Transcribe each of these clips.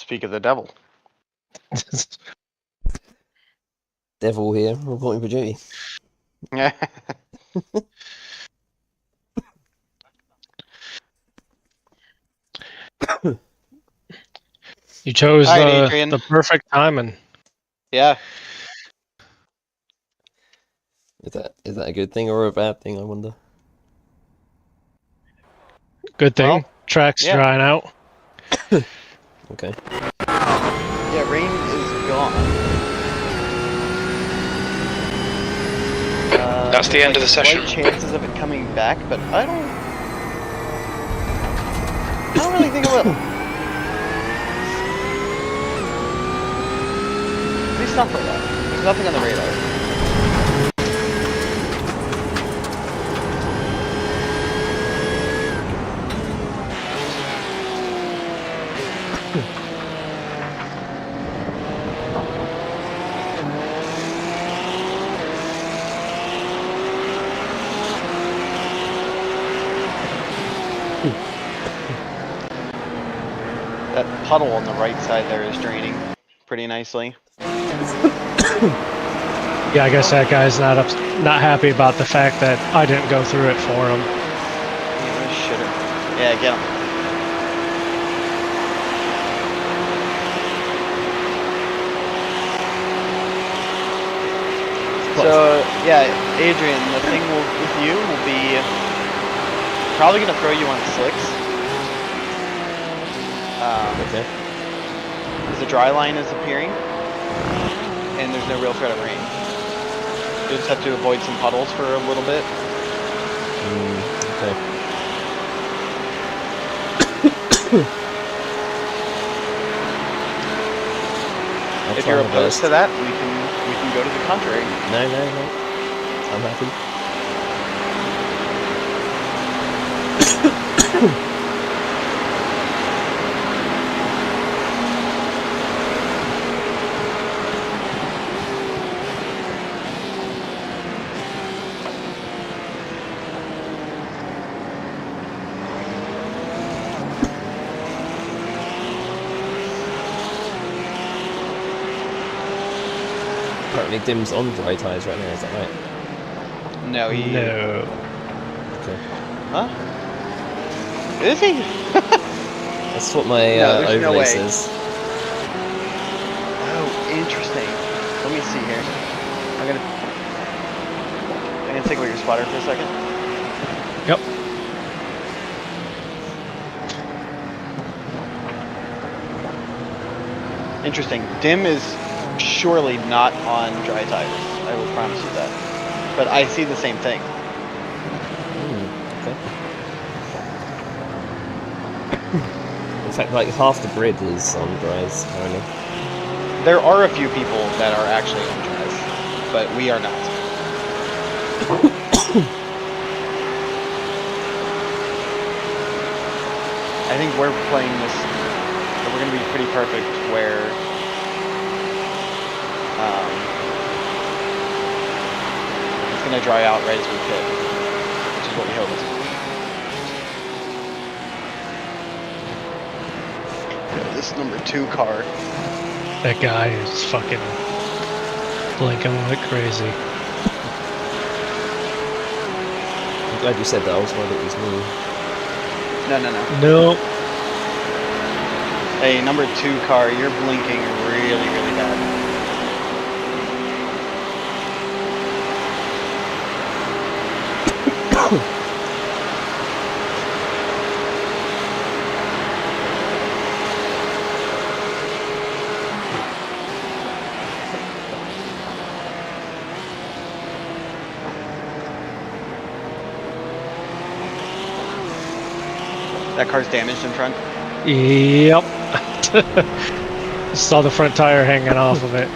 Speak of the devil. Devil here, reporting for duty. Yeah. You chose All right, Adrian. the perfect timing. Yeah. Is that a good thing or a bad thing, I wonder? Good thing. Well, Track's yeah. drying out. Okay. Yeah, rain is gone. That's the end of the session. Slight chances of it coming back, but I don't really think it will. At least not for a while. There's nothing on the radar. That puddle on the right side there is draining pretty nicely. Yeah, I guess that guy's not happy about the fact that I didn't go through it for him. Yeah, shitter. Yeah, get him. So, yeah, Adrian, the thing with you will be probably going to throw you on slicks. Okay. Because the dry line is appearing, and there's no real threat of rain. You just have to avoid some puddles for a little bit. Okay. If you're opposed to that, we can go to the contrary. No. I'm happy. Apparently Dim's on dry tyres right now, is that right? No, he... No. Okay. Huh? Is he? That's what my there's no overlay way. says. Oh, interesting. Let me see here. I'm gonna take away your spotter for a second. Yep. Interesting. Dim is surely not on dry tires. I will promise you that. But I see the same thing. Okay. In fact, like half the grid is on dries, apparently. There are a few people that are actually on dries, but we are not. I think we're playing this. We're going to be pretty perfect where it's going to dry out right as we pit, which is what we hoped. Yeah, this number 2 car. That guy is fucking blinking like crazy. I'm glad you said that, I was worried it was me. No. No. Hey, number 2 car, you're blinking really, really bad. That car's damaged in front. Yep. Saw the front tire hanging off of it.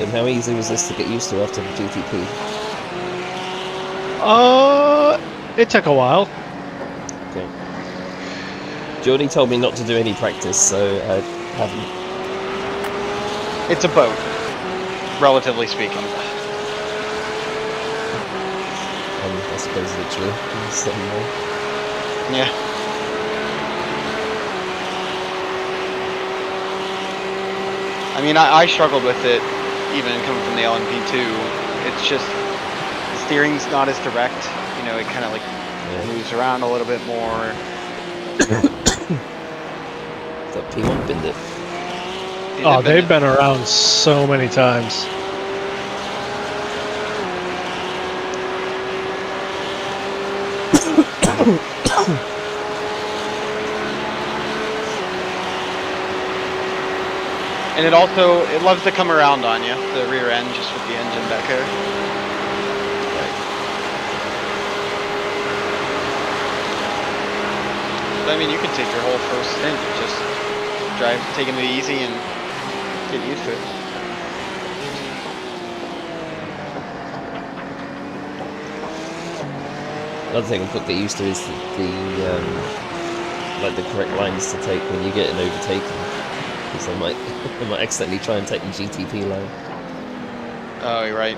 And how easy was this to get used to after the GTP? It took a while. Okay. Jordy told me not to do any practice, so I haven't. It's a boat, relatively speaking. I suppose literally. Yeah. I mean, I struggled with it, even coming from the LMP2. It's just, the steering's not as direct. You know, it kind of like moves around a little bit more. That P1 binned it. Oh, they've been around so many times. And it loves to come around on you, the rear end, just with the engine back there. But I mean, you can take your whole first stint, just taking it easy and get used to it. Another thing I've got to get used to is the correct lines to take when you get an overtaken. Because I might accidentally try and take the GTP line. Oh, you're right.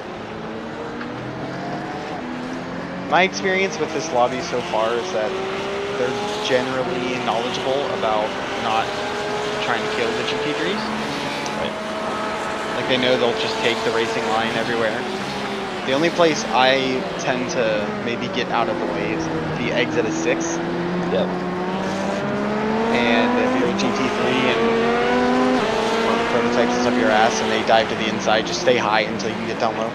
My experience with this lobby so far is that they're generally knowledgeable about not trying to kill the GT3s. Right. Like they know they'll just take the racing line everywhere. The only place I tend to maybe get out of the way is the exit of 6. Yep. And if you're a GT3 and prototypes is up your ass and they dive to the inside, just stay high until you can get down low.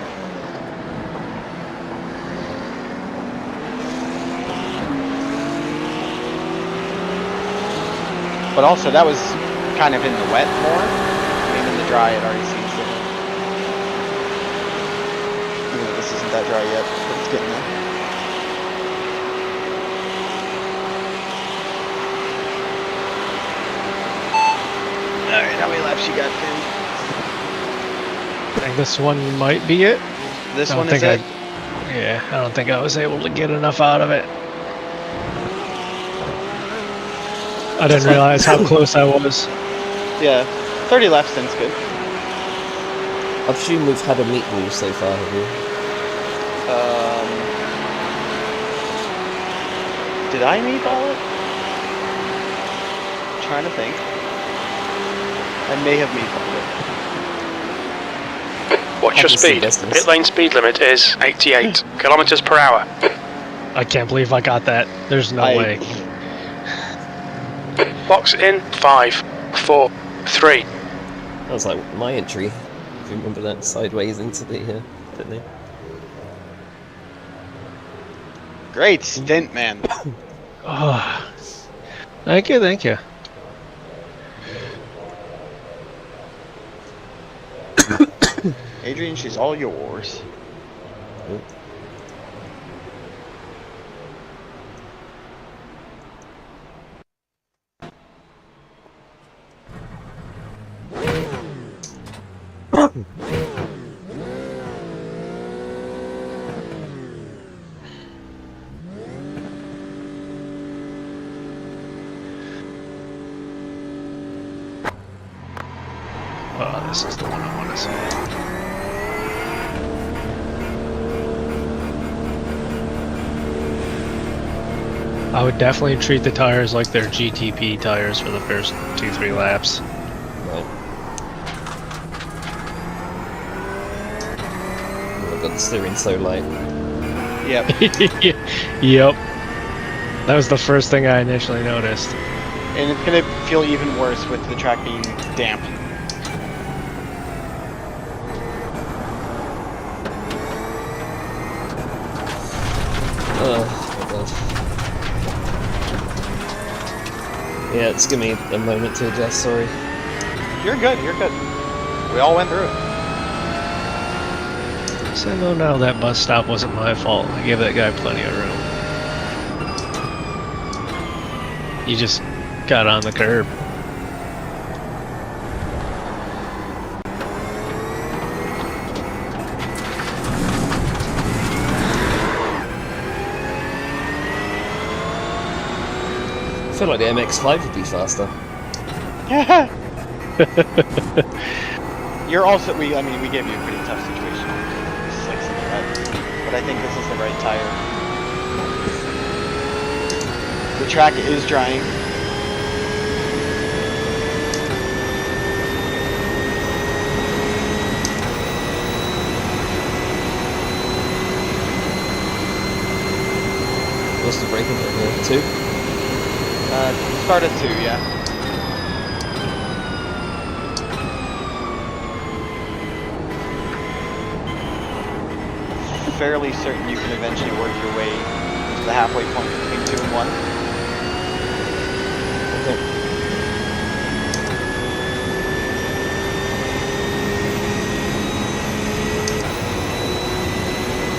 But also that was kind of in the wet more. I mean, in the dry it already seems different. Even though this isn't that dry yet, but it's getting there. Alright, how many laps you got, Kaib? I think this one might be it. This one is it? Yeah, I don't think I was able to get enough out of it. I didn't realize how close I was. Yeah, 30 laps then's good. I presume we've had a meatball so far, have we? Did I meatball it? I'm trying to think. I may have meatballed it. Watch your speed. The pit lane speed limit is 88 kilometers per hour. I can't believe I got that. There's no way. Box in 5, 4, 3. That was like my entry. If you remember that, sideways into the pit lane. Great stint, man. Oh, thank you, thank you. Adrian, she's all yours. Yep. Oh, this is the one I want to see. I would definitely treat the tires like they're GTP tires for the first 2-3 laps. Right. Oh, I've got the steering so light. Yep. Yep. That was the first thing I initially noticed. And it's gonna feel even worse with the track being damp. Oh my god. Yeah, it's giving me a moment to adjust, sorry. You're good, you're good. We all went through it. So no, that bus stop wasn't my fault. I gave that guy plenty of room. You just got on the curb. feel like the MX-5 would be faster. You're also, I mean, we gave you a pretty tough situation. Slicks in the red. But I think this is the right tire. The track is drying. What's the braking bit here? 2? Start at 2, yeah. Fairly certain you can eventually work your way to the halfway point between 2 and 1. Okay.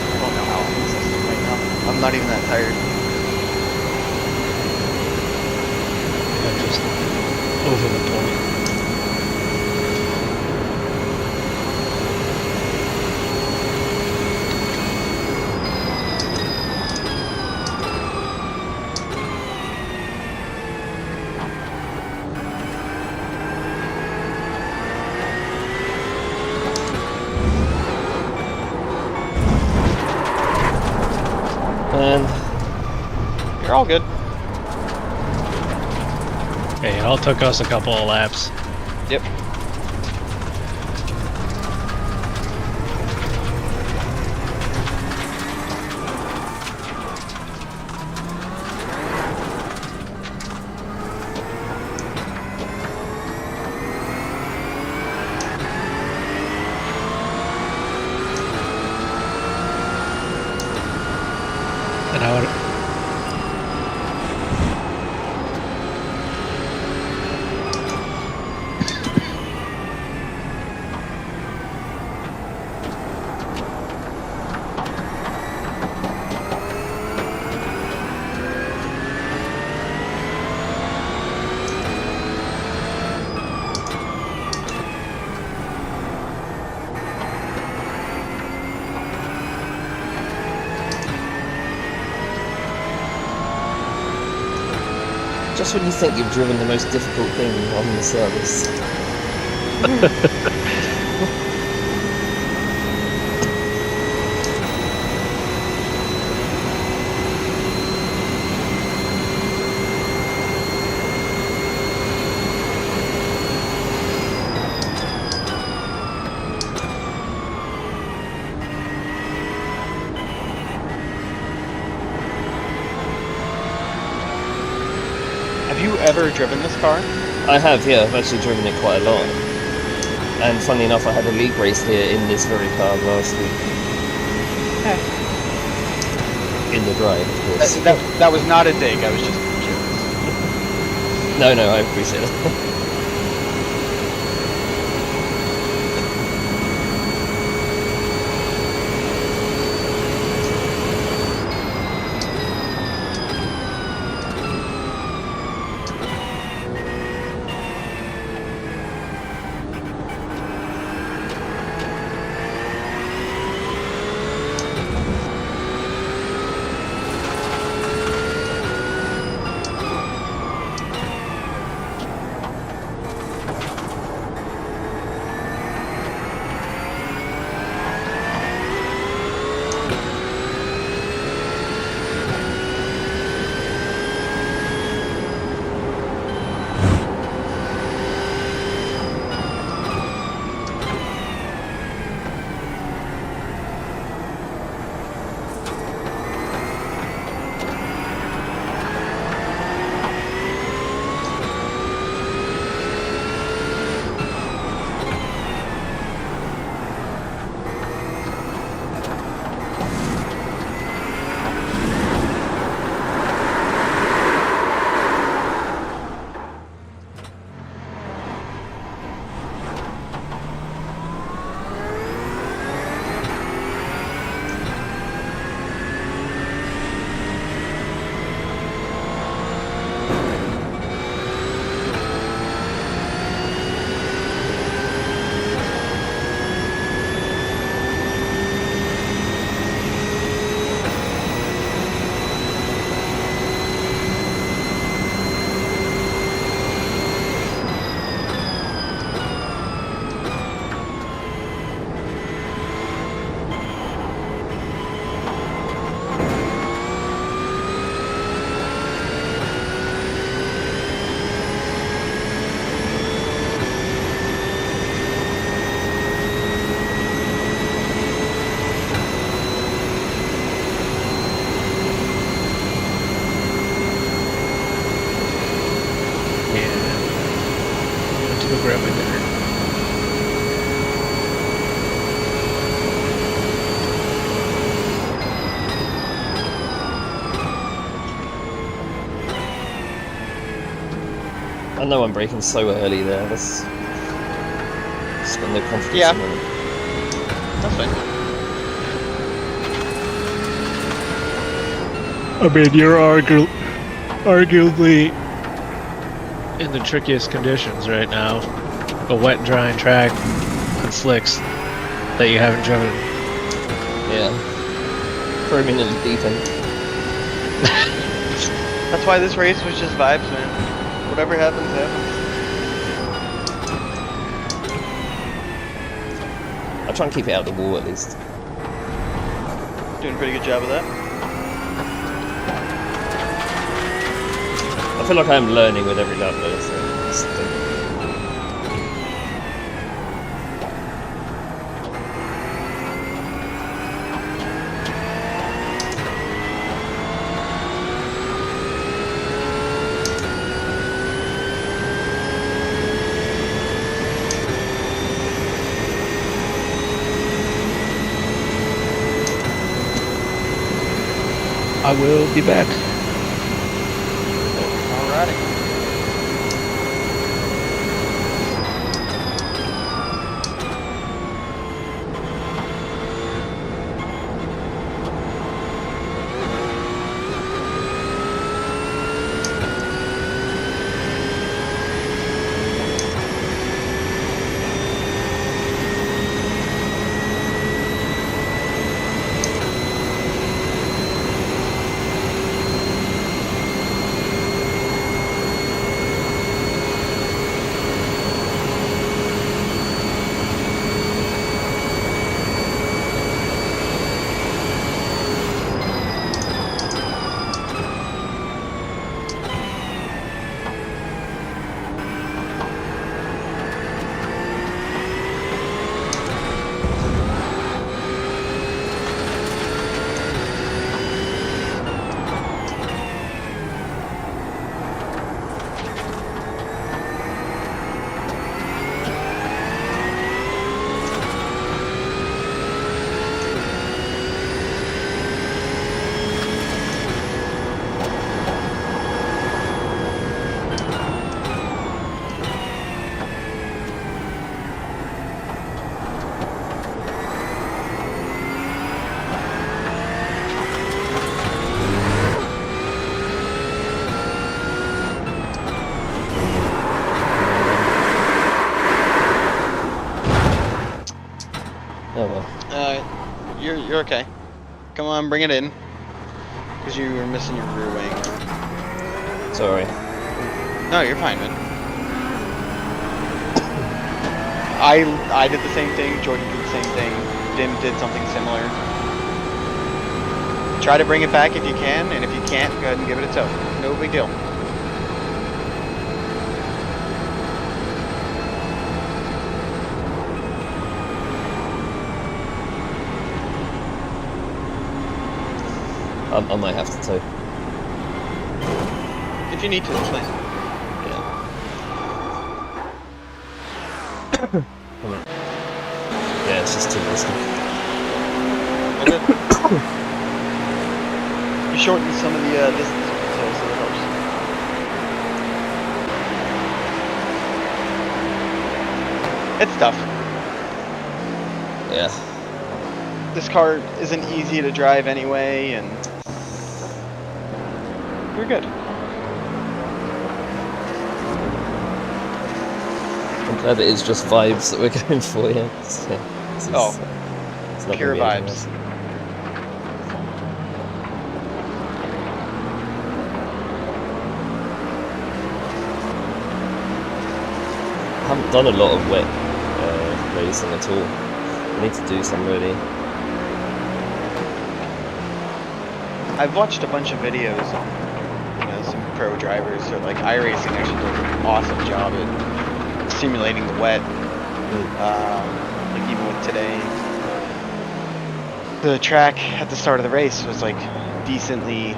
I don't know how long this is right now. I'm not even that tired. I'm just over the point. And You're all good. Hey, it all took us a couple of laps. Yep. And I would. just when you think you've driven the most difficult thing on the service. Have you ever driven this car? I have, yeah, I've actually driven it quite a lot. And funny enough, I had a league race here in this very car last week. Okay. In the drive, of course. That was not a dig, I was just curious. No, I appreciate it. should go grab my dinner. I know I'm braking so early there. That's just got no confidence Yeah. in it. That's fine. I mean, you're arguably in the trickiest conditions right now. A wet, drying track on slicks that you haven't driven. Yeah. Throw me in the deep end. That's why this race was just vibes, man. Whatever happens, happens. I'll try and keep it out of the wall at least. Doing a pretty good job of that. I feel like I'm learning with every lap though, so it's I will be back. Alrighty. oh well. You're okay. Come on, bring it in. Because you were missing your rear wing. Sorry. No, you're fine, man. I did the same thing. Jordan did the same thing. Dim did something similar. Try to bring it back if you can, and if you can't, go ahead and give it a tow. No big deal. I might have to tow. If you need to, it's fine. Yeah. Come on. Yeah, it's just too risky. Okay. You shortened some of the distance, so it helps. It's tough. Yeah. This car isn't easy to drive anyway, and we're good. I'm glad it is just vibes that we're going for, yeah. It's not Pure gonna be anything vibes. else. I haven't done a lot of wet racing at all. I need to do some really. I've watched a bunch of videos on, some pro drivers. So like iRacing actually does an awesome job at simulating the wet. Like even with today, the track at the start of the race was like decently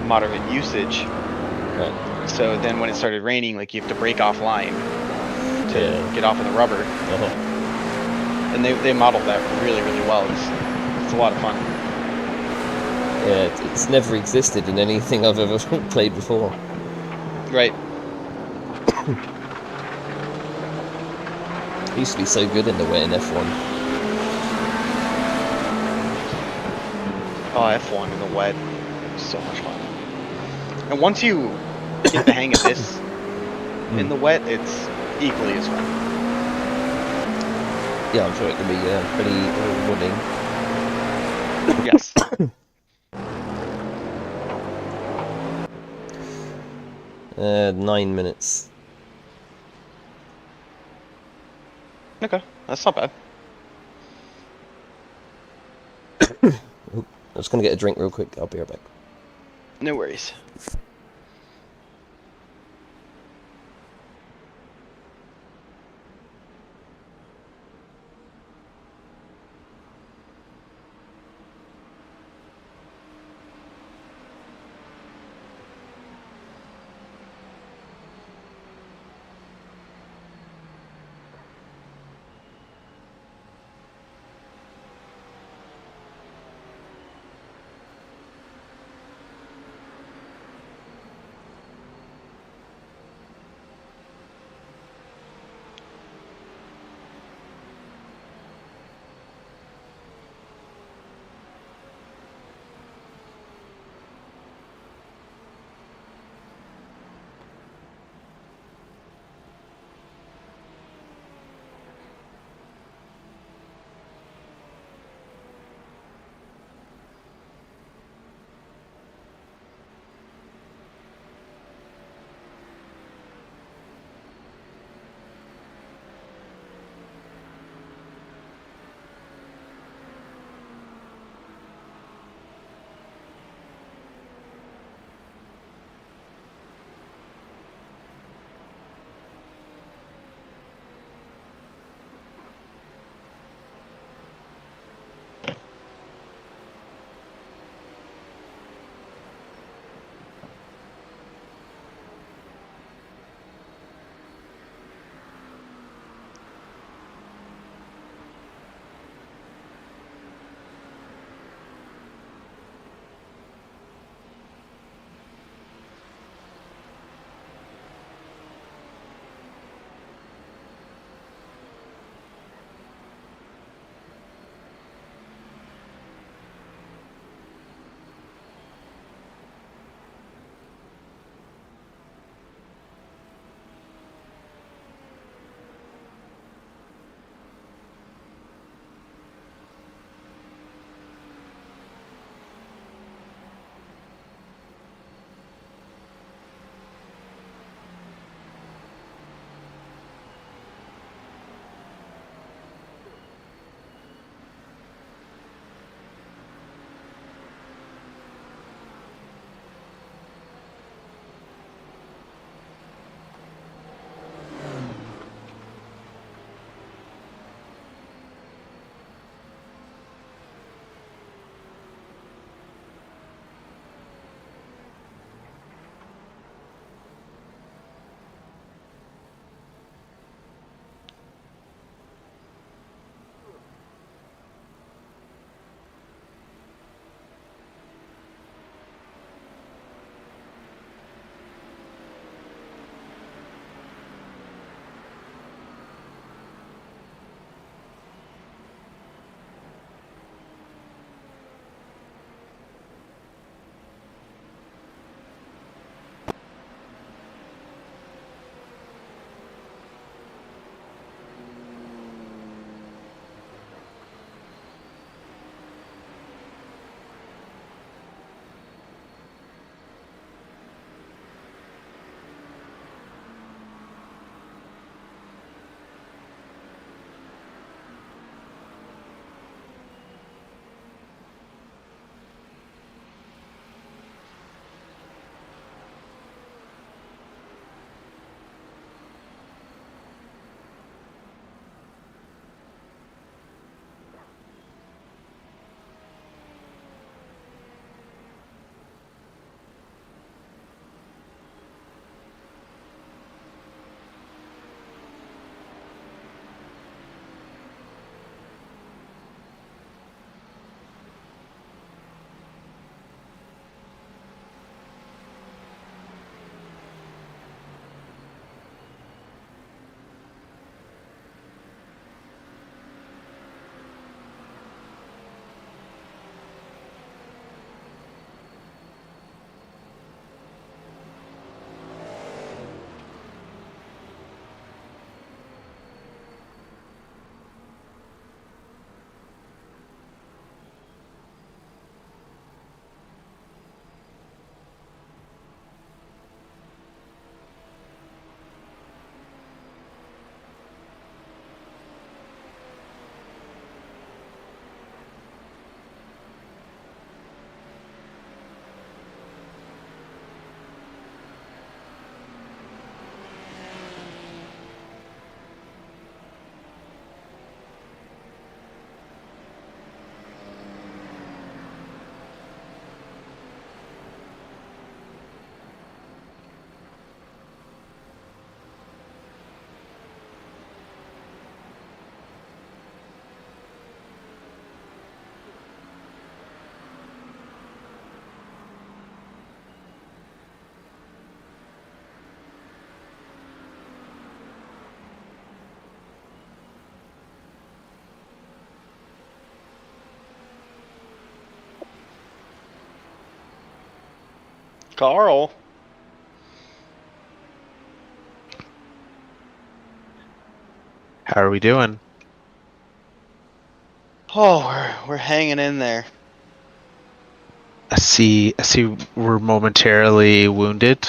moderate usage. Right. So then when it started raining, like you have to break offline to to Yeah. get off in the rubber. And they modeled that really, really well. It's a lot of fun. Yeah, it's never existed in anything I've ever played before. Right. I used to be so good in the wet in F1. Oh, F1 in the wet. So much fun. And once you get the hang of this in the wet, it's equally as fun. Yeah, I'm sure it can be pretty rewarding. Yes. 9 minutes. Okay, that's not bad. I'm just gonna get a drink real quick. I'll be right back. No worries. Carl. How are we doing? Oh, we're hanging in there. I see we're momentarily wounded.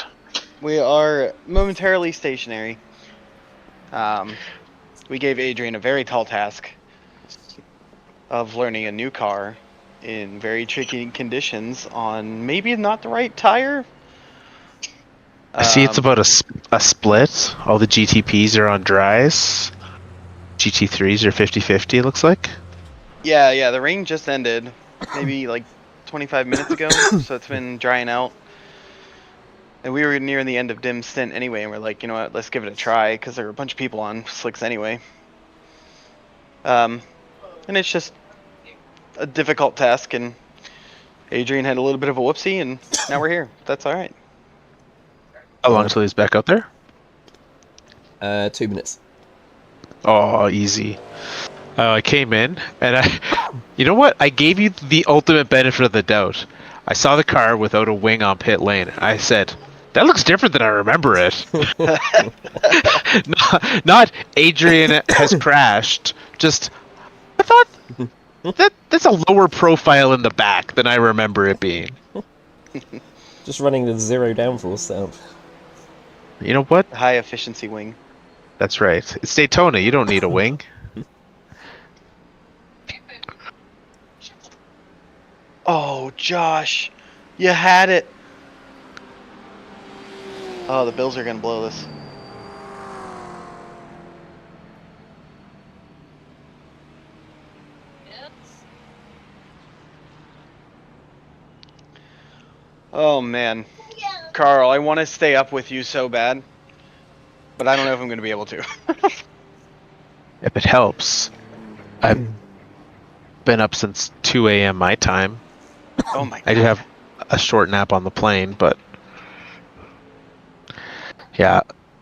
We are momentarily stationary. We gave Adrian a very tall task of learning a new car in very tricky conditions on maybe not the right tire. I see it's about a split. All the GTPs are on dries. GT3s are 50-50, looks like. Yeah, the rain just ended maybe like 25 minutes ago, so it's been drying out. And we were near the end of Dim's stint anyway, and we're like, you know what, let's give it a try, because there were a bunch of people on slicks anyway. And it's just a difficult task, and Adrian had a little bit of a whoopsie, and now we're here. That's alright. How long until he's back out there? 2 minutes. Oh, easy. I came in, and you know what? I gave you the ultimate benefit of the doubt. I saw the car without a wing on pit lane. I said, that looks different than I remember it. not Adrian has crashed. Just, I thought that's a lower profile in the back than I remember it being. Just running the 0 downforce sound. You know what? High efficiency wing. That's right. It's Daytona. You don't need a wing. Oh, Josh, you had it. Oh, the Bills are gonna blow this. Oh man, Carl, I want to stay up with you so bad, but I don't know if I'm gonna be able to. If it helps. I've been up since 2 a.m. my time. Oh my god. I did have a short nap on the plane, but yeah,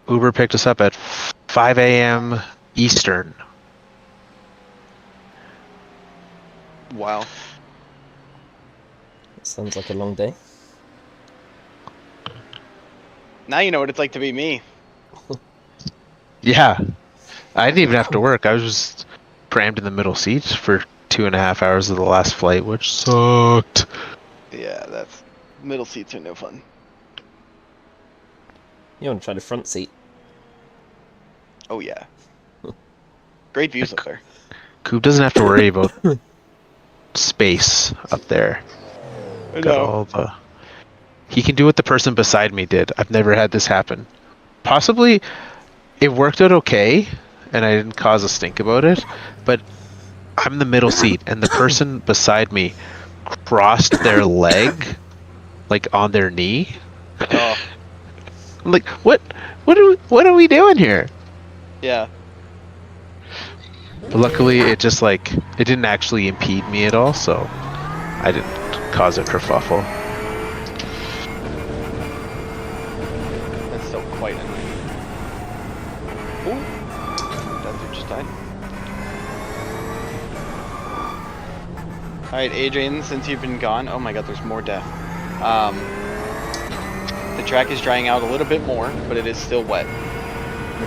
Uber picked us up at 5 a.m. Eastern. Wow. That sounds like a long day. Now you know what it's like to be me. Yeah, I didn't even have to work. I was just crammed in the middle seat for 2.5 hours of the last flight, which sucked. Yeah, that's middle seats are no fun. You want to try the front seat? Oh yeah. Great views up there. Kaib doesn't have to worry about space up there. Got all the... He can do what the person beside me did. I've never had this happen. Possibly, it worked out okay, and I didn't cause a stink about it, but I'm the middle seat, and the person beside me crossed their leg, like on their knee. Oh. I'm like, what are we doing here? Yeah. But luckily, it just like, it didn't actually impede me at all, so I didn't cause a kerfuffle. That's still quite annoying. Ooh. Desert just died. Alright, Adrian, since you've been gone, oh my god, there's more death. The track is drying out a little bit more, but it is still wet.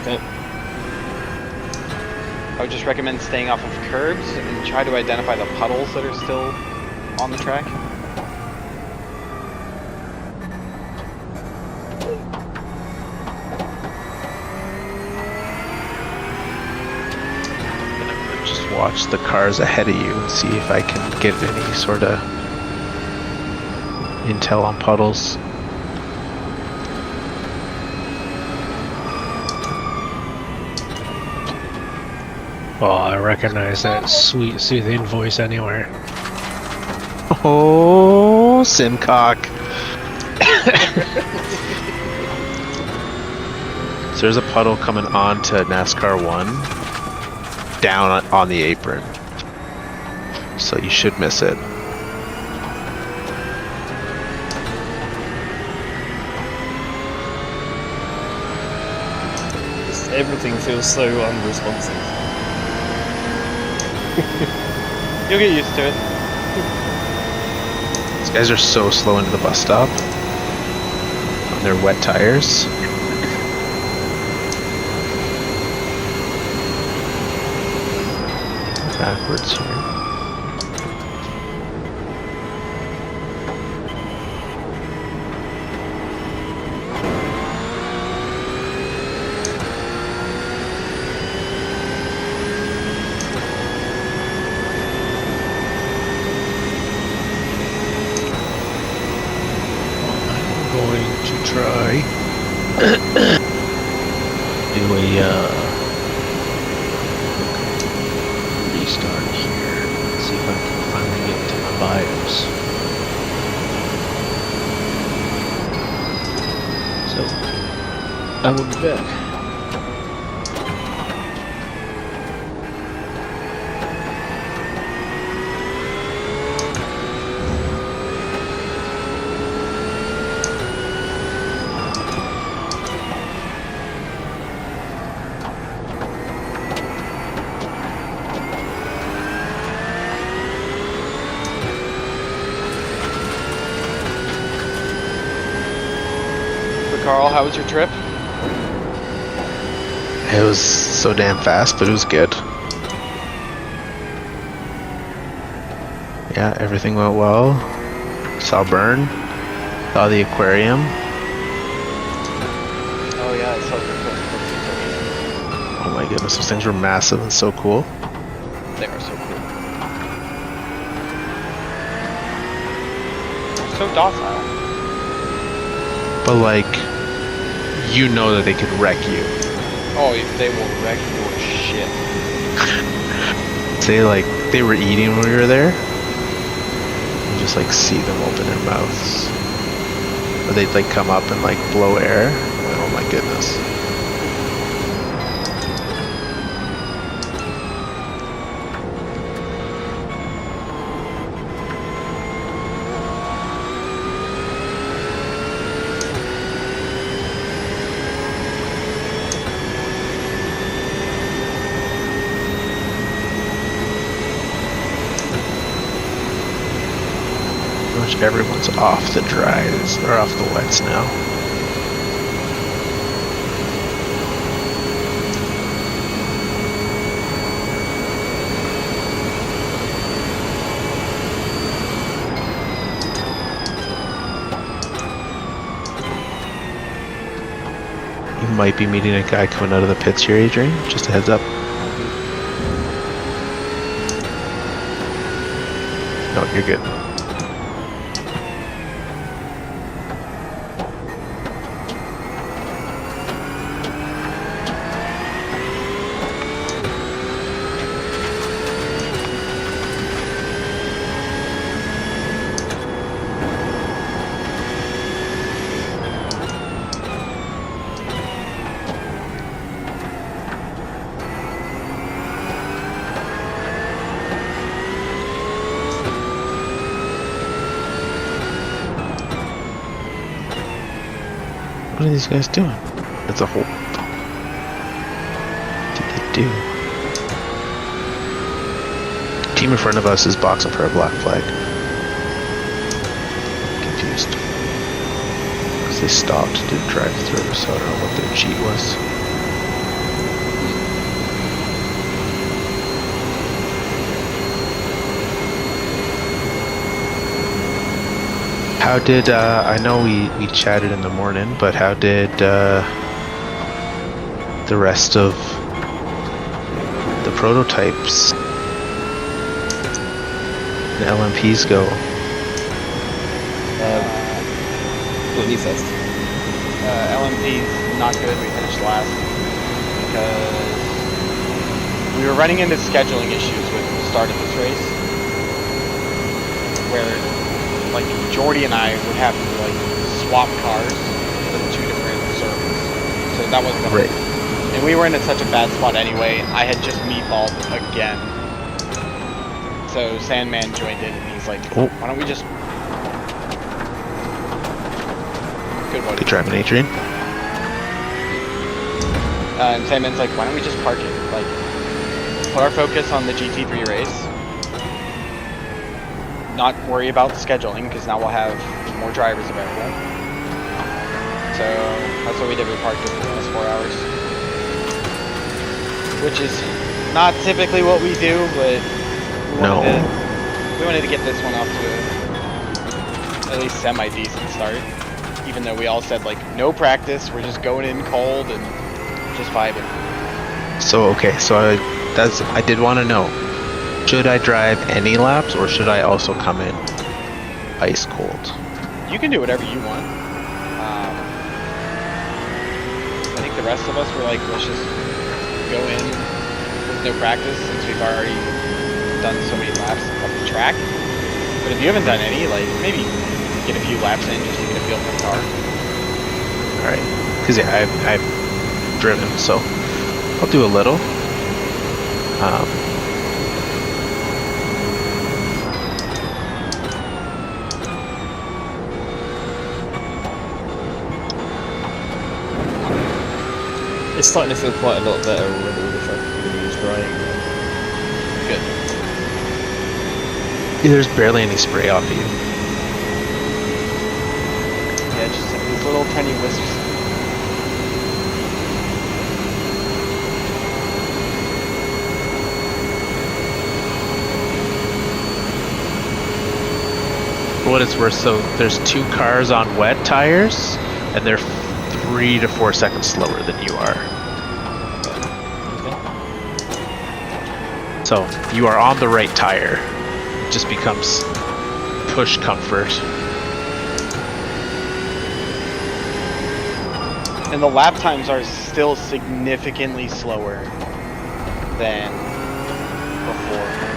Okay. I would just recommend staying off of curbs and try to identify the puddles that are still on the track. Just watch the cars ahead of you and see if I can get any sort of intel on puddles. Oh, I recognize that sweet, soothing voice anywhere. Oh, Simcock. So there's a puddle coming on to NASCAR 1 down on the apron. So you should miss it. Just everything feels so unresponsive. You'll get used to it. These guys are so slow into the bus stop. on their wet tires. Backwards here. Going to try do a restart here. See if I can finally get to my BIOS. So I will be back. Carl, how was your trip? It was so damn fast, but it was good. Yeah, everything went well. Saw Burn. Saw the aquarium. Oh yeah, I saw your Oh my goodness, those things were massive and so cool. They are so cool. So docile. But like, you know that they could wreck you. Oh, they will wreck your shit. Say like they were eating when we were there. You just like see them open their mouths. Or they'd like come up and like blow air. Oh my goodness. Everyone's off the dries, or off the wets now. You might be meeting a guy coming out of the pits here, Adrian. Just a heads up. No, you're good. What are these guys doing? That's a whole... What did they do? Team in front of us is boxing for a black flag. Confused. Because they stopped to drive through, so I don't know what their cheat was. How did, I know we chatted in the morning, but how did the rest of the prototypes, the LMPs go? Nitas. LMP's not good. We finished last because we were running into scheduling issues with the start of this race, where like Jordy and I would have to like swap cars for the two different servers, so that wasn't gonna Right. work. And we were in such a bad spot anyway. I had just meatballed again, so Sandman joined in and he's like, Oh. "Why don't we just?" Good buddy. Good driving, Adrian. And Sandman's like, "Why don't we just park it? Like, put our focus on the GT3 race." Not worry about scheduling because now we'll have more drivers available. So that's what we did. We parked it for the last 4 hours. Which is not typically what we do, but we wanted to get this one off to at least semi-decent start. Even though we all said like no practice, we're just going in cold and just vibing. So okay, so I did want to know, should I drive any laps or should I also come in ice cold? You can do whatever you want. I think the rest of us were like, let's just go in with no practice since we've already done so many laps of the track. But if you haven't done any, like maybe get a few laps in just to get a feel for the car. All right, because yeah, I've driven, so I'll do a little. It's starting to feel quite a lot better already if I can use drying. Good. There's barely any spray off of you. Yeah, just these little tiny wisps. For what it's worth, so there's 2 cars on wet tires, and they're 3 to 4 seconds slower than you are. So you are on the right tire. It just becomes push comfort. And the lap times are still significantly slower than before. I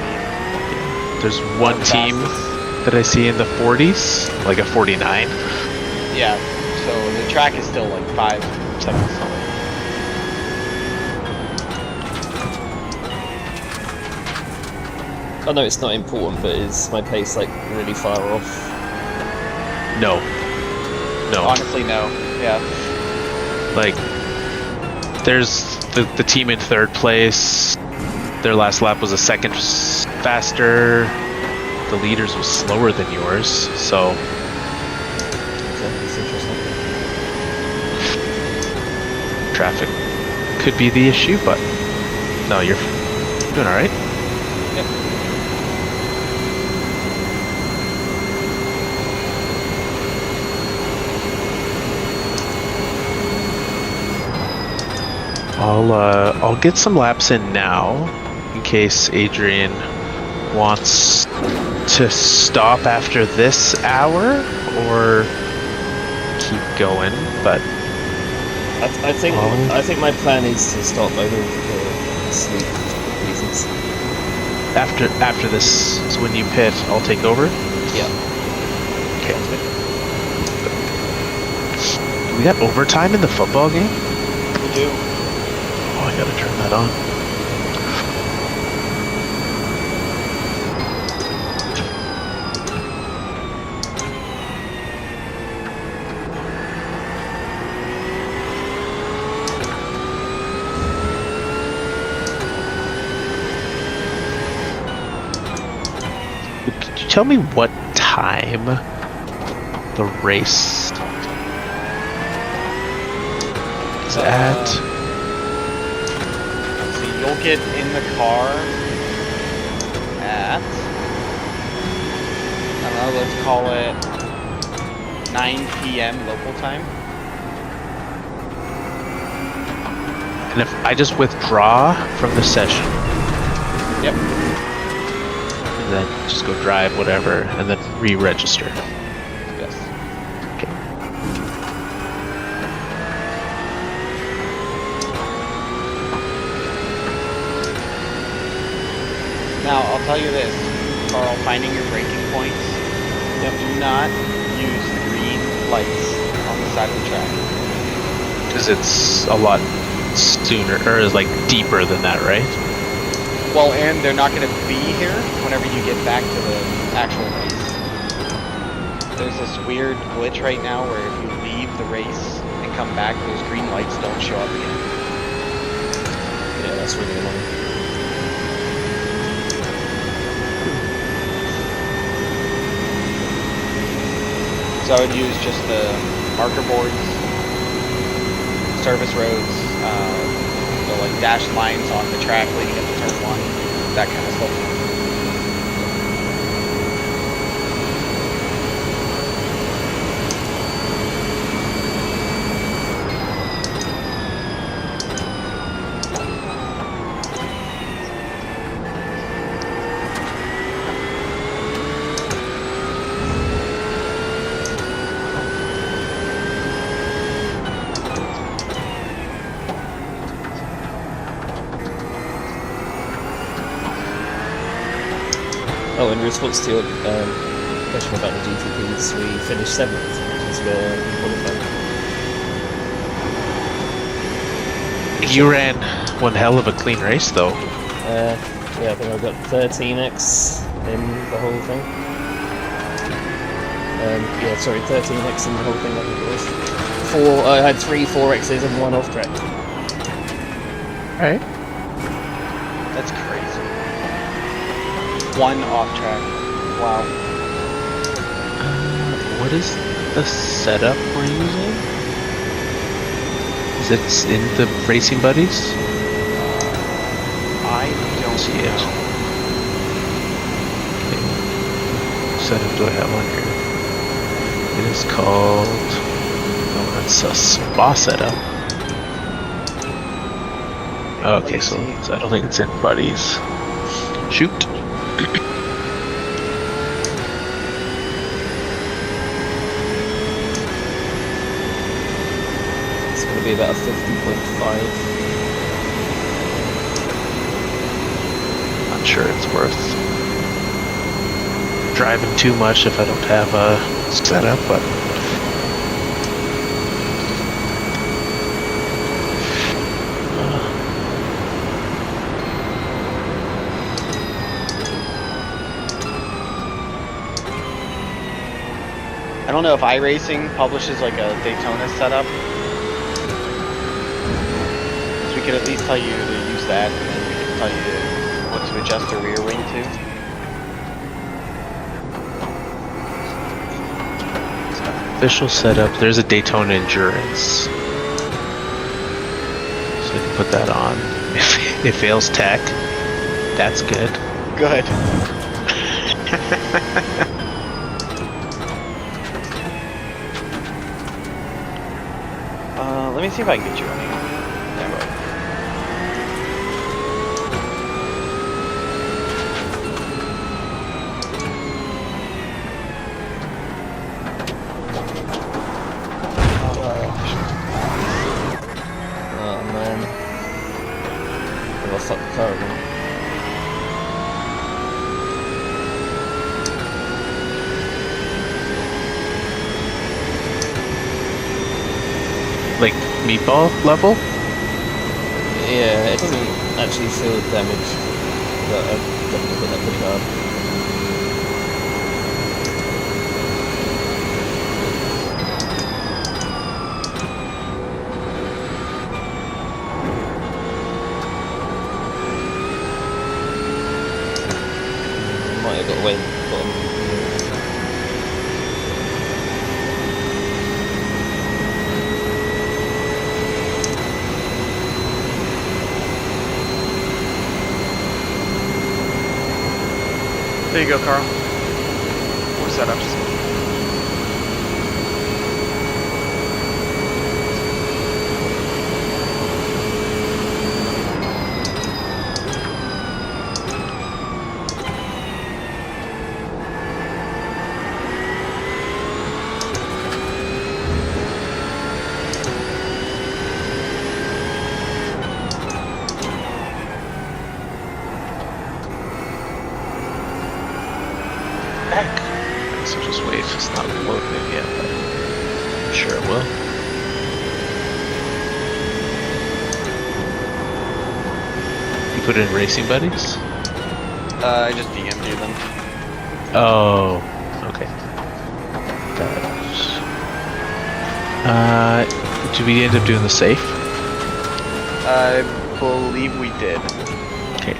mean, There's one team that I see in the 40s, like a 49. yeah, so the track is still like 5 seconds slower. I know it's not important, but is my pace like really far off? No. Honestly, no. Yeah. Like, there's the team in 3rd place. Their last lap was a second faster. The leaders was slower than yours, so. Okay, that's interesting. Traffic could be the issue, but no, you're doing all right. Yep. I'll get some laps in now, in case Adrian wants to stop after this hour or keep going. But I think my plan is to stop over for sleep reasons. after this, so when you pit, I'll take over. Yeah. Okay. We got overtime in the football game? We do. Oh, I gotta turn that on. Could you tell me what time the race is at? You'll get in the car at, I don't know, let's call it 9 p.m. local time. And if I just withdraw from the session, Yep. and then just go drive whatever, and then re-register. Yes. Okay. Now, I'll tell you this, Carl, finding your braking points, do not use the green lights on the side of the track. Because it's a lot sooner, or is like deeper than that, right? Well, and they're not going to be here whenever you get back to the actual race. There's this weird glitch right now where if you leave the race and come back, those green lights don't show up again. Yeah, that's really annoying. So I would use just the marker boards service roads, the like dashed lines on the track leading up to turn 1, that kind of stuff. Oh, in response to your question about the GT3s, we finished 7th, which is where we qualified. You ran one hell of a clean race, though. Yeah, I think I got 13x in the whole thing. Yeah, sorry, 13x in the whole thing, I think it was. I had 3 4x's and 1 off track. Alright. That's crazy. 1 off track. Wow. What is the setup we're using? Is it in the Racing Buddies? I don't See know. it. Okay. Setup do I have on here? It is called... No, that's a spa setup. Okay, so I don't think it's in Buddies. Shoot. It's going to be about a 50.5. Not sure it's worth driving too much if I don't have a setup, but I don't know if iRacing publishes like a Daytona setup. So we could at least tell you to use that, and then we could tell you what to adjust the rear wing to. official setup, there's a Daytona Endurance. So I can put that on. If it fails tech, that's good. Good. Let me see if I can get you running. That road. Oh man. Well, fuck the car again. Like meatball level? Yeah, it doesn't actually feel damaged, but I've definitely hit that pretty hard. Might have got away with the bottom. There you go, Carl. 4 setups. So just wait, it's not loading it yet, but I'm sure it will. You put it in Racing Buddies? I just DM'd you them. Oh, okay. Did we end up doing the safe? I believe we did. Okay.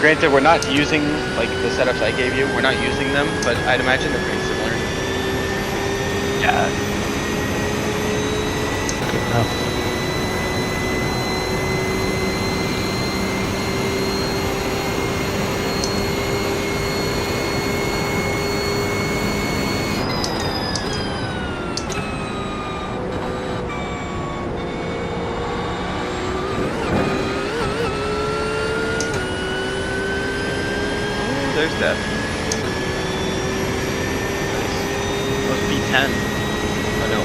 Granted, we're not using like the setups I gave you. We're not using them, but I'd imagine they're pretty similar. Yeah. Good enough. There's that. Nice. Must be 10. Oh no.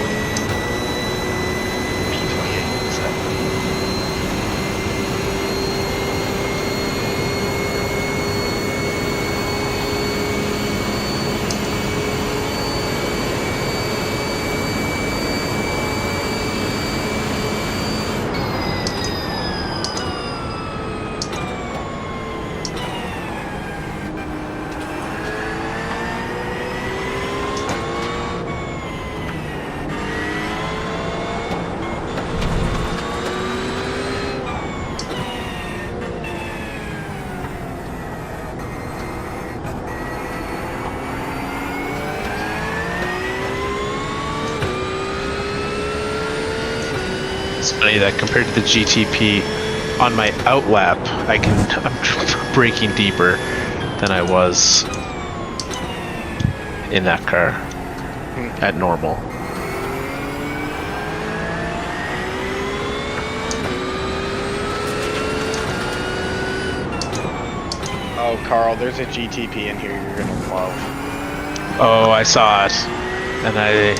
P28. What's that? It's funny that compared to the GTP, on my outlap, I'm braking deeper than I was in that car at normal. Oh, Carl, there's a GTP in here you're gonna love. Oh, I saw it, and I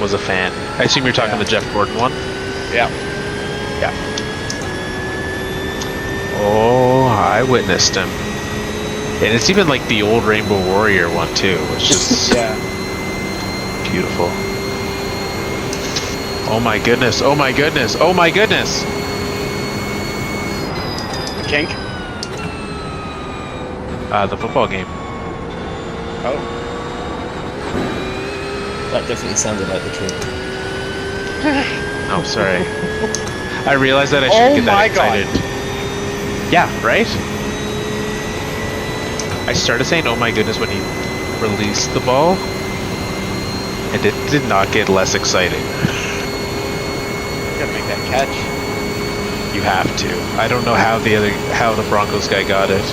was a fan. I assume you're talking the Jeff Gordon one? Yeah. Yeah. Oh, I witnessed him. And it's even like the old Rainbow Warrior one too, which is Yeah. beautiful. Oh my goodness, oh my goodness, oh my goodness! The kink? The football game. Oh. That definitely sounded like the truth. Oh, sorry. I realized that I shouldn't get that my God. excited. Yeah, right? I started saying, oh my goodness, when he released the ball, and it did not get less exciting. You gotta make that catch. You have to. I don't know how the Broncos guy got it.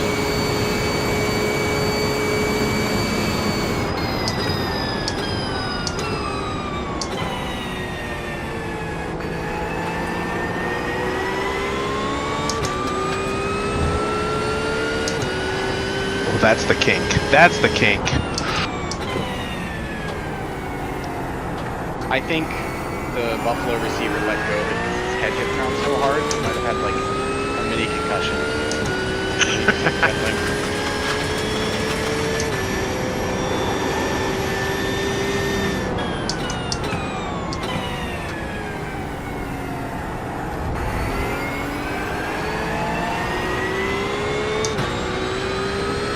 Oh, that's the kink. That's the kink. I think the Buffalo receiver let go of it because his head hit down so hard. He might have had like a mini concussion.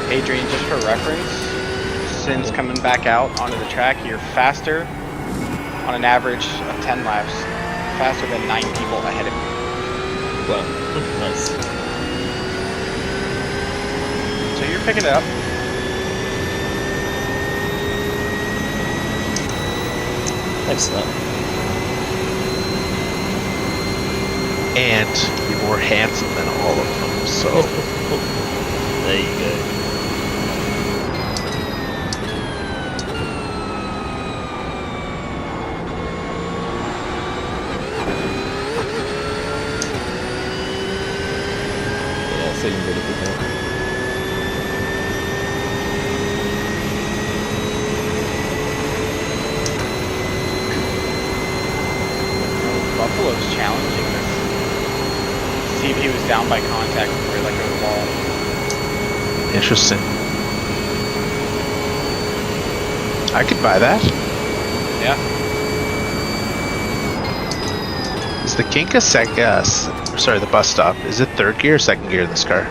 Adrian, just for reference, since coming back out onto the track, you're faster on an average of 10 laps, faster than 9 people ahead of you. Wow, nice. So you're picking it up. Thanks for that. And you're more handsome than all of them, so... There you go. Yeah, feeling really good now. Buffalo's challenging this. See if he was down by contact before he let go of the ball. Interesting. I could buy that. Yeah. Is the kink a sorry, the bus stop. Is it third gear or second gear in this car?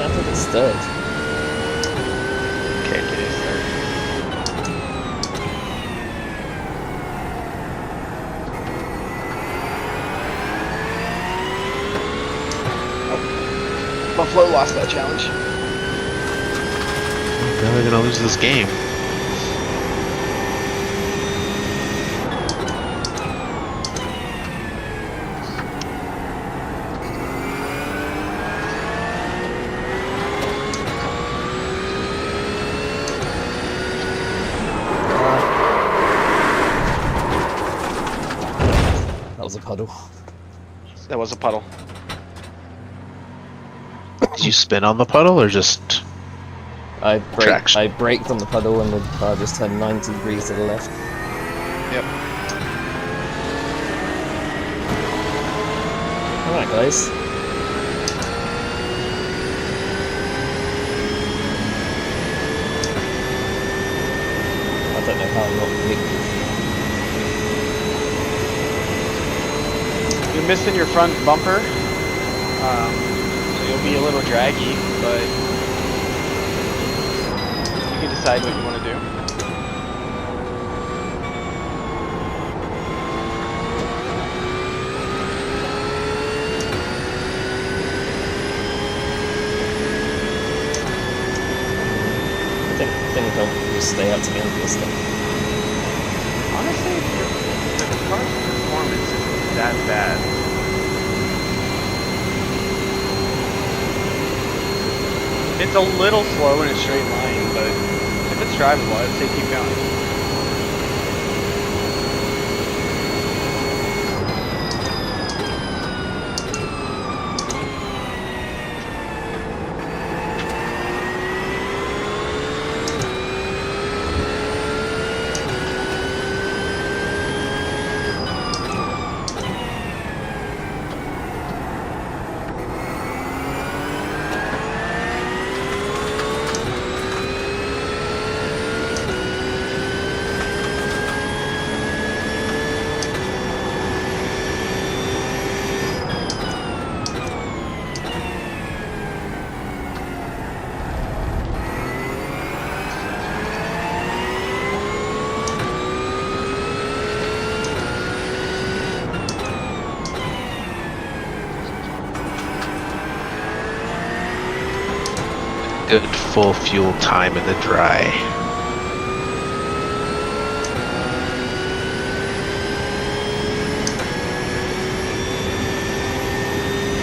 I think it's third. Okay. It is third. Flo lost that challenge. Now they're gonna lose this game. That was a puddle. That was a puddle. Did you spin on the puddle or just traction? I braked on the puddle and the car just turned 90 degrees to the left. Yep. Alright, guys. I don't know how I'm not nicked. You're missing your front bumper, so you'll be a little draggy, but you can decide what you want to do. I think I'll just stay out to the end of this thing. Honestly, the car's performance isn't that bad. It's a little slow in a straight line, but if it's drivable, I'd say keep going. Good full fuel time in the dry.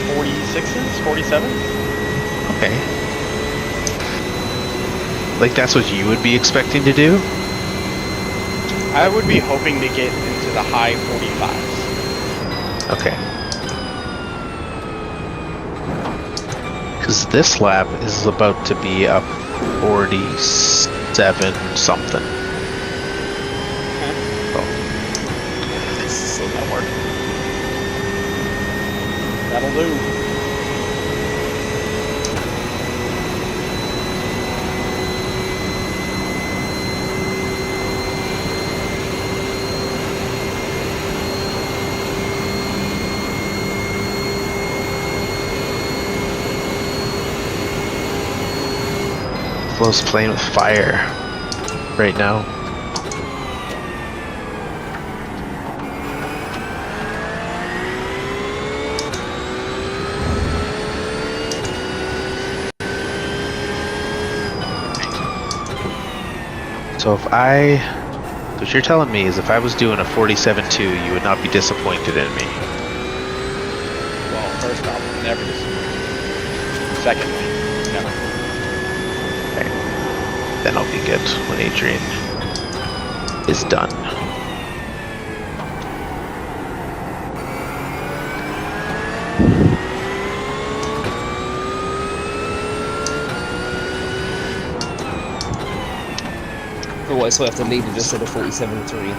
.46s, 47s. Okay. Like that's what you would be expecting to do? I would be hoping to get into the high 45s. Okay. Because this lap is about to be a 47 something. So that'll work. That'll do. Flo's playing with fire right now. So what you're telling me is if I was doing a 47.2, you would not be disappointed in me. Well, first off, never disappointed. Secondly, never. Okay. Then I'll be good when Adrian is done. Otherwise, so I have to lead it just at a 47.3.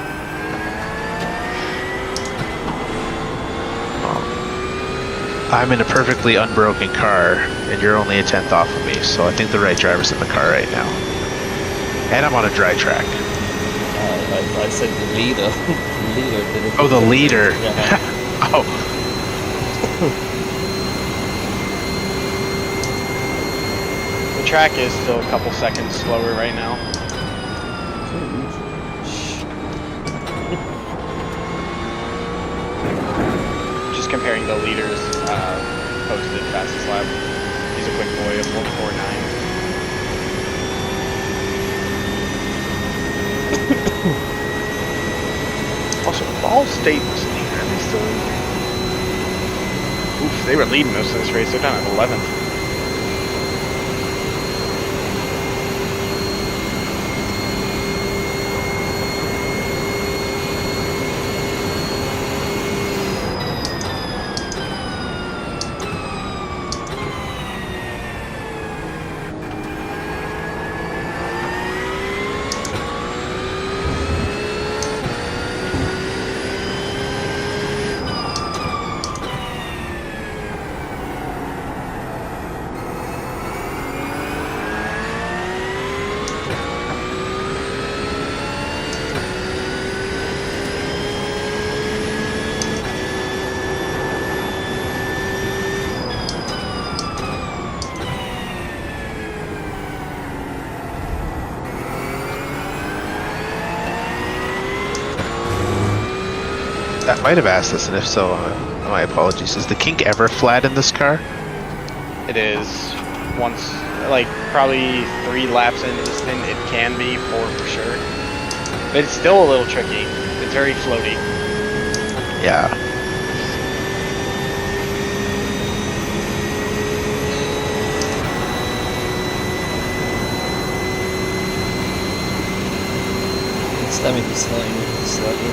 I'm in a perfectly unbroken car, and you're only a tenth off of me, so I think the right driver's in the car right now. And I'm on a dry track. I said the leader. The leader did it. Oh, the leader. Yeah. Oh. The track is still a couple seconds slower right now. Just comparing the leaders posted fastest lap. He's a quick boy, a 149. Also, Ball State was leading. Are they still in? Oof, they were leading most of this race. They're down at 11th. I might have asked this, and if so, my apologies. Is the kink ever flat in this car? It is. Once, like, probably 3 laps into the stint, it can be 4 for sure. But it's still a little tricky. It's very floaty. Yeah. It's damage is slightly.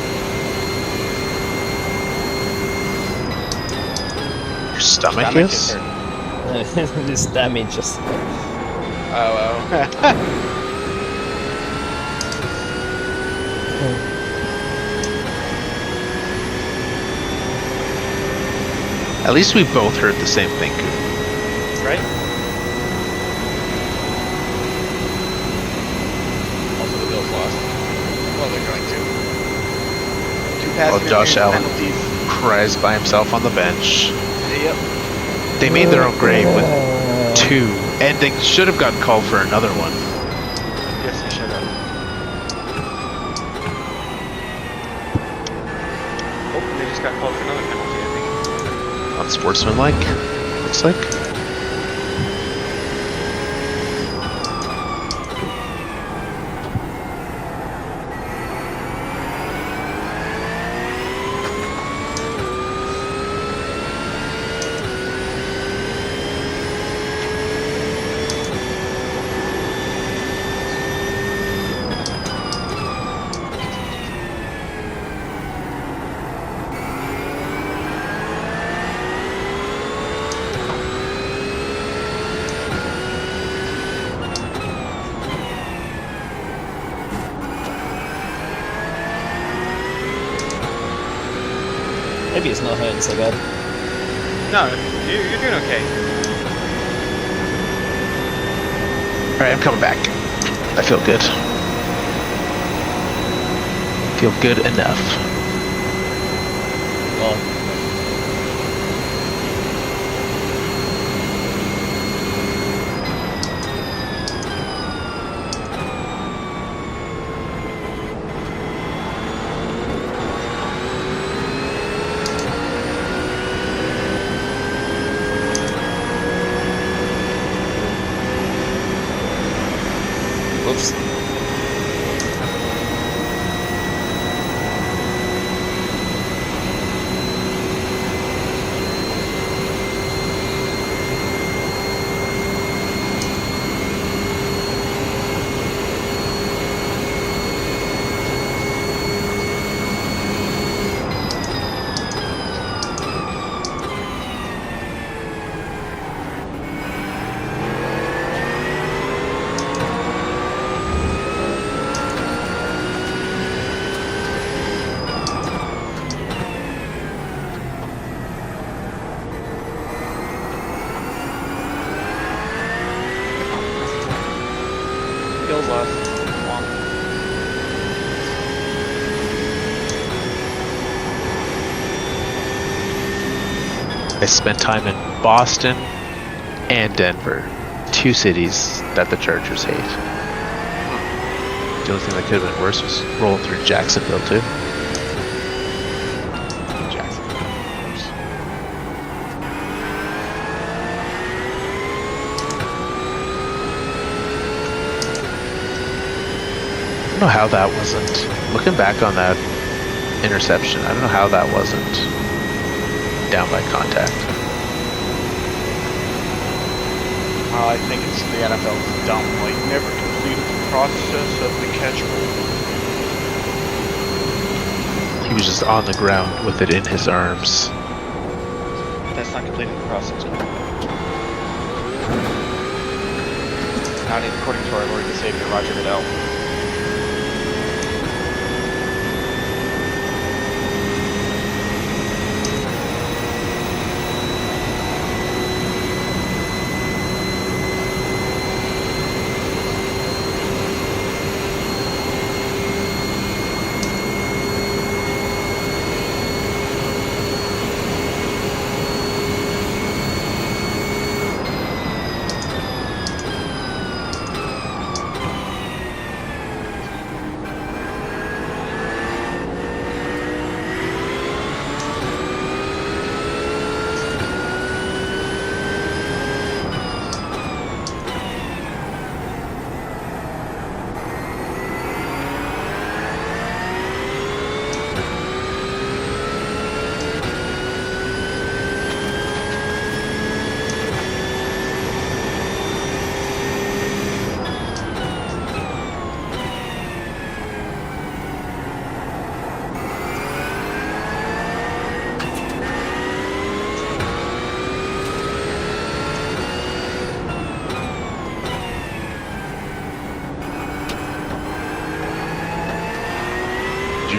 Your stomach Stomach is? hurting. This damage just. Oh. At least we both heard the same thing. Right? Also, the Bills lost. Well, they're going to. 2 passenger Josh Allen penalties. cries by himself on the bench. Yep. They made their own grave with 2, and they should have gotten called for another one. Yes, they should have. Oh, they just got called for another penalty, I think. Unsportsmanlike, looks like. Maybe it's not hurting so bad. No, you're doing okay. Alright, I'm coming back. I feel good. Feel good enough. Oh, whoops. Bills lost. Womp. I spent time in Boston and Denver. 2 cities that the Chargers hate. The only thing that could have been worse was rolling through Jacksonville too. Jackson. don't know how that wasn't. Looking back on that interception, I don't know how that wasn't down by contact. I think it's the NFL's dumb, like never completed the process of the catch rule. He was just on the ground with it in his arms. That's not completing the process. Not according to our Lord and Savior, Roger Goodell.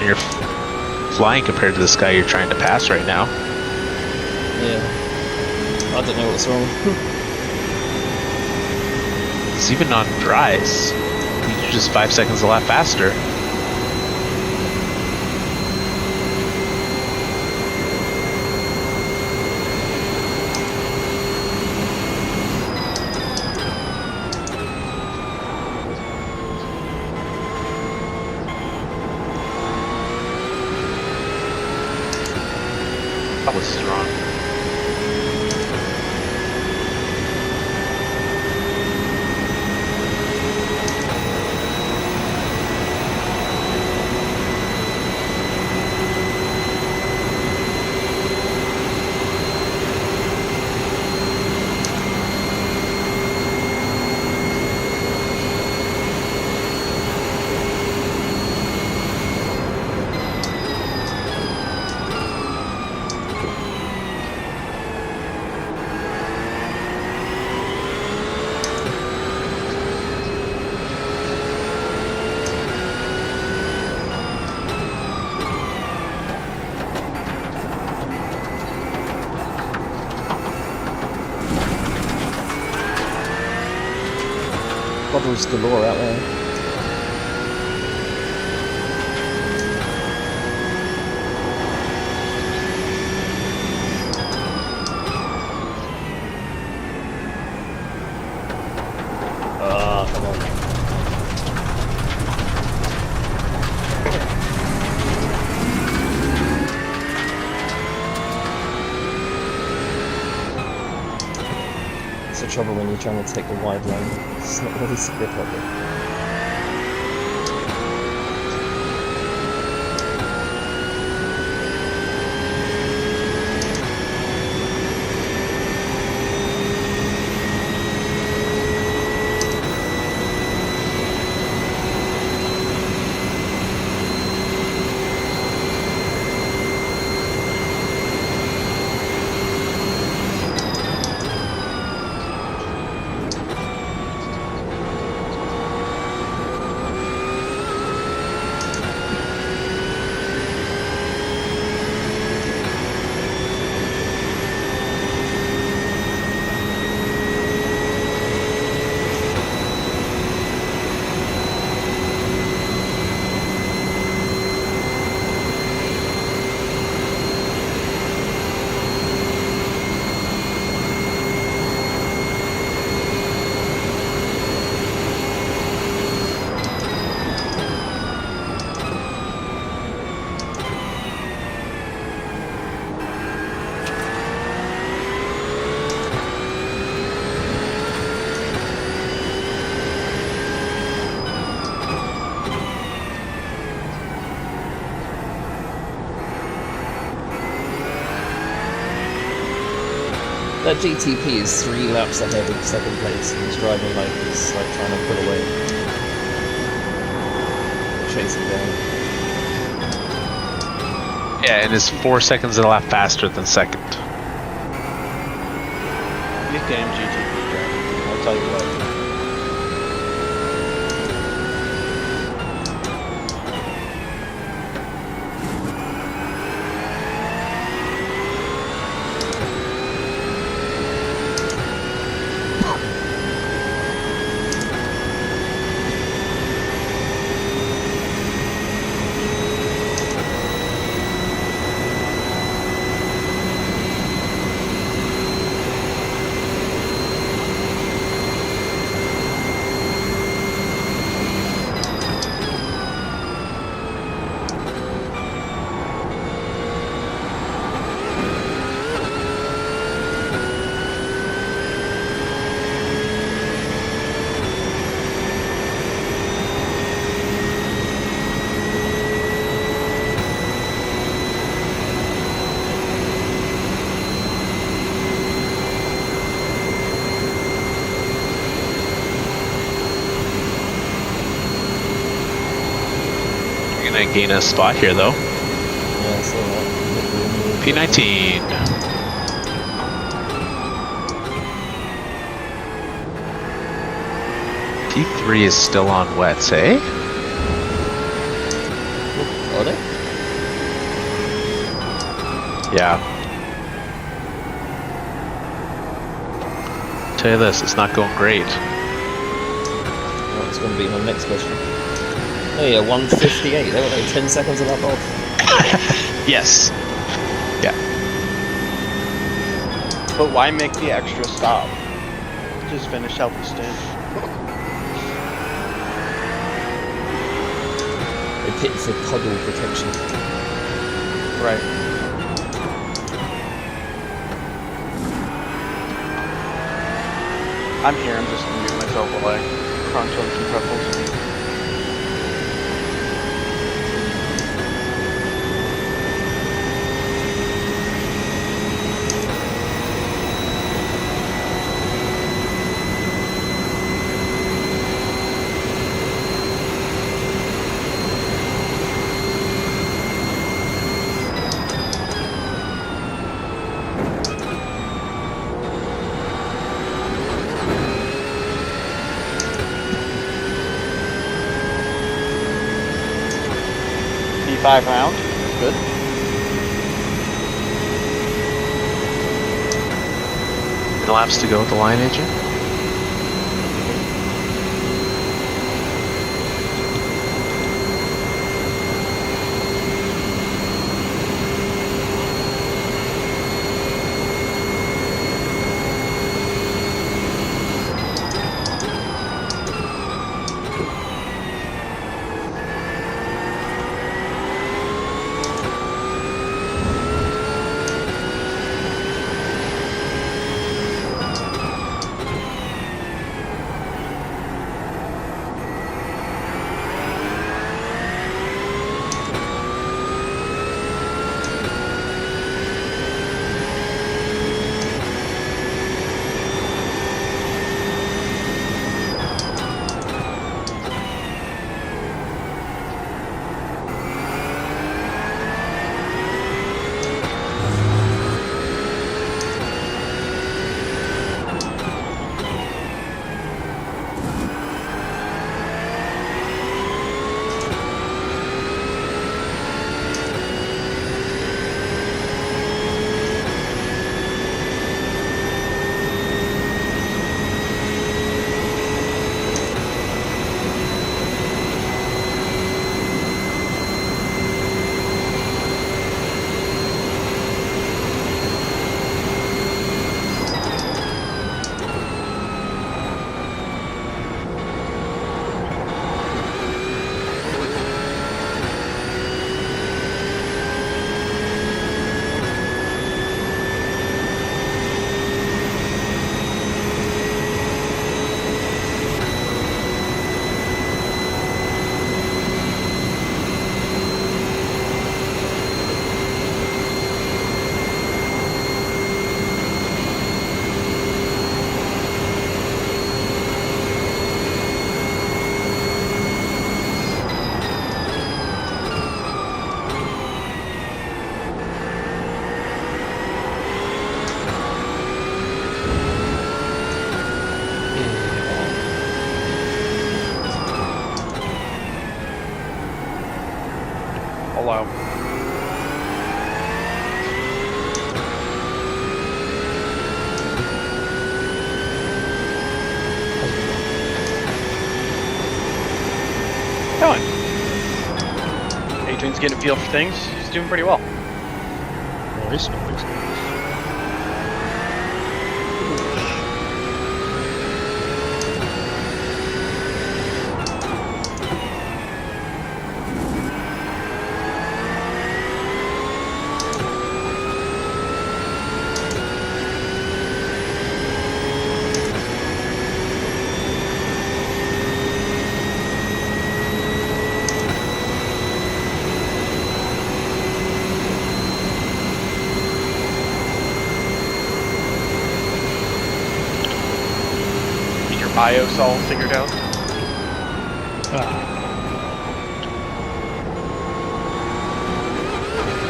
You're flying compared to this guy you're trying to pass right now. Yeah. I don't know what's wrong. It's even on dries. You're just 5 seconds a lap faster. That was strong. Puddles galore out there. Oh, come on. It's the trouble when you're trying to take the wide line. It's not really a grip of it. That GTP is 3 laps ahead of second place, and he's driving like he's like trying to pull away, chase him down. Yeah, and is 4 seconds a lap faster than second. These damn GT3 drivers, I'll tell you what. Gonna gain a spot here though. Yeah, so that. P19. P3 is still on wets, eh? Are they? Yeah. Tell you this, it's not going great. That's going to be my next question. Oh yeah, 158. They were like 10 seconds of that off. Yes. Yeah. But why make the extra stop? Just finish out the stint. They pit for puddle protection. Right. I'm here, I'm just gonna mute myself while I crunch on some pretzels. P5 round. Good. The laps to go with the line agent. Hello. Going. Adrian's getting a feel for things. He's doing pretty well. Noise. BIOS all figured out.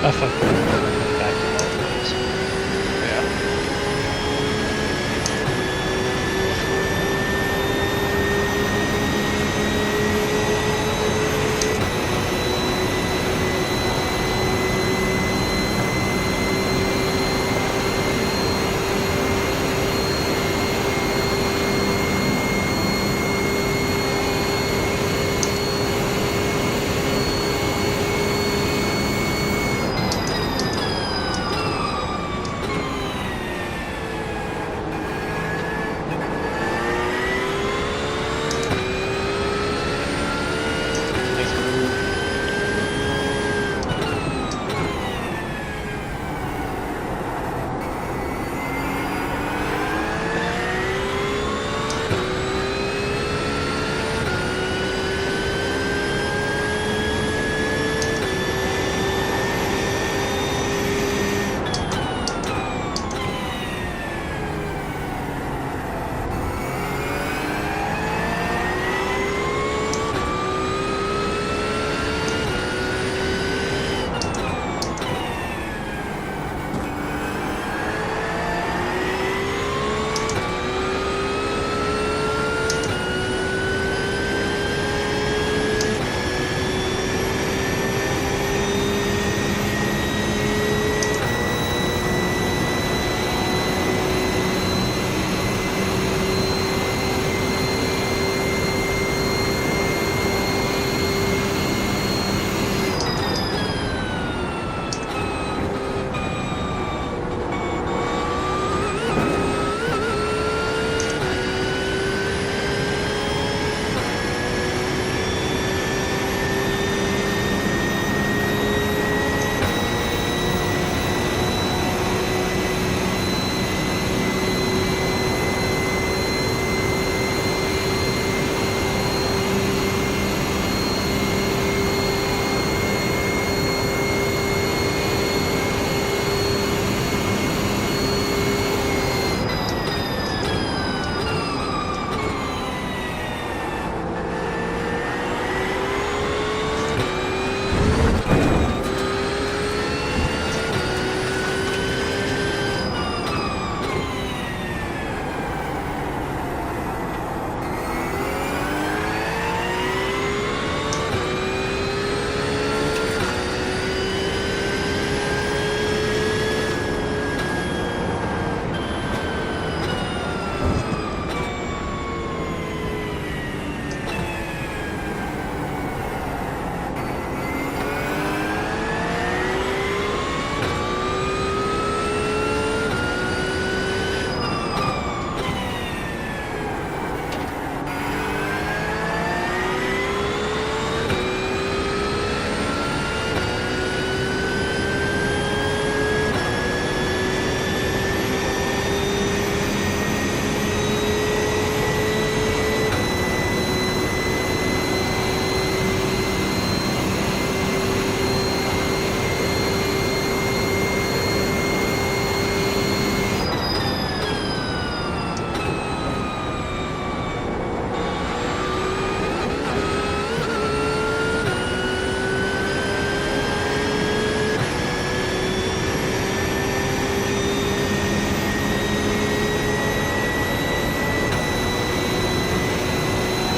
Oh, fuck. Back to all place. Yeah.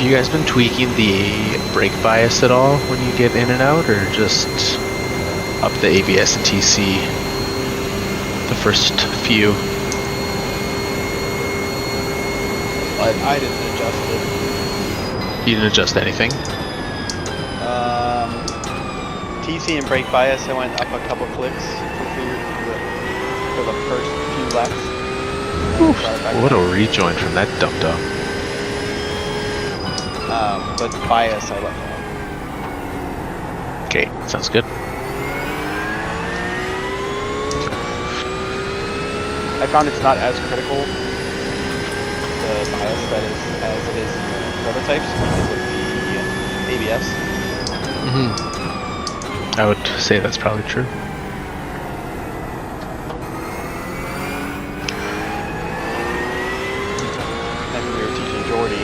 Have you guys been tweaking the brake bias at all when you get in and out, or just up the ABS and TC the first few. I didn't adjust it. You didn't adjust anything? TC and brake bias, I went up a couple clicks for the first few laps. Oof, what a rejoin from that dum-dum. But bias, I left on. Okay, sounds good. I found it's not as critical, the bias that is, as it is in the prototypes because of the ABS. I would say that's probably true. And we were teaching Jordy,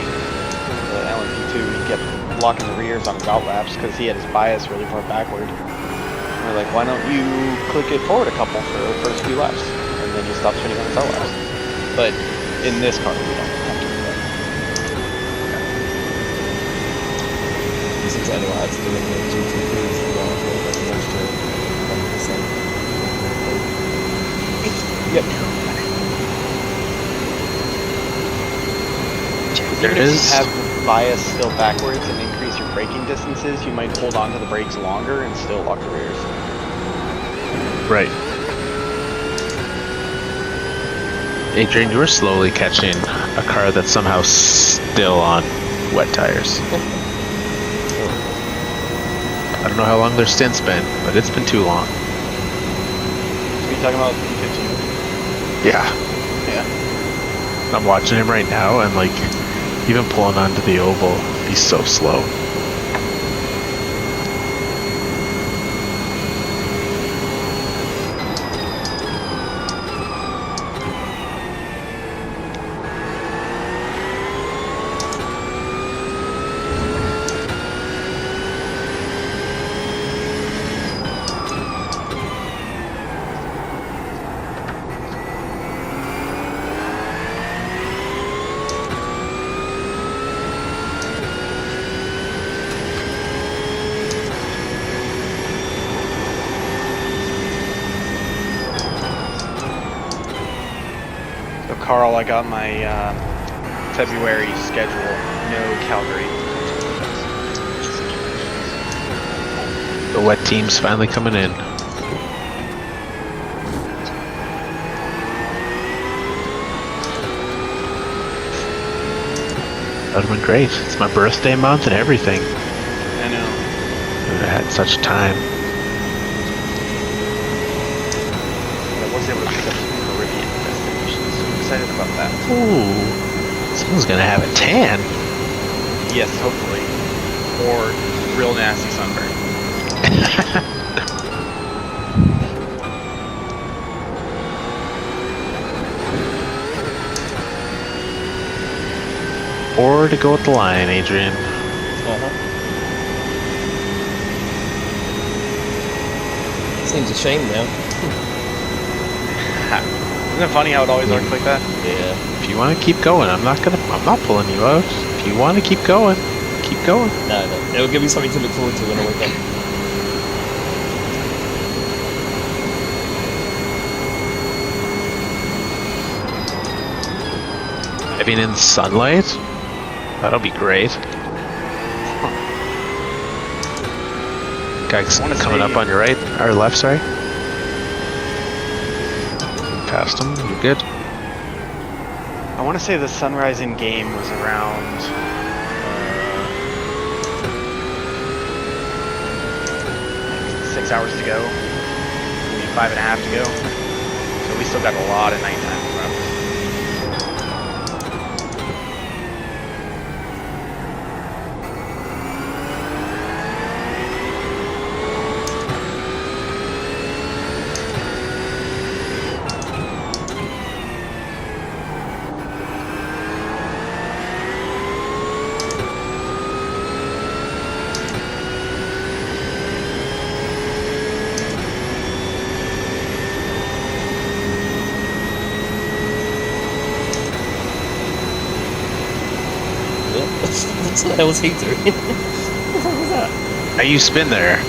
the LMP2, he kept blocking the rears on his out laps because he had his bias really far backward. And we're like, why don't you click it forward a couple for the first few laps? And then you stop spinning on his out laps. But in this car, we don't have to do that. This is exactly what I had to do in the GT3s as well. I like the extra 1%. Yep. There Even if is. you have the bias still backwards and increase your braking distances, you might hold on to the brakes longer and still lock the rears. Right. Adrian, you were slowly catching a car that's somehow still on wet tires. I don't know how long their stint's been, but it's been too long. So you talking about P15? Yeah. Yeah. I'm watching him right now, and like, even pulling onto the oval, he's so slow. So Carl, I got my February schedule. No Calgary. The wet team's finally coming in. That would've been great. It's my birthday month and everything. I know. I had such time. But I was able to pick up some Caribbean destinations. So I'm excited about that. Ooh. Someone's gonna have a tan. Yes, hopefully. Or real nasty sunburn. Or to go with the lion, Adrian. Seems a shame now. Isn't it funny how it always works like that? Yeah. If you want to keep going, I'm not pulling you out. If you want to keep going, keep going. No, it'll give me something to look forward to when I wake up. Driving in sunlight? That'll be great. Guys coming up on your right, or left, sorry. Past him, you're good. I want to say the sunrise in game was around 6 hours to go, maybe 5.5 to go. So we still got a lot of nighttime left. What the hell was he doing? What was that? Now you spin there.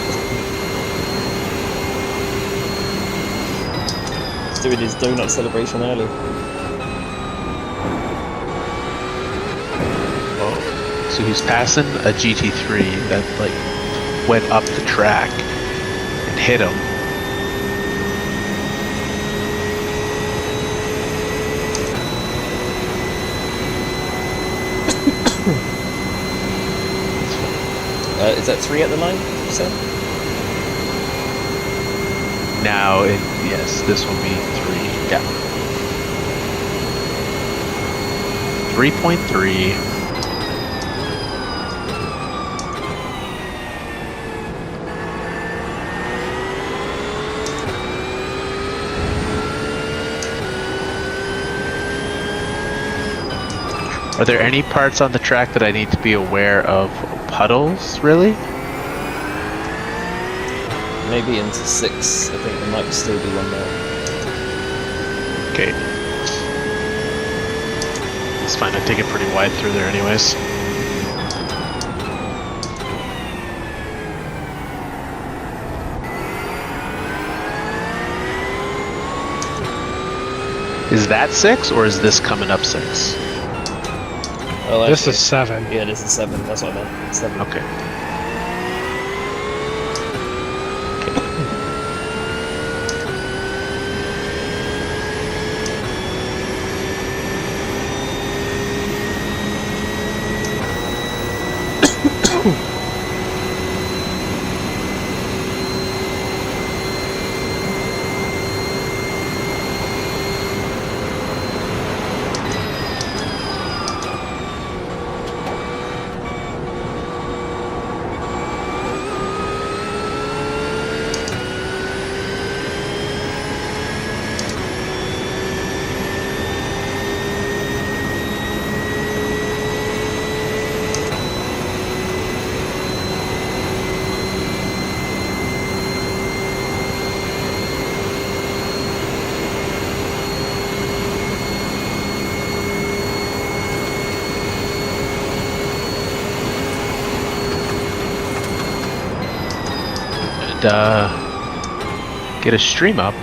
He's doing his donut celebration early. Oh, so he's passing a GT3 that like went up the track and hit him. Is that 3 at the line, you said? Now, yes, this will be 3. Yeah. 3.3. Are there any parts on the track that I need to be aware of? Puddles, really? Maybe into 6. I think there might still be one there. Okay. It's fine, I take it pretty wide through there anyways. Is that 6 or is this coming up 6? Oh, This actually, is 7. Yeah, this is 7. That's what I meant. 7. Okay. Get a stream up.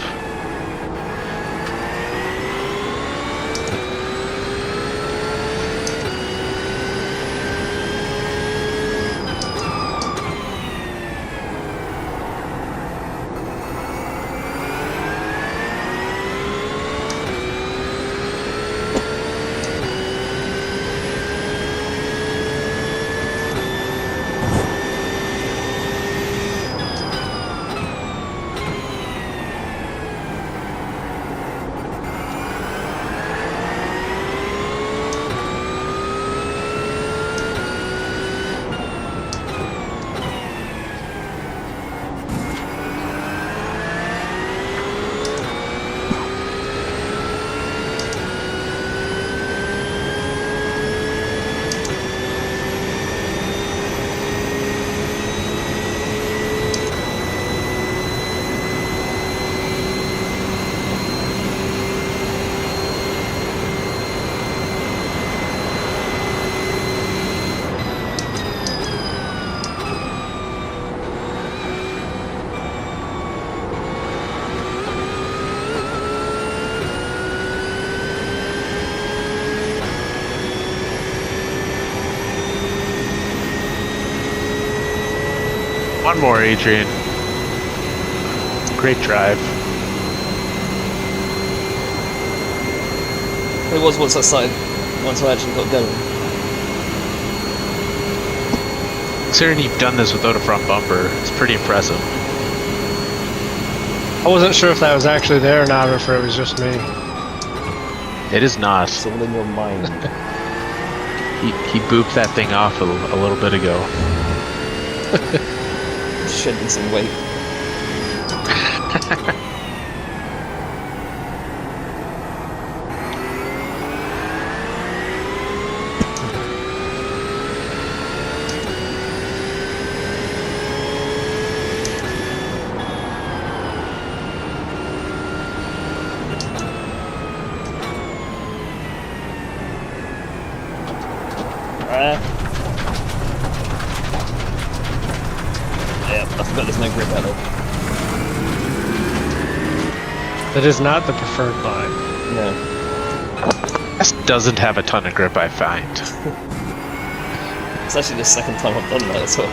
One more, Adrian. Great drive. It was once I actually got going. Considering you've done this without a front bumper, it's pretty impressive. I wasn't sure if that was actually there or not, or if it was just me. It is not. It's all in your mind. He booped that thing off a little bit ago. Shedding some weight. Yeah, I forgot there's no grip pedal. That is not the preferred line. No. This doesn't have a ton of grip, I find. It's actually the second time I've done that as well.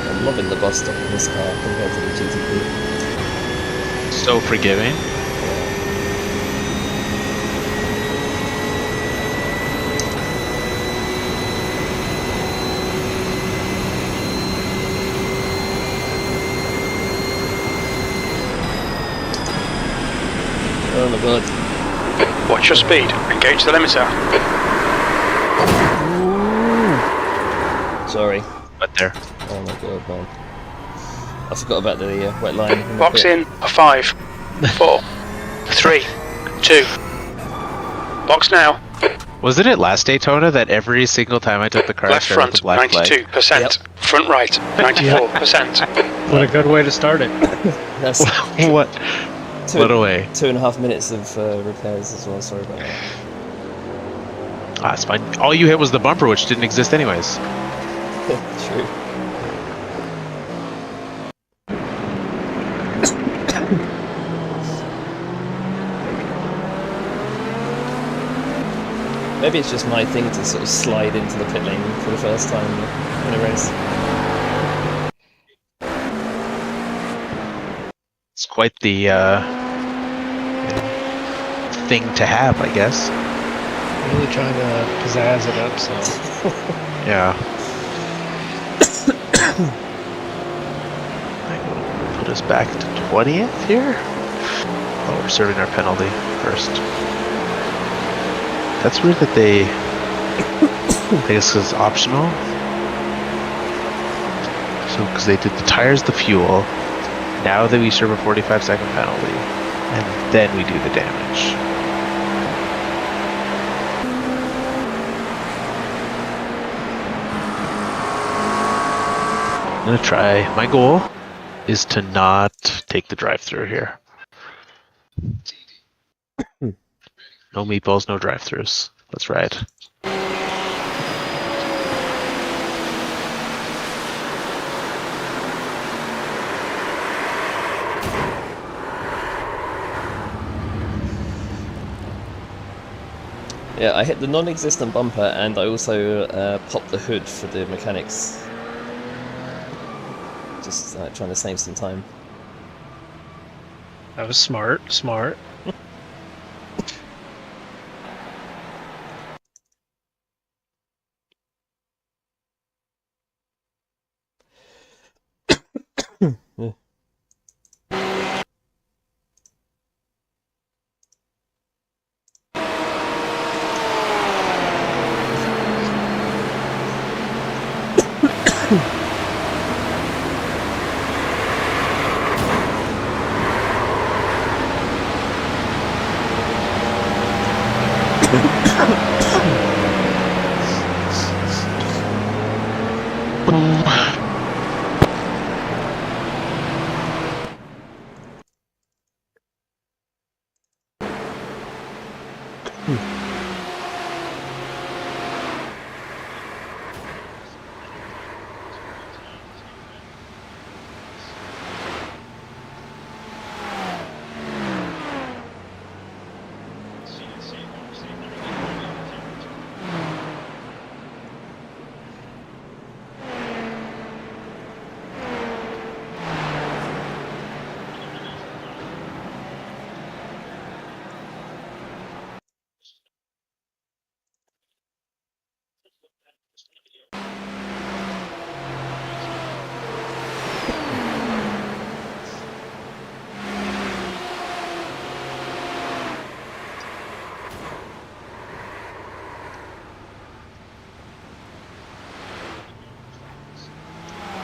I'm loving the bus stop in this car compared to the GT3. So forgiving. Oh my god. Watch your speed. Engage the limiter. Sorry. But there. Oh my god, man. I forgot about the wet line. In the Box pit. in. A 5, 4, 3, 2. Box now. Wasn't it last Daytona that every single time I took the car, I Left started with front, the black flag? 92%. Yep. Front right, 94%. What a good way to start it. That's What? two, What a way. 2.5 minutes of repairs as well, sorry about that. Ah, it's fine. All you hit was the bumper, which didn't exist anyways. True. Maybe it's just my thing to sort of slide into the pit lane for the first time in a race. It's quite the thing to have, I guess. Really trying to pizzazz it up, so. Yeah. I will put us back to 20th here. Oh, we're serving our penalty first. That's weird that they. I guess it's optional. So, because they did the tires, the fuel. Now that we serve a 45-second penalty, and then we do the damage. I'm gonna try. My goal is to not take the drive-through here. No meatballs, no drive-throughs. That's right. Yeah, I hit the non-existent bumper and I also popped the hood for the mechanics. Just trying to save some time. That was smart, smart.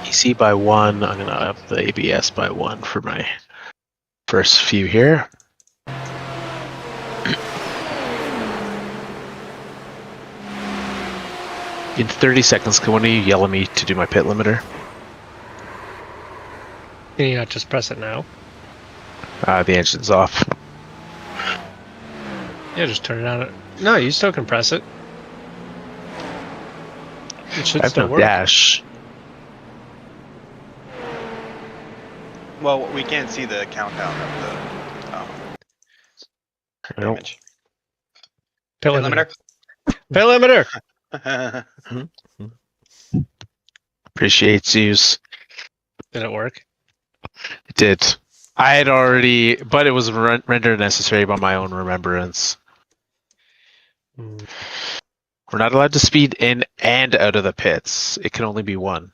EC by 1. I'm gonna up the ABS by 1 for my First few here. In 30 seconds, can one of you yell at me to do my pit limiter? Can you not just press it now? The engine's off. Yeah, just turn it on. No, you still can press it. It should I have still no work. dash. Well, we can't see the countdown of the Nope. damage. Pit Pit limiter. Pit limiter! limiter. Appreciate yous. Did it work? It did. I had already, but it was rendered necessary by my own remembrance. Mm. We're not allowed to speed in and out of the pits. It can only be one.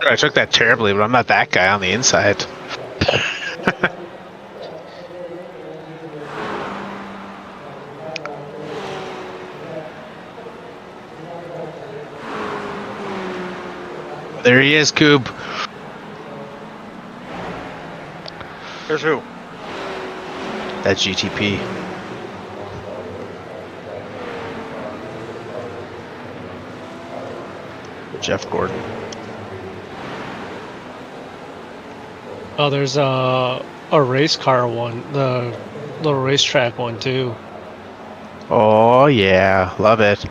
I took that terribly, but I'm not that guy on the inside. There he is, Kaib. Here's who? That GTP. Jeff Gordon. Oh, there's a race car one, the little racetrack one too. Oh yeah, love it.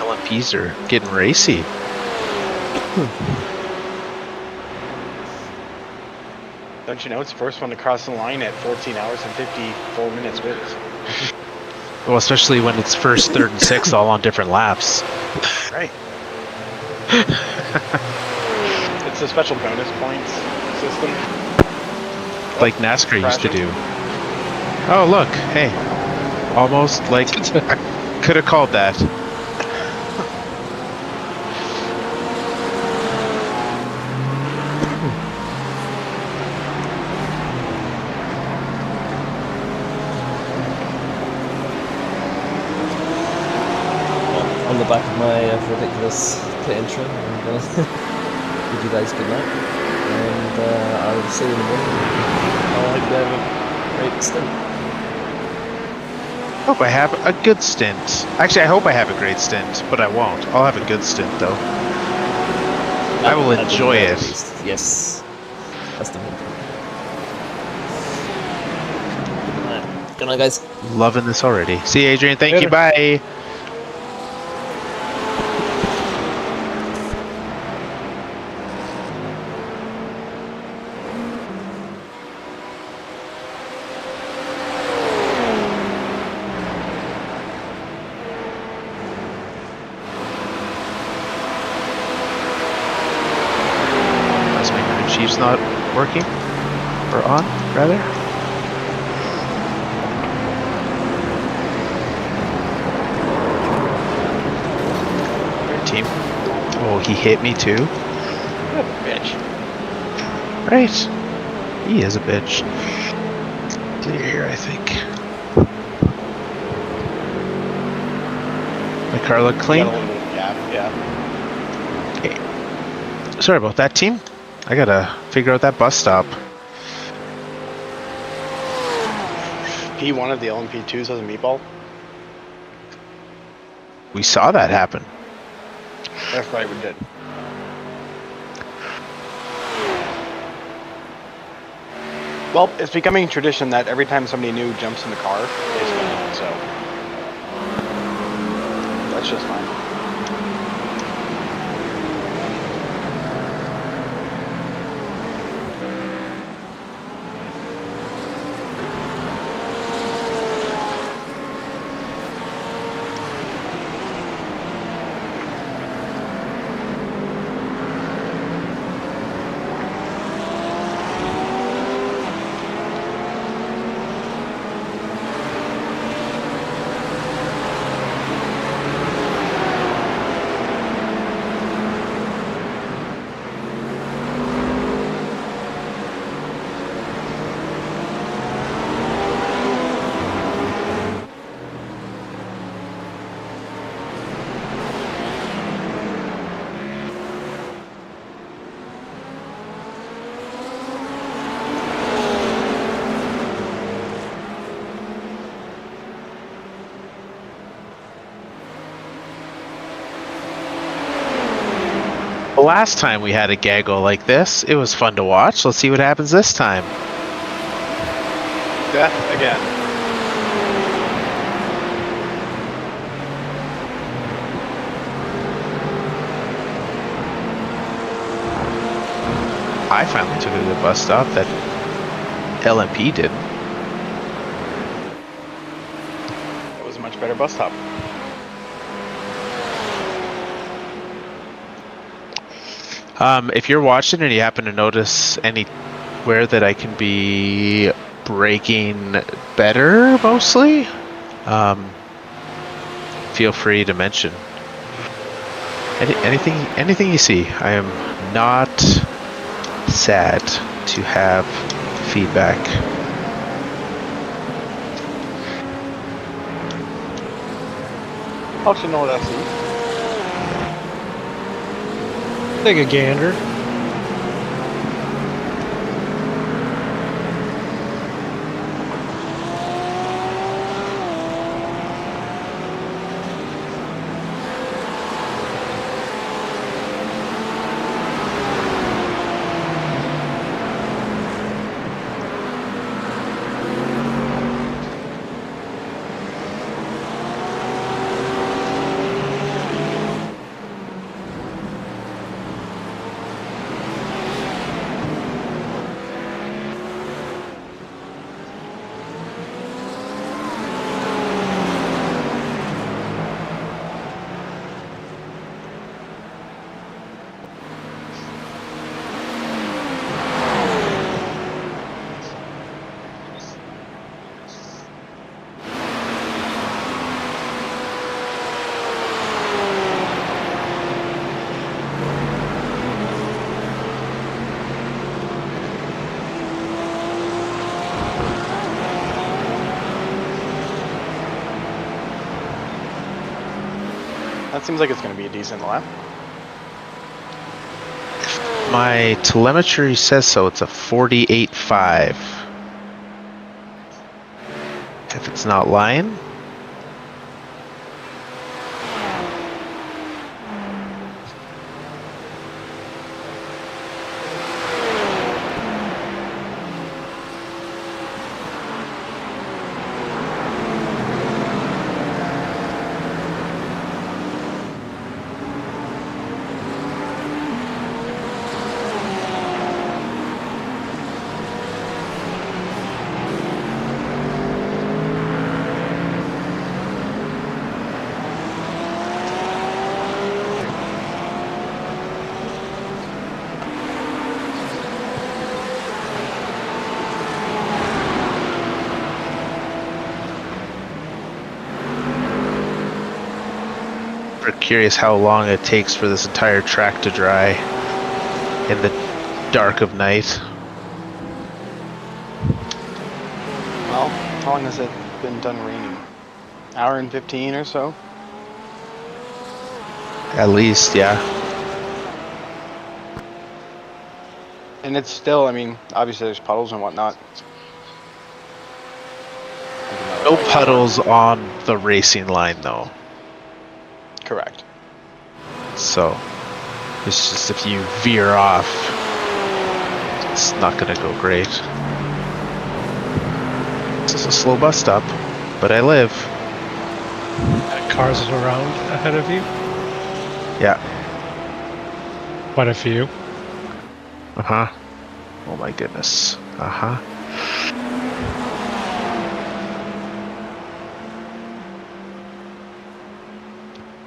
LMPs are getting racy. Don't you know it's the first one to cross the line at 14 hours and 54 minutes with? Well, especially when it's first, third, and sixth all on different laps. Right. It's a special bonus points system. Like NASCAR used to do. Oh, look. Hey. Almost like I could have called that. on the back of my ridiculous pit intro, I'm gonna bid you guys good night, and I will see you in the morning. I hope you have a great stint. Hope I have a good stint. Actually, I hope I have a great stint, but I won't. I'll have a good stint though. I will At the enjoy very it. least. Yes, that's the main thing. Good night, guys. Loving this already. See you, Adrian. Thank you. Later. Bye. That's my crew chief's not working. Or on, rather. Team. Oh, he hit me too. Bitch. Right. He is a bitch. Clear here, I think. My car look clean. Got a little bit of gap, yeah. Okay. Sorry about that, team. I gotta figure out that bus stop. P1 of the LMP2s has a meatball. We saw that happen. That's right, we did. Well, it's becoming tradition that every time somebody new jumps in the car, they spin it, so that's just fine. The last time we had a gaggle like this, it was fun to watch. Let's see what happens this time. Death again. I finally took it to the bus stop that LMP did. It was a much better bus stop. If you're watching and you happen to notice anywhere that I can be braking better, mostly, feel free to mention. Anything you see. I am not sad to have feedback. How should know what I see? Take a gander. That seems like it's going to be a decent lap. My telemetry says so. It's a 48.5. If it's not lying. Curious how long it takes for this entire track to dry in the dark of night. Well, how long has it been done raining? Hour and 15 or so? At least, yeah. And it's still, I mean, obviously there's puddles and whatnot. No puddles on the racing line though. Correct. So it's just if you veer off, it's not gonna go great. This is a slow bus stop, but I live. Cars around ahead of you. Yeah. Quite a few. Uh-huh. Oh my goodness. Uh-huh.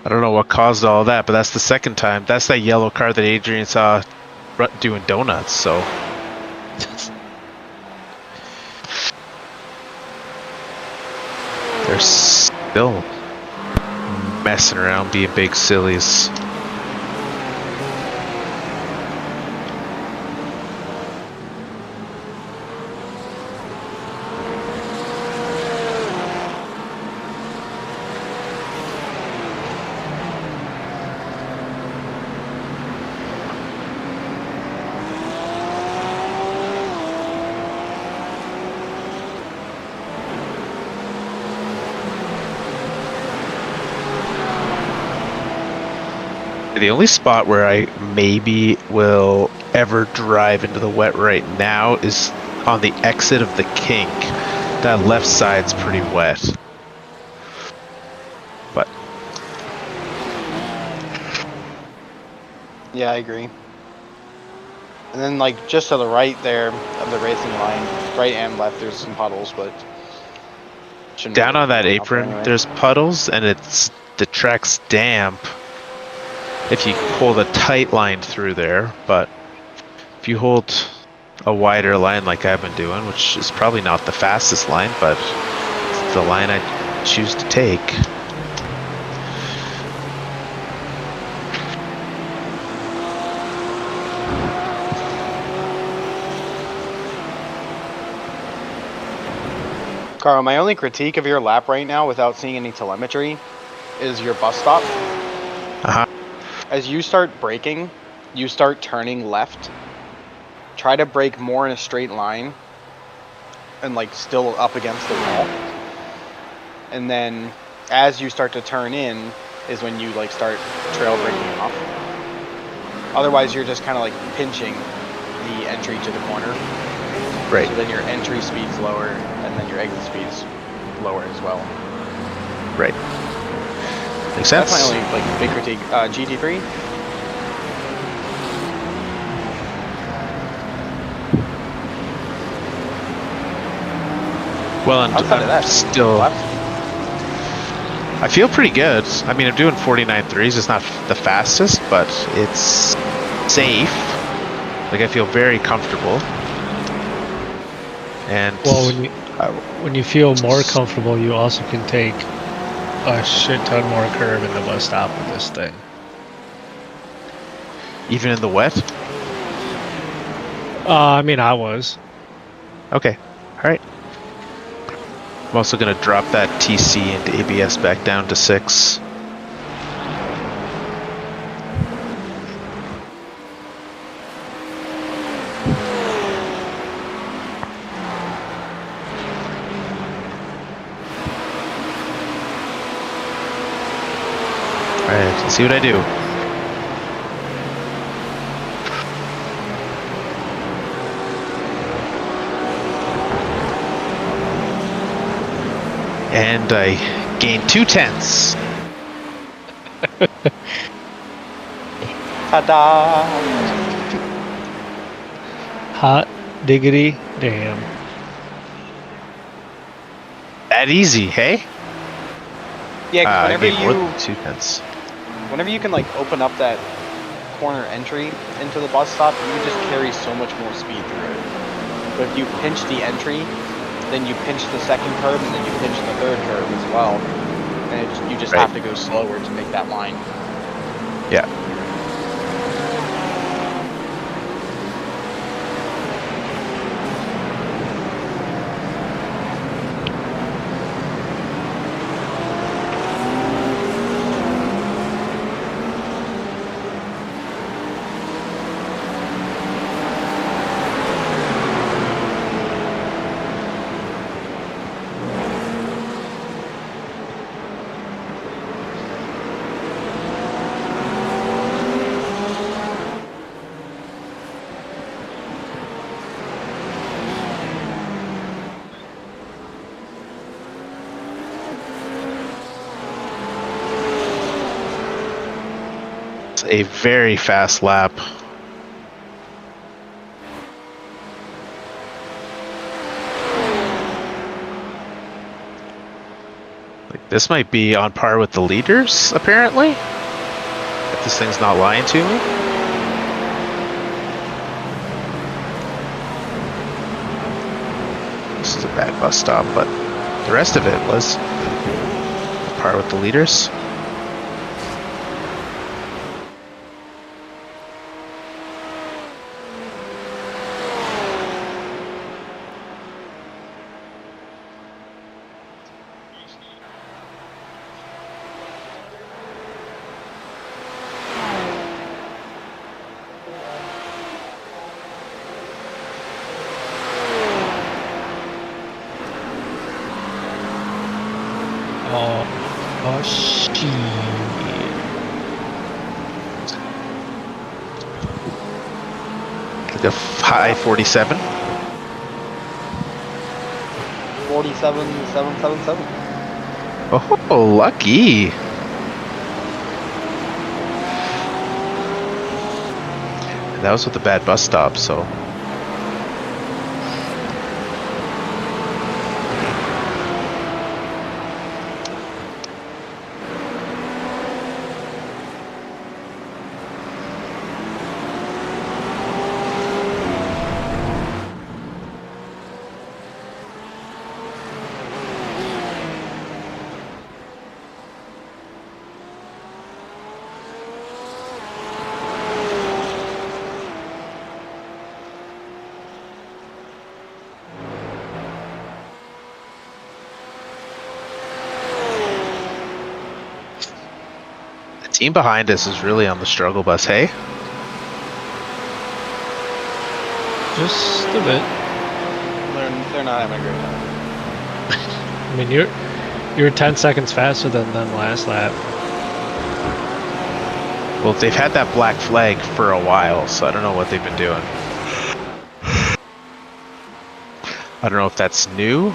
I don't know what caused all that, but that's the second time. That's that yellow car that Adrian saw doing donuts, so. They're still messing around, being big sillies. The only spot where I maybe will ever drive into the wet right now is on the exit of the kink. That left side's pretty wet. But Yeah, I agree. And then, like, just to the right there of the racing line, right and left, there's some puddles, but shouldn't down really on that be up there apron, anyway. there's puddles and the track's damp. If you hold a tight line through there, but if you hold a wider line like I've been doing, which is probably not the fastest line, but it's the line I choose to take. Carl, my only critique of your lap right now, without seeing any telemetry, is your bus stop. Uh-huh. As you start braking, you start turning left. Try to brake more in a straight line and, like, still up against the wall. And then as you start to turn in is when you, like, start trail braking off. Otherwise, you're just kind of, like, pinching the entry to the corner. Right. So then your entry speed's lower and then your exit speed's lower as well. Right. Makes sense. That's my only, like, big critique. GT3? Well, and Outside of that, still, left? I feel pretty good. I mean, I'm doing 49.3s. It's not the fastest, but it's safe. Like, I feel very comfortable. And Well, when you feel more comfortable, you also can take a shit ton more curve in the bus stop with this thing. even in the wet. I mean, I was. Okay. All right. I'm also gonna drop that TC into ABS back down to 6. Alright, let's see what I do. And I gain 2/10. Ta-da! Hot diggity damn. That easy, hey? Yeah, 'cause I whenever gave more you than 2/10. whenever you can like open up that corner entry into the bus stop, you can just carry so much more speed through it. But if you pinch the entry, then you pinch the second curb, and then you pinch the third curb as well. And you just Right. have to go slower to make that line. Yeah. It's a very fast lap. Like, this might be on par with the leaders, apparently. If this thing's not lying to me. This is a bad bus stop, but the rest of it was on par with the leaders. Oh shit. Like a high 47. 47,777. Oh, lucky. And that was with a bad bus stop, so. Team behind us is really on the struggle bus, hey? Just a bit. They're not having a great time. I mean, you're 10 seconds faster than them last lap. Well, they've had that black flag for a while, so I don't know what they've been doing. I don't know if that's new.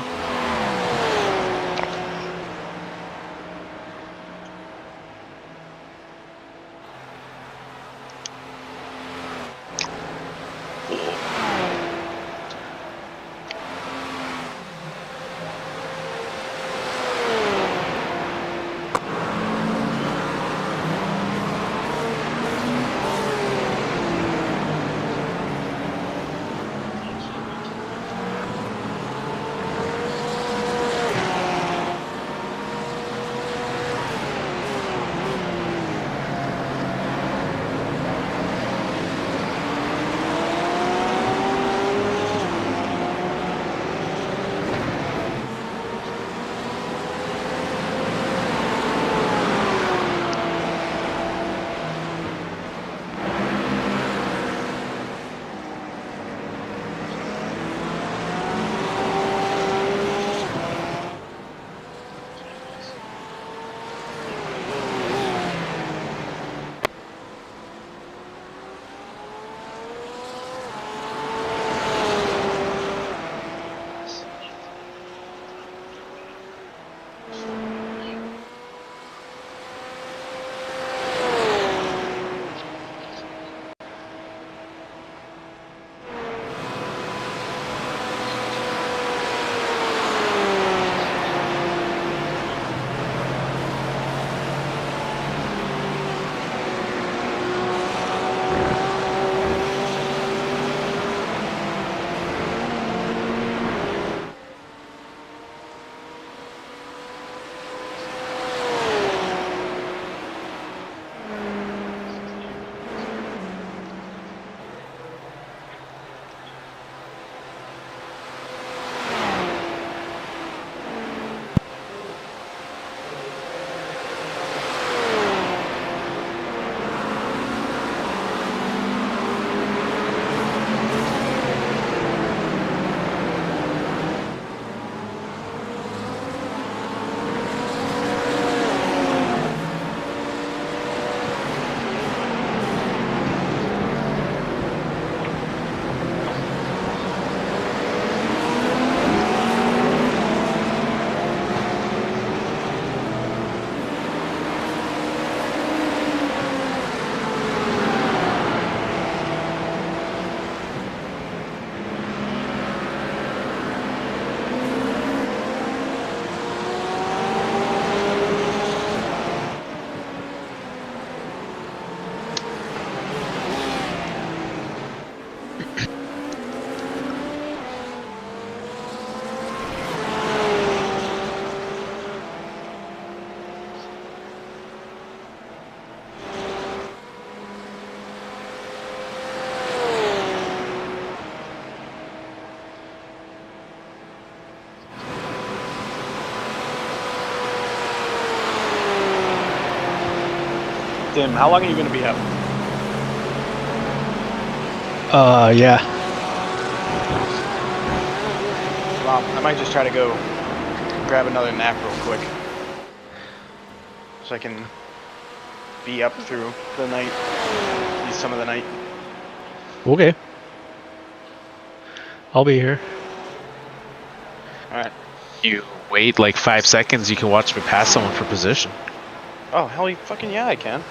Dim, how long are you gonna be up? Yeah. Well, I might just try to go grab another nap real quick. So I can be up through the night, at least some of the night. Okay. I'll be here. Alright. You wait like 5 seconds, you can watch me pass someone for position. Oh, hell fucking yeah, I can.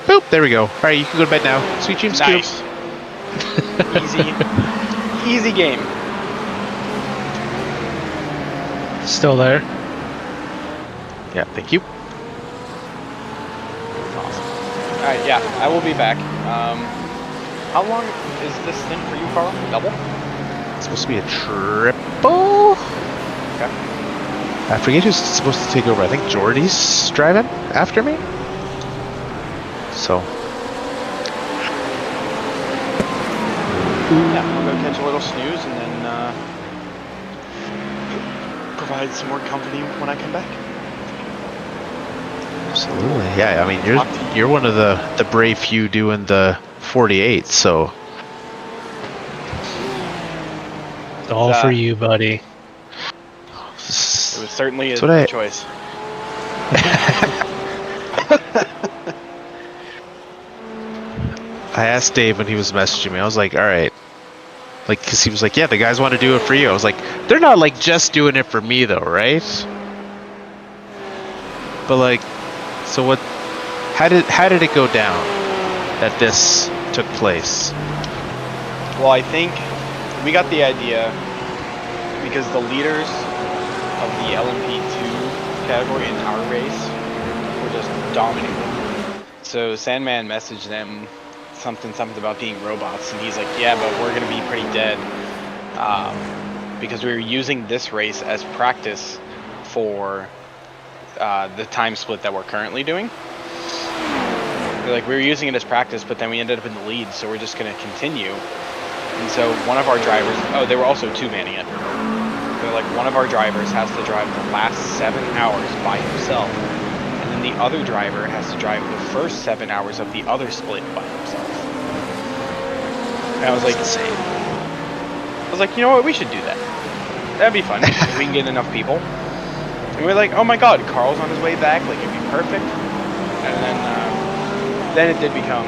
Boop, there we go. Alright, you can go to bed now. Sweet dreams, Nice. Cube. Easy game. Still there? Yeah, thank you. Awesome. Alright, yeah, I will be back. How long is this thing for you, Carl? Double? It's supposed to be a triple? Okay. I forget who's supposed to take over. I think Jordy's driving after me. So, Yeah, I'll go catch a little snooze and then provide some more company when I come back. absolutely. Yeah, I mean, you're one of the brave few doing the 48, so It's all for you, buddy. It was certainly a That's what choice. I asked Dave when he was messaging me. I was like, all right. Like, because he was like, yeah, the guys want to do it for you. I was like, they're not like just doing it for me though, right? But like, so what, how did it go down that this took place? Well, I think we got the idea because the leaders of the LMP2 category in our race were just dominating. So Sandman messaged them something about being robots, and he's like, yeah, but we're gonna be pretty dead because we were using this race as practice for the time split that we're currently doing. Like, we were using it as practice, but then we ended up in the lead, so we're just gonna continue. And so one of our drivers, oh, they were also two-manning it. They're like, one of our drivers has to drive the last 7 hours by himself, and then the other driver has to drive the first 7 hours of the other split by himself. And I was like, you know what, we should do that. That'd be fun if we can get enough people. And we're like, oh my god, Carl's on his way back, like, it'd be perfect. And then it did become,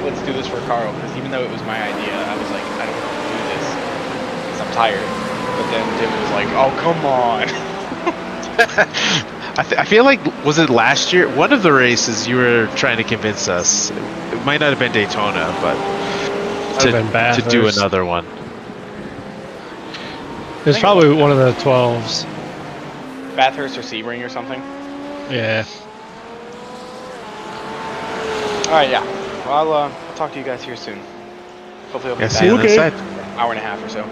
let's do this for Carl, because even though it was my idea, I was like, I don't want to do this because I'm tired. But then Tim was like, oh, come on. I feel like, was it last year? One of the races you were trying to convince us. It might not have been Daytona, but to do another one. It's probably one of the 12s. Bathurst or Sebring or something. Yeah. Alright, yeah. Well, I'll talk to you guys here soon. Hopefully I'll be back See you on the in side. an hour and a half or so.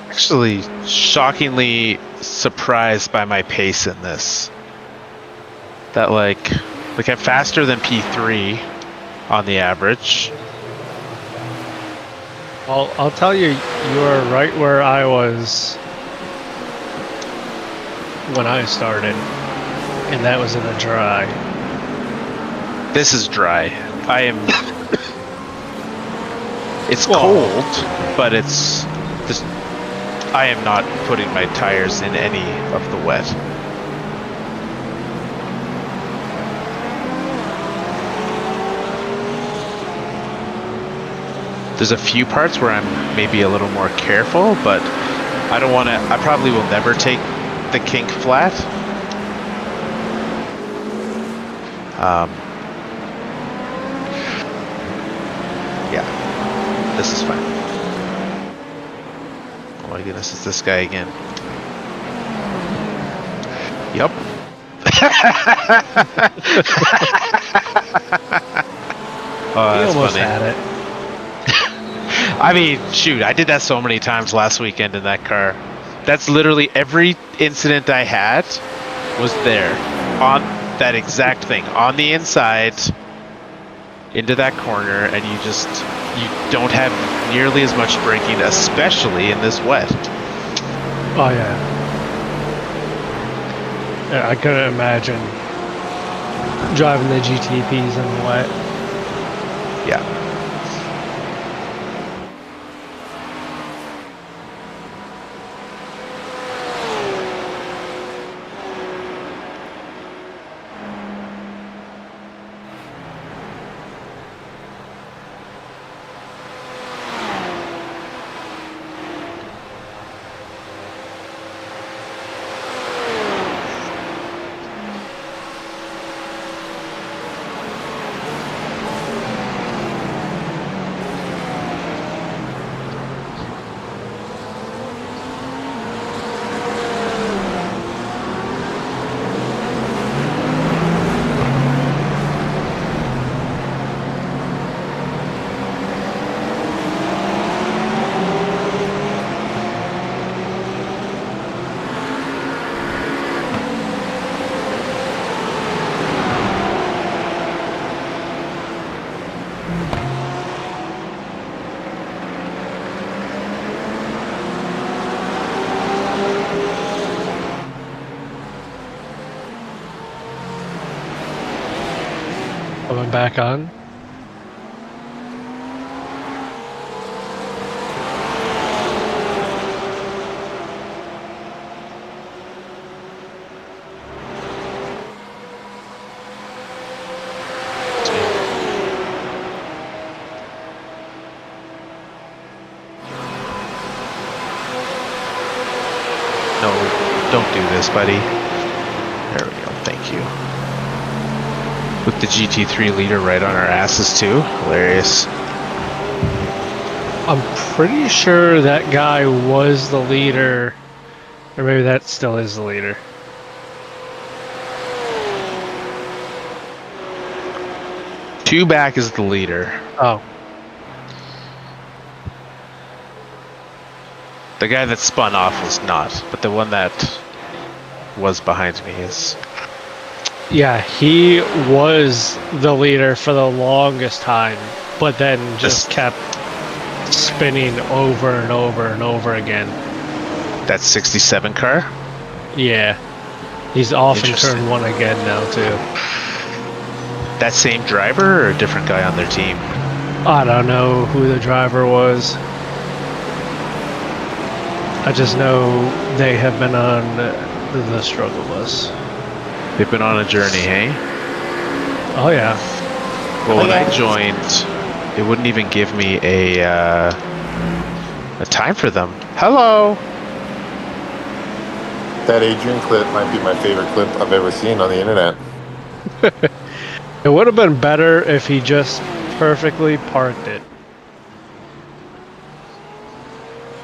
Actually, shockingly surprised by my pace in this. That like I'm faster than P3 on the average. I'll tell you, you are right where I was when I started, and that was in the dry. This is dry. I am. It's Whoa. cold, but it's just. I am not putting my tires in any of the wet. There's a few parts where I'm maybe a little more careful, but I don't want to. I probably will never take the kink flat. Yeah, this is fine. Oh my goodness, it's this guy again. Yup. Oh, He that's almost funny. had it. I mean, shoot, I did that so many times last weekend in that car. That's literally every incident I had was there on that exact thing on the inside into that corner, and you don't have nearly as much braking, especially in this wet. Oh yeah. Yeah, I couldn't imagine driving the GT3s in the wet. Yeah. Coming back on. No, don't do this, buddy. There we go. Thank you. With the GT3 leader right on our asses too. Hilarious. I'm pretty sure that guy was the leader, or maybe that still is the leader. Two back is the leader. Oh, The guy that spun off was not, but the one that was behind me is. yeah, he was the leader for the longest time, but then just kept spinning over and over and over again. That 67 car? Yeah, he's off in Interesting. turn one again now too. That same driver or a different guy on their team? I don't know who the driver was. I just know they have been on the struggle bus. They've been on a journey, hey? Oh yeah. Well, when I joined, it wouldn't even give me a time for them. Hello! That Adrian clip might be my favorite clip I've ever seen on the internet. It would have been better if he just perfectly parked it.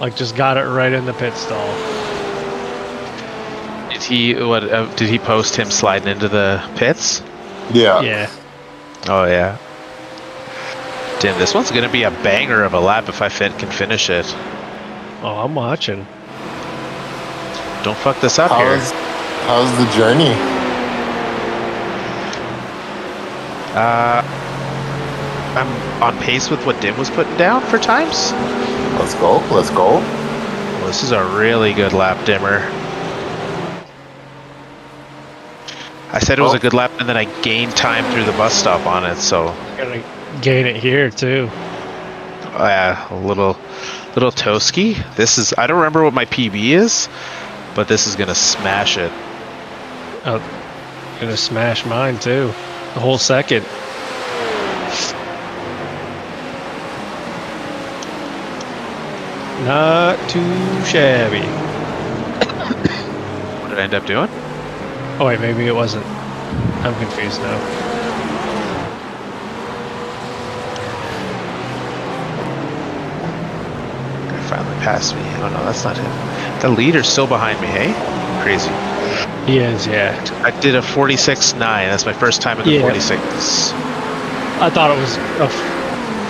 Like just got it right in the pit stall. Did he post him sliding into the pits? Yeah. Yeah. Oh yeah. Damn, this one's gonna be a banger of a lap if I can finish it. Oh, I'm watching. Don't fuck this up here. How's the journey? I'm on pace with what Dim was putting down for times. Let's go. Let's go. Well, this is a really good lap, Dimmer. I said it was a good lap, and then I gained time through the bus stop on it, so Gonna gain it here too. a little toasty. This is, I don't remember what my PB is, but this is gonna smash it. Oh, gonna smash mine too. The whole second. Not too shabby. What did I end up doing? Oh wait, maybe it wasn't. I'm confused now. Guy finally passed me. Oh no, that's not him. The leader's still behind me, hey? Crazy. He is, yeah. I did a 46.9. That's my first time in the Yeah. 46. I thought it was a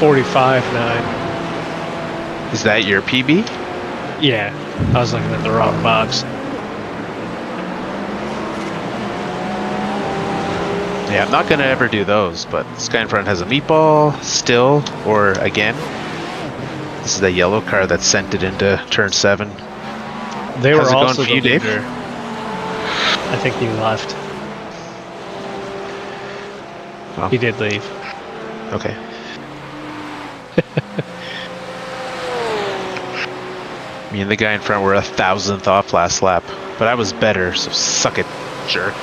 45.9. Is that your PB? Yeah, I was looking at the wrong box. Yeah, I'm not gonna ever do those, but this guy in front has a meatball, still, or again. This is the yellow car that sent it into turn 7. They How's were it going also for the you, Dave? leader. I think he left. Oh. He did leave. Okay. Me and the guy in front were 1,000th off last lap, but I was better, so suck it, jerk.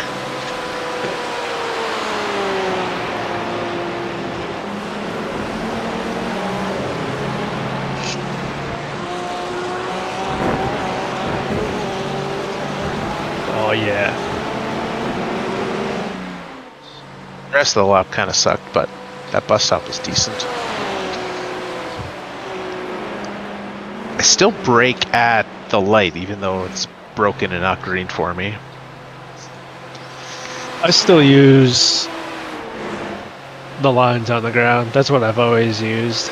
Oh yeah. The rest of the lap kind of sucked, but that bus stop was decent. I still brake at the light, even though it's broken and not green for me. I still use the lines on the ground. That's what I've always used.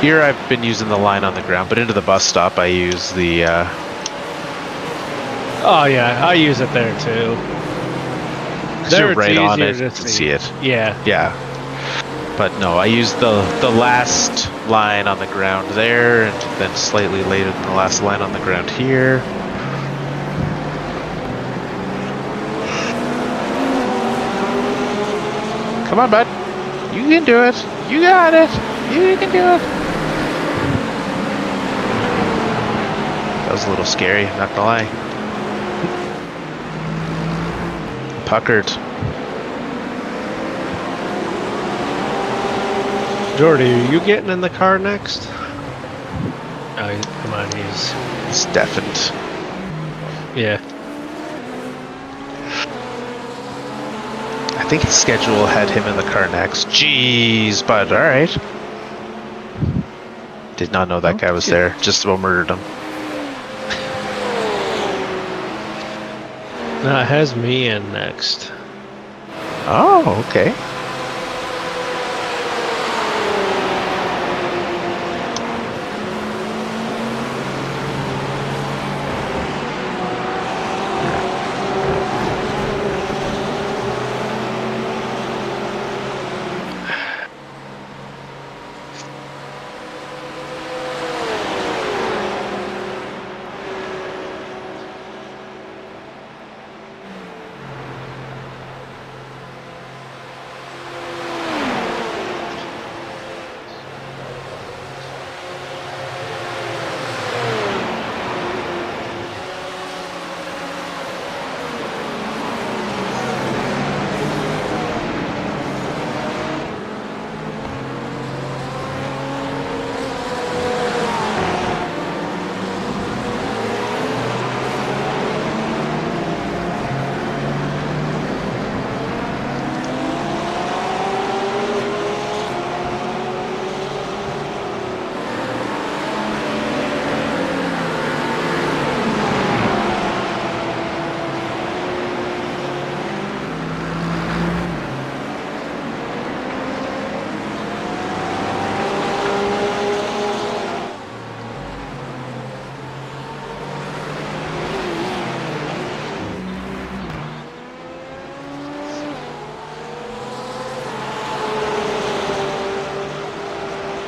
Here I've been using the line on the ground, but into the bus stop I use the... Oh yeah, I use it there too. 'cause you're right on it, to you can see it. Yeah. Yeah. But no, I used the last line on the ground there, and then slightly later than the last line on the ground here. Come on, bud. You can do it. You got it. You can do it. That was a little scary, not gonna lie. Puckered. Jordy, are you getting in the car next? Oh, come on, It's deafened. yeah. I think his schedule had him in the car next. Jeez, but alright. Did not know that guy was there. Just about murdered him. No, it has me in next. Oh, okay.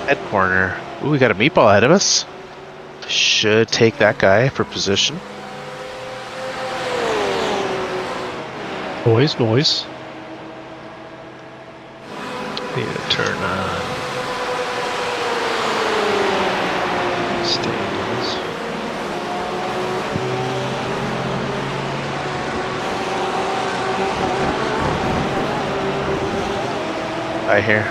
Head corner. Ooh, we got a meatball ahead of us. Should take that guy for position. Boys. Need to turn on stables. I hear.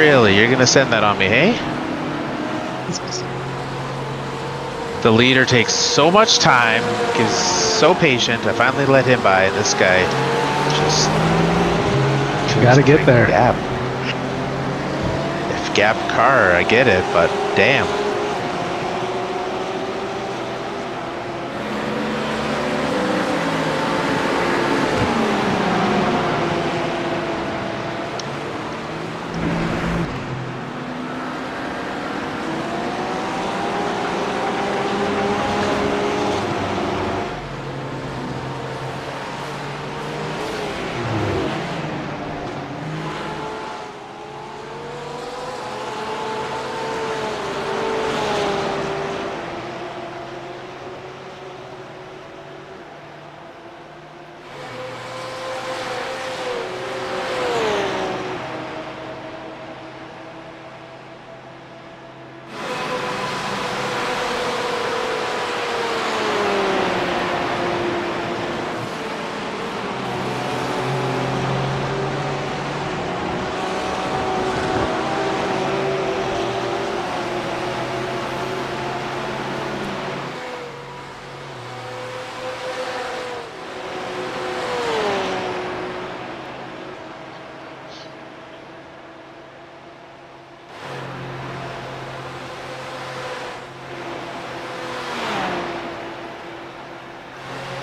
Really? You're gonna send that on me, hey? The leader takes so much time, is so patient. I finally let him by. This guy just Gotta get there. Gap. If gap car, I get it, but damn.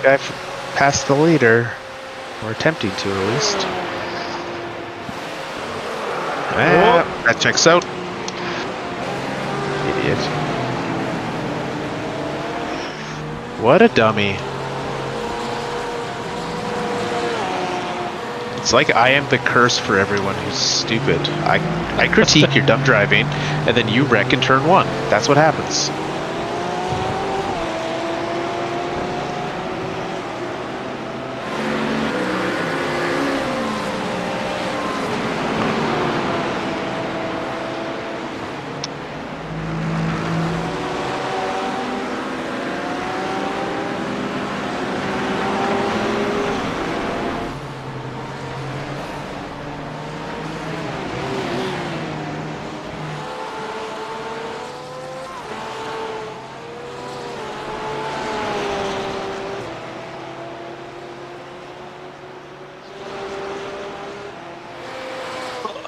Guy passed the leader, or attempting to at least. That checks out. Idiot. What a dummy. It's like I am the curse for everyone who's stupid. I critique your dumb driving, and then you wreck in turn 1. That's what happens.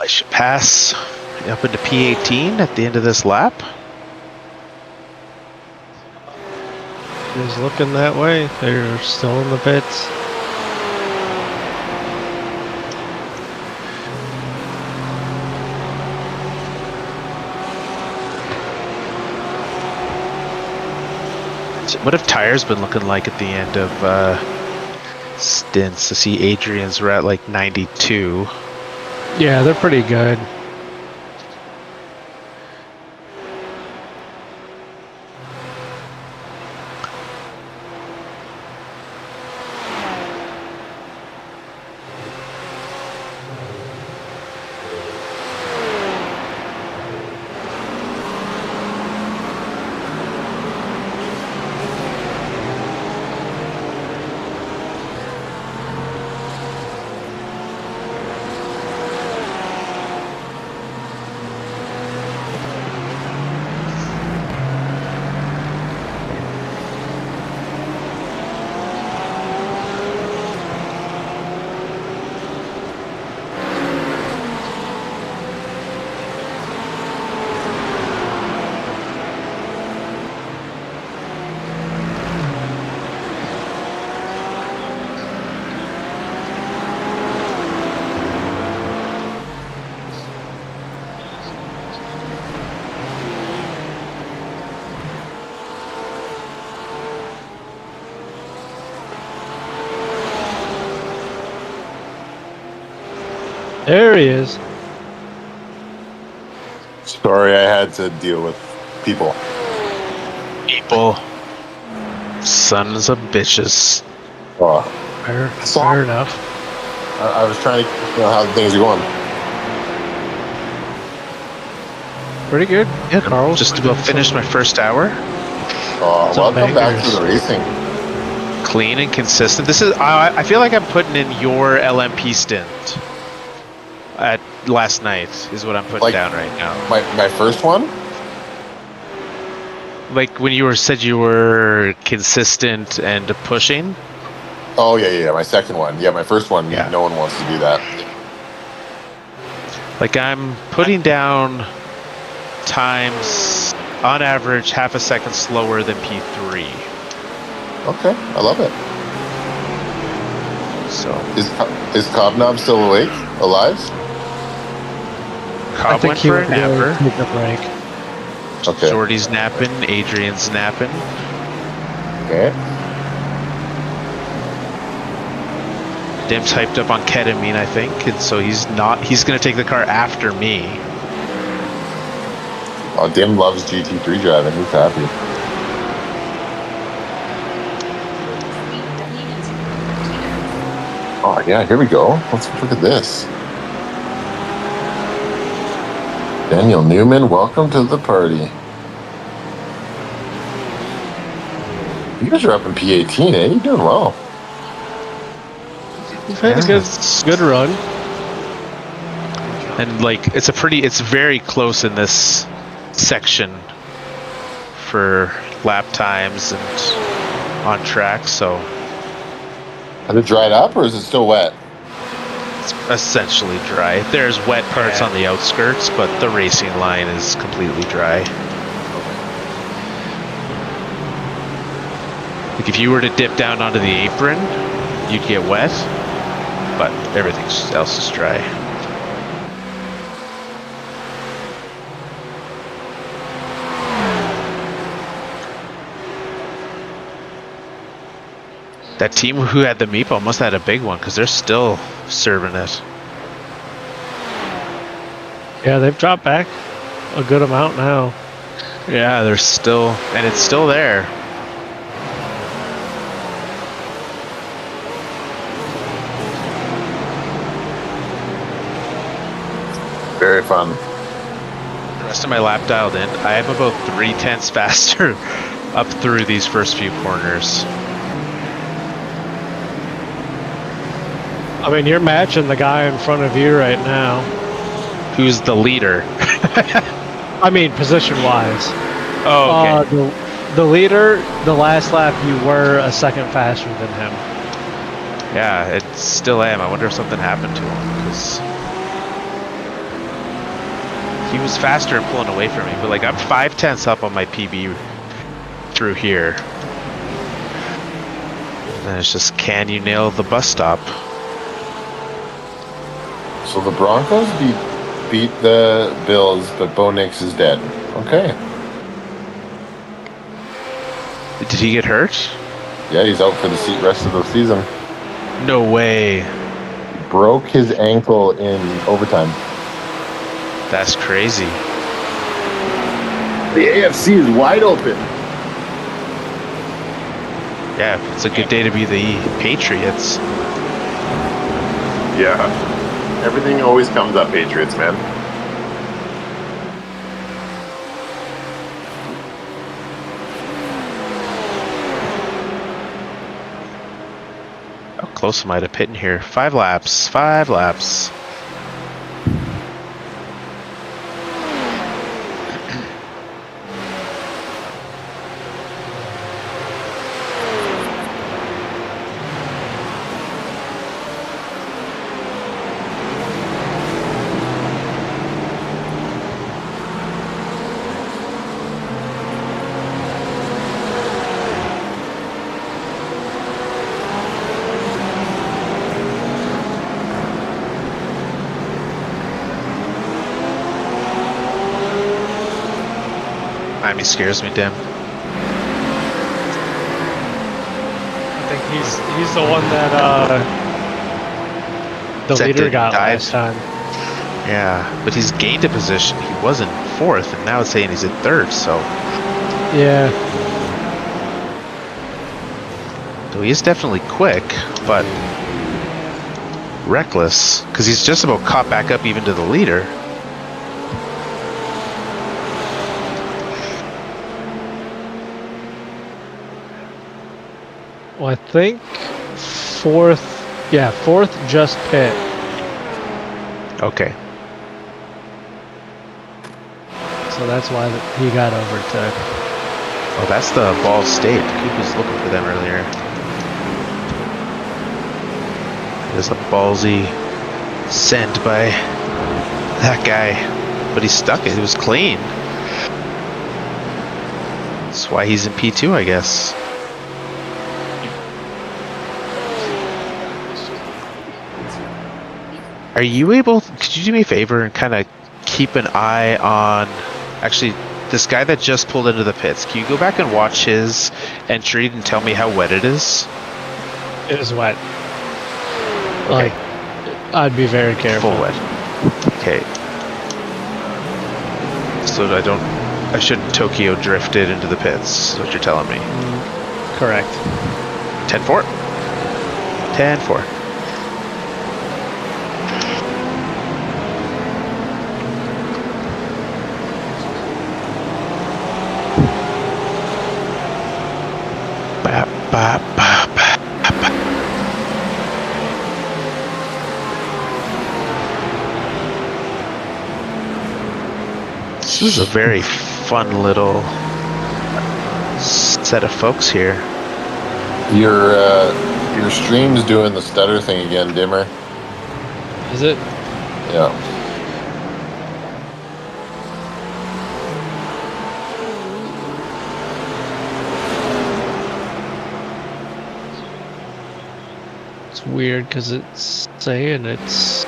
I should pass up into P18 at the end of this lap. He's looking that way. They're still in the pits. What have tires been looking like at the end of stints? To see Adrian's were at like 92. Yeah, they're pretty good. There he is. Sorry, I had to deal with people. People. Sons of bitches. Fair enough. I was trying to know how things are going. Pretty good. Yeah, Carl's just about finished my first hour. Some Welcome back to bangers. the racing. Clean and consistent. This is. I feel like I'm putting in your LMP stint at last night is what I'm putting Like- down right now. My first one? Like when you said you were consistent and pushing. Oh yeah. My second one. Yeah, my first one. Yeah. No one wants to do that. Like I'm putting down times on average half a second slower than P3. Okay, I love it. So Is Cobnob still awake? Alive? I Cobb think went he for a would really napper. take a break. Okay. Jordy's napping. Adrian's napping. Okay. Dim's hyped up on ketamine, I think, and so he's gonna take the car after me. Oh, Dim loves GT3 driving. He's happy. Oh yeah, here we go. Let's look at this. Daniel Newman, welcome to the party. You guys are up in P18, eh? You're doing well. He's had a good run. And like it's very close in this section for lap times and on track, so Has it dried up or is it still wet? it's essentially dry. There's wet parts on the outskirts, but the racing line is completely dry. Like if you were to dip down onto the apron, you'd get wet, but everything else is dry. That team who had the meatball must have had a big one because they're still serving it. Yeah, they've dropped back a good amount now. Yeah, they're still, and it's still there. Very fun. The rest of my lap dialed in. I am about 3/10 faster up through these first few corners. I mean, you're matching the guy in front of you right now. Who's the leader? I mean, position-wise. Oh, okay. The leader, the last lap, you were a second faster than him. Yeah, it still am. I wonder if something happened to him because he was faster and pulling away from me. But like I'm 5/10 up on my PB through here. And it's just, can you nail the bus stop? So the Broncos beat the Bills, but Bo Nix is dead. Okay. Did he get hurt? Yeah, he's out for the rest of the season. No way. Broke his ankle in overtime. That's crazy. The AFC is wide open. Yeah, it's a good day to be the Patriots. Yeah. Everything always comes up Patriots, man. How close am I to pitting here? 5 laps. 5 laps. Miami scares me, Dim. I think he's the one that the Said leader didn't got dive. last time. Yeah, but he's gained a position. He was in 4th, and now it's saying he's in 3rd, so... Yeah. So he is definitely quick, but... reckless, because he's just about caught back up even to the leader. Well, I think 4th. Yeah, 4th just pit. Okay. so that's why he got overtook. Oh, that's the Ball State. Kaib was looking for them earlier. There's a ballsy send by that guy, but he stuck it. It was clean. That's why he's in P2, I guess. Are you able? Could you do me a favor and kind of keep an eye on? Actually, this guy that just pulled into the pits. Can you go back and watch his entry and tell me how wet it is? It is wet. Like, I'd be very careful. Full wet. Okay. So I shouldn't Tokyo drift it into the pits, is what you're telling me. Correct. 10-4. 10-4. Ba, ba, ba, ba, ba. This is a very fun little set of folks here. Your stream's doing the stutter thing again, Dimmer. Is it? Yeah. It's weird because it's saying it's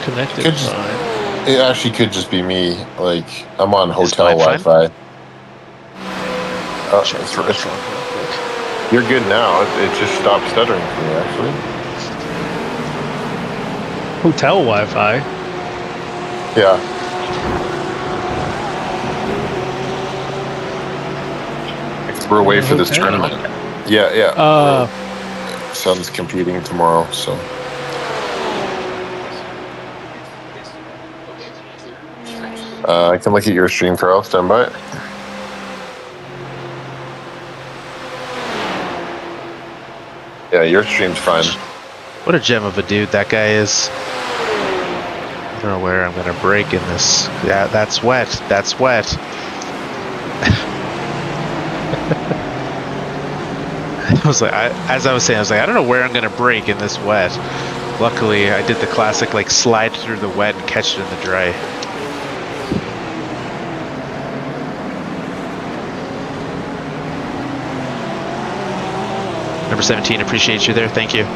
connected Could just- fine. It actually could just be me. Like, I'm on Is hotel mine fine? Wi-Fi. Check It's, my it's, phone real quick. you're good now. It just stopped stuttering for me, actually. Hotel Wi-Fi. Yeah. We're away for this Hotel. tournament. Yeah. Son's competing tomorrow, so. I can look at your stream, Carl. Stand by. Yeah, your stream's fine. What a gem of a dude that guy is. I don't know where I'm gonna break in this. Yeah, that's wet. That's wet. I was like, as I was saying, I was like, I don't know where I'm gonna break in this wet. Luckily, I did the classic like slide through the wet and catch it in the dry. Number 17, appreciate you there. Thank you.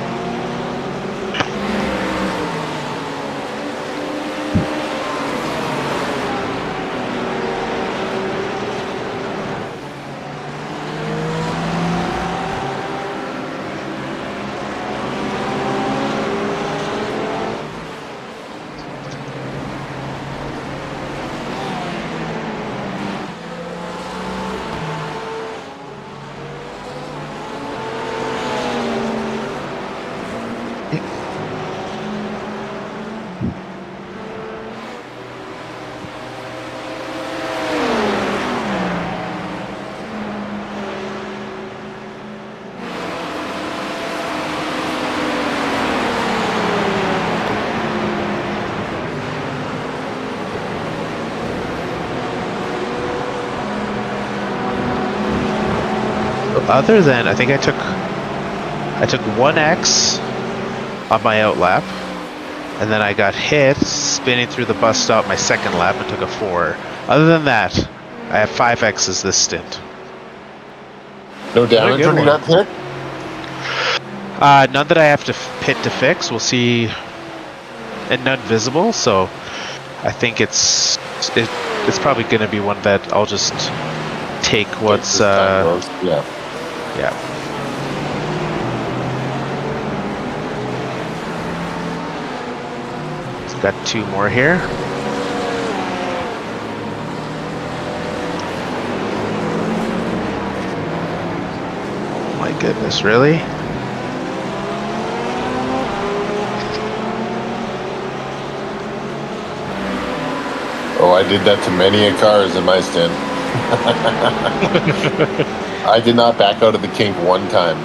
Other than, I think I took 1X on my out lap, and then I got hit spinning through the bus stop my second lap and took a 4. Other than that, I have 5 X's this stint. No damage good when you one. got hit? None that I have to pit to fix. We'll see, and none visible. So I think it's probably going to be one that I'll just take what's Yeah. yeah. Got 2 more here. My goodness, really? Oh, I did that to many a cars in my stint. I did not back out of the kink one time.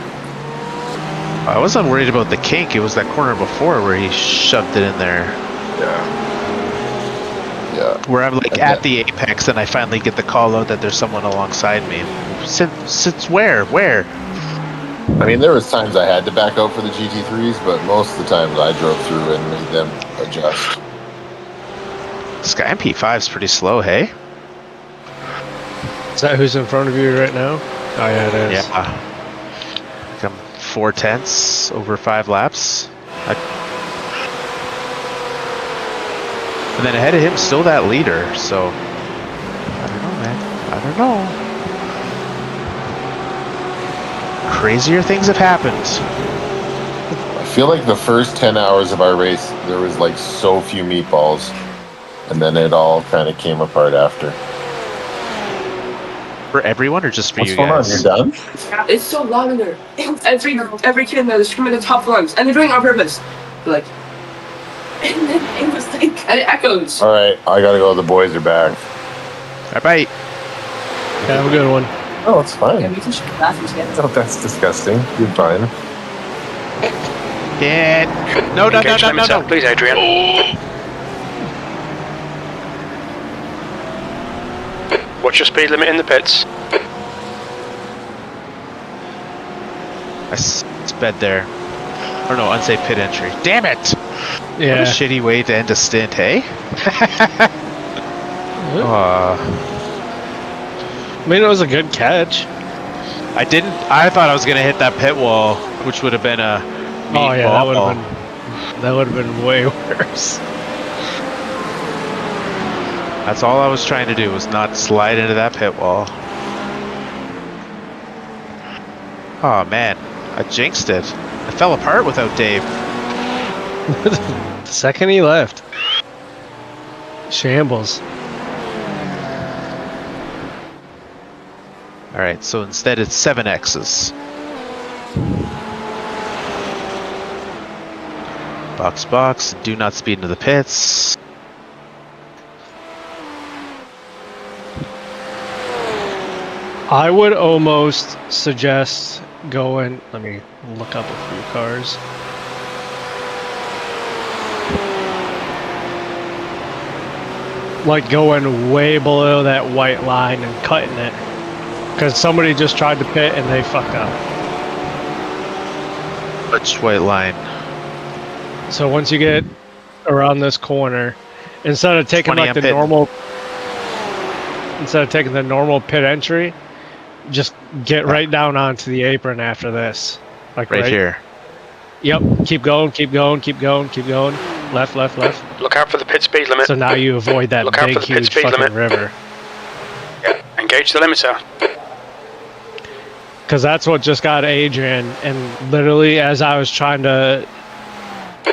I wasn't worried about the kink. It was that corner before where he shoved it in there. Yeah. Yeah. where I'm like And at that- the apex and I finally get the call out that there's someone alongside me. Since where? I mean, there was times I had to back out for the GT3s, but most of the times I drove through and made them adjust. Sky MP5 is pretty slow, hey? Is that who's in front of you right now? Oh yeah, it is. Yeah. Like I'm 4/10 over 5 laps. And then ahead of him, still that leader. So I don't know, man. I don't know. Crazier things have happened. I feel like the first 10 hours of our race, there was like so few meatballs, and then it all kind of came apart after. For everyone or just for What's you going on? guys? You're done? It's so loud in there. Every kid in there is screaming the top lungs, and they're doing it on purpose. Like, and then it was like, and it echoes. All right, I gotta go. The boys are back. Bye. Have a good one. Oh, it's fine. Yeah, we can share the bathroom together. Oh, that's disgusting. You're fine. Yeah. No. Engage limiter, please, Adrian. What's your speed limit in the pits? I sped there. Or no, unsafe pit entry. Damn it! What a Yeah. shitty way to end a stint, hey? I mean, it was a good catch. I thought I was gonna hit that pit wall, which would have been a Oh yeah, meatball. that would have been way worse. That's all I was trying to do, was not slide into that pit wall. Oh man, I jinxed it. I fell apart without Dave. The second he left. Shambles. Alright, so instead it's 7 X's. Box, do not speed into the pits. I would almost suggest going. Let me look up a few cars. Like going way below that white line and cutting it. Because somebody just tried to pit and they fucked up. Which white line? So once you get around this corner, instead of taking 20 like I'm the pitting. normal, instead of taking the normal pit entry, just get right down onto the apron after this. Like Right here. Yep. Keep going. Left. Look out for the pit speed limit. So now you avoid that Look out big, for the pit huge speed fucking limit. river. Yeah, engage the limiter. Because that's what just got Adrian. And literally, as I was trying to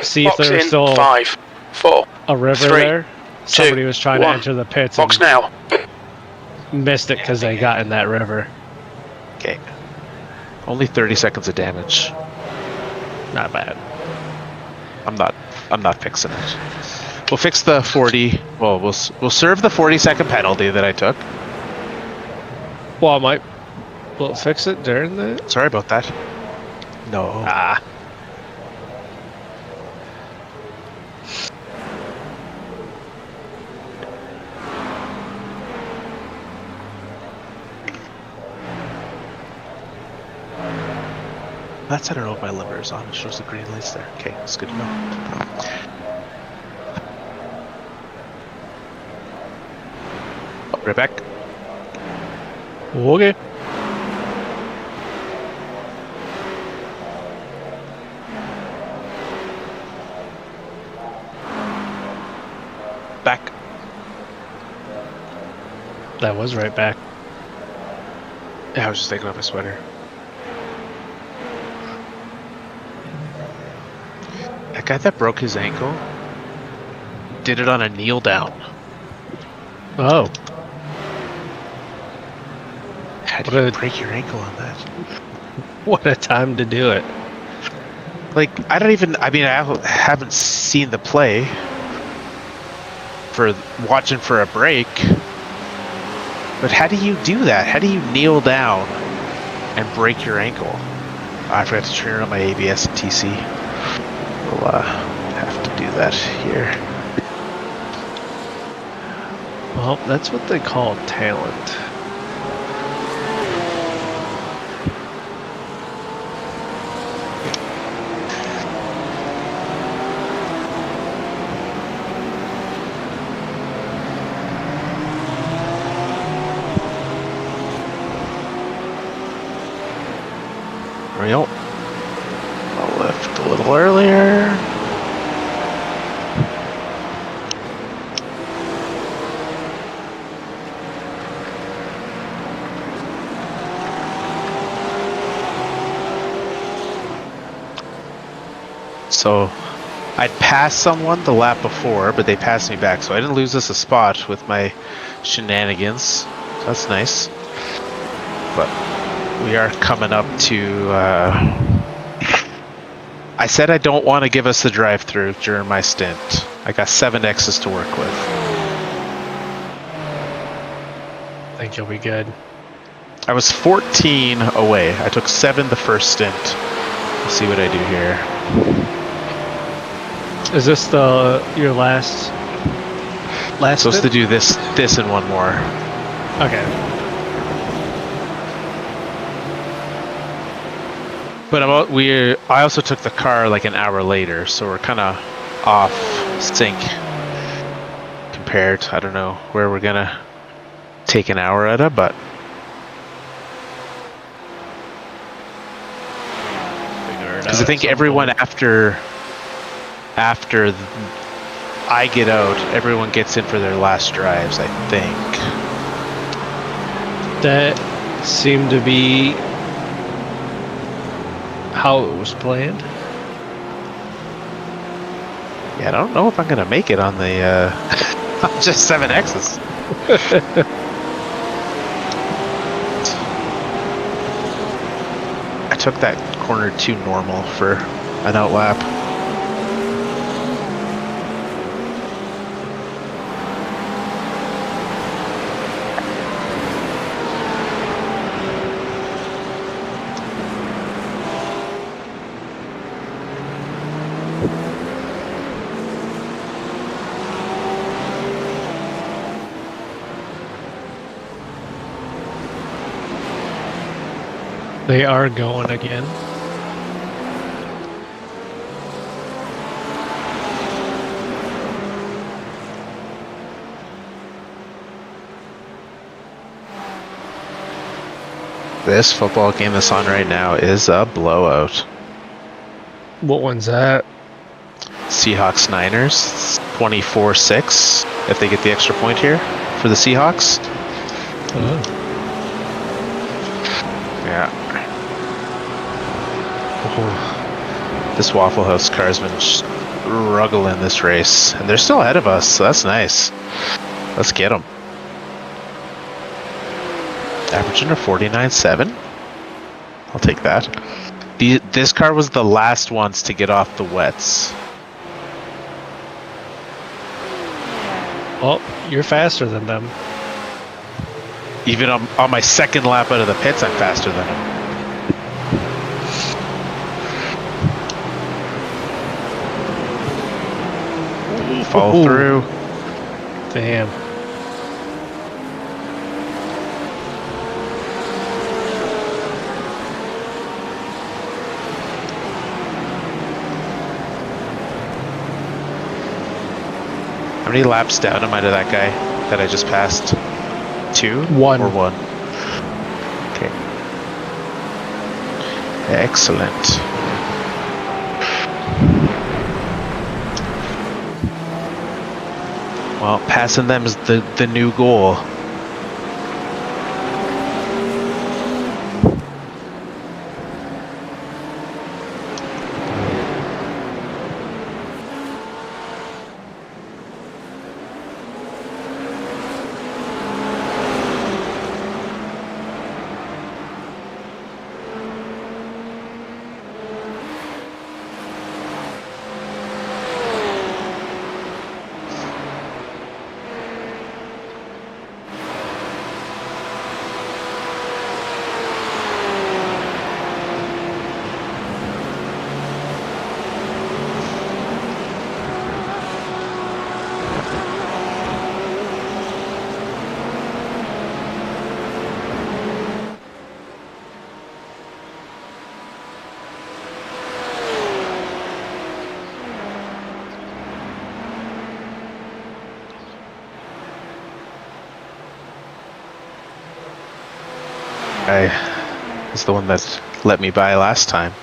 see Box if there was in still 5, 4. a river 3, there, somebody was trying to 1. enter the pits Box and now. missed it because they got in that river. Okay. Only 30 seconds of damage. Not bad. I'm not fixing it. We'll fix the 40. Well, we'll serve the 40-second penalty that I took. Well, we'll fix it during the. Sorry about that. No. Ah. That's, I don't know if my limiter is on. It shows the green lights there. Okay, that's good to know. Oh, right back. Okay. Back. That was right back. Yeah, I was just taking off my sweater. That guy that broke his ankle did it on a kneel down. Oh. How do What you a- break your ankle on that? What a time to do it. Like, I haven't seen the play for watching for a break. But how do you do that? How do you kneel down and break your ankle? I forgot to turn on my ABS and TC. We'll have to do that here. Well, that's what they call talent. Real. I'll lift a little earlier. So I'd passed someone the lap before, but they passed me back, so I didn't lose us a spot with my shenanigans. So that's nice. But we are coming up to... I said I don't want to give us the drive-through during my stint. I got 7 X's to work with. I think you'll be good. I was 14 away. I took 7 the first stint. Let's see what I do here. Is this your last Supposed to do this and one more. Okay. But I also took the car like an hour later, so we're kind of off sync compared. I don't know where we're gonna take an hour at it, but because I think everyone after I get out, everyone gets in for their last drives, I think. That seemed to be how it was planned. Yeah, I don't know if I'm gonna make it on the just 7 X's. I took that corner too normal for an outlap. They are going again. This football game that's on right now is a blowout. What one's that? Seahawks Niners, 24-6. If they get the extra point here for the Seahawks. Oh. Yeah. Oh. This Waffle House car's been struggling this race, and they're still ahead of us, so that's nice. Let's get them. Averaging a 49.7. I'll take that. This car was the last ones to get off the wets. Well, you're faster than them. Even on my second lap out of the pits, I'm faster than him. Follow through. Damn. How many laps down am I to that guy that I just passed? 2? 1. Or 1? Okay. Excellent. Well, passing them is the new goal. guy is the one that let me by last time.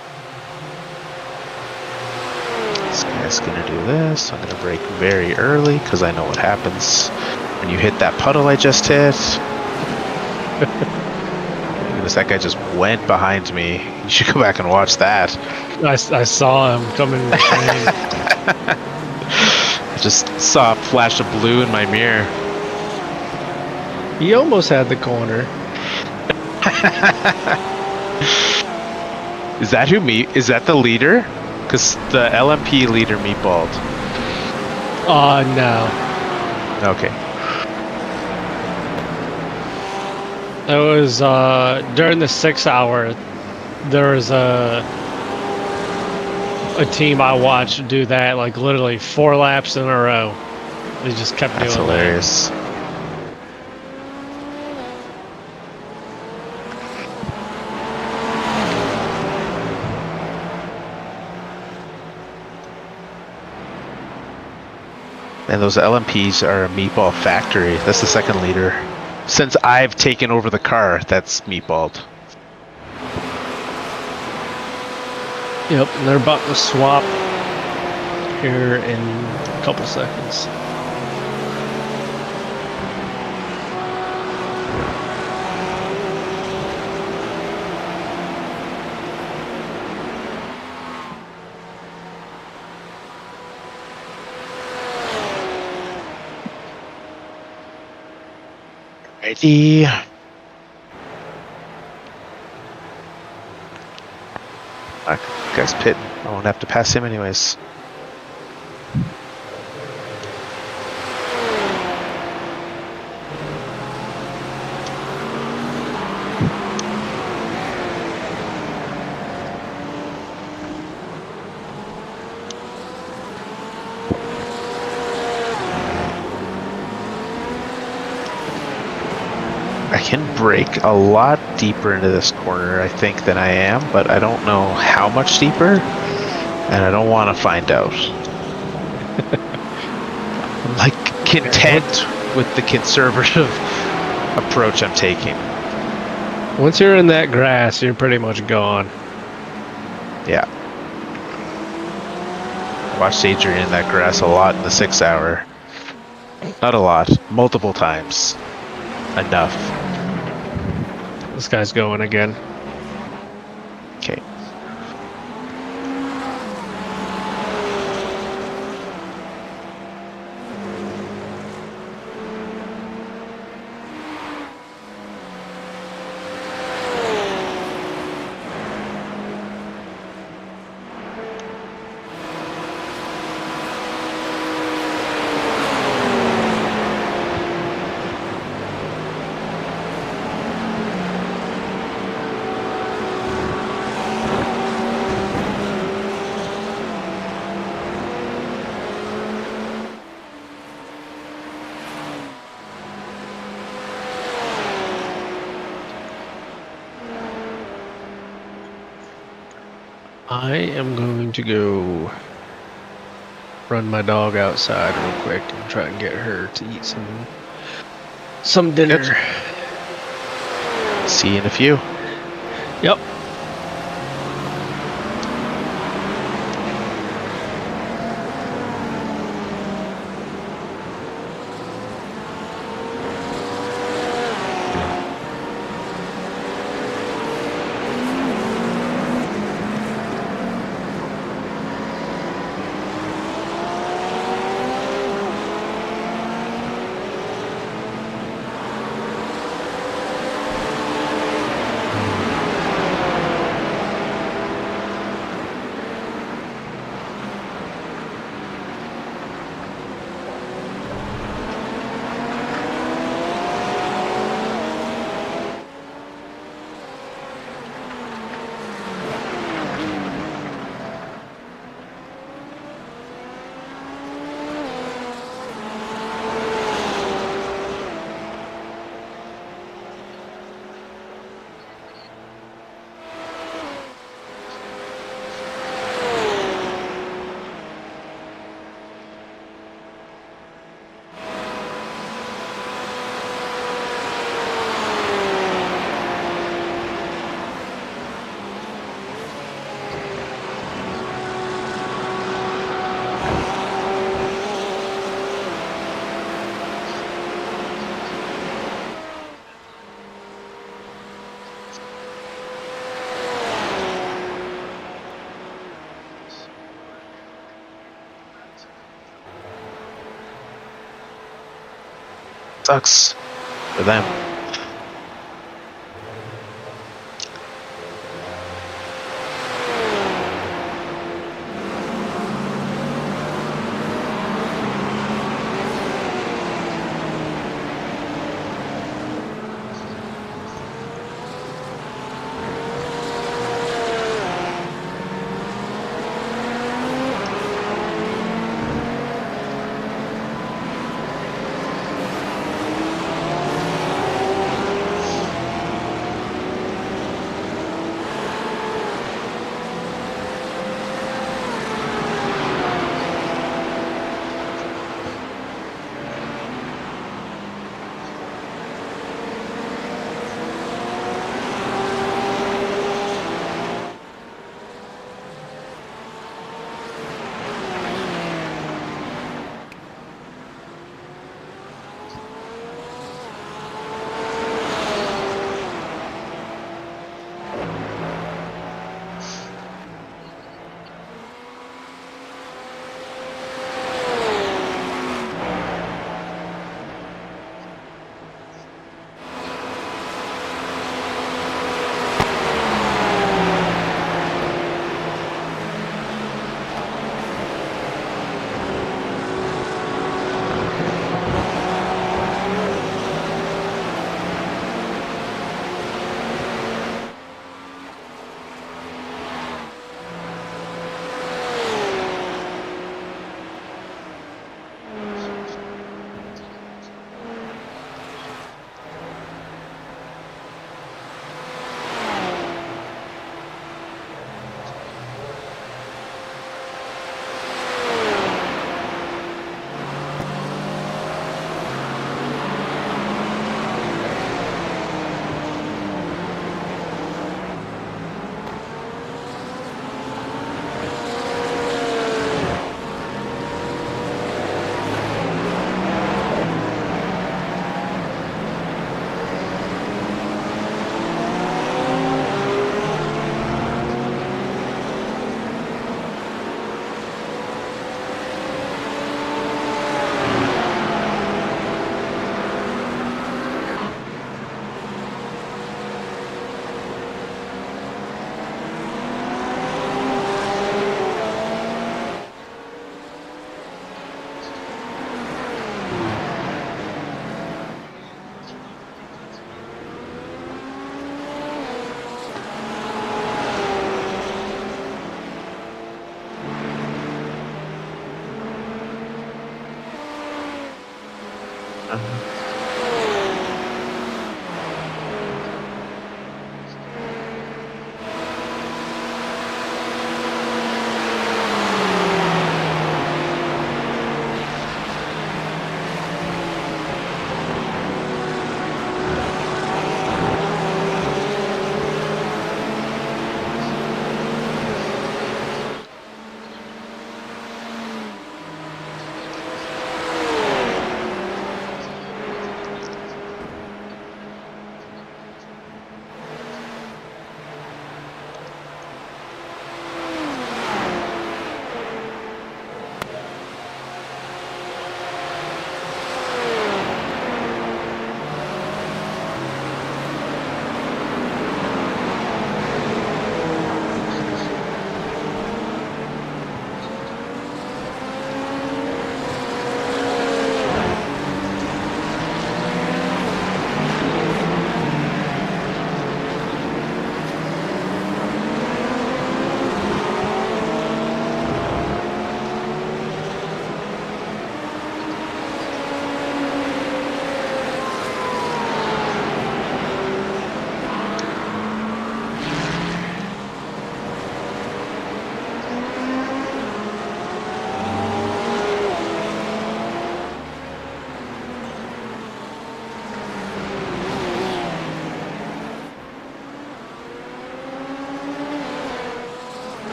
This guy's gonna do this. I'm gonna brake very early because I know what happens when you hit that puddle I just hit. That guy just went behind me. You should go back and watch that. I saw him coming. I just saw a flash of blue in my mirror. He almost had the corner. Is that who me? Is that the leader? Because the LMP leader meatballed. No. Okay. It was during the 6 hour. There was a team I watched do that, like literally 4 laps in a row. They just kept That's doing hilarious. And those LMPs are a meatball factory. That's the second leader. Since I've taken over the car, that's meatballed. Yep, and they're about to swap here in a couple seconds. Righty. Guy's pitting. I won't have to pass him anyways. I can brake a lot deeper into this corner, I think, than I am, but I don't know how much deeper, and I don't want to find out. I'm like content with the conservative approach I'm taking. Once you're in that grass, you're pretty much gone. Yeah. I watched Adrian in that grass a lot in the 6 hour. Not a lot, multiple times. Enough. This guy's going again. Okay. I am going to go run my dog outside real quick and try and get her to eat some dinner. Good. See you in a few. Yep. Sucks for them.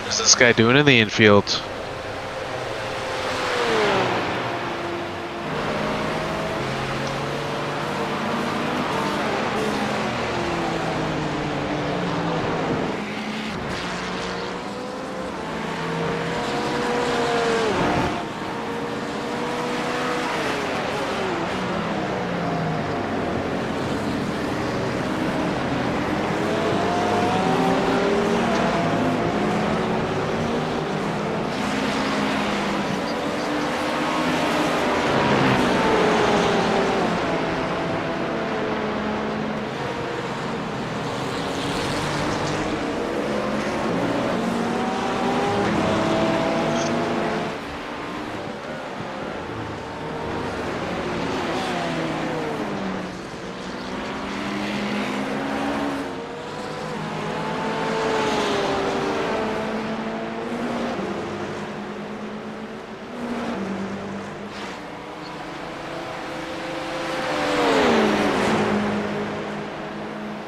What's this guy doing in the infield?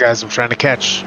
Guys, I'm trying to catch.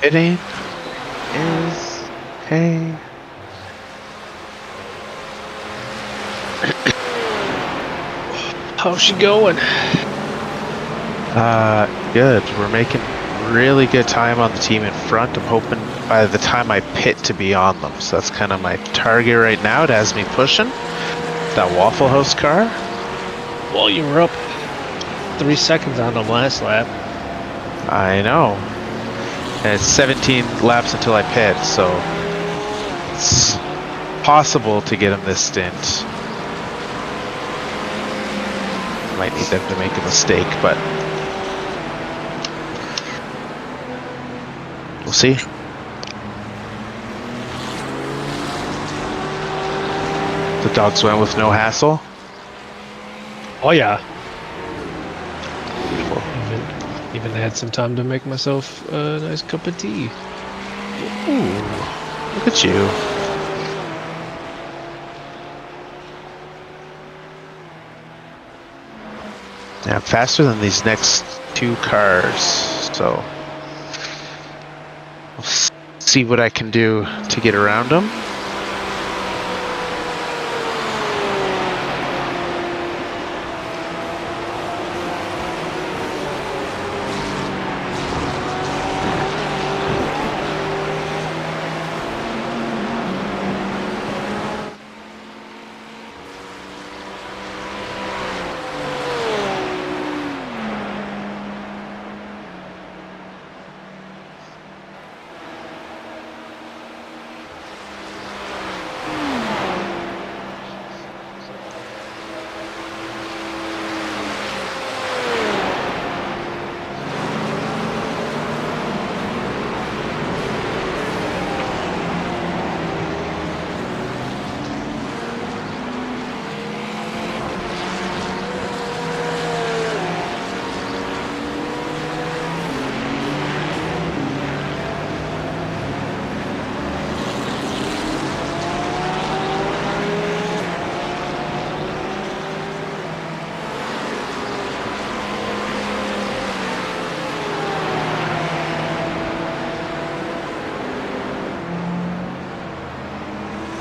Pitting is okay. How's she going? Good. We're making really good time on the team in front. I'm hoping by the time I pit to be on them. So that's kind of my target right now. It has me pushing that Waffle House car. Well, you were up 3 seconds on them last lap. I know. And it's 17 laps until I pit, so it's possible to get him this stint. Might need them to make a mistake, but we'll see. The dogs went with no hassle. Oh yeah. Beautiful. Even had some time to make myself a nice cup of tea. Ooh, look at you. Yeah, I'm faster than these next 2 cars, so we'll see what I can do to get around them.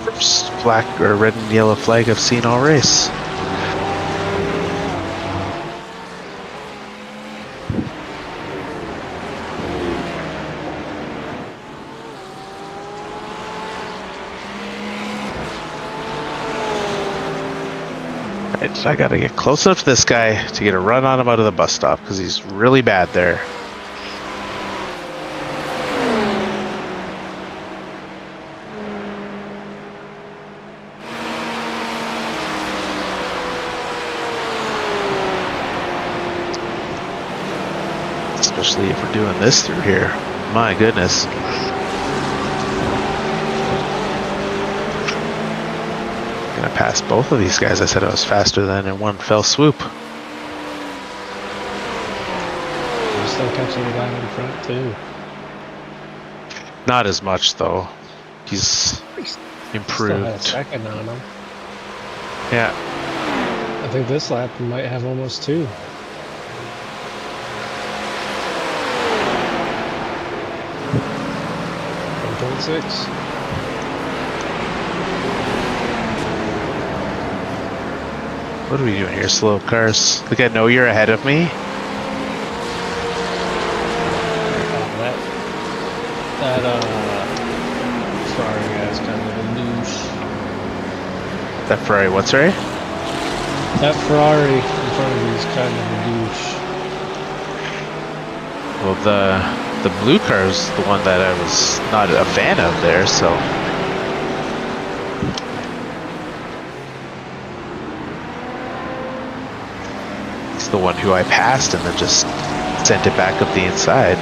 First black or red and yellow flag I've seen all race. Right, I gotta get close enough to this guy to get a run on him out of the bus stop because he's really bad there. Especially if we're doing this through here. My goodness. Gonna pass both of these guys I said I was faster than in one fell swoop. You're still catching the guy in front too. Not as much though. He's Still had a improved. second on him. Yeah. I think this lap we might have almost 2. 1.6. What are we doing here, slow cars? Like I know you're ahead of me. That Ferrari guy's kind of a douche. That Ferrari, what's right? That Ferrari in front of me is kind of a douche. Well, the blue car is the one that I was not a fan of there, so. He's the one who I passed and then just sent it back up the inside.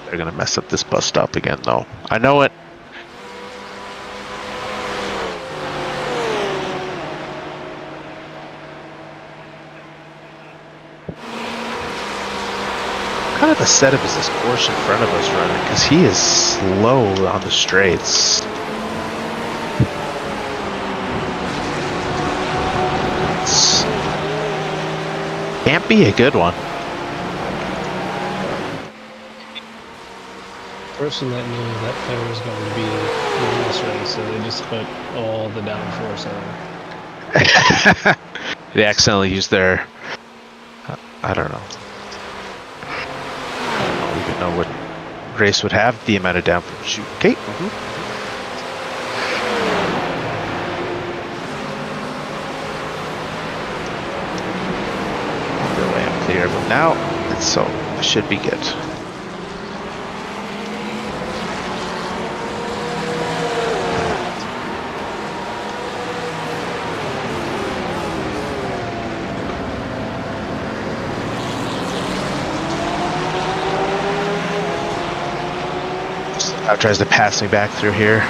They're gonna mess up this bus stop again, though. I know it. kind of the setup is this Porsche in front of us running? Because he is slow on the straights. Can't be a good one. Person that knew that player was going to be in this race, so they just put all the downforce on him. They accidentally used their, I don't know. I don't even know what race would have the amount of downforce. Shoot. Okay. The way I'm clear of them now, and so I should be good. Now tries to pass me back through here.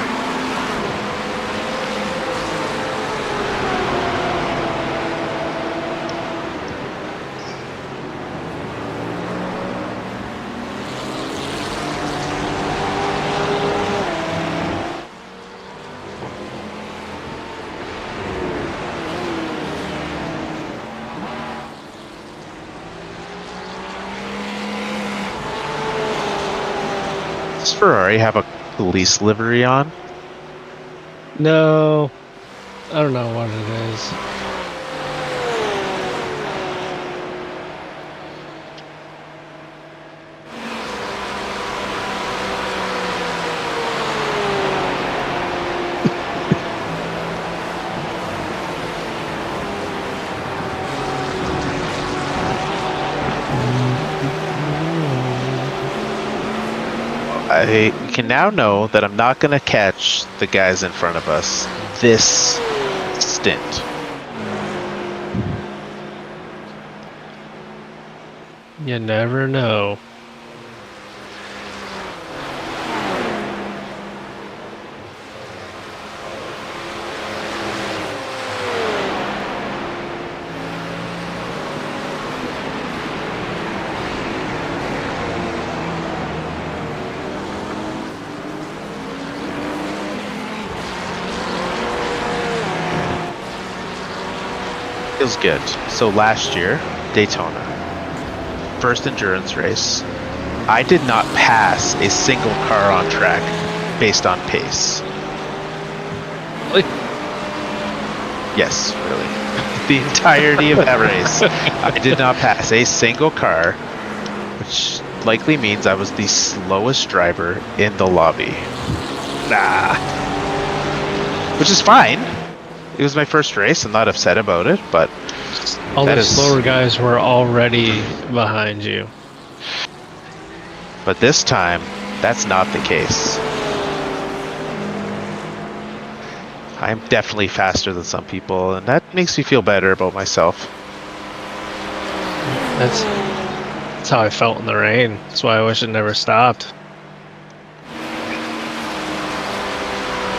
Does Ferrari have a police livery on? No, I don't know what it is. I can now know that I'm not going to catch the guys in front of us this stint. You never know. Feels good. So last year, Daytona, first endurance race, I did not pass a single car on track based on pace. Really? Yes, really. The entirety of that race, I did not pass a single car, which likely means I was the slowest driver in the lobby. Which is fine. It was my first race. I'm not upset about it, but all the slower guys were already behind you. But this time, that's not the case. I'm definitely faster than some people, and that makes me feel better about myself. That's how I felt in the rain. That's why I wish it never stopped.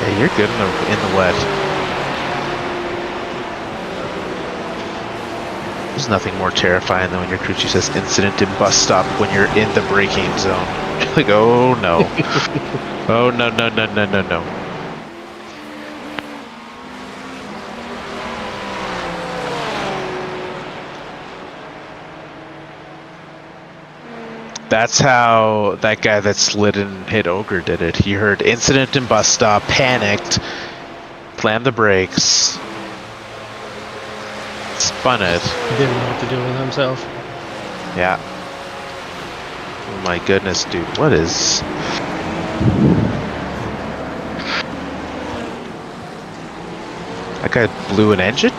Yeah, you're good in the wet. There's nothing more terrifying than when your crew chief says incident in bus stop when you're in the braking zone. Like, oh no. Oh no, no, no, no, no, no. That's how that guy that slid and hit Ogre did it. He heard incident in bus stop, panicked, slammed the brakes, spun it. He didn't know what to do with himself. Yeah. Oh my goodness, dude. What is... That guy blew an engine?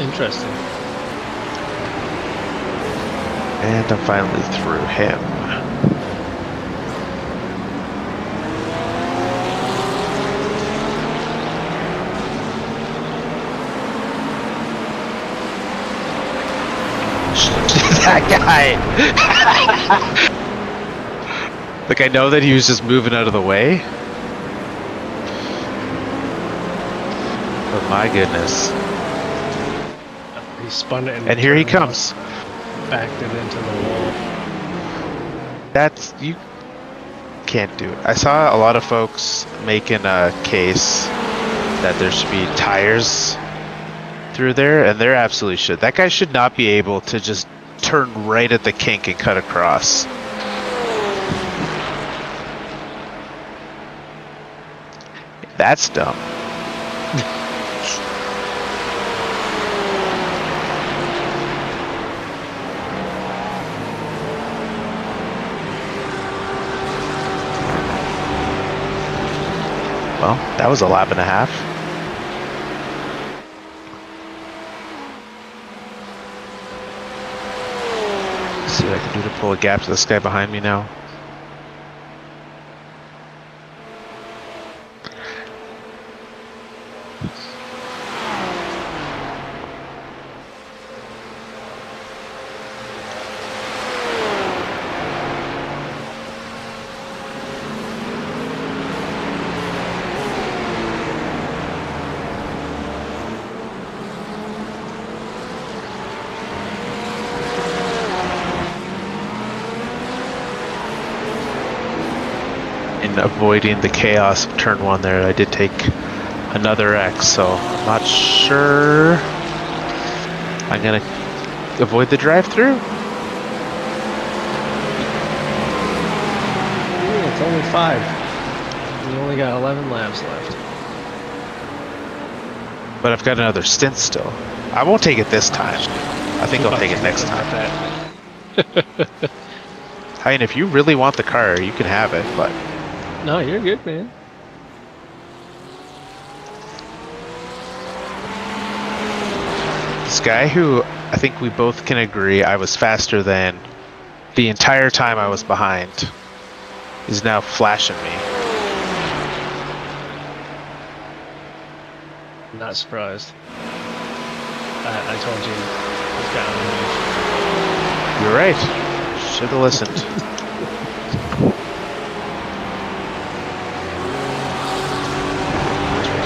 Interesting. And I'm finally through him. That guy! Like, I know that he was just moving out of the way. But my goodness. He spun it. And here he comes. backed it into the wall. That's you can't do it. I saw a lot of folks making a case that there should be tires through there, and there absolutely should. That guy should not be able to just turn right at the kink and cut across. That's dumb. Well, that was a lap and a half. Let's see what I can do to pull a gap to this guy behind me now. In avoiding the chaos of turn one there, I did take another X, so I'm not sure I'm gonna avoid the drive-through. Ooh, it's only 5. We only got 11 laps left. But I've got another stint still. I won't take it this time. I think I'll take it next time. I mean, if you really want the car, you can have it, but No, you're good, man. this guy who I think we both can agree I was faster than the entire time I was behind is now flashing me. I'm not surprised. I told you this guy on You're right. Should have listened.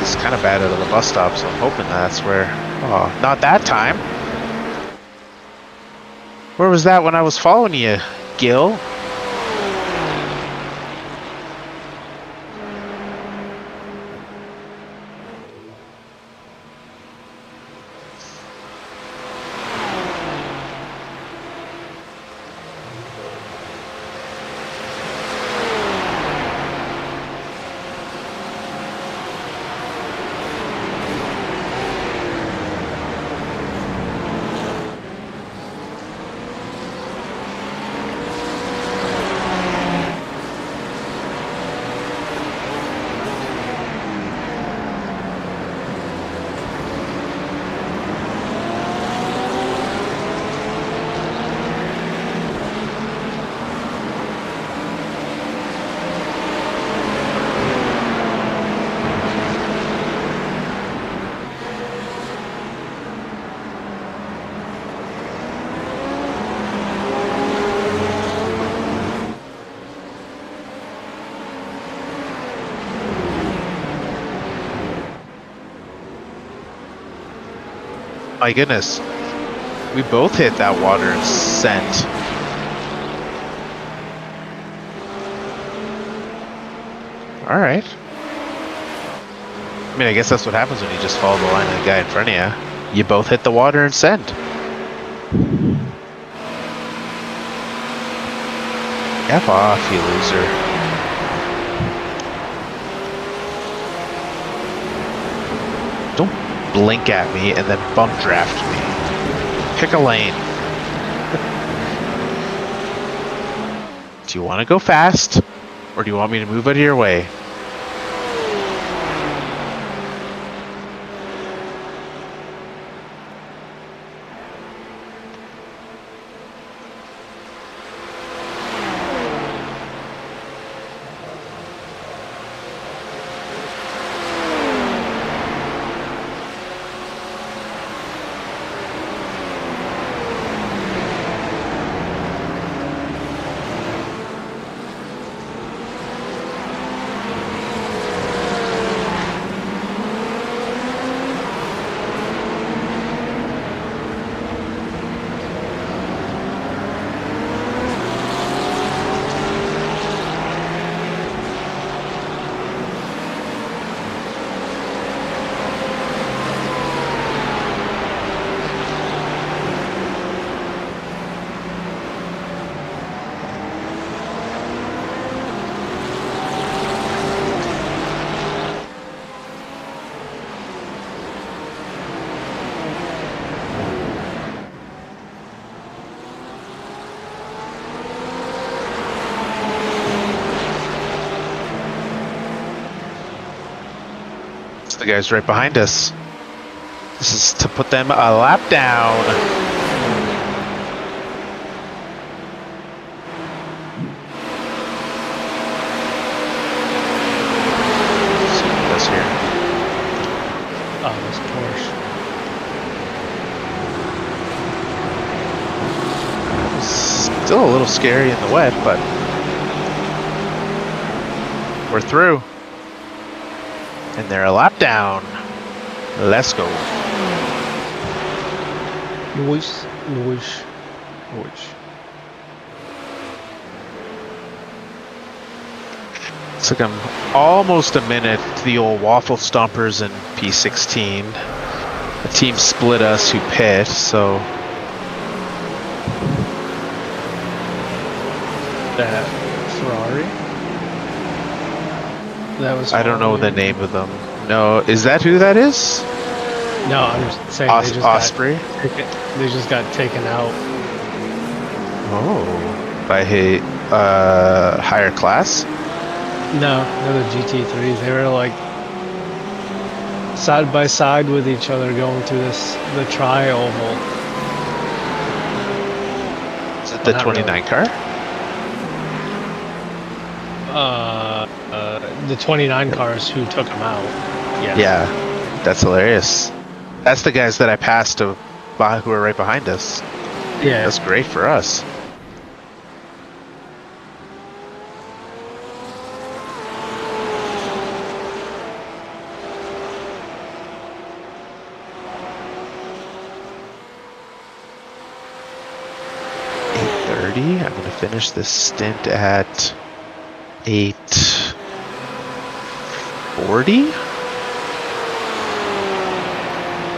It's kind of bad out of the bus stop, so I'm hoping that's where. Oh, not that time. Where was that when I was following you, Gil? My goodness. We both hit that water and sent. Alright. I mean, I guess that's what happens when you just follow the line of the guy in front of you. You both hit the water and send. F off, you loser. Don't blink at me and then bump draft me. Pick a lane. Do you want to go fast? Or do you want me to move out of your way? It's the guys right behind us. This is to put them a lap down. Let's see what does here. Oh, this Porsche. Still a little scary in the wet, but we're through. And they're a lap down. Let's go. Noise. Took them almost a minute to the old waffle stompers in P16. The team split us who pit, so That Ferrari? That was. I don't know the Ferrari. name of them. No, is that who that is? No, I'm just saying Osprey? they just got taken out. Oh, by a higher class? No, they're the GT3s. They were like side by side with each other going through the tri-oval. Is it the Well, not 29 car? The 29 cars who took them out. Yes. Yeah, that's hilarious. That's the guys that I passed who are right behind us. Yeah. That's great for us. I'm going to finish this stint at 8:40.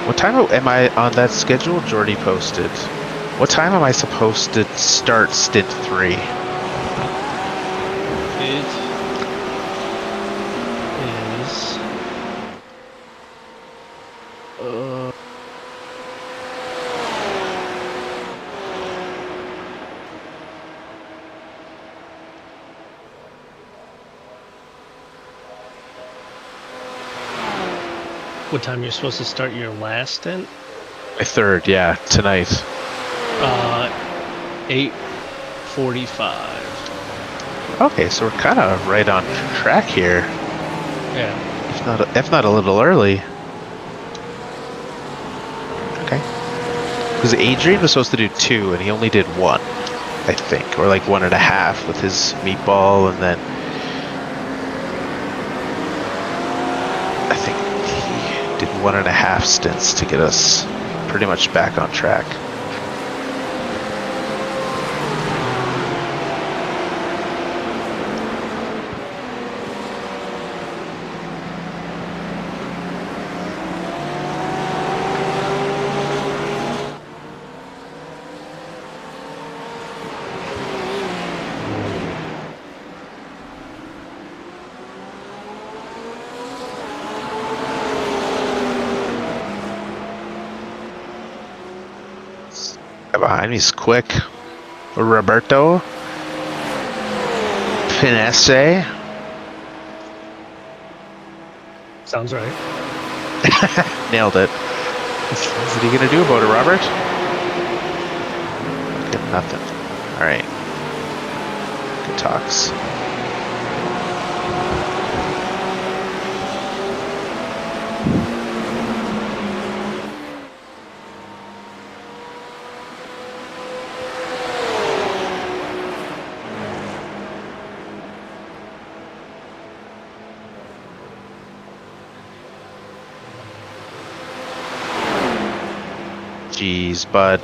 What time am I on that schedule? Jordy posted. What time am I supposed to start stint 3? It is. What time you're supposed to start your last stint? My third, yeah, tonight. 8:45. Okay, so we're kind of right on track here. Yeah. If not a little early. Okay. Because Adrian was supposed to do 2, and he only did 1, I think, or like 1.5 with his meatball, and then I think he did 1.5 stints to get us pretty much back on track. Behind me is quick. Roberto. Finesse. Sounds right. Nailed it. What are you gonna do about it, Robert? Okay, nothing. Alright. Good talks. Jeez, bud.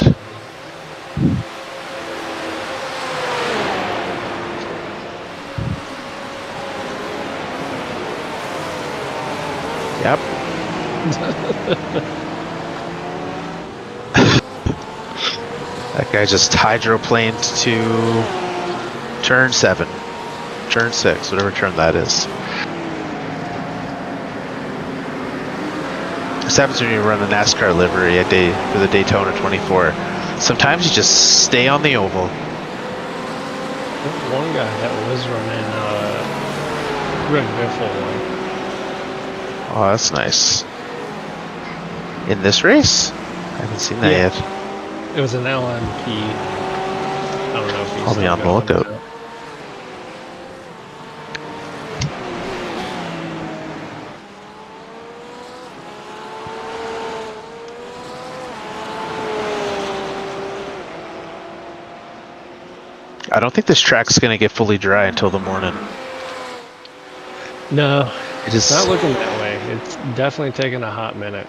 Yep. That guy just hydroplaned to turn 7. Turn 6, whatever turn that is. This happens when you run a NASCAR livery for the Daytona 24. Sometimes you just stay on the oval. One guy that was running Greg Biffle one. Oh, that's nice. In this race? I haven't seen that Yeah. yet. It was an LMP. I don't know if he's I'll be still on the going lookout. or not. I don't think this track's gonna get fully dry until the morning. No, It it's is. not looking that way. It's definitely taking a hot minute.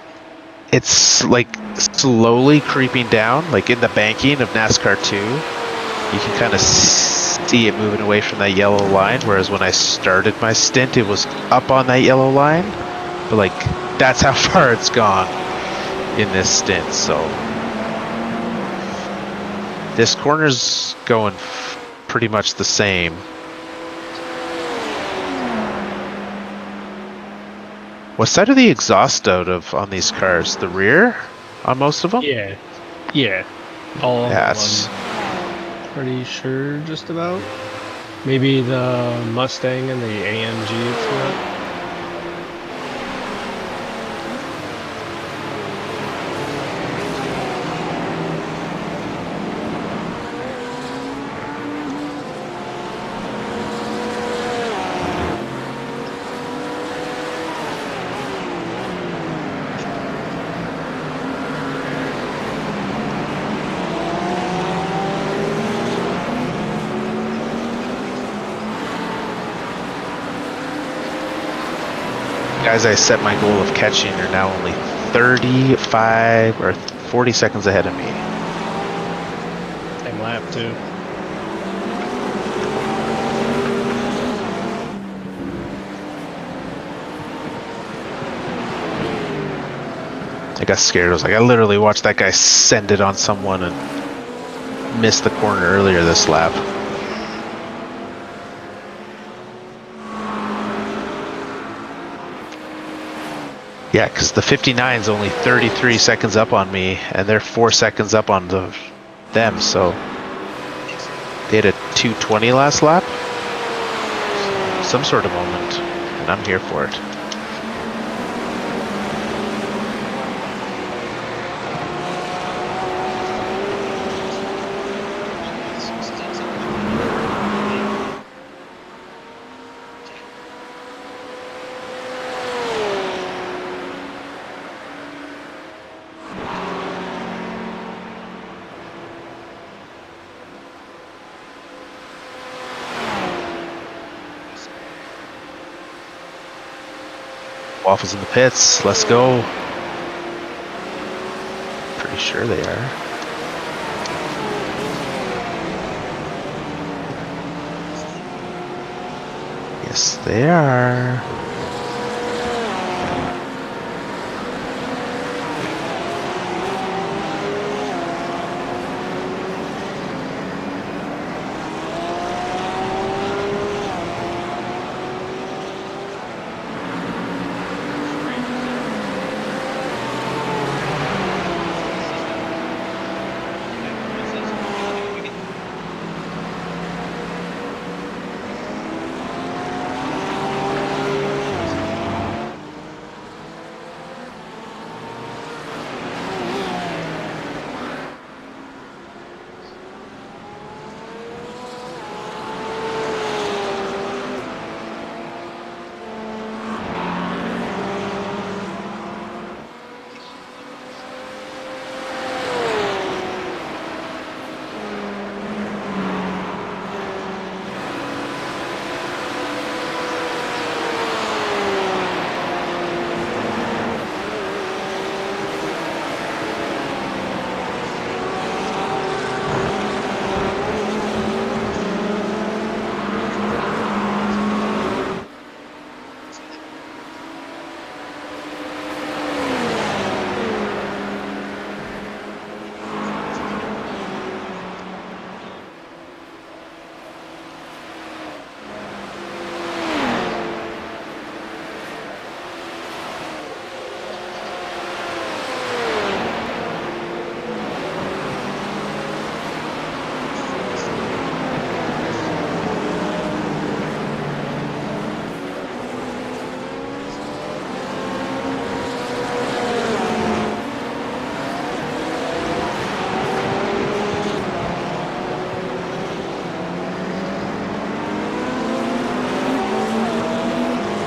It's like slowly creeping down, like in the banking of NASCAR 2. You can kind of see it moving away from that yellow line, whereas when I started my stint, it was up on that yellow line. But like, that's how far it's gone in this stint, so. This corner's going pretty much the same. What side are the exhaust out of on these cars? The rear on most of them? Yeah. Yeah. All of Yeah, them. Pretty sure just about. Maybe the Mustang and the AMG it's not. guys I set my goal of catching are now only 35 or 40 seconds ahead of me. Same lap too. I got scared. I was like, I literally watched that guy send it on someone and missed the corner earlier this lap. Yeah, because the 59's only 33 seconds up on me, and they're 4 seconds up on them, so they had a 2:20 last lap. Some sort of moment, and I'm here for it. Waffles in the pits. Let's go. Pretty sure they are. Yes, they are.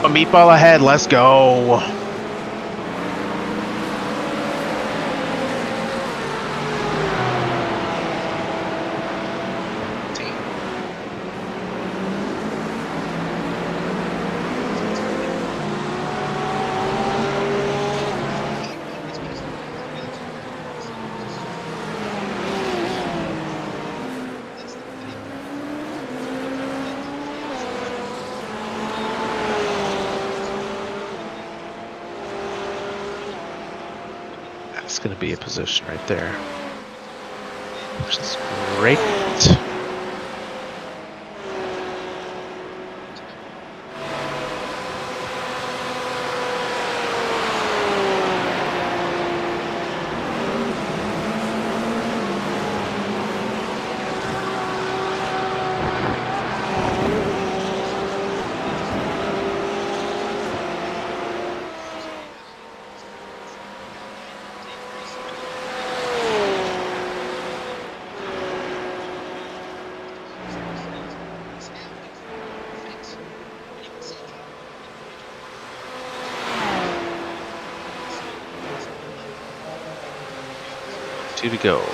A meatball ahead. Let's go. That's going to be a position right there. Which is great. Two to go.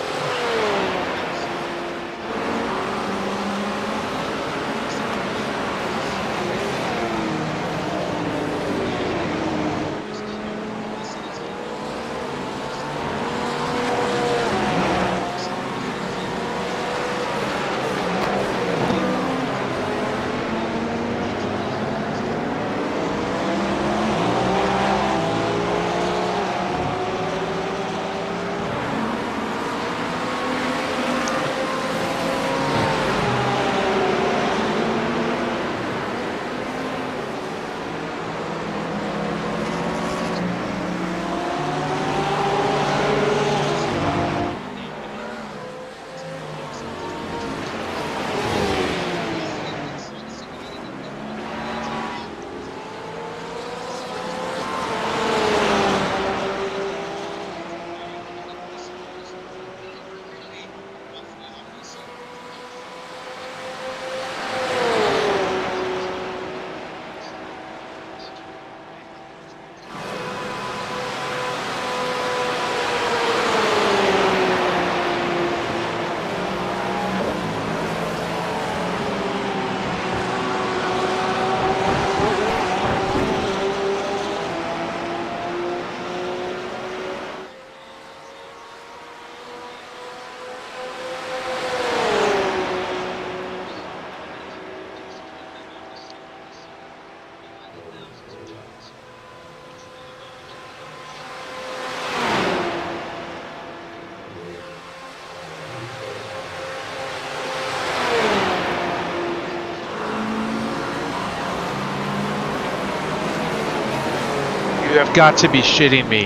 You have got to be shitting me.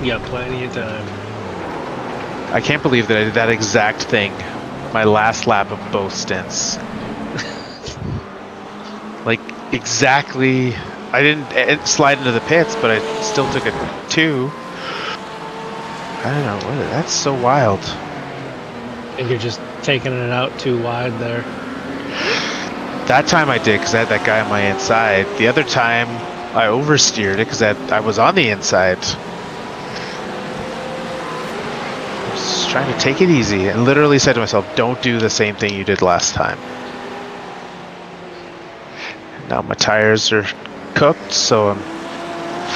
You got plenty of time. I can't believe that I did that exact thing. My last lap of both stints. Like, exactly. I didn't slide into the pits, but I still took a 2. I don't know. That's so wild. And you're just taking it out too wide there. That time I did because I had that guy on my inside. The other time I oversteered it because I was on the inside. I was just trying to take it easy and literally said to myself, don't do the same thing you did last time. Now my tires are cooked, so I'm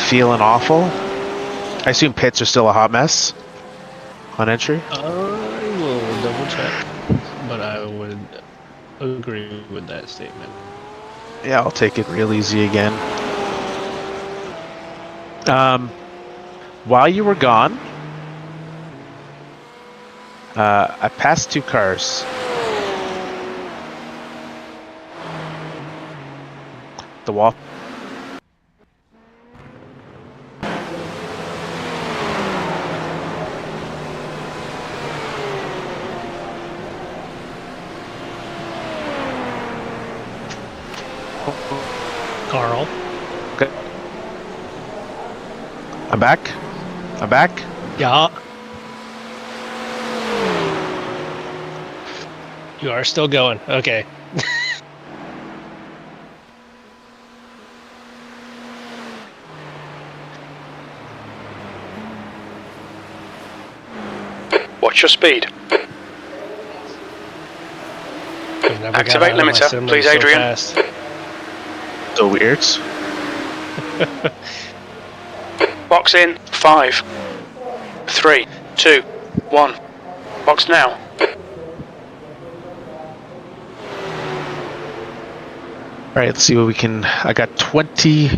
feeling awful. I assume pits are still a hot mess on entry? I will double check, but I would agree with that statement. Yeah, I'll take it real easy again. While you were gone, I passed 2 cars. The wall. Carl. Okay. I'm back. I'm back. Yeah. You are still going. Okay. What's your speed? I've never got Activate out of my limiter, sim please, so Adrian. fast. So weird. Box in 5, 3, 2, 1. Box now. Alright, let's see what we can... I got 20...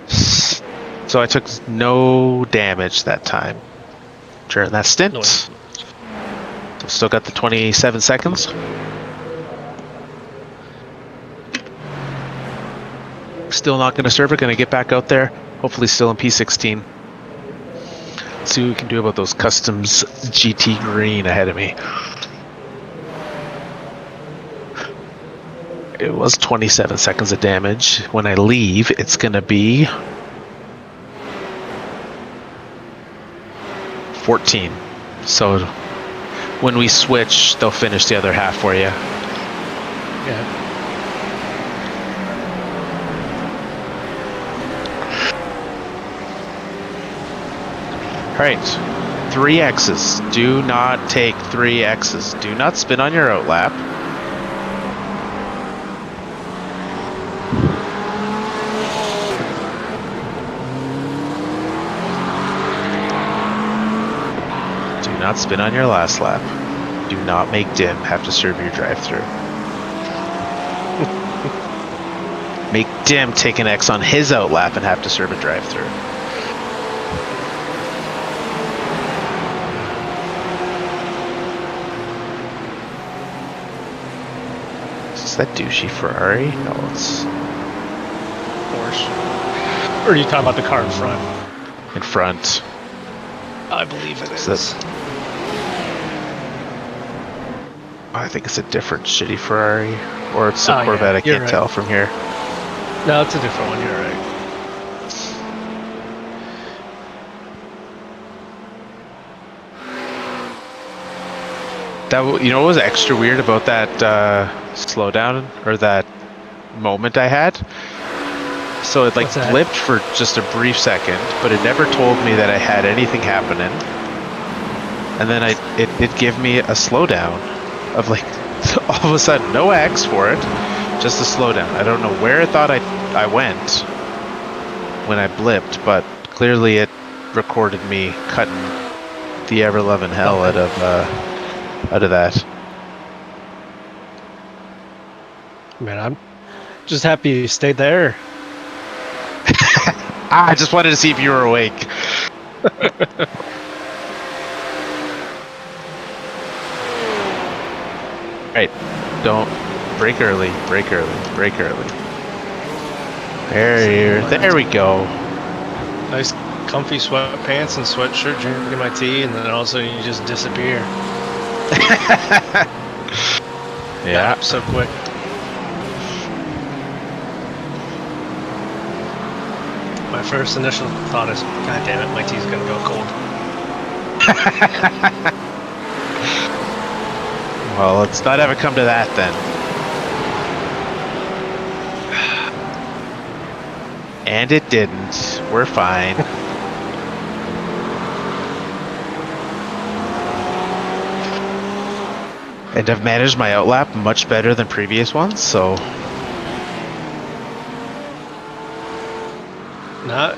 So I took no damage that time during that stint. No. Still got the 27 seconds. Still not going to serve it. Going to get back out there. Hopefully still in P16. See what we can do about those customs GT green ahead of me. It was 27 seconds of damage. When I leave, it's going to be 14. So when we switch, they'll finish the other half for you. Yeah. Alright, 3 X's. Do not take 3 X's. Do not spin on your outlap. Do not spin on your last lap. Do not make dim have to serve your drive-through. Make dim take an X on his outlap and have to serve a drive-through. Is that douchey Ferrari? No, it's Porsche. Or are you talking about the car in front? in front. I believe it is. So I think it's a different shitty Ferrari, or it's a Oh, Corvette. yeah, I can't you're tell right. from here. No, it's a different one. You're right. You know what was extra weird about that slowdown or that moment I had? So it like What's that? blipped for just a brief second, but it never told me that I had anything happening. And then it did give me a slowdown of like all of a sudden no X for it, just a slowdown. I don't know where it thought I went when I blipped, but clearly it recorded me cutting the ever-loving hell out of that. Man, I'm just happy you stayed there. I just wanted to see if you were awake. Right, don't brake early, brake early, brake early. There we go. Nice comfy sweatpants and sweatshirt, drinking my tea, and then all of a sudden you just disappear. Yeah, So quick. My first initial thought is, God damn it, my tea's gonna go cold. well, let's not ever come to that then. And it didn't. We're fine. And I've managed my outlap much better than previous ones, so... Not.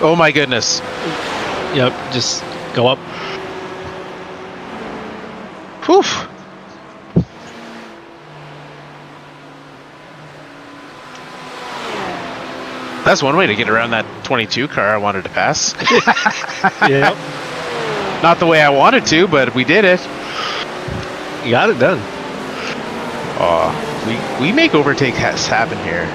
Oh my goodness. Yep, just go up. Whew. That's one way to get around that 22 car I wanted to pass. Yep, Not the way I wanted to, but we did it. you got it done. Aw. We make overtakes happen here.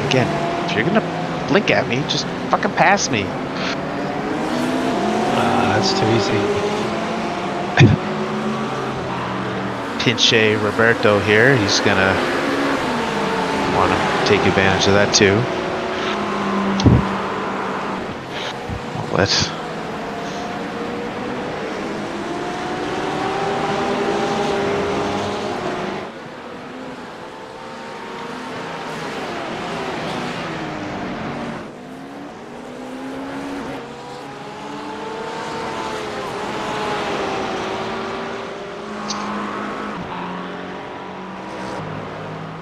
Again, if you're gonna blink at me, just fucking pass me. That's too easy. Pinche Roberto here. He's gonna want to take advantage of that too. Let's.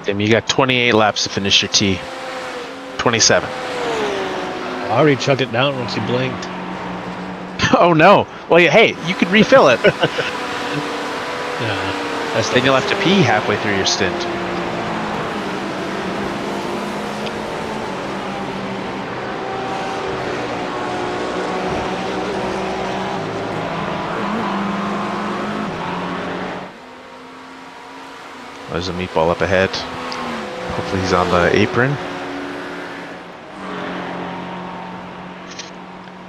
Tim, you got 28 laps to finish your T. 27. I already chugged it down once you blinked. Oh no! Well, hey, you could refill it. Yeah. Then you'll have to pee halfway through your stint. There's a meatball up ahead. Hopefully he's on the apron.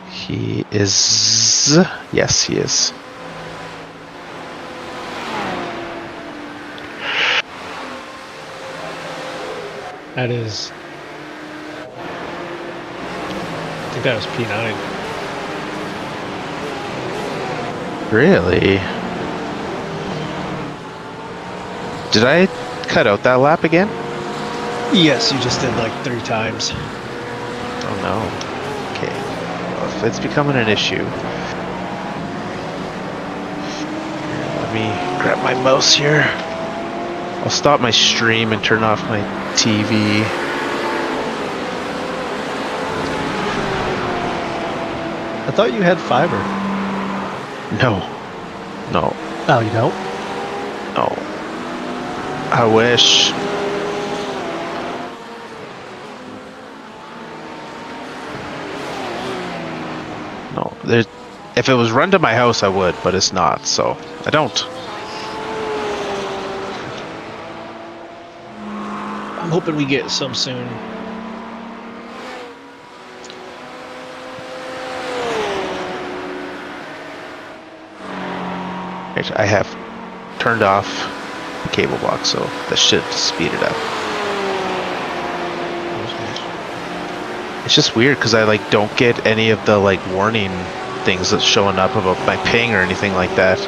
He is... Yes, he is. That is... I think that was P9. Really? Did I cut out that lap again? Yes, you just did like 3 times. Oh no. Okay. Well, if it's becoming an issue. Let me grab my mouse here. I'll stop my stream and turn off my TV. I thought you had fiber. No. No. Oh, you don't? No. I wish. No, there's. If it was run to my house, I would, but it's not, so I don't. I'm hoping we get some soon. I have turned off the cable box, so that should speed it up. It's just weird because I like don't get any of the like warning things that's showing up about my ping or anything like that.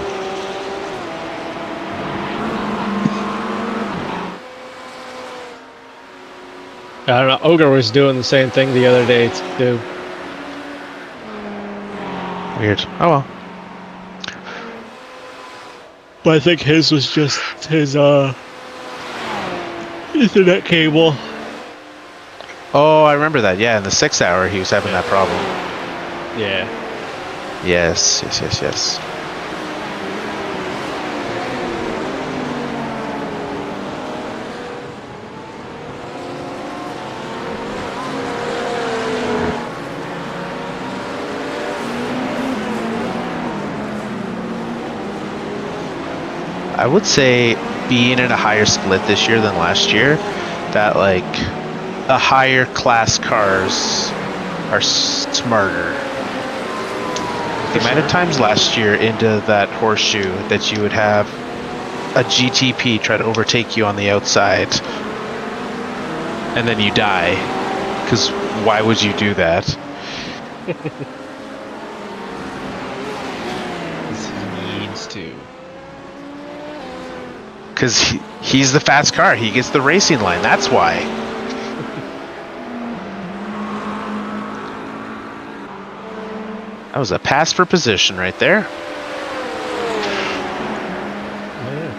I don't know. Ogre was doing the same thing the other day too. Weird. Oh well. But I think his was just his Ethernet cable. Oh, I remember that. Yeah, in the 6 hour he was having that problem. Yeah. Yes, yes, yes, yes. I would say being in a higher split this year than last year, that like the higher class cars are smarter. The amount of times last year into that horseshoe that you would have a GTP try to overtake you on the outside and then you die. Because why would you do that? He needs to. Because he's the fast car. He gets the racing line. That's why. That was a pass for position right there. Oh, yeah.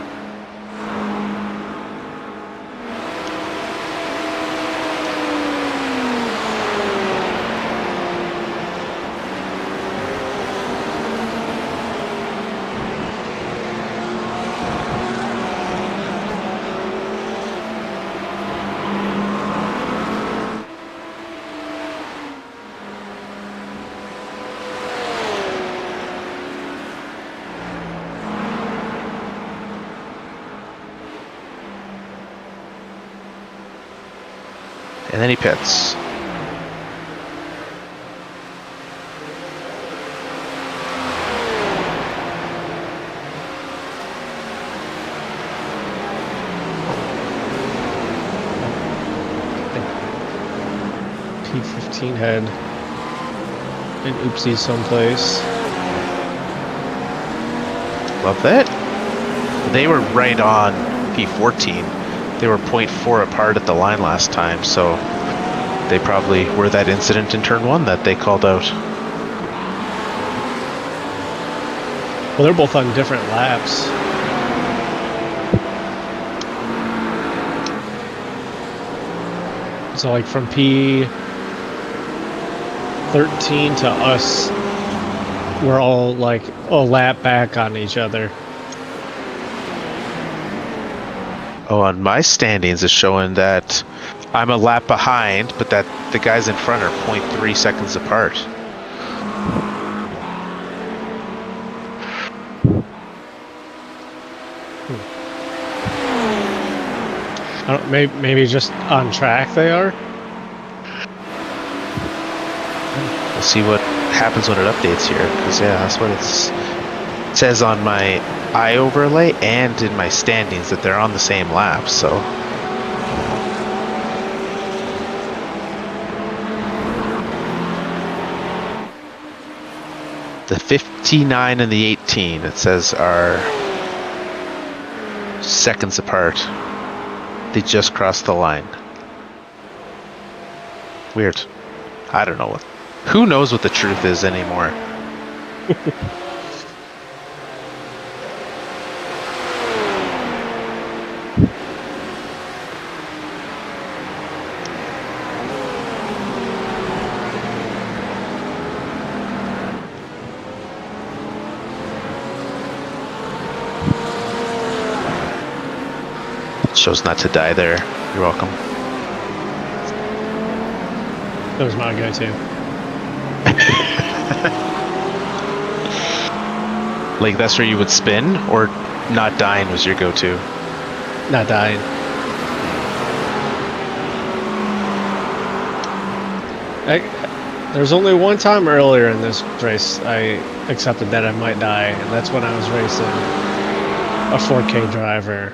And then he pits. P15 had an oopsie someplace. Love that. They were right on P14. They were 0.4 apart at the line last time, so they probably were that incident in turn 1 that they called out. Well, they're both on different laps. So like from P13 to us, we're all like a lap back on each other. Oh, on my standings is showing that I'm a lap behind, but that the guys in front are 0.3 seconds apart. I don't, maybe just on track they are. We'll see what happens when it updates here, because yeah, that's what it says on my eye overlay and in my standings, that they're on the same lap. So the 59 and the 18, it says, are seconds apart. They just crossed the line. Weird. I don't know what. Who knows what the truth is anymore? Shows not to die there. You're welcome. That was my go-to. Like, that's where you would spin, or not dying was your go-to? Not dying. There's only one time earlier in this race I accepted that I might die, and that's when I was racing a 4K driver.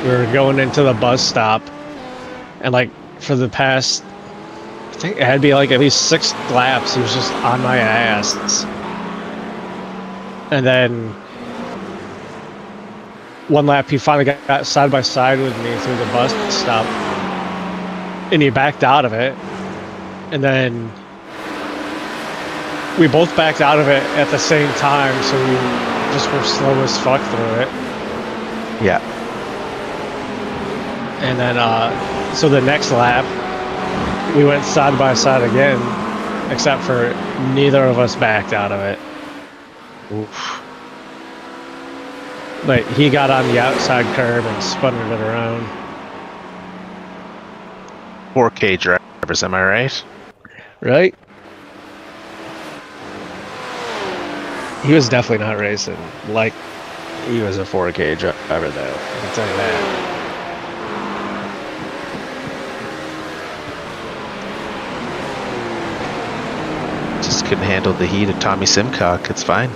We were going into the bus stop, and like for the past, I think it had to be like at least 6 laps, he was just on my ass. And then one lap he finally got side by side with me through the bus stop, and he backed out of it, and then we both backed out of it at the same time, so we just were slow as fuck through it. Yeah. And then, so the next lap, we went side by side again, except for neither of us backed out of it. Oof. But he got on the outside curb and spun it around. 4K drivers, am I right? Right? He was definitely not racing like he was a 4K driver, though. I can tell you that. Just couldn't handle the heat of Tommy Simcock. It's fine.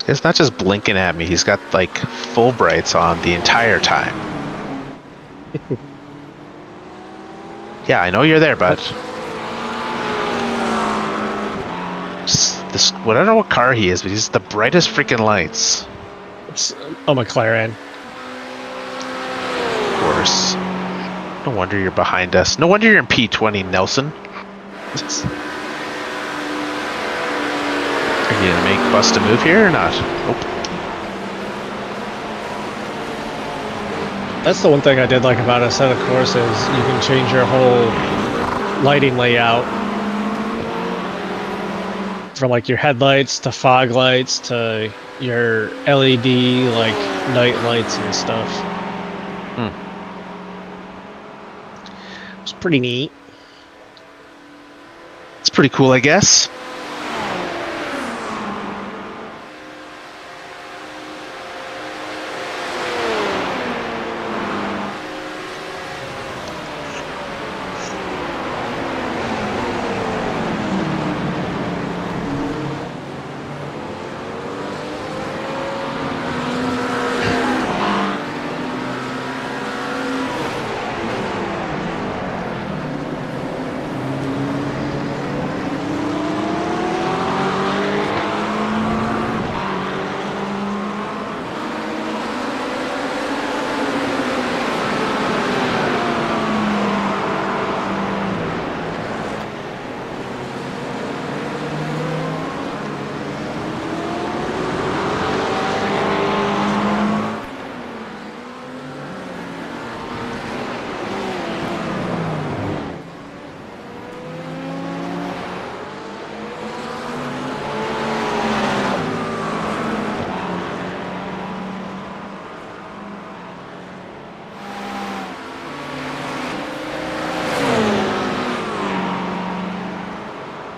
It's not just blinking at me. He's got like full brights on the entire time. Yeah, I know you're there, bud. This, I don't know what car he is, but he's the brightest freaking lights. It's a McLaren. Of course. No wonder you're behind us. No wonder you're in P20, Nelson. Are you gonna make bust a move here or not? Nope. That's the one thing I did like about a set of courses. You can change your whole lighting layout from like your headlights to fog lights to your LED like night lights and stuff. It's pretty neat. It's pretty cool, I guess.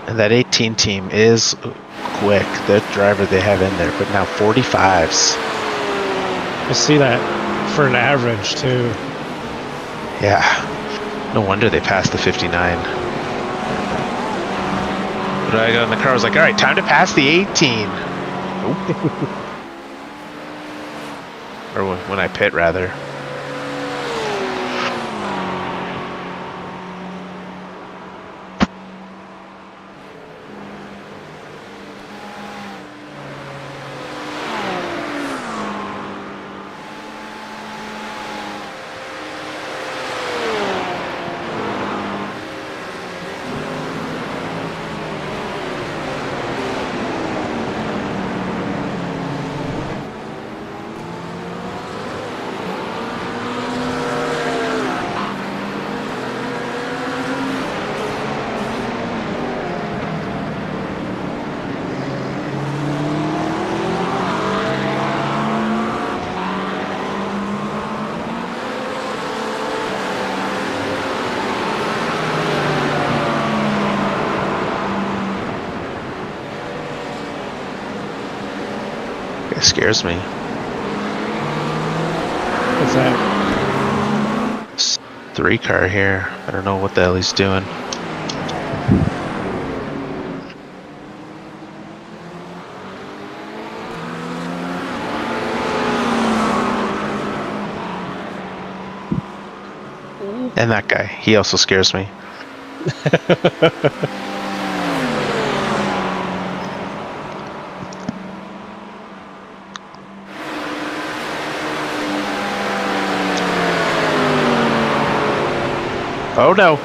And that 18 team is quick. The driver they have in there, but now 45s. I see that for an average too. Yeah. No wonder they passed the 59. But I got in the car, I was like, all right, time to pass the 18. Or when I pit, rather. It scares me. What's that? This 3 car here. I don't know what the hell he's doing. And that guy, he also scares me. Oh no.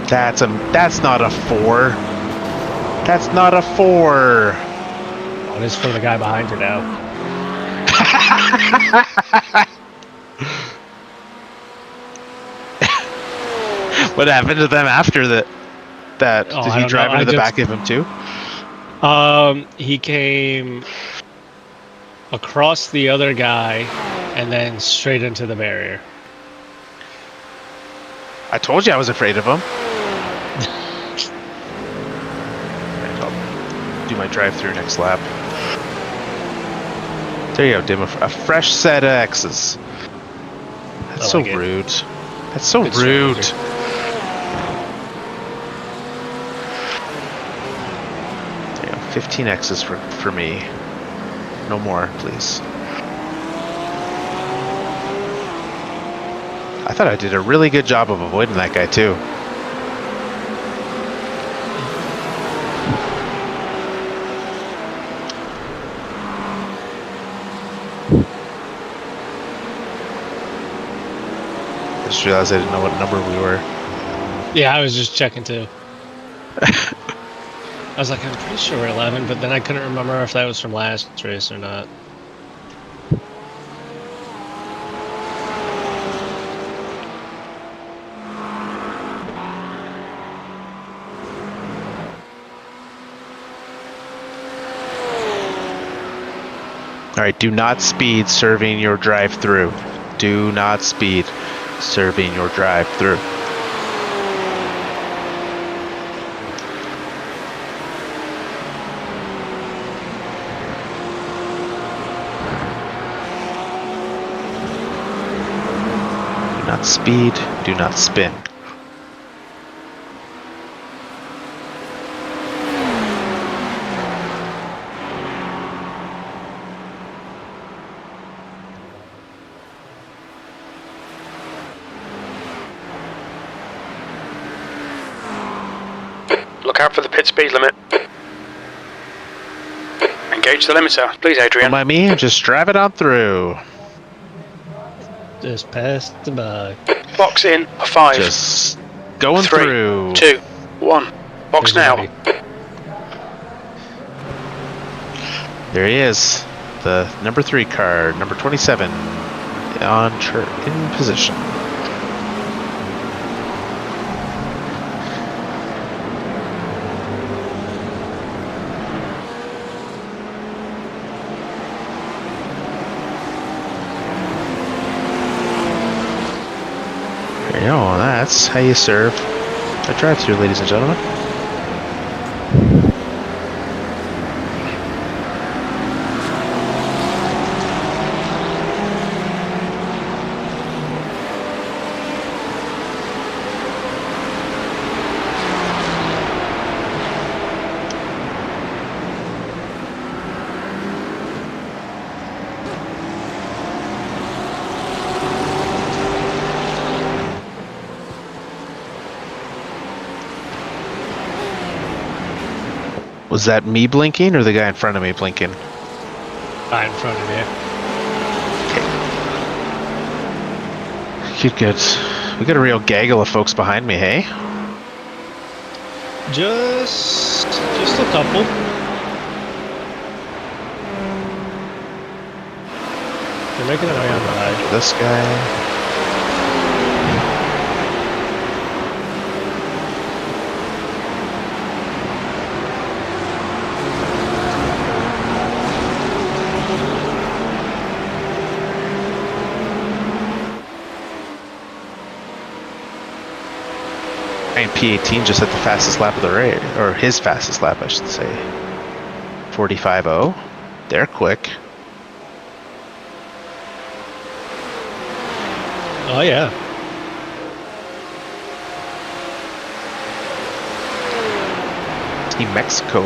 That's not a 4. That's not a 4. Oh, it is for the guy behind you now. What happened to them after that? Oh, Did I he don't drive know. into the back of him too? He came across the other guy and then straight into the barrier. I told you I was afraid of him. I'll do my drive-through next lap. There you go, Dim. A fresh set of X's. That's so rude. That's so rude. There you go, 15 X's for me. No more, please. I thought I did a really good job of avoiding that guy too. I just realized I didn't know what number we were. Yeah, I was just checking too. I was like, I'm pretty sure we're 11, but then I couldn't remember if that was from last race or not. Alright, do not speed serving your drive-through. Do not speed serving your drive-through. Do not speed, do not spin. Look out for the pit speed limit. Engage the limiter, please, Don't Adrian. mind me, just drive it on through. Just pass the by. Box in, a 5, Just going 3, through. 2, 1. Box now. There he is. The number 3 car, number 27, in position. There you go, that's how you serve a drive-thru, ladies and gentlemen. Was that me blinking or the guy in front of me blinking? Guy in front of you. Good. We got a real gaggle of folks behind me, hey? Just a couple. They're making their way on the ride. This guy. And P18 just hit the fastest lap of the race, or his fastest lap, I should say. 45.0. They're quick. Oh yeah. Team Mexico.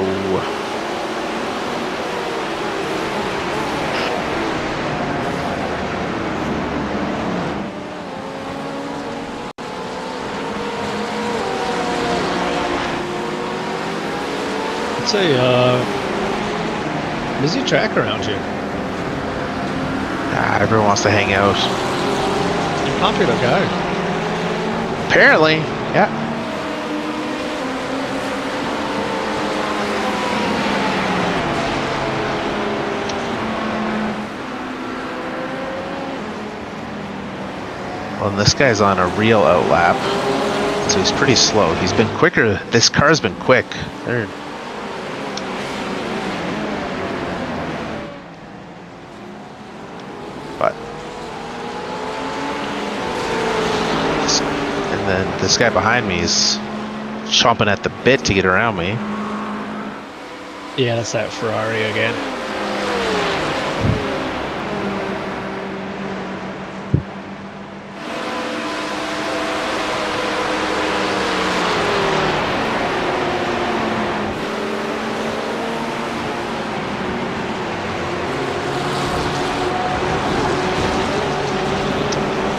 It's a busy track around here. Everyone wants to hang out. You're a popular guy. Apparently, yeah. Well, and this guy's on a real outlap, so he's pretty slow. He's been quicker. This car's been quick. And then this guy behind me is chomping at the bit to get around me. Yeah, that's that Ferrari again.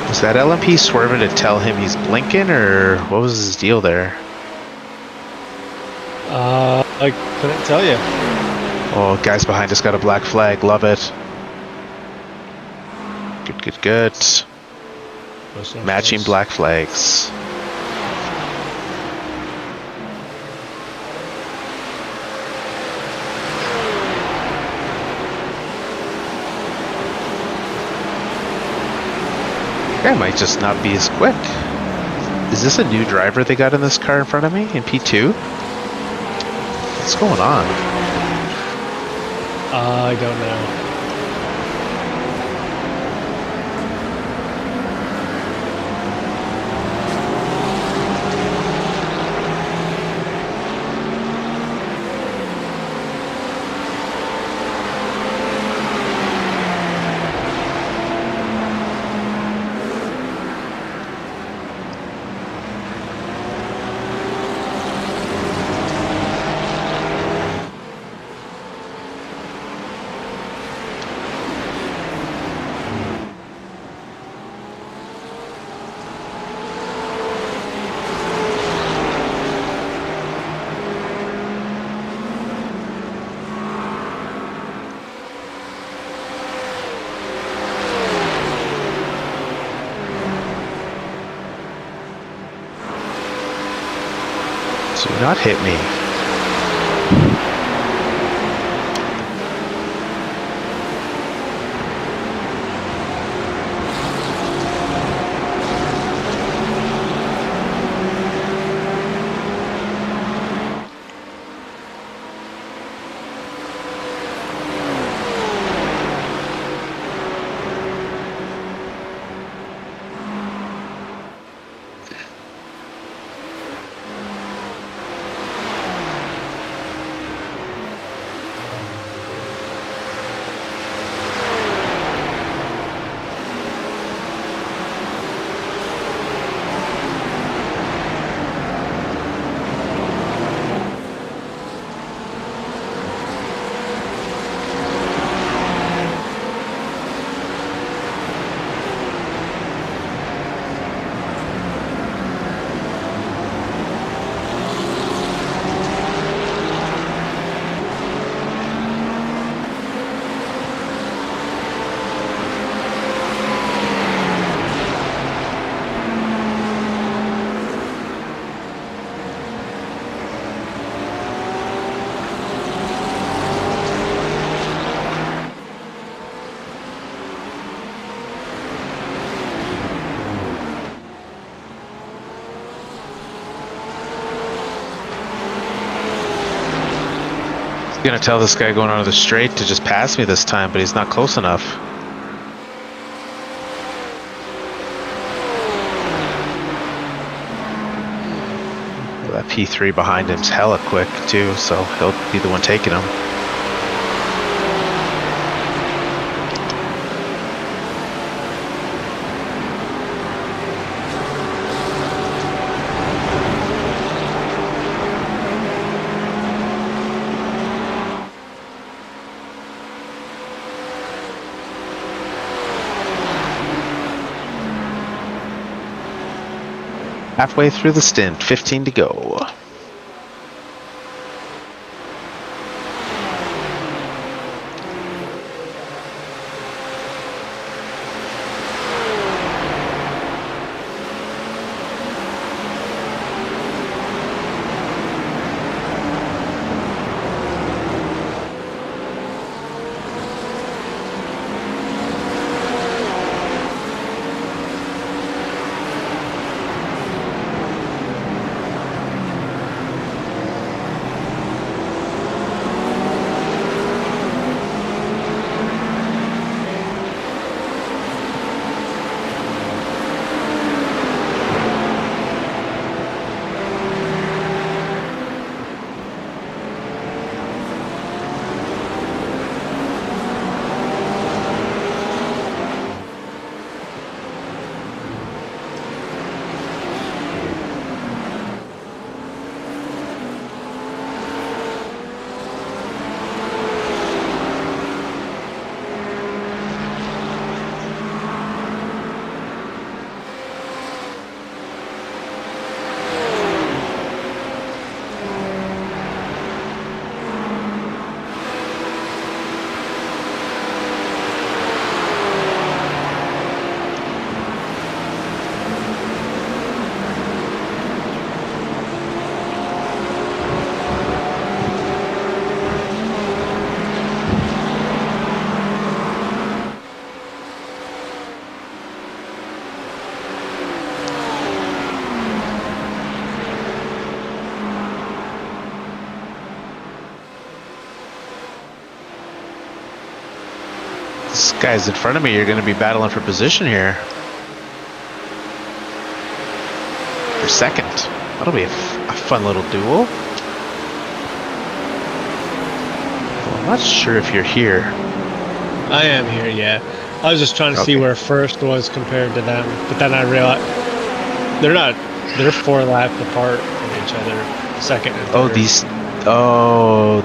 Was that LMP swerving to tell him he's blinking, or what was his deal there? I couldn't tell you. Oh, guys behind us got a black flag. Love it. Good, good, good. Matching black flags. Guy might just not be as quick. Is this a new driver they got in this car in front of me in P2? What's going on? I don't know. not hit me. Gonna tell this guy going onto the straight to just pass me this time, but he's not close enough. That P3 behind him's hella quick too, so he'll be the one taking him. Halfway through the stint, 15 to go. This guy's in front of me. You're going to be battling for position here. For second. That'll be a fun little duel. Well, I'm not sure if you're here. I am here, yeah. I was just trying to see where first was compared to them, but then I realized they're 4 laps apart from each other, second and third.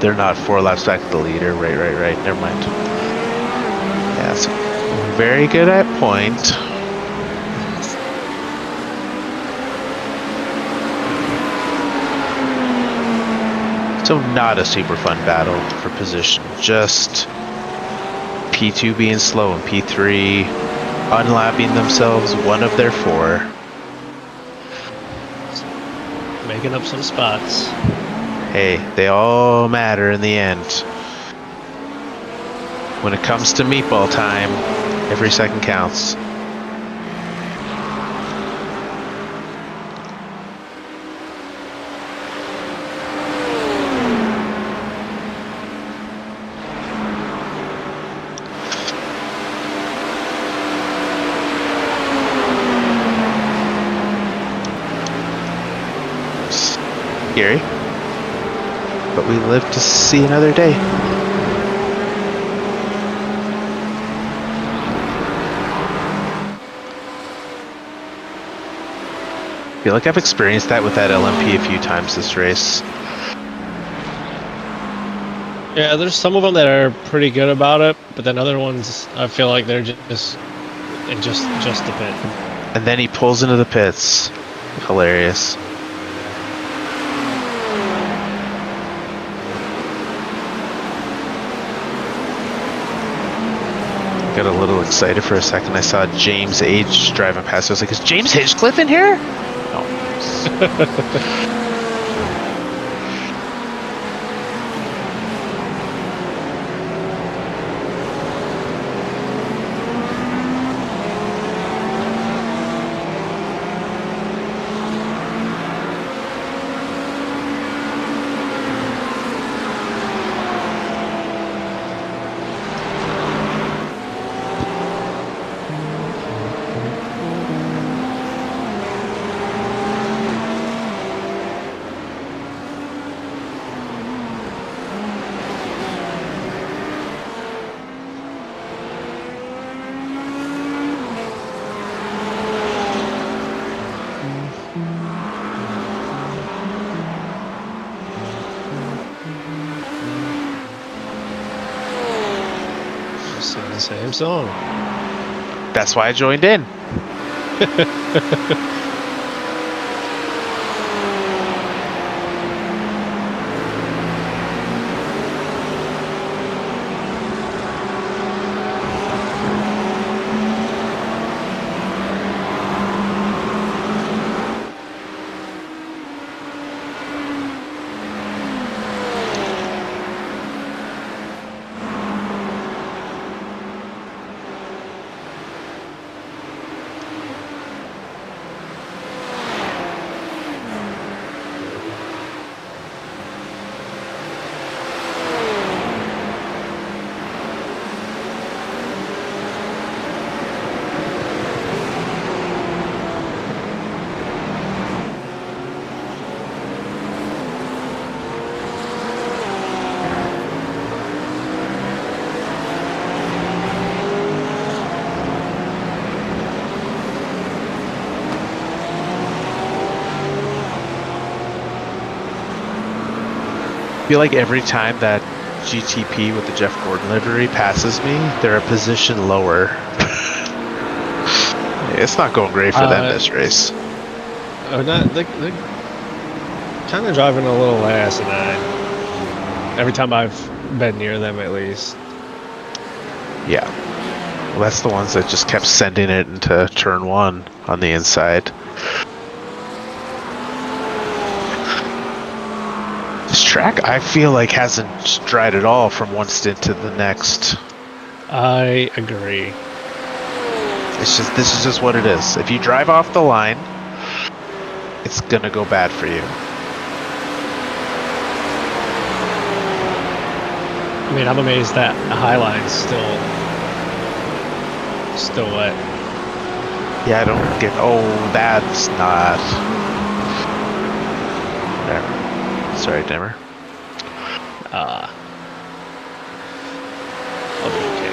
They're not 4 laps back to the leader. Right. Never mind. Yeah, so very good at point. So not a super fun battle for position. Just P2 being slow and P3 unlapping themselves, one of their 4. Make picking up some spots. Hey, they all matter in the end. When it comes to meatball time, every second counts. Scary, but we live to see another day. I feel like I've experienced that with that LMP a few times this race. Yeah, there's some of them that are pretty good about it, but then other ones I feel like they're just the pit. And then he pulls into the pits. Hilarious. Got a little excited for a second. I saw James H driving past. I was like, is James Hinchcliffe in here? No. Sing the same song. That's why I joined in. I feel like every time that GTP with the Jeff Gordon livery passes me, they're a position lower. It's not going great for them this race. They're kind of driving a little asinine. Every time I've been near them, at least. Yeah. Well, that's the ones that just kept sending it into turn one on the inside. This track, I feel like, hasn't dried at all from one stint to the next. I agree. It's just, this is just what it is. If you drive off the line, it's gonna go bad for you. I mean, I'm amazed that the high line's still wet. Yeah, I don't get. Oh, that's not. There. Sorry, Dimmer. I'll be okay.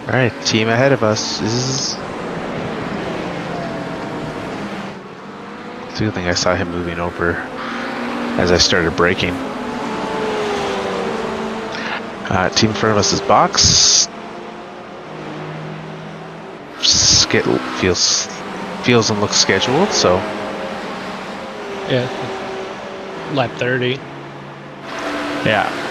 All right, team ahead of us is. The thing I saw him moving over as I started braking. Team in front of us is Box. Feels and looks scheduled, so. Yeah. Lap 30. Yeah.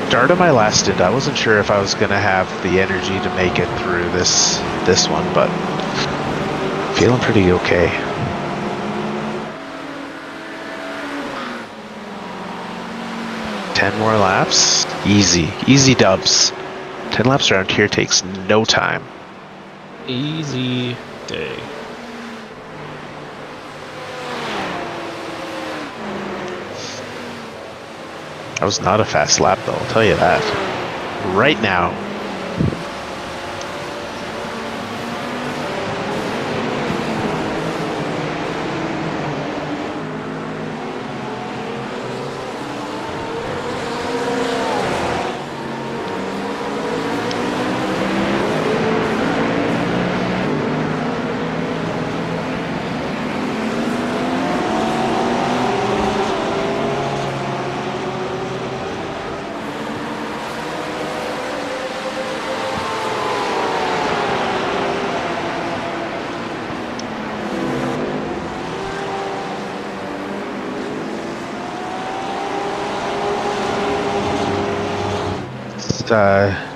Start of my last stint, I wasn't sure if I was gonna have the energy to make it through this one, but feeling pretty okay. Ten more laps, easy dubs. 10 laps around here takes no time. Easy day. That was not a fast lap though, I'll tell you that. Right now.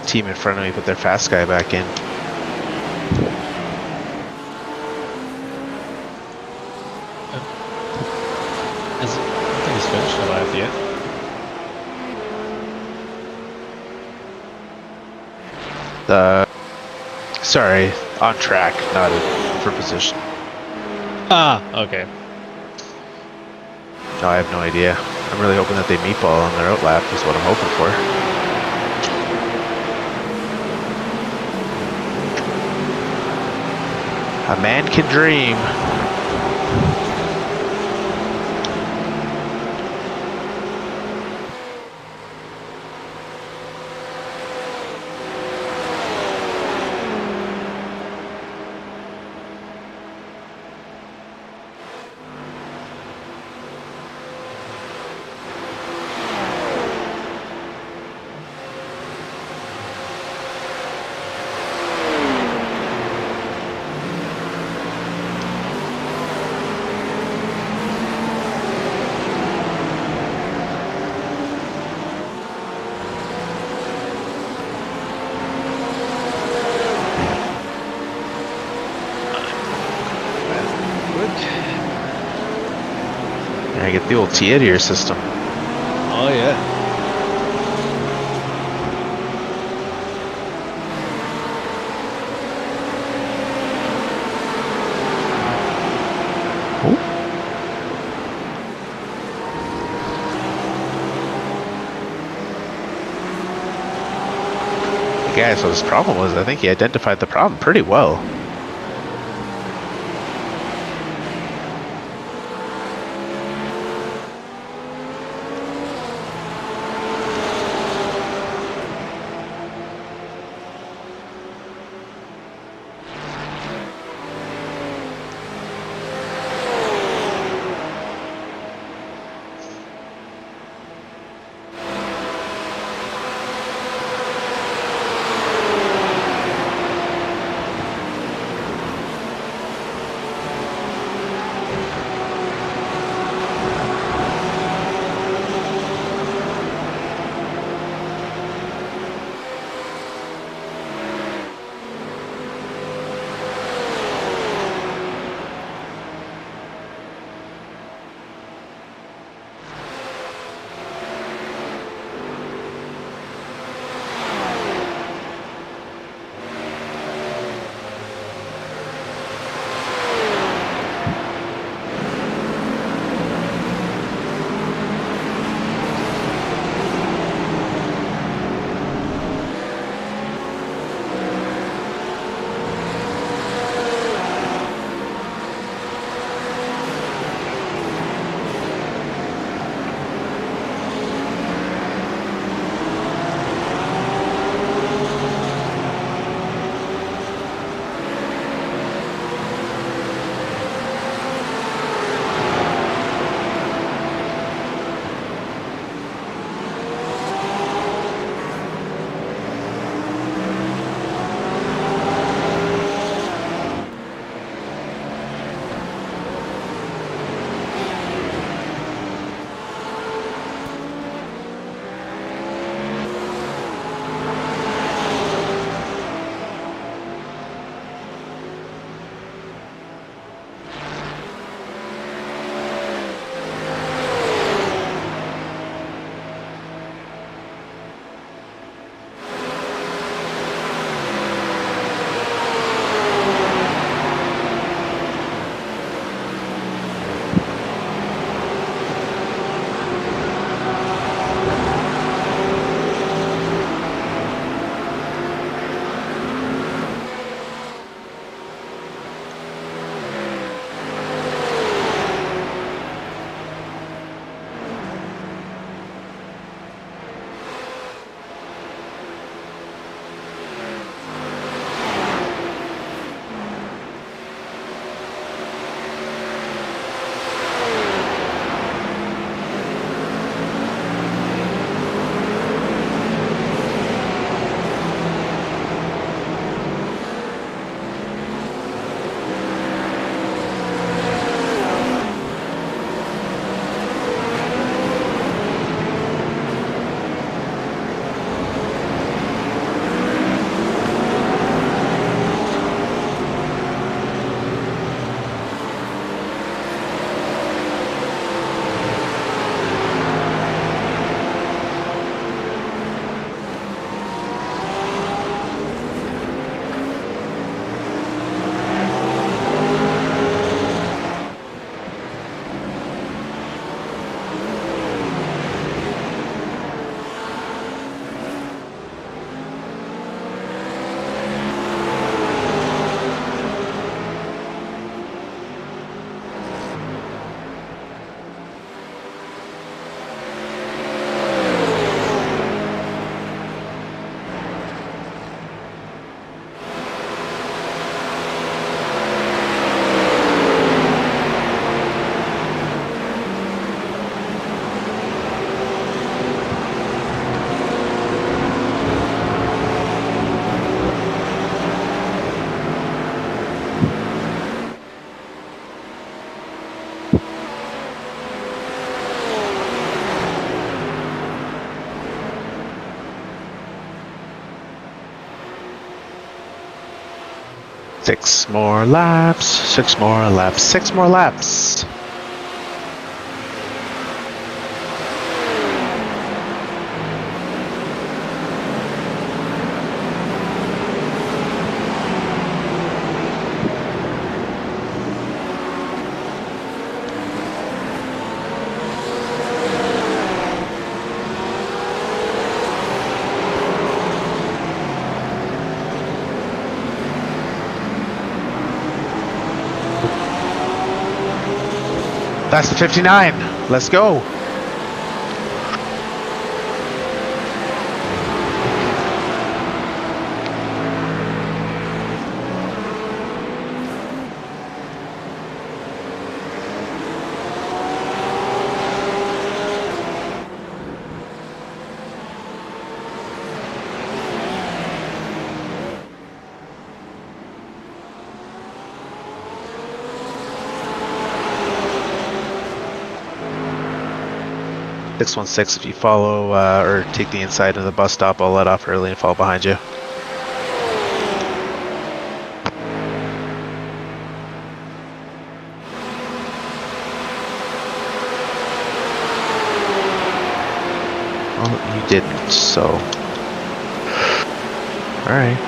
Team in front of me put their fast guy back in. I think he's finished the lap yet. Sorry, on track, not for position. Ah, okay. No, I have no idea. I'm really hoping that they meatball on their out lap is what I'm hoping for. A man can dream. I get the old T-Edier system. Oh yeah. Yeah, so his problem was, I think he identified the problem pretty well. more laps, 6 more laps, 6 more laps. That's the 59. Let's go. Six 16. If you follow or take the inside of the bus stop, I'll let off early and fall behind you. Well, you didn't, so. Alright.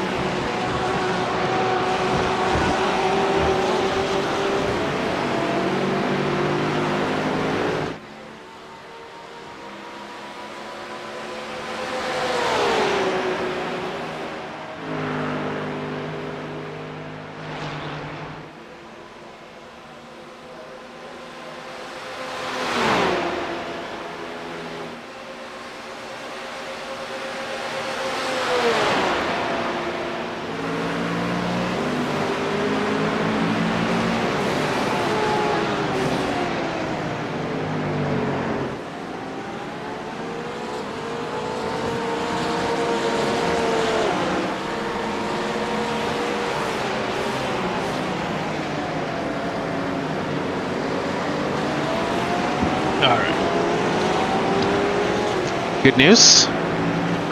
Good news.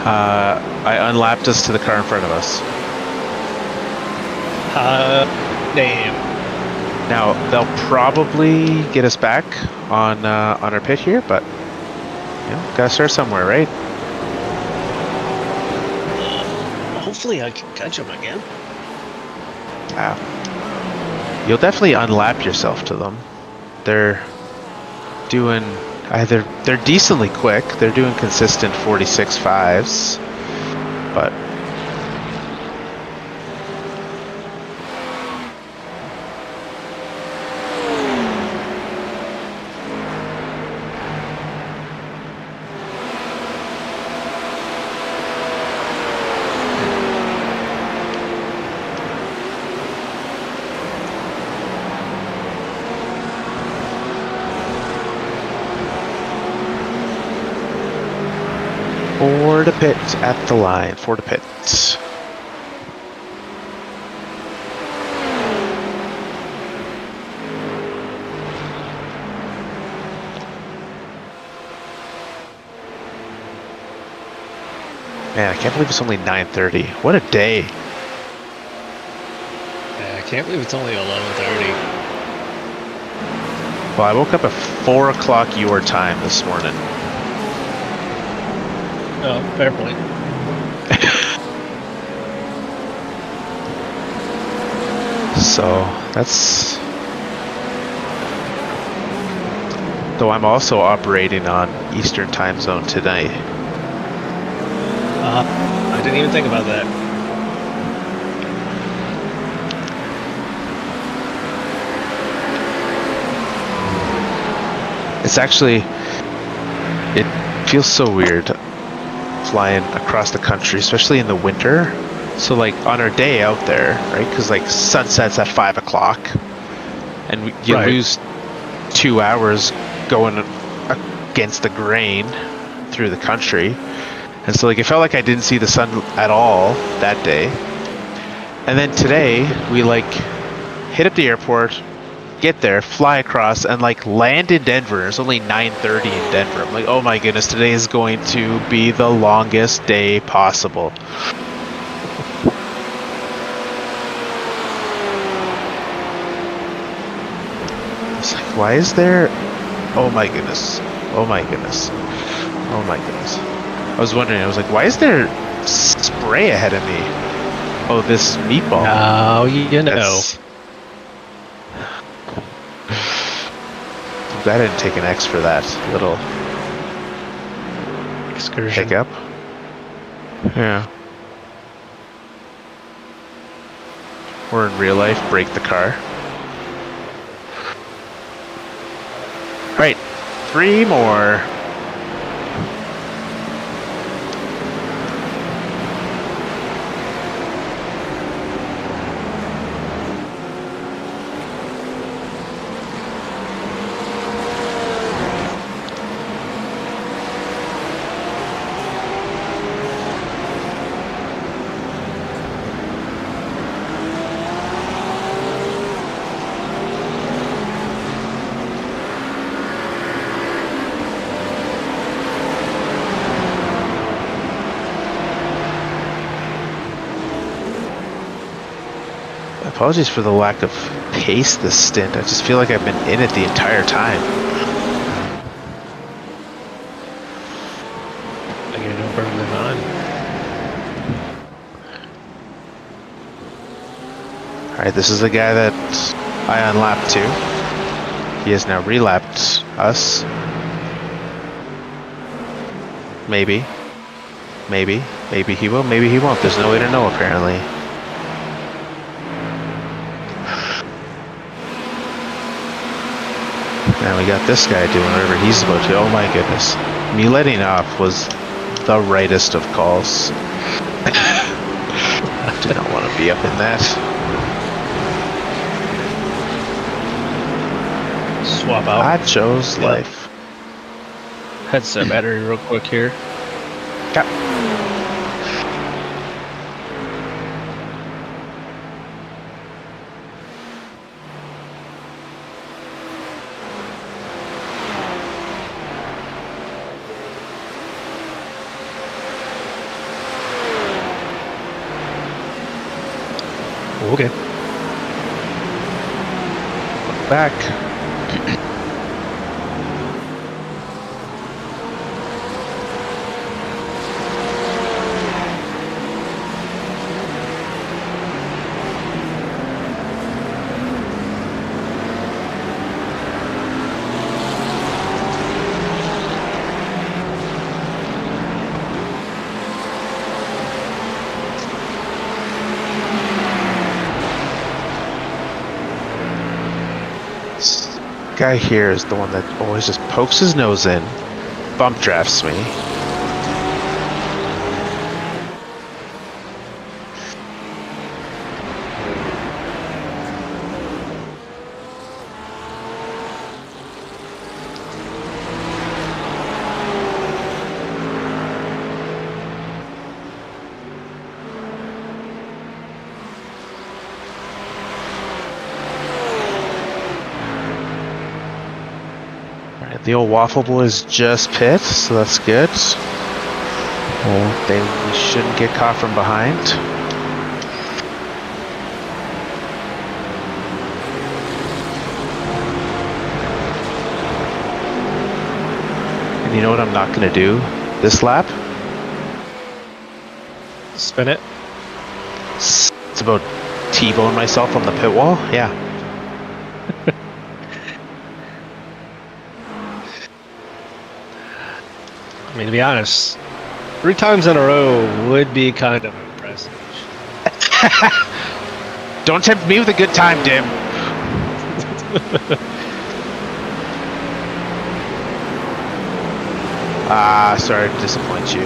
I unlapped us to the car in front of us. Damn. Now they'll probably get us back on our pit here, but you know, gotta start somewhere, right? Hopefully I can catch him again. You'll definitely unlap yourself to them. They're doing they're decently quick. They're doing consistent 46.5s, but for the pit at the line, for the pit. Man, I can't believe it's only 9:30. What a day. Yeah, I can't believe it's only 11:30. Well, I woke up at 4 o'clock your time this morning. Oh, fair point. So that's. Though I'm also operating on Eastern time zone tonight. I didn't even think about that. It's actually. It feels so weird flying across the country, especially in the winter. So like on our day out there, right? Because like sunsets at 5 o'clock, and you lose 2 hours going against the grain through the country, and so like it felt like I didn't see the sun at all that day. And then today we like hit up the airport, get there, fly across, and like land in Denver. It's only 9:30 in Denver. I'm like, oh my goodness, today is going to be the longest day possible. why is there... Oh my goodness. Oh my goodness. Oh my goodness. I was wondering, I was like, why is there spray ahead of me? Oh, this meatball. Oh, you know. That's... I didn't take an X for that little Excursion. hiccup. Yeah. Or in real life, break the car. Alright, 3 more. Apologies for the lack of pace this stint. I just feel like I've been in it the entire time. I gotta burn them on. Alright, this is the guy that I unlapped to. He has now relapped us. Maybe. Maybe. Maybe he will, maybe he won't. There's no way to know apparently. Now we got this guy doing whatever he's supposed to. Oh my goodness. Me letting off was the rightest of calls. Did not want to be up in that. Swap out. I chose life. Headset battery real quick here. Okay. Okay. Look back. Guy here is the one that always just pokes his nose in, bump drafts me. The old Waffle Boys just pit, so that's good. They shouldn't get caught from behind. And you know what I'm not going to do this lap? Spin it. It's about T-bone myself on the pit wall. Yeah. I mean, to be honest, 3 times in a row would be kind of impressive. Don't tempt me with a good time, Dim. Sorry to disappoint you.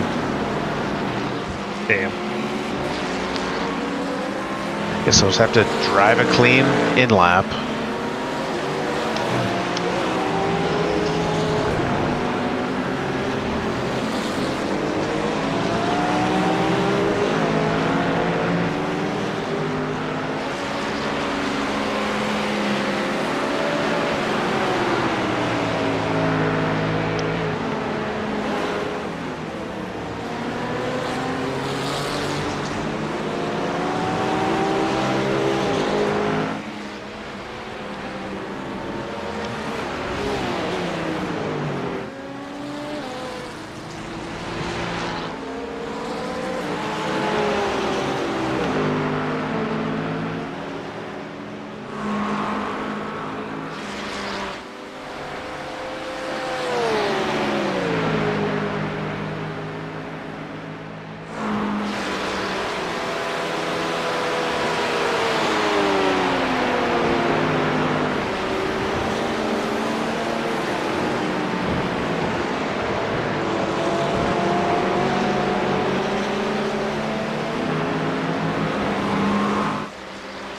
Damn. Guess I'll just have to drive a clean in-lap.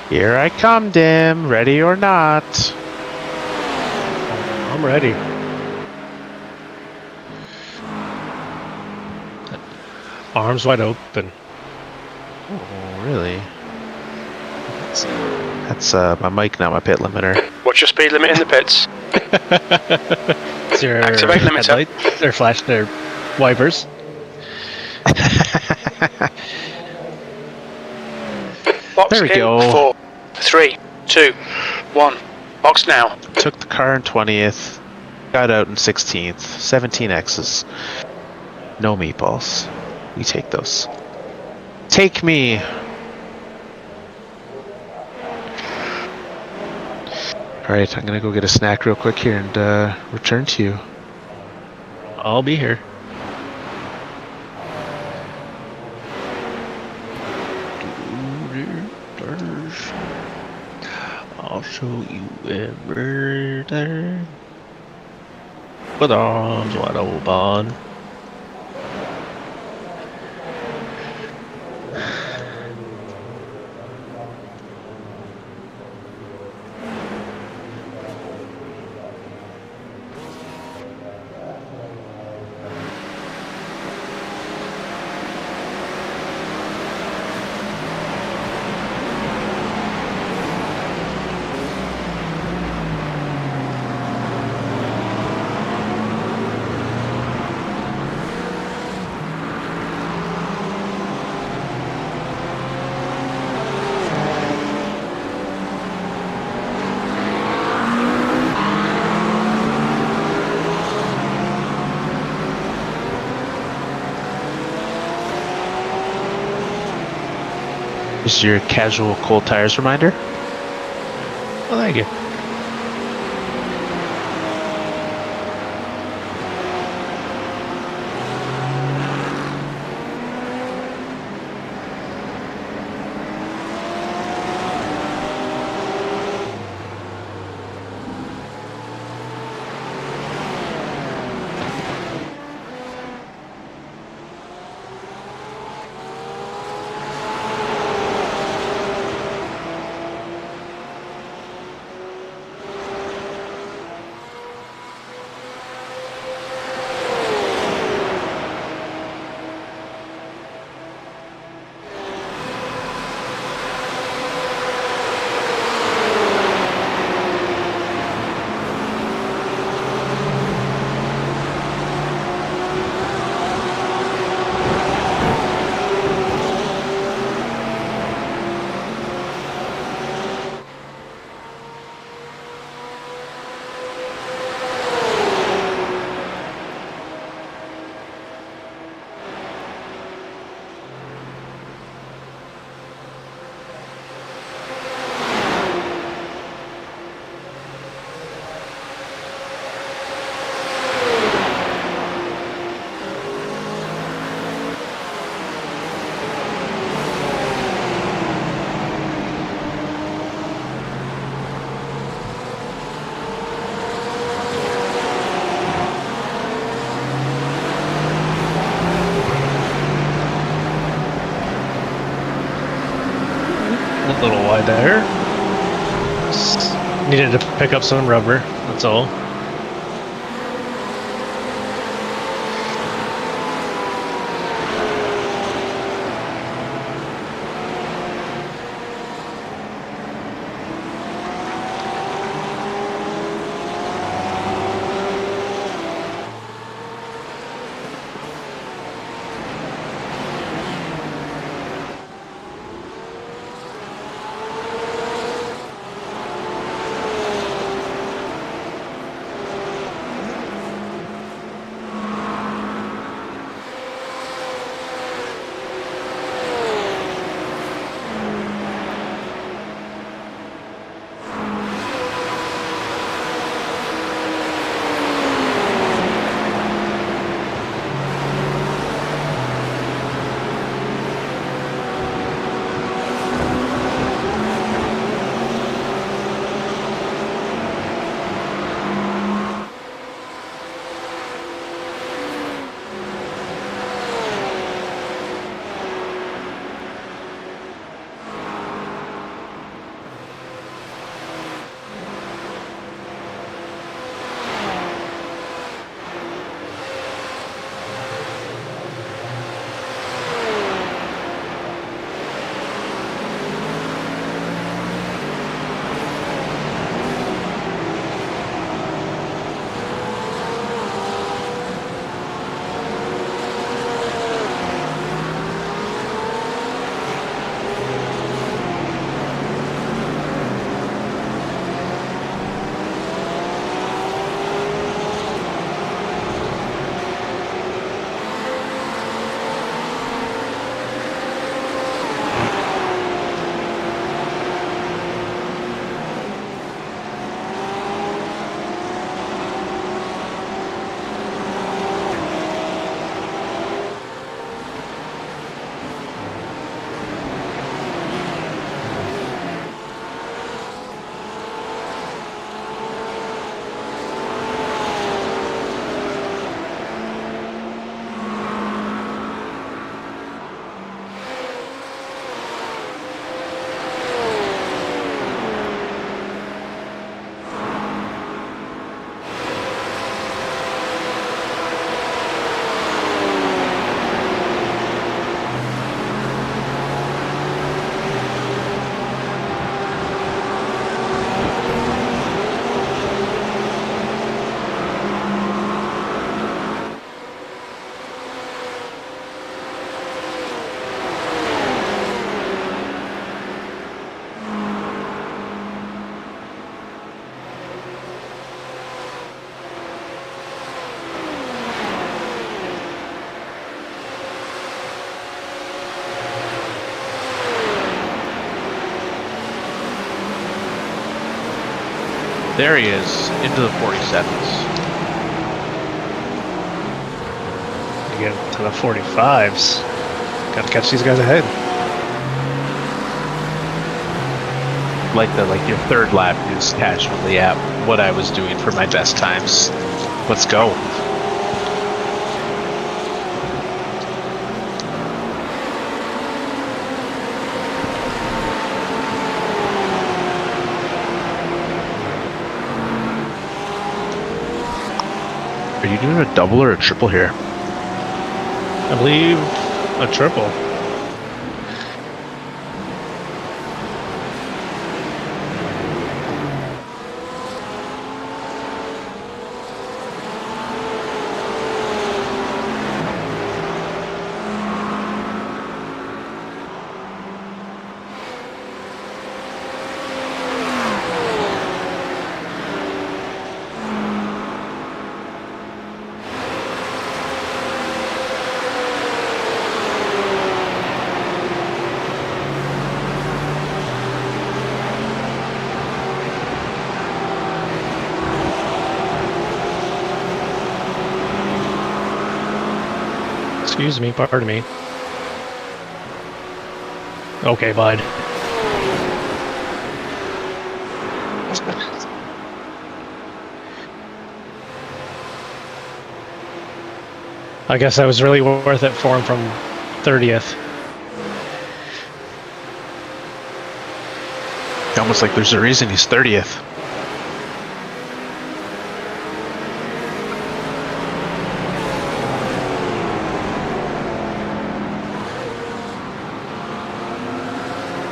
Here I come, Dim. Ready or not? I'm ready. Arms wide open. Oh, really? That's my mic, not my pit limiter. What's your speed limit in the pits? It's your Activate limiter. headlight. They're flashing their wipers. Box There we in go. 4, 3, 2, 1. Box now. Took the car in 20th. Got out in 16th. 17 X's. No meatballs. We take those. Take me. Alright, I'm gonna go get a snack real quick here and return to you. I'll be here. I'll show you everything. With arms wide open. Just your casual cold tires reminder. Well, thank you. A little wide there. Just needed to pick up some rubber, that's all. There he is, into the 47s. You get to the 45s. Gotta catch these guys ahead. Like your third lap is casually at what I was doing for my best times. Let's go. Are you doing a double or a triple here? I believe a triple. Excuse me, pardon me. Okay, bud. I guess that was really worth it for him from 30th. Almost like there's a reason he's 30th.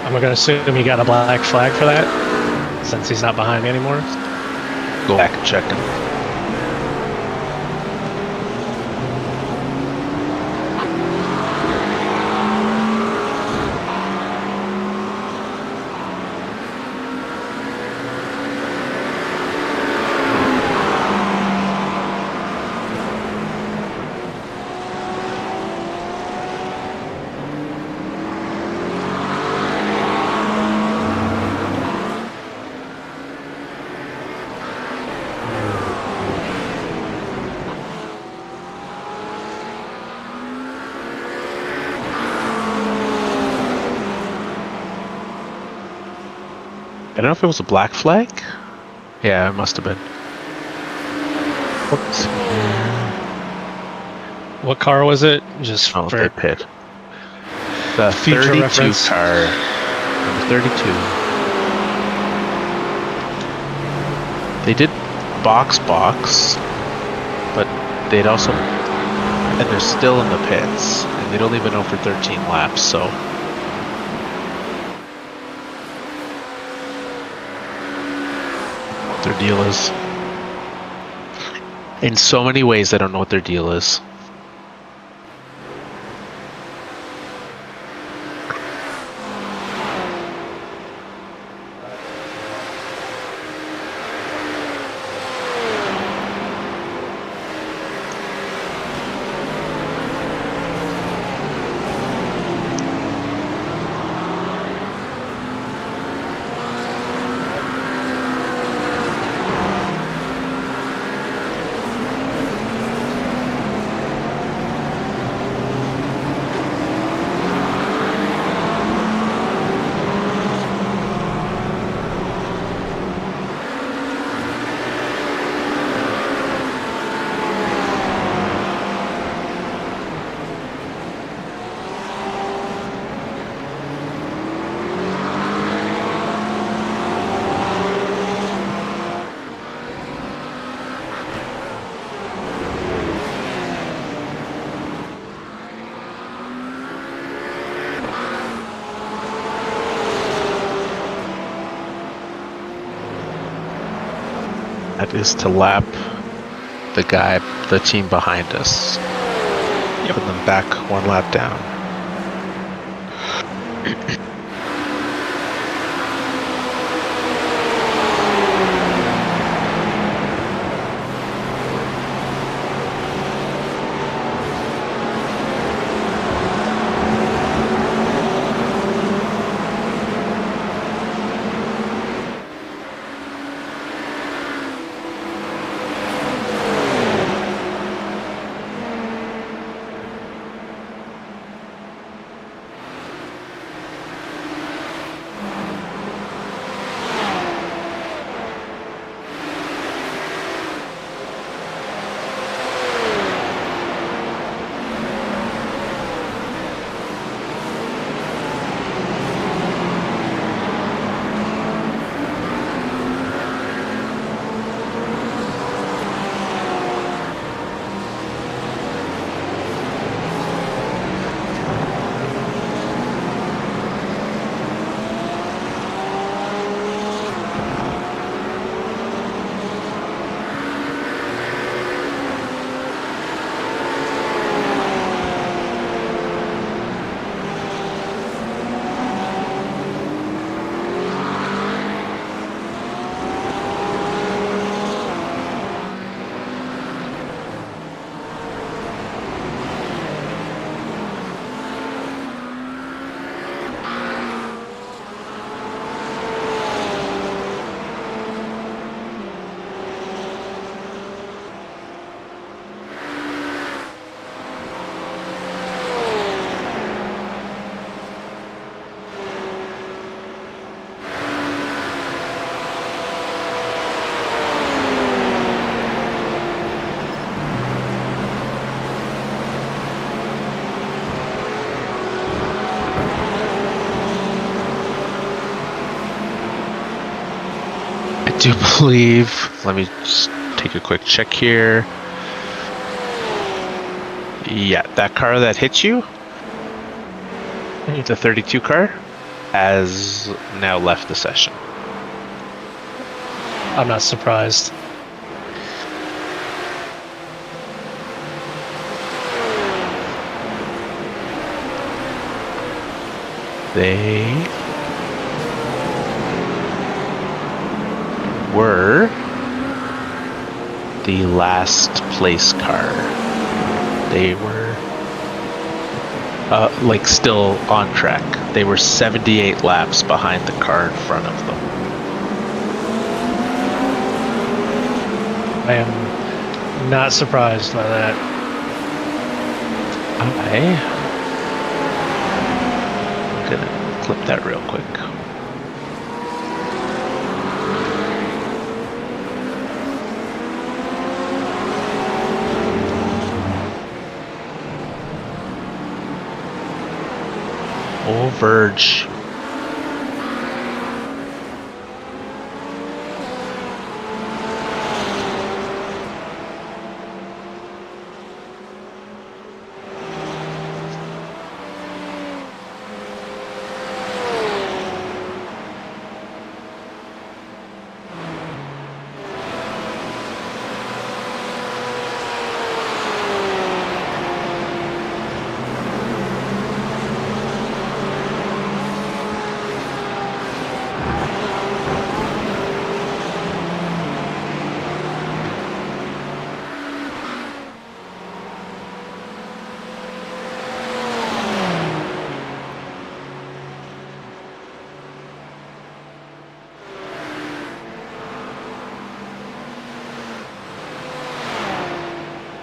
I'm gonna assume he got a black flag for that, since he's not behind me anymore. Go back and check him. I don't know if it was a black flag. Yeah, it must have been. Oops. What car was it? Just Oh, for they pit. The future 32 reference. car. Number 32. They did box, but they'd also, and they're still in the pits, and they'd only been over 13 laps, so. What their deal is. In so many ways, I don't know what their deal is. That is to lap the team behind us. Put them back one lap down. do believe. Let me just take a quick check here. Yeah, that car that hit you, the 32 car, has now left the session. I'm not surprised. They were the last place car. They were like still on track. They were 78 laps behind the car in front of them. I am not surprised by that. I'm gonna clip that real quick. Oh, Verge.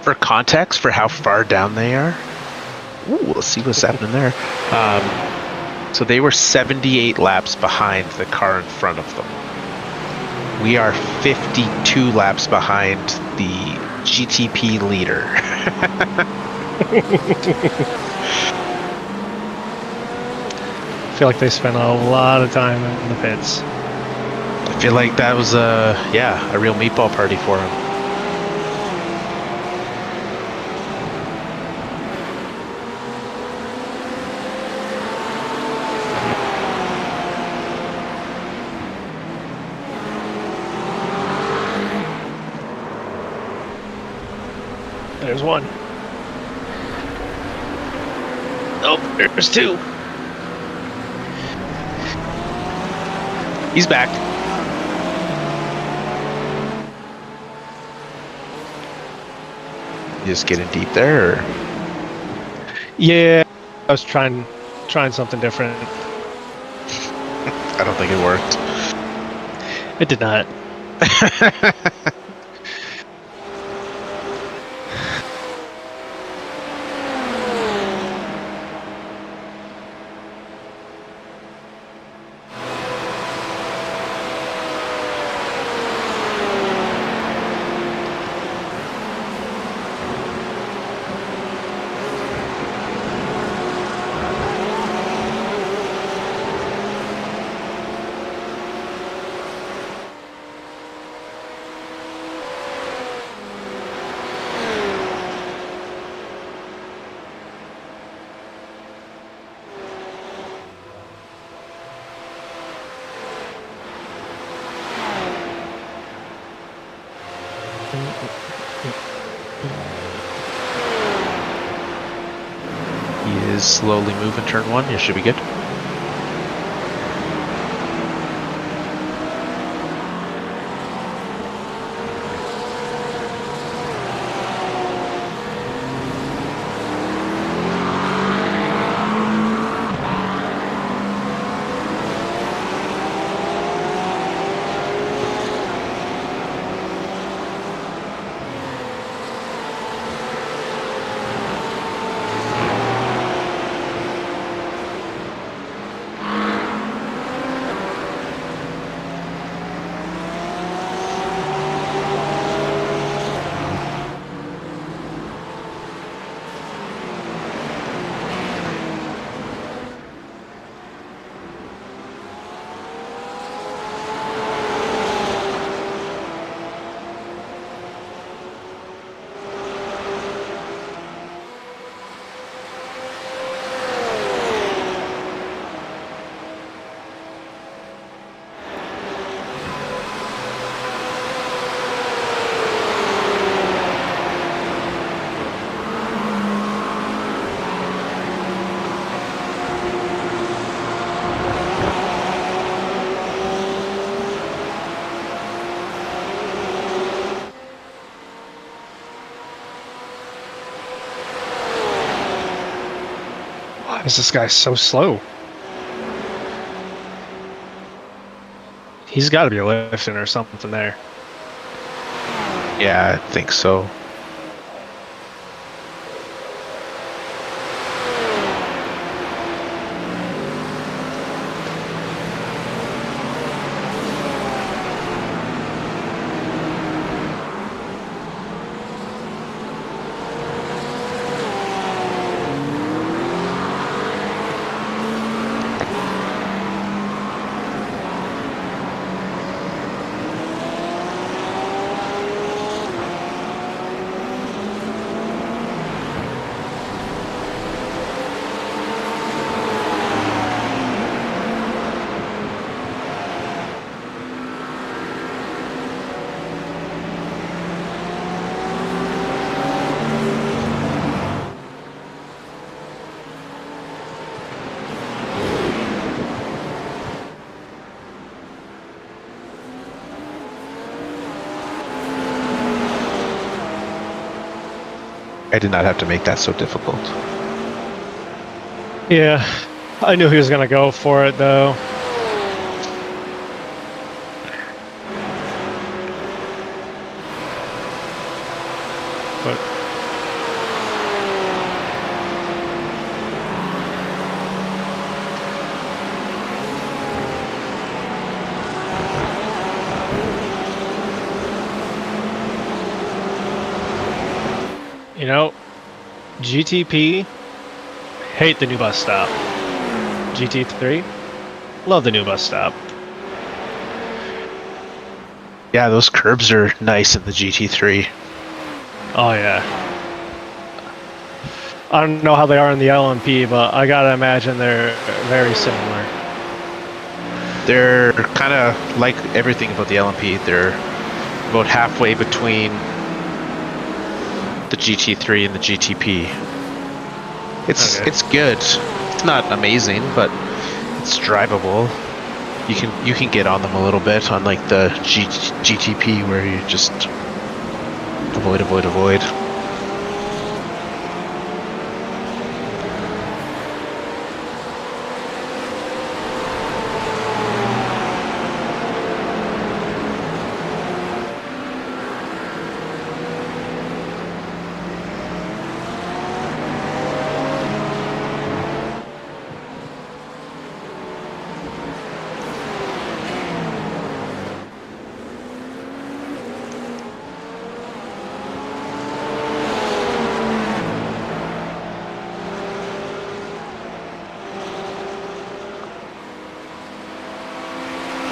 For context, for how far down they are, ooh, let's see what's happening there. So they were 78 laps behind the car in front of them. We are 52 laps behind the GTP leader. I feel like they spent a lot of time in the pits. I feel like that was a real meatball party for him. There's one. Oh, there's two. He's back. You just getting deep there, or? Yeah, I was trying something different. I don't think it worked. It did not. He is slowly moving turn one. You should be good. Why is this guy so slow? He's got to be lifting or something there. Yeah, I think so. I did not have to make that so difficult. Yeah, I knew he was going to go for it, though. But you know, GTP, hate the new bus stop. GT3, love the new bus stop. Yeah, those curbs are nice in the GT3. Oh yeah. I don't know how they are in the LMP, but I gotta imagine they're very similar. They're kind of like everything about the LMP. They're about halfway between the GT3 and the GTP. It's good. It's not amazing, but it's drivable. You can get on them a little bit on like the GTP where you just avoid.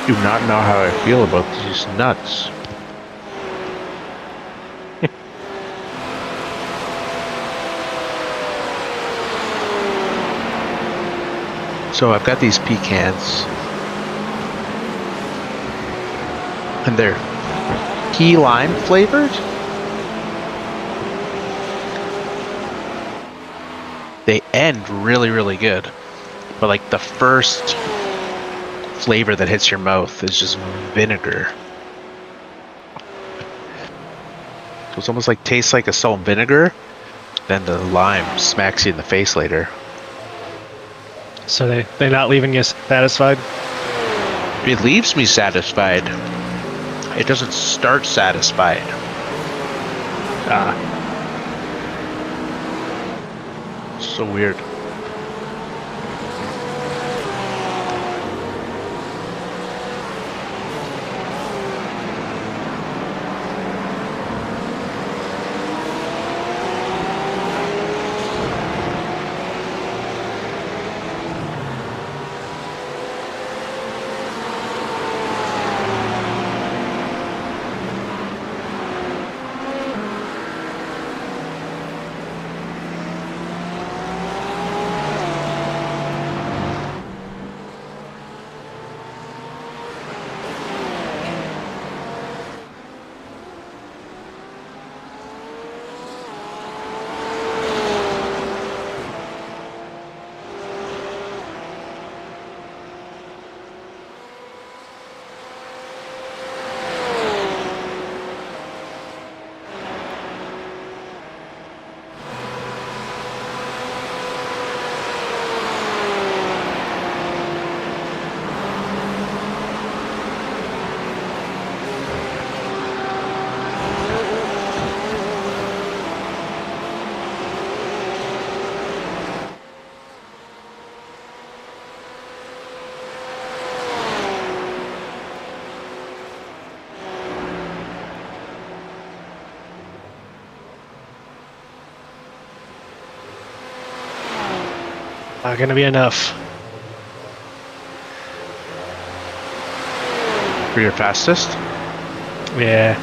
Do not know how I feel about these nuts. So I've got these pecans, and they're key lime flavored. They end really good, but like the first flavor that hits your mouth is just vinegar. So it's almost like tastes like a salt and vinegar, then the lime smacks you in the face later. So they're not leaving you satisfied? It leaves me satisfied. It doesn't start satisfied. Ah. So weird. Not gonna be enough. For your fastest? Yeah.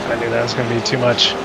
I knew that was gonna be too much.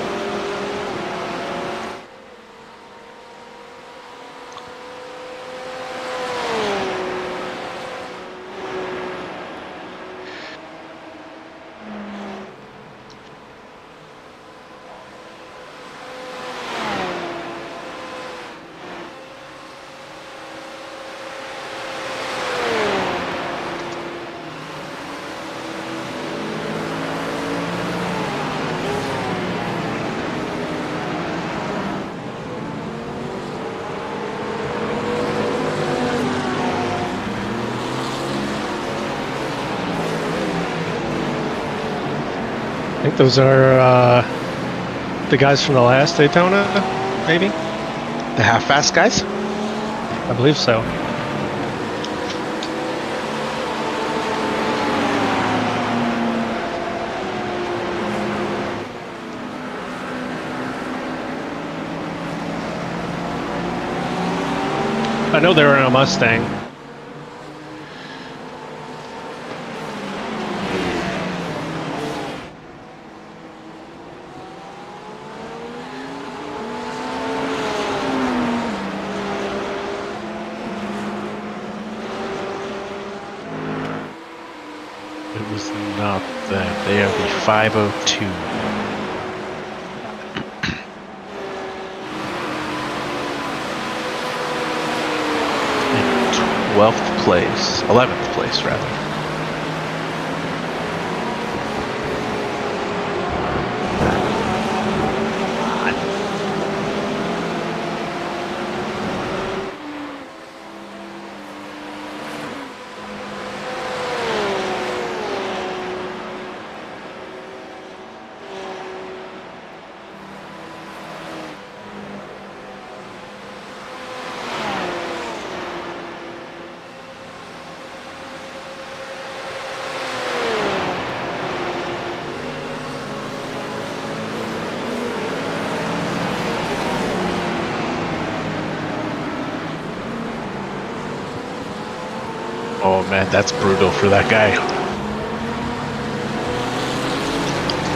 I think those are the guys from the last Daytona, maybe? The half-fast guys? I believe so. I know they were in a Mustang. It was not them. They are the 502. In 12th place. 11th place, rather. Oh man, that's brutal for that guy.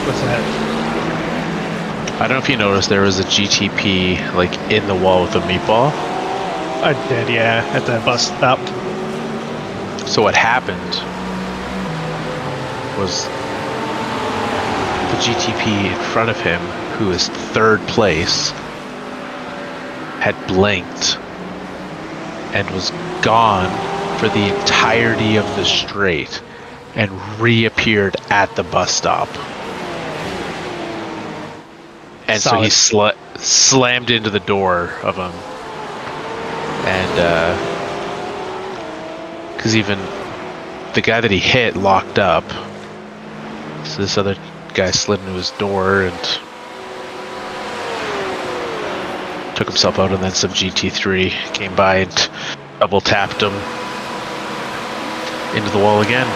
What's that? I don't know if you noticed there was a GTP like in the wall with a meatball. I did, yeah, at the bus stop. So what happened was the GTP in front of him, who is 3rd place, had blinked and was gone for the entirety of the straight and reappeared at the bus stop. And Solid. so he slammed into the door of him. And, because even the guy that he hit locked up. So this other guy slid into his door and took himself out, and then some GT3 came by and double tapped him into the wall again.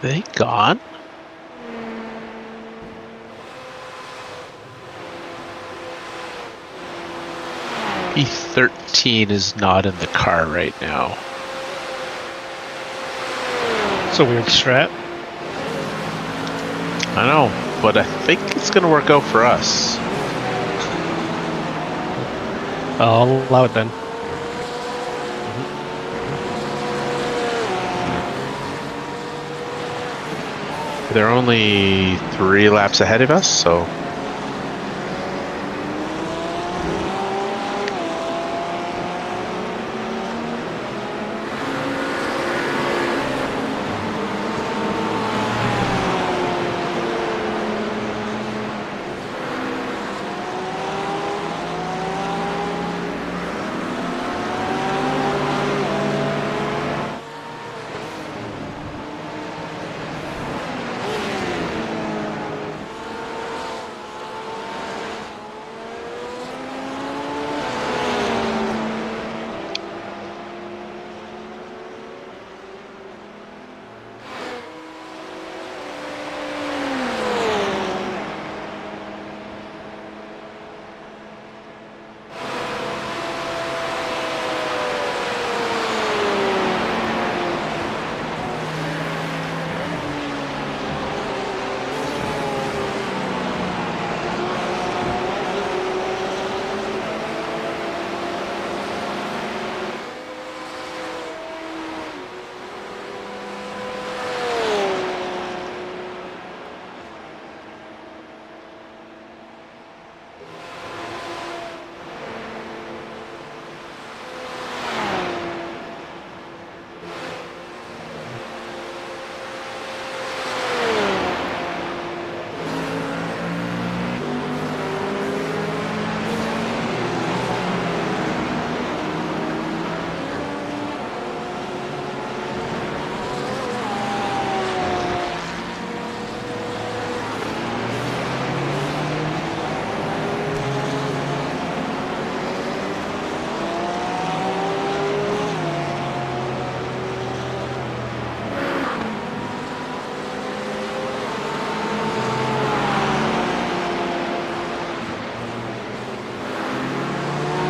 they gone? E13 is not in the car right now. It's a weird strat. I know, but I think it's gonna work out for us. I'll allow it then. They're only 3 laps ahead of us, so.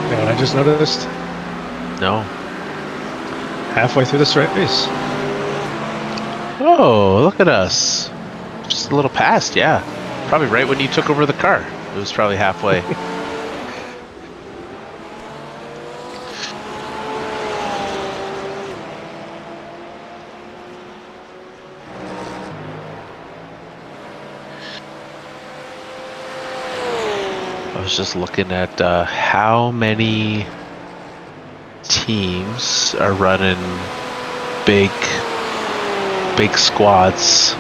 You know what I just noticed? No. Halfway through this race. Oh, look at us. Just a little past, yeah. Probably right when you took over the car. It was probably halfway. I was just looking at how many teams are running big squads.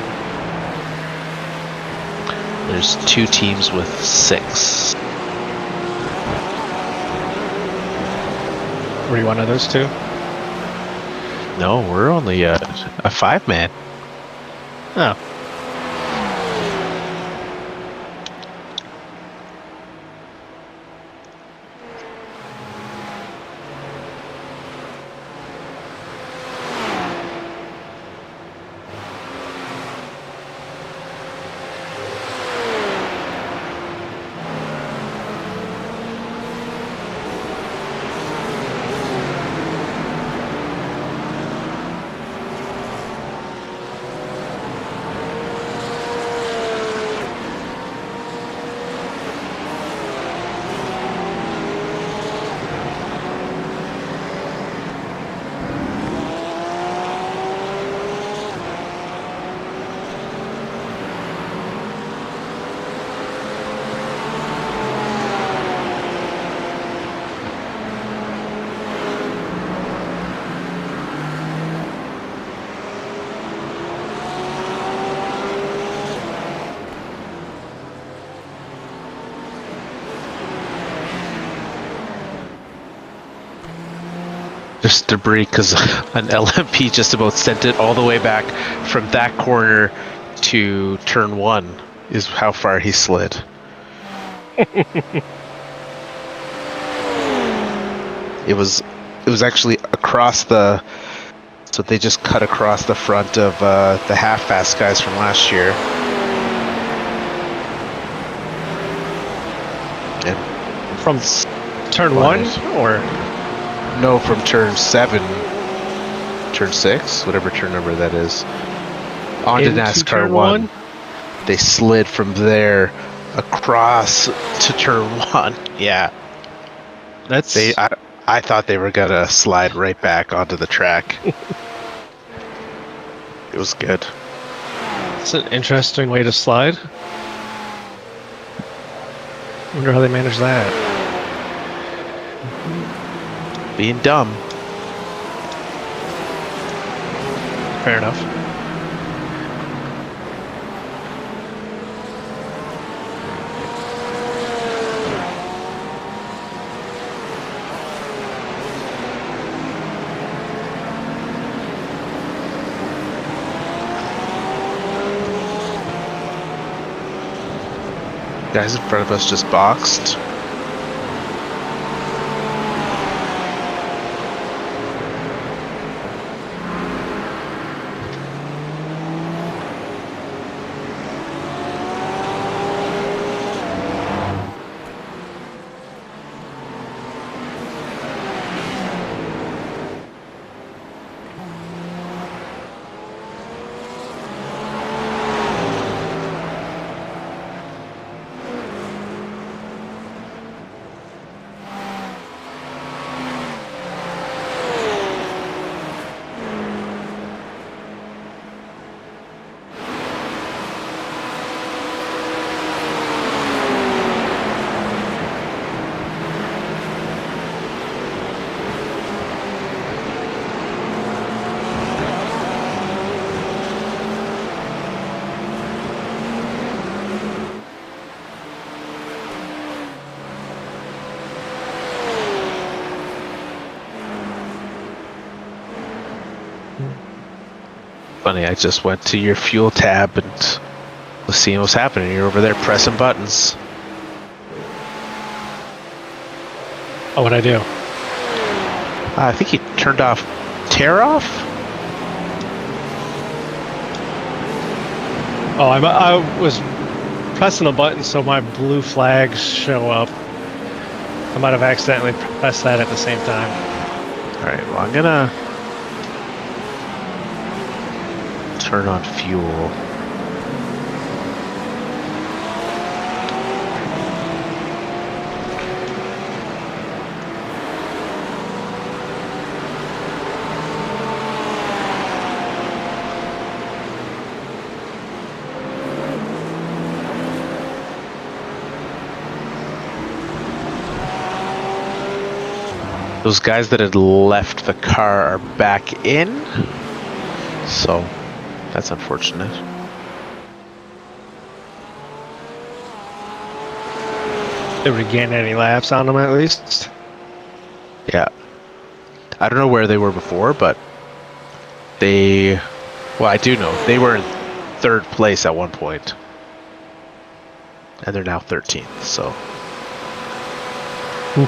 There's 2 teams with 6. Were you one of those 2? No, we're only a 5-man. Oh. Just debris because an LMP just about sent it all the way back from that corner to turn 1 is how far he slid. It was actually across the So they just cut across the front of the half-fast guys from last year. And From turn Spun 1 it. or No, from turn 7, turn 6, whatever turn number that is, onto into NASCAR turn 1. They slid from there across to turn 1. Yeah, That's I thought they were gonna slide right back onto the track. It was good. It's an interesting way to slide. Wonder how they managed that. Being dumb. Fair enough. Guys in front of us just boxed. Funny, I just went to your fuel tab and was seeing what's happening. You're over there pressing buttons. Oh, what'd I do? I think he turned off tear off. Oh, I was pressing a button so my blue flags show up. I might have accidentally pressed that at the same time. All right, well, I'm gonna turn on fuel. Those guys that had left the car are back in, so that's unfortunate. Did we gain any laps on them at least? Yeah. I don't know where they were before, but well, I do know. They were in 3rd place at one point. And they're now 13th, so. Ooh.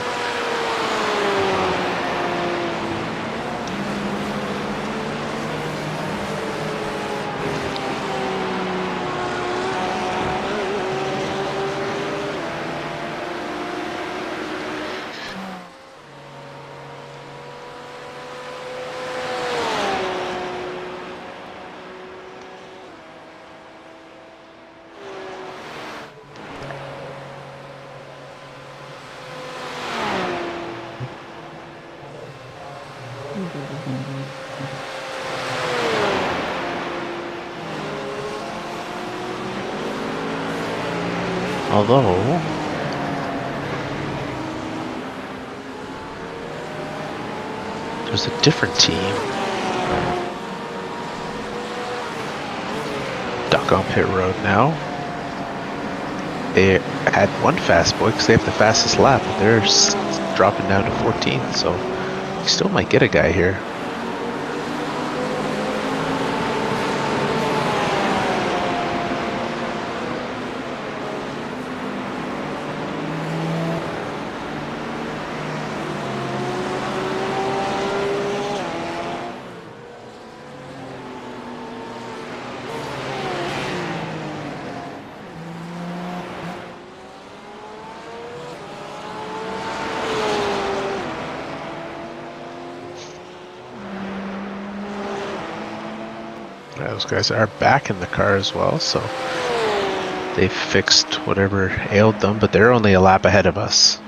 Although, there's a different team. Duck on pit road now. They had one fast boy because they have the fastest lap. They're dropping down to 14th, so you still might get a guy here. those guys are back in the car as well, so they fixed whatever ailed them, but they're only a lap ahead of us.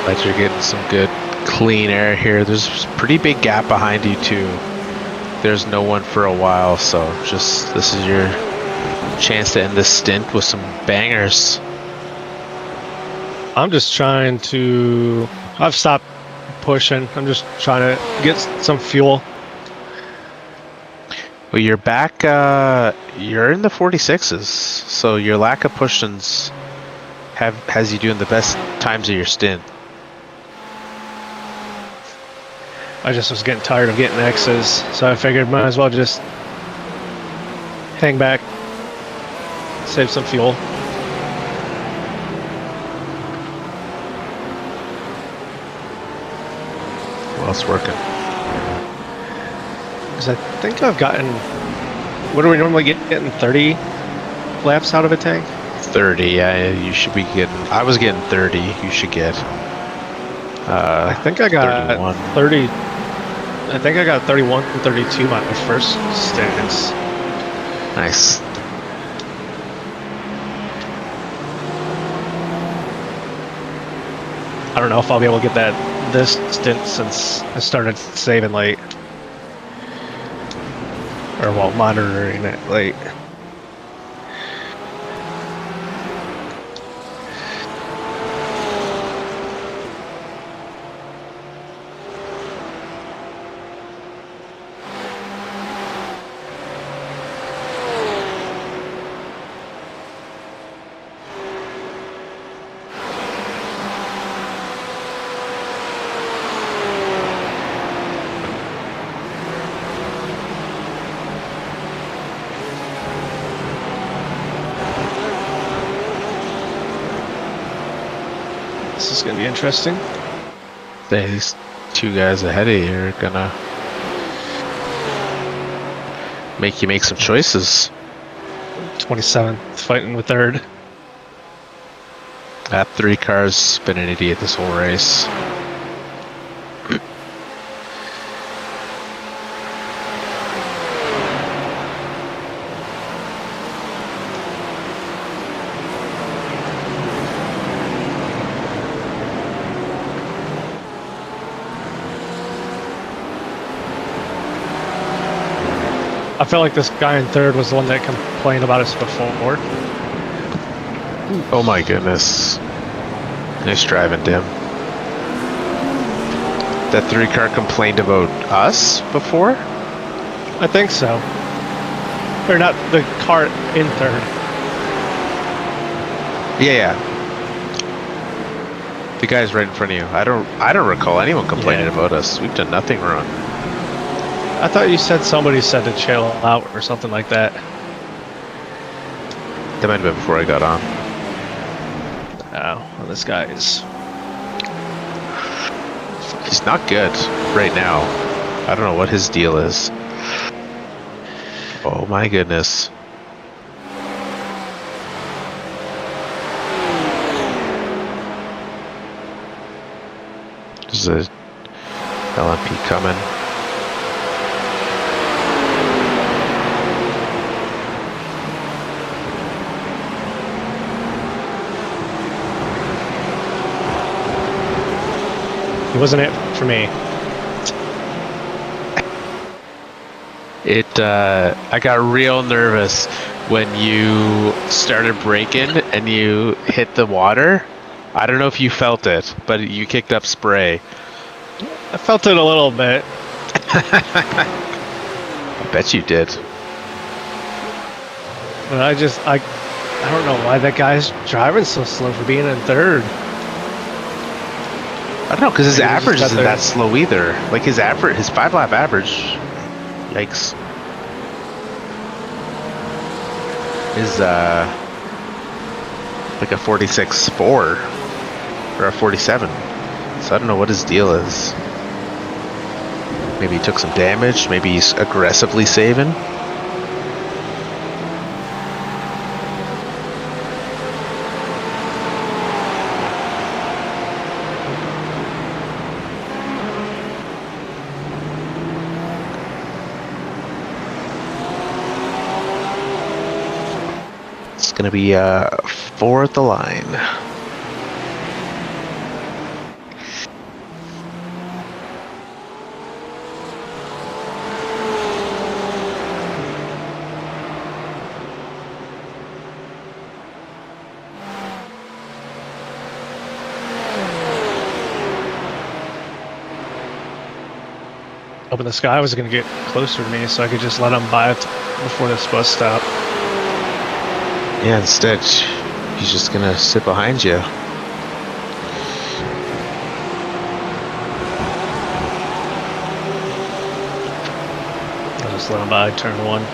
But you're getting some good clean air here. There's a pretty big gap behind you too. There's no one for a while, so just this is your chance to end this stint with some bangers. I'm just trying to... I've stopped pushing. I'm just trying to get some fuel. Well, you're back, you're in the 46s, so your lack of pushings has you doing the best times of your stint. I just was getting tired of getting X's, so I figured might as well just hang back, save some fuel. Well, it's working. Because I think I've gotten... What do we normally get? Getting 30 laps out of a tank? 30, yeah, you should be getting... I was getting 30, you should get... I think I got 31. 30... I think I got 31 and 32 my first stints. Nice. I don't know if I'll be able to get that this stint since I started saving late. Or well, monitoring it late. This is gonna be interesting. These two guys ahead of you are gonna make you make some choices. 27th, fighting with third. That 3 car's been an idiot this whole race. I felt like this guy in third was the one that complained about us before. Oh my goodness. Nice driving, Dim. That 3 car complained about us before? I think so. Or not the car in third. Yeah, yeah. The guy's right in front of you. I don't recall anyone complaining about us. We've done nothing wrong. I thought you said somebody said to chill out or something like that. That might have been before I got on. Oh, well, this guy is... He's not good right now. I don't know what his deal is. Oh my goodness. There's a LMP coming. He wasn't it for me. I got real nervous when you started braking and you hit the water. I don't know if you felt it, but you kicked up spray. I felt it a little bit. I bet you did. But I don't know why that guy's driving so slow for being in third. I don't know, because his Maybe he just average got isn't there. that slow either. Like his 5-lap average, yikes, is like a 46.4 or a 47. So I don't know what his deal is. Maybe he took some damage. Maybe he's aggressively saving. It's gonna be 4 at the line. Hoping this guy was going to get closer to me so I could just let him by it before this bus stop. Yeah, instead, he's just gonna sit behind you. I'll just let him by turn 1.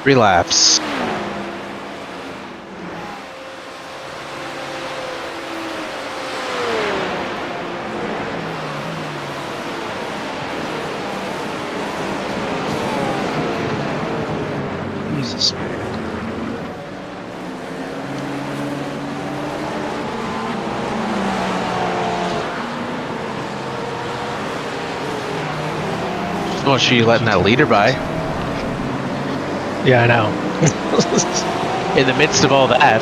Relapse. Jesus. How much are you letting that leader by? Yeah, I know. In the midst of all that.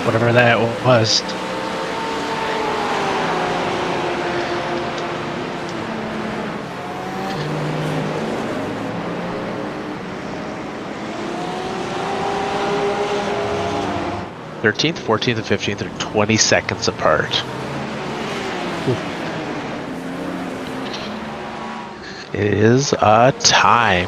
Whatever that was. th, 14th, and 15th are 20 seconds apart. It is a time.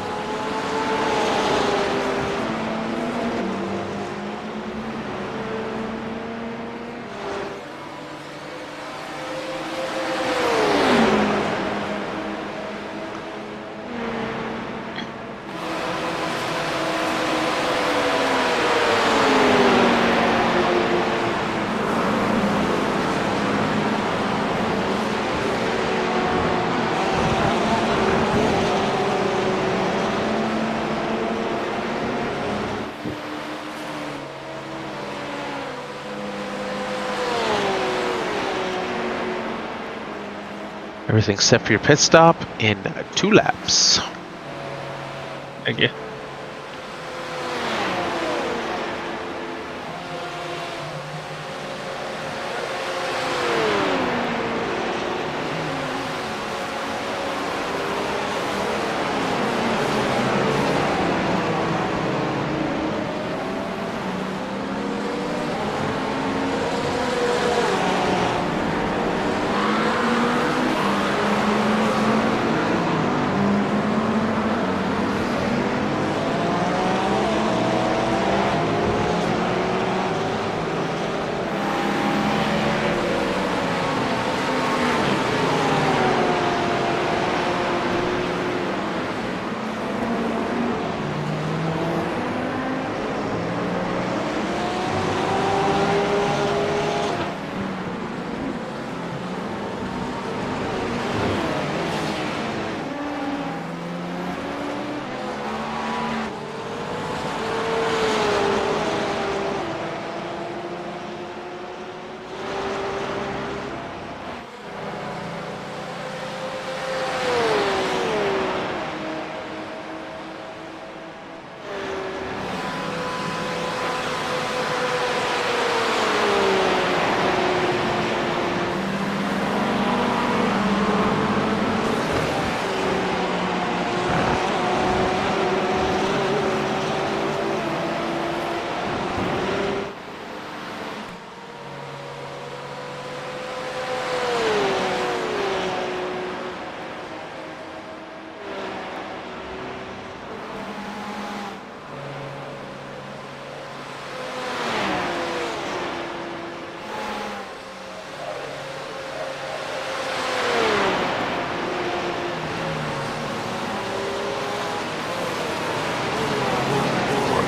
Everything's set for your pit stop in 2 laps. Thank you.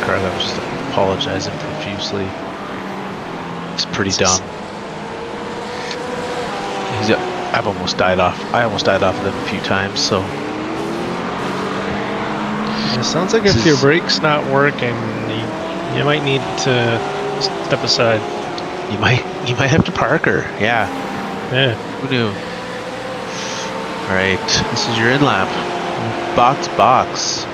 That was just apologizing profusely. It's pretty dumb. I've almost died off. I almost died off of them a few times. So it sounds like if your brake's not working, you might need to step aside. You might have to park her. Yeah. Yeah. Who knew? All right. This is your in lap. Box.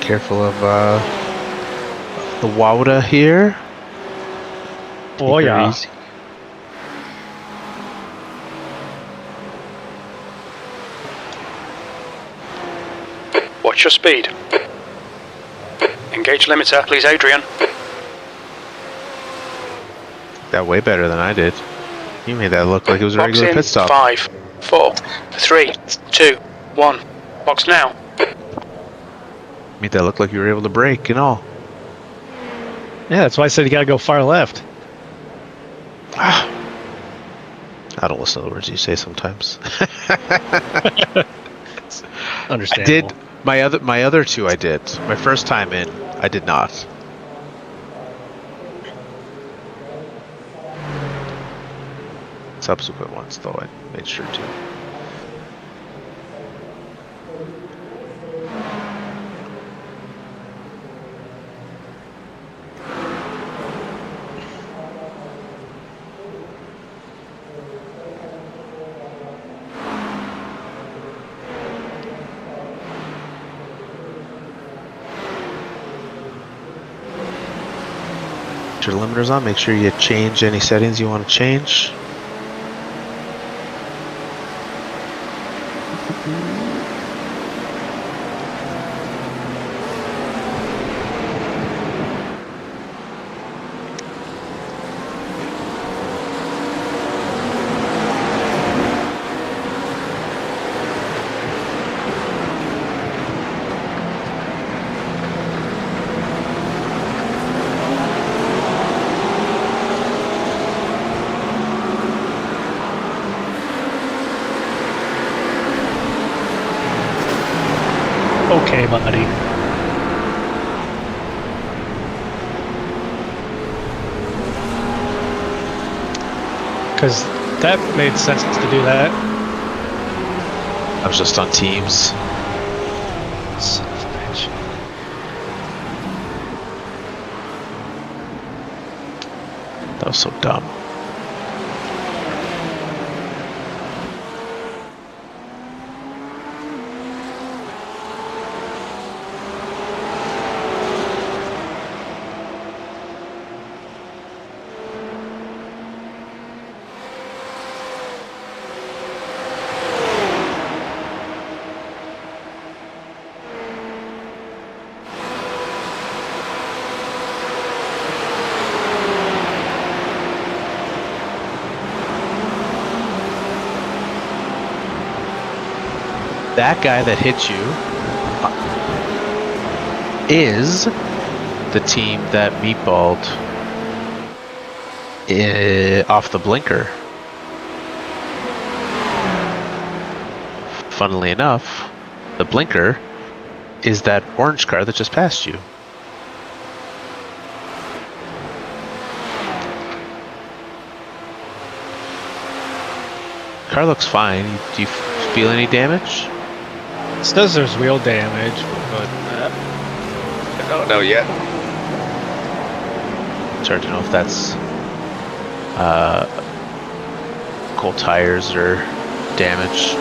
Careful of the Wauda here. Oh yeah. Easy. Watch your speed. Engage limiter, please, Adrian. That way better than I did. You made that look like it was a Box regular in. pit stop. 5, 4, 3, 2, 1. Box now. Made that look like you were able to brake and all. Yeah, that's why I said you gotta go far left. I don't listen to the words you say sometimes. Understandable. I did my other two. I did my first time in. I did not. Subsequent ones, though, I made sure to. Your limiters on, make sure you change any settings you want to change. Okay, buddy. Because that made sense to do that. I was just on Teams. Son of a bitch. That was so dumb. That guy that hit you is the team that meatballed off the blinker. Funnily enough, the blinker is that orange car that just passed you. Car looks fine. Do you feel any damage? It says there's wheel damage, but I don't know yet. It's hard to know if that's cold tires or damage.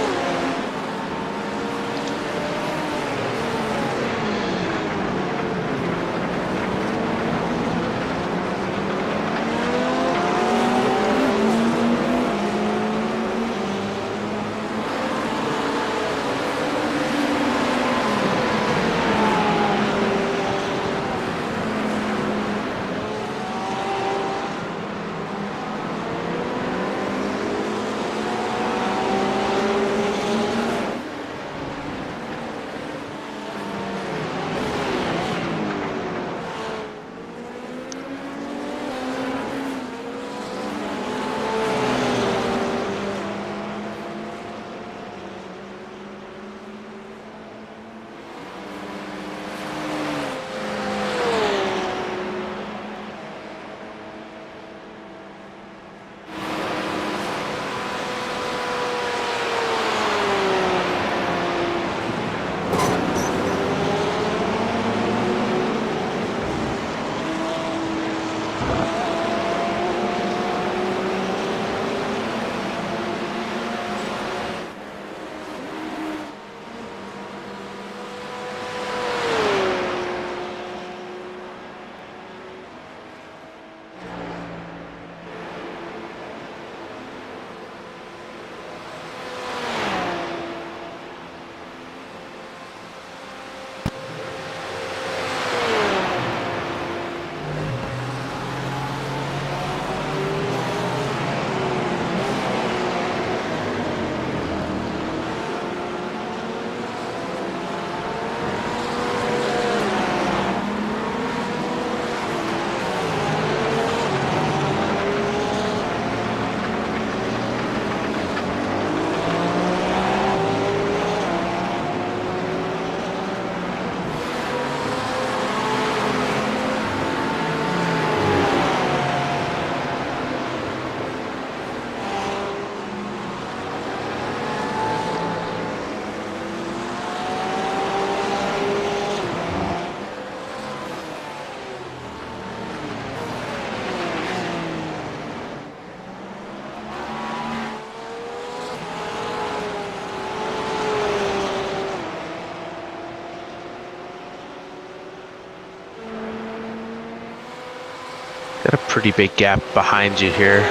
pretty big gap behind you here,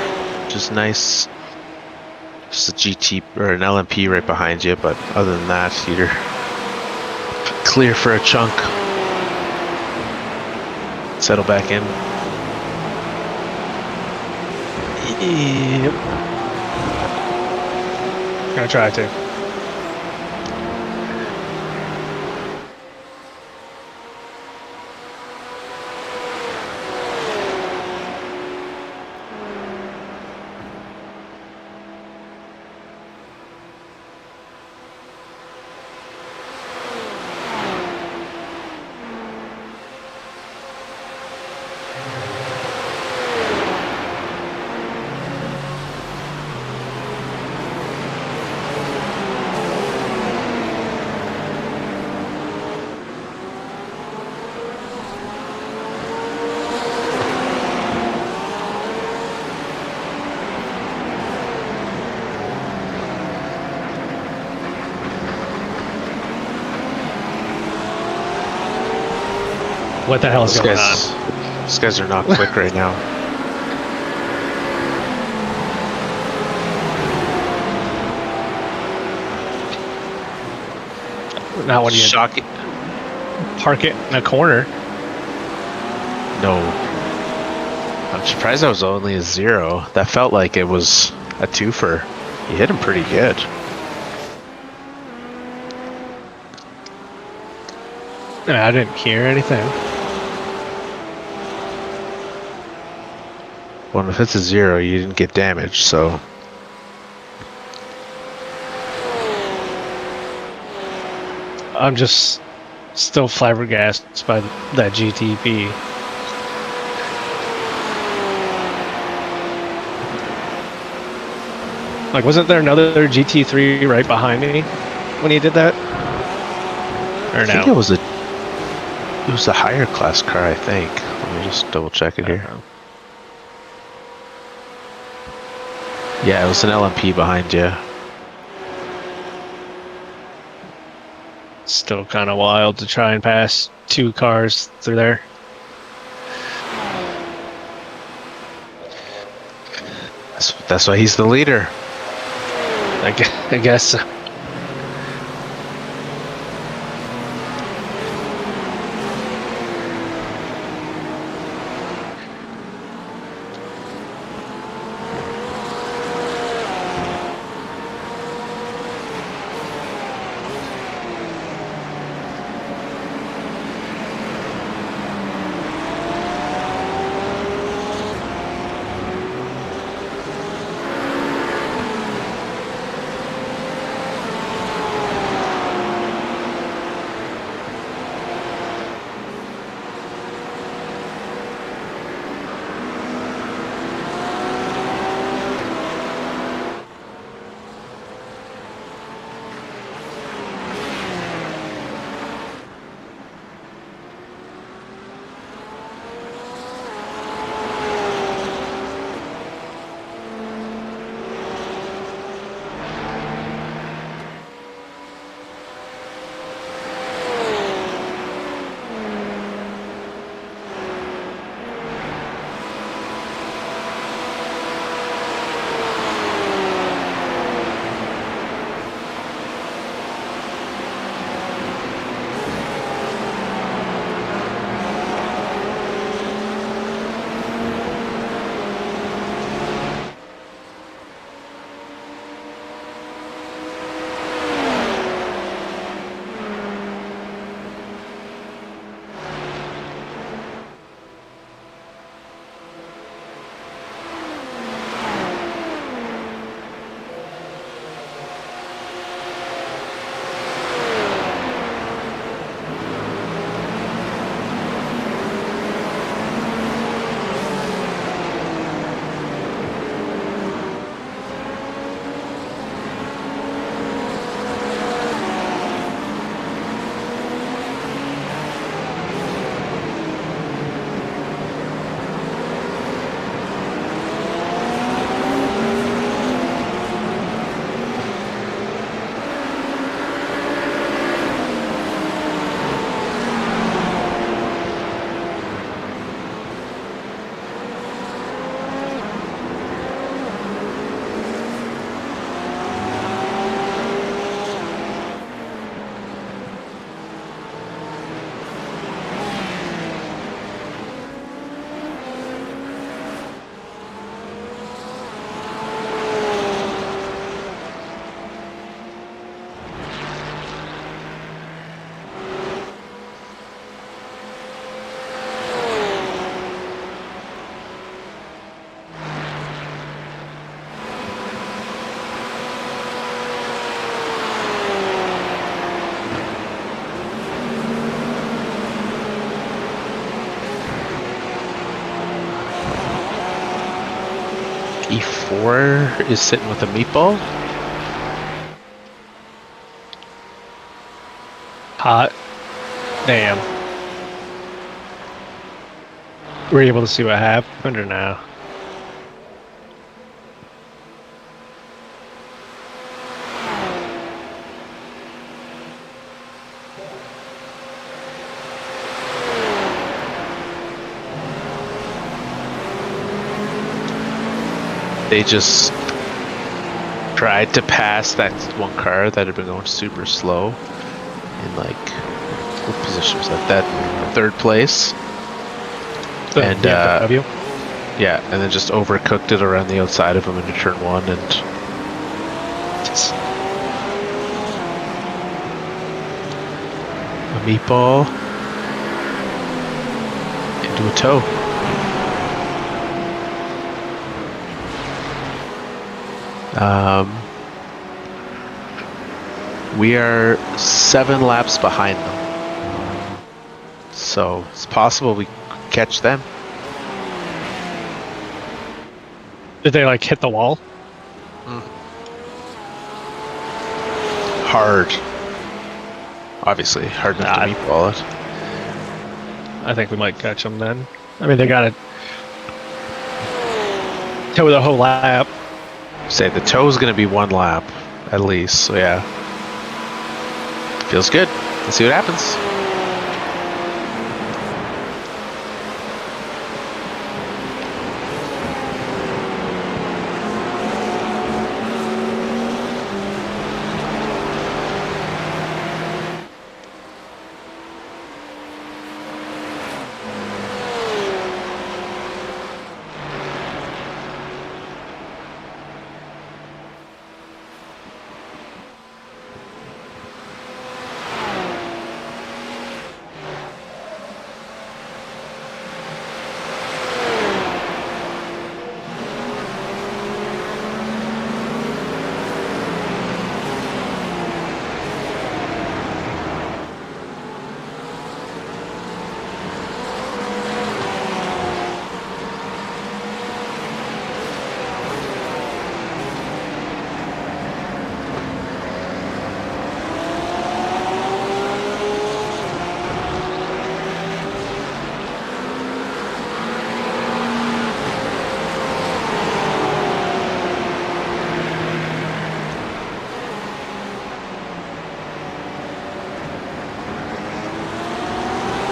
which is nice. Just a GT or an LMP right behind you, but other than that, you're clear for a chunk. Settle back in. Yep. Gonna try to. What the hell is going on? These guys are not quick right now. Now when you Shocking. park it in a corner. No. I'm surprised that was only a 0. That felt like it was a twofer. You hit him pretty good. I didn't hear anything. Well, if it's a 0, you didn't get damaged, so. I'm just still flabbergasted by that GTP. Like, wasn't there another GT3 right behind me when he did that? Or I think it was a higher class car, I think. Let me just double check it here. Yeah, it was an LMP behind you. Still kind of wild to try and pass 2 cars through there. That's why he's the leader. I guess so. E4 is sitting with a meatball. Hot. Damn. Were you able to see what happened or no? They just tried to pass that one car that had been going super slow in like, what position was that? That third place. The And BMW? yeah, and then just overcooked it around the outside of him into turn one, and a meatball into a toe. We are 7 laps behind them, so it's possible we catch them. Did they like hit the wall? Hard. Obviously, hard enough to meatball it. I think we might catch them then. I mean, they got to tow the whole lap. Say the toe is going to be 1 lap at least, so yeah. Feels good. Let's see what happens.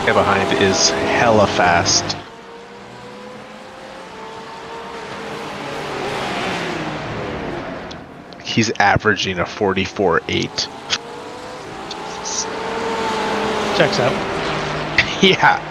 Guy behind is hella fast. He's averaging a 44.8. Checks out. Yeah.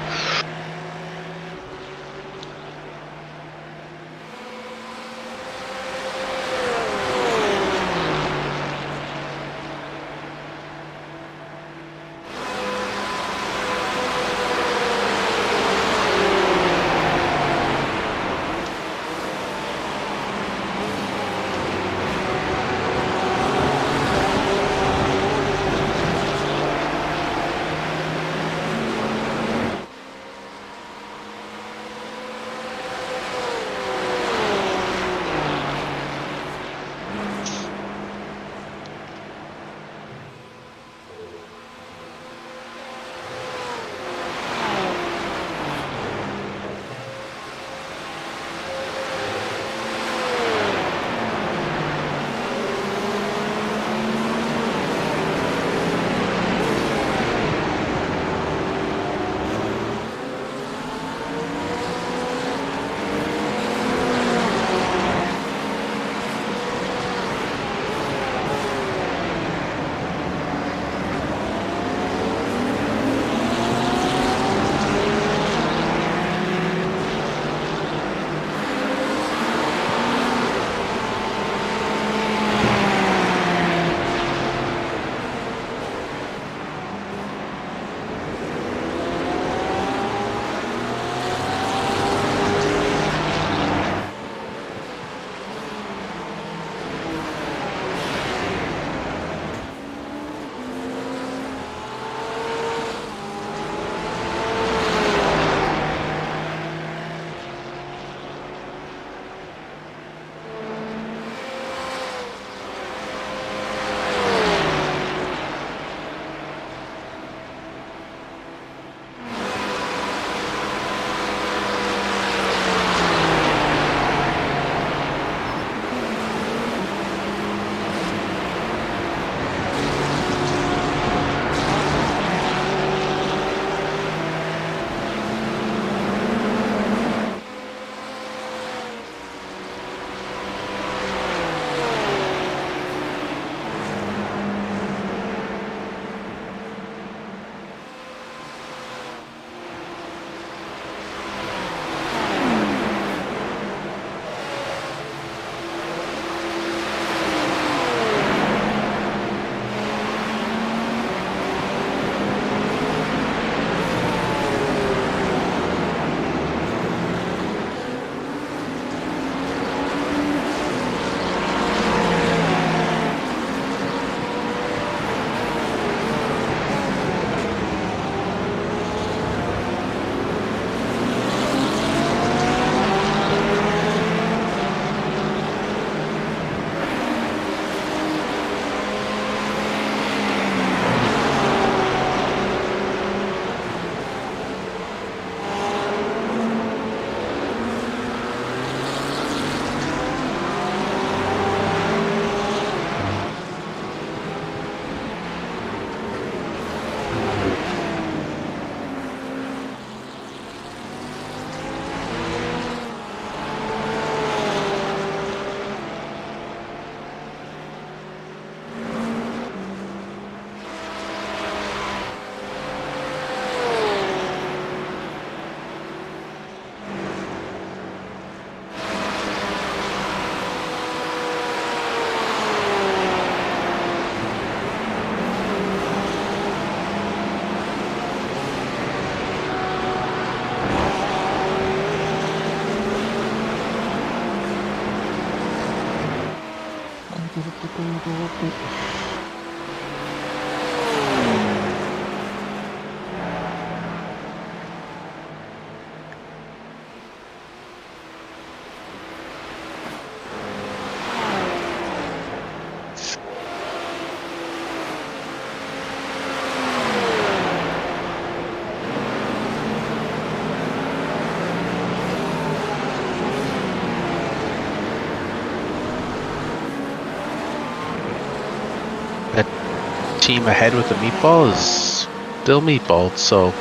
Team ahead with the meatball is still meatballed, so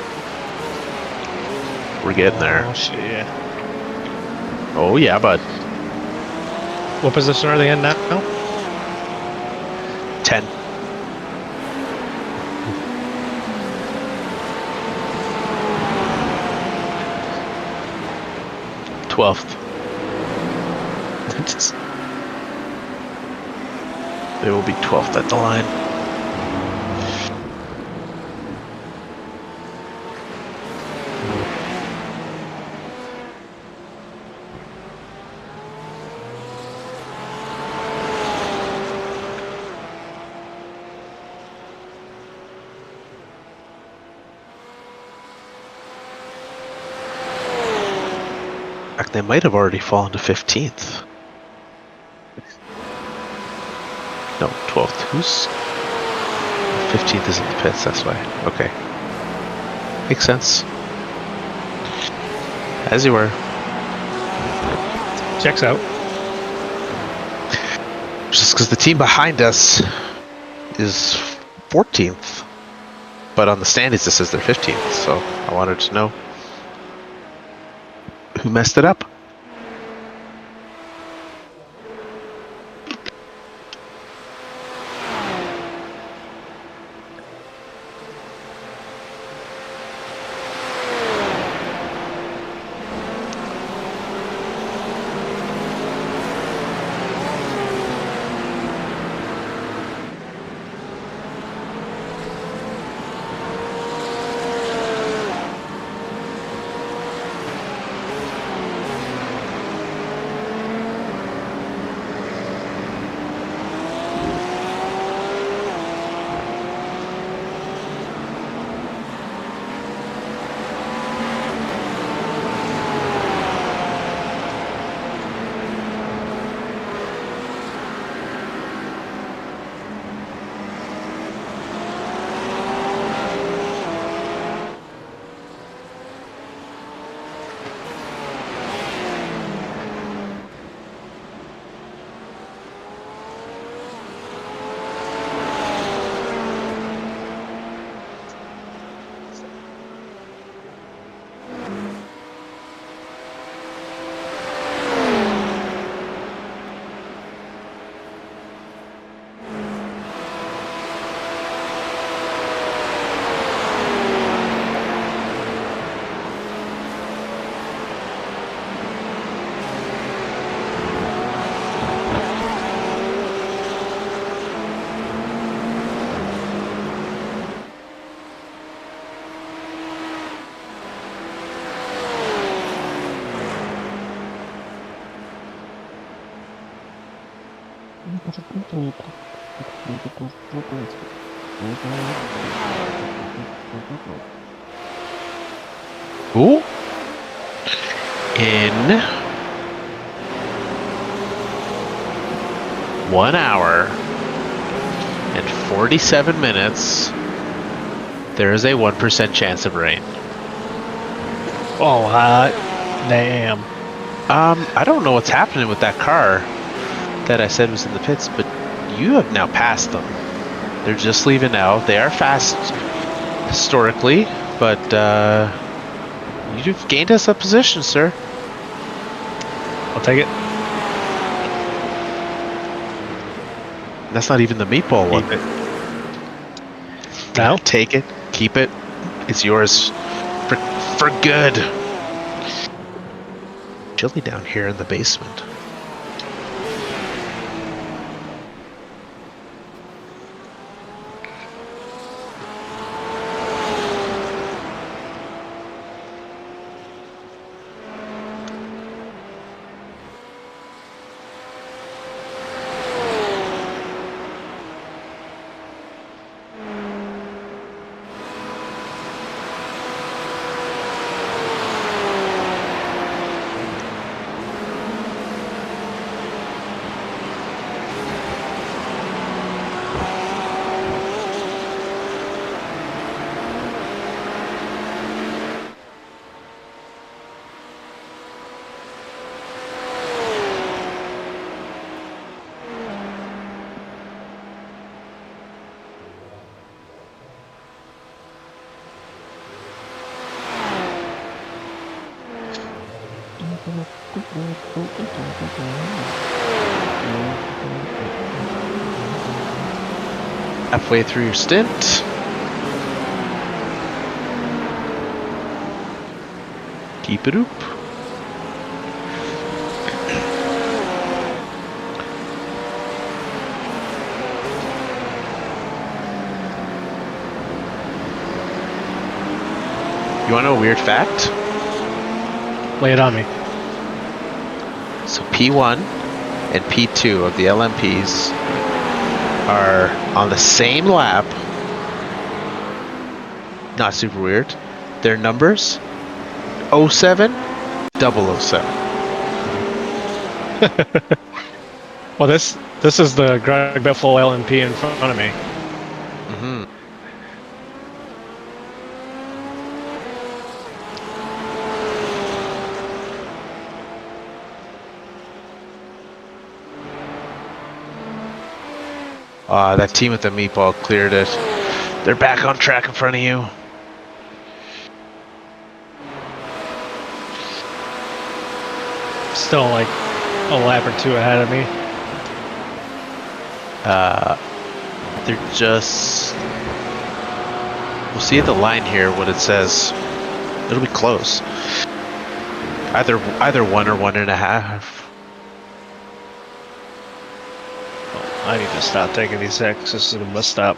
we're getting there. Oh shit, yeah. Oh yeah, bud. What position are they in now? 10. Twelfth. They will be 12th at the line. They might have already fallen to 15th. No, 12th. Who's 15th is in the pits, that's why. Okay. Makes sense. As you were. Checks out. Just because the team behind us is 14th. But on the standings it says they're 15th, so I wanted to know who messed it up. Ooh. In 1 hour and 47 minutes, there is a 1% chance of rain. Oh, damn. I don't know what's happening with that car that I said was in the pits, but you have now passed them. They're just leaving now. They are fast historically, but you've gained us a position, sir. I'll take it. That's not even the meatball one. No? Take it. Keep it. It's yours for good. Chilly down here in the basement. Halfway through your stint. Keep it up. You want to know a weird fact? Lay it on me. So P1 and P2 of the LMPs are on the same lap. Not super weird. Their numbers 07, 007. Well, this is the Greg Biffle LMP in front of me. Mm-hmm. That team with the meatball cleared it. They're back on track in front of you. Still like a lap or two ahead of me. They're just... We'll see at the line here what it says. It'll be close. Either 1 or 1.5. I need to stop taking these X's. This is a must stop.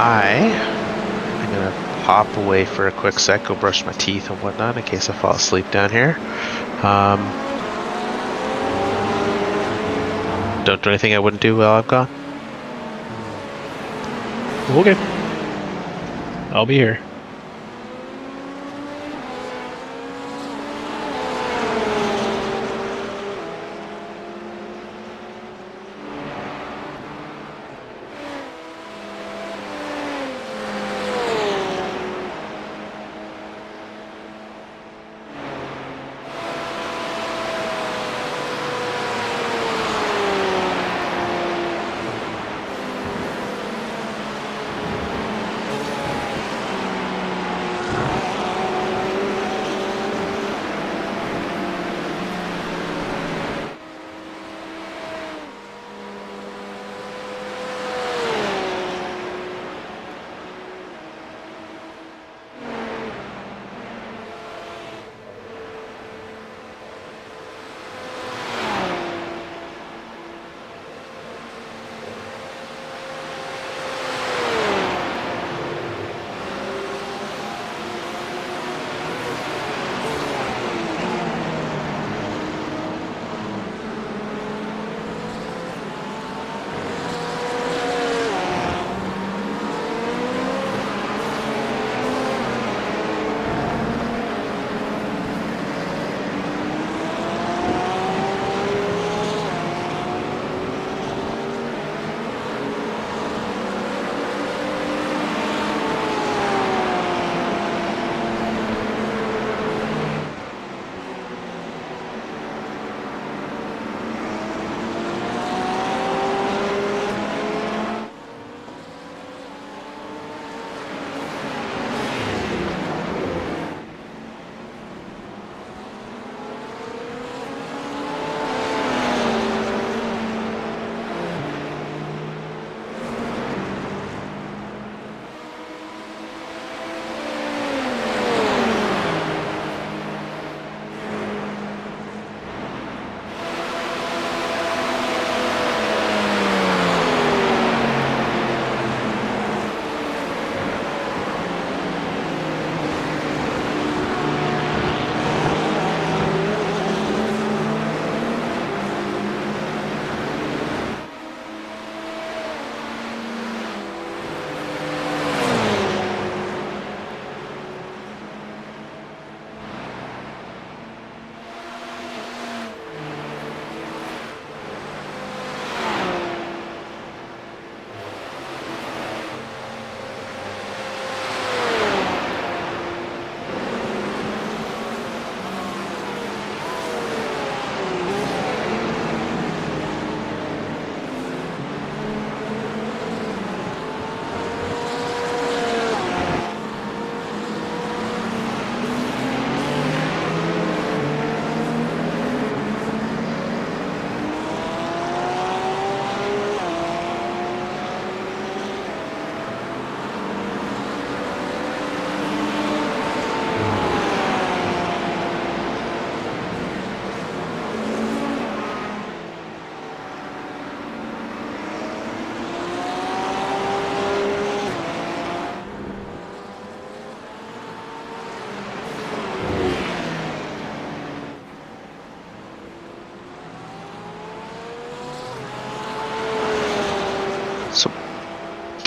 I'm gonna hop away for a quick sec, go brush my teeth and whatnot in case I fall asleep down here. Don't do anything I wouldn't do while I'm gone. Okay. I'll be here.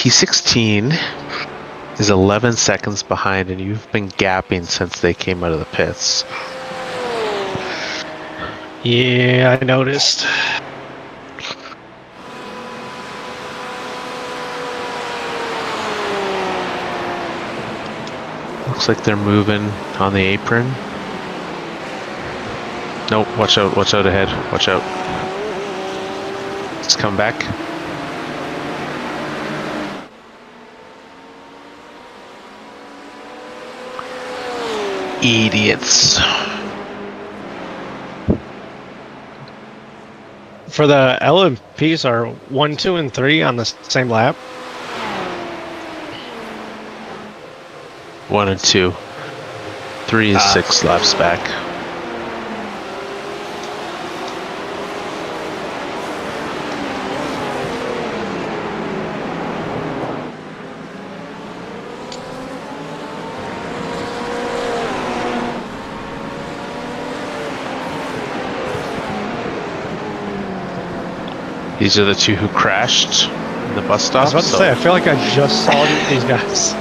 P16 is 11 seconds behind, and you've been gapping since they came out of the pits. Yeah, I noticed. Looks like they're moving on the apron. Nope, watch out ahead, watch out. Let's come back. Idiots. For the LMPs are 1, 2, and 3 on the same lap. 1 and 2. 3 is 6 laps back. These are the two who crashed in the bus stop. I was about to say, I feel like I just saw these guys.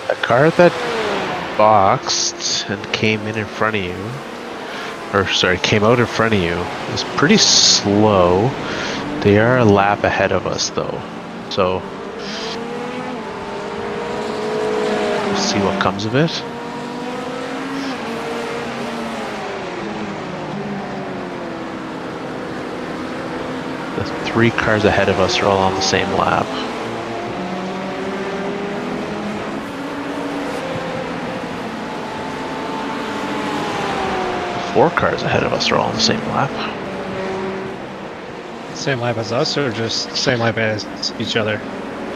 A car that boxed and came in front of you, or sorry, came out in front of you, is pretty slow. They are a lap ahead of us though, so we'll see what comes of it. The 3 cars ahead of us are all on the same lap. 4 cars ahead of us are all on the same lap. Same lap as us, or just same lap as each other?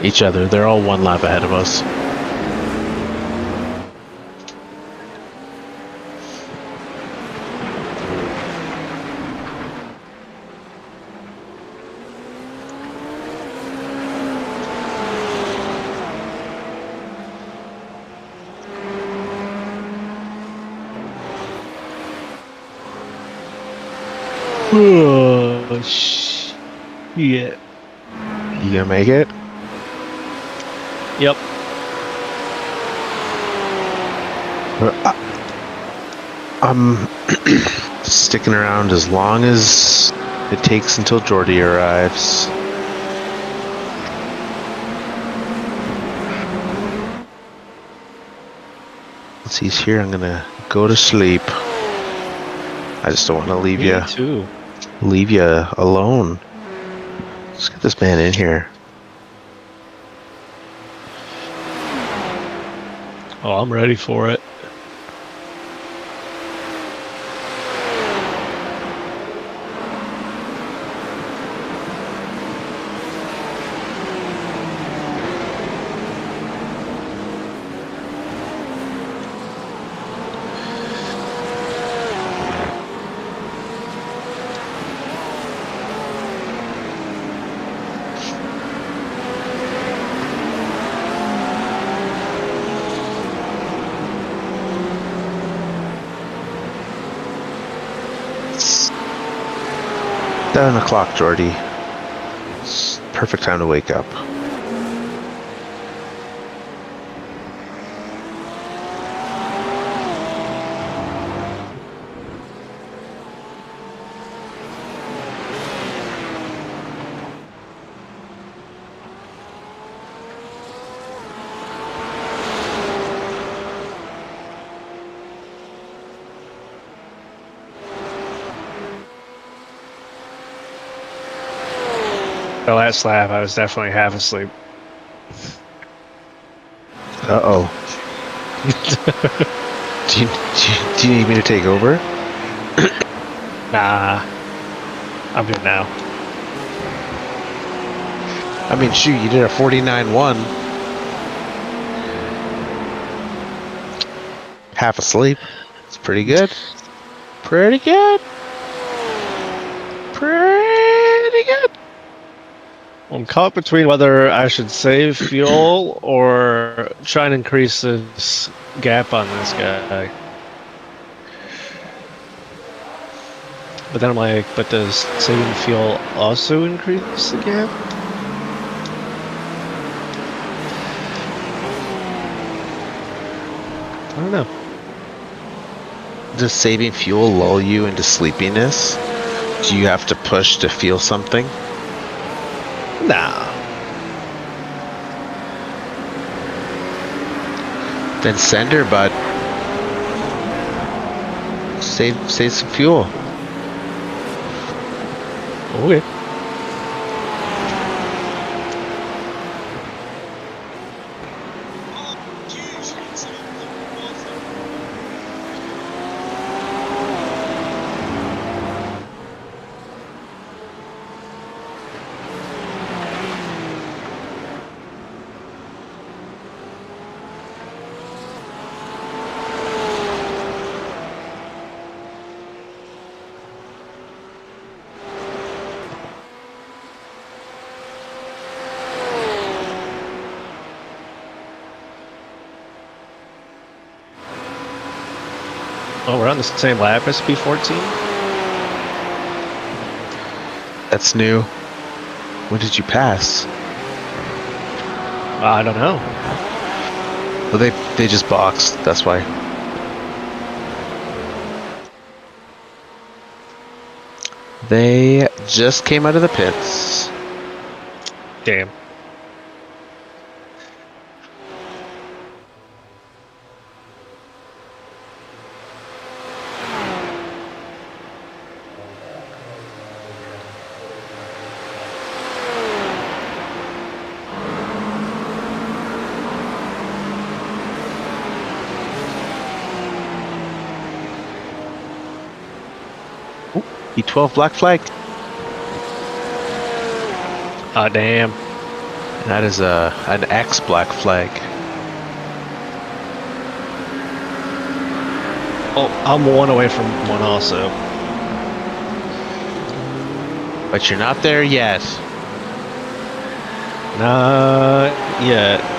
Each other. They're all 1 lap ahead of us. Oh, shit. You gonna make it? Yep. I'm sticking around as long as it takes until Jordy arrives. Once he's here, I'm gonna go to sleep. I just don't want to leave you. Me too. Leave you alone. Let's get this man in here. Oh, I'm ready for it. It's 7 o'clock, Jordy. It's perfect time to wake up. The last lap, I was definitely half asleep. Uh-oh. do you need me to take over? Nah. I'm good now. I mean, shoot, you did a 49-1. Half asleep. It's pretty good. Pretty good. Pretty good. I'm caught between whether I should save fuel or try and increase this gap on this guy. But then I'm like, but does saving fuel also increase the gap? I don't know. Does saving fuel lull you into sleepiness? Do you have to push to feel something? Nah. Then send her, bud. Save some fuel. Okay. Oh, we're on the same lap as P14? That's new. When did you pass? I don't know. Well, they just boxed. That's why. They just came out of the pits. Damn. E12 black flag. Ah, damn. That is an X black flag. Oh, I'm one away from one also. But you're not there yet. Not yet.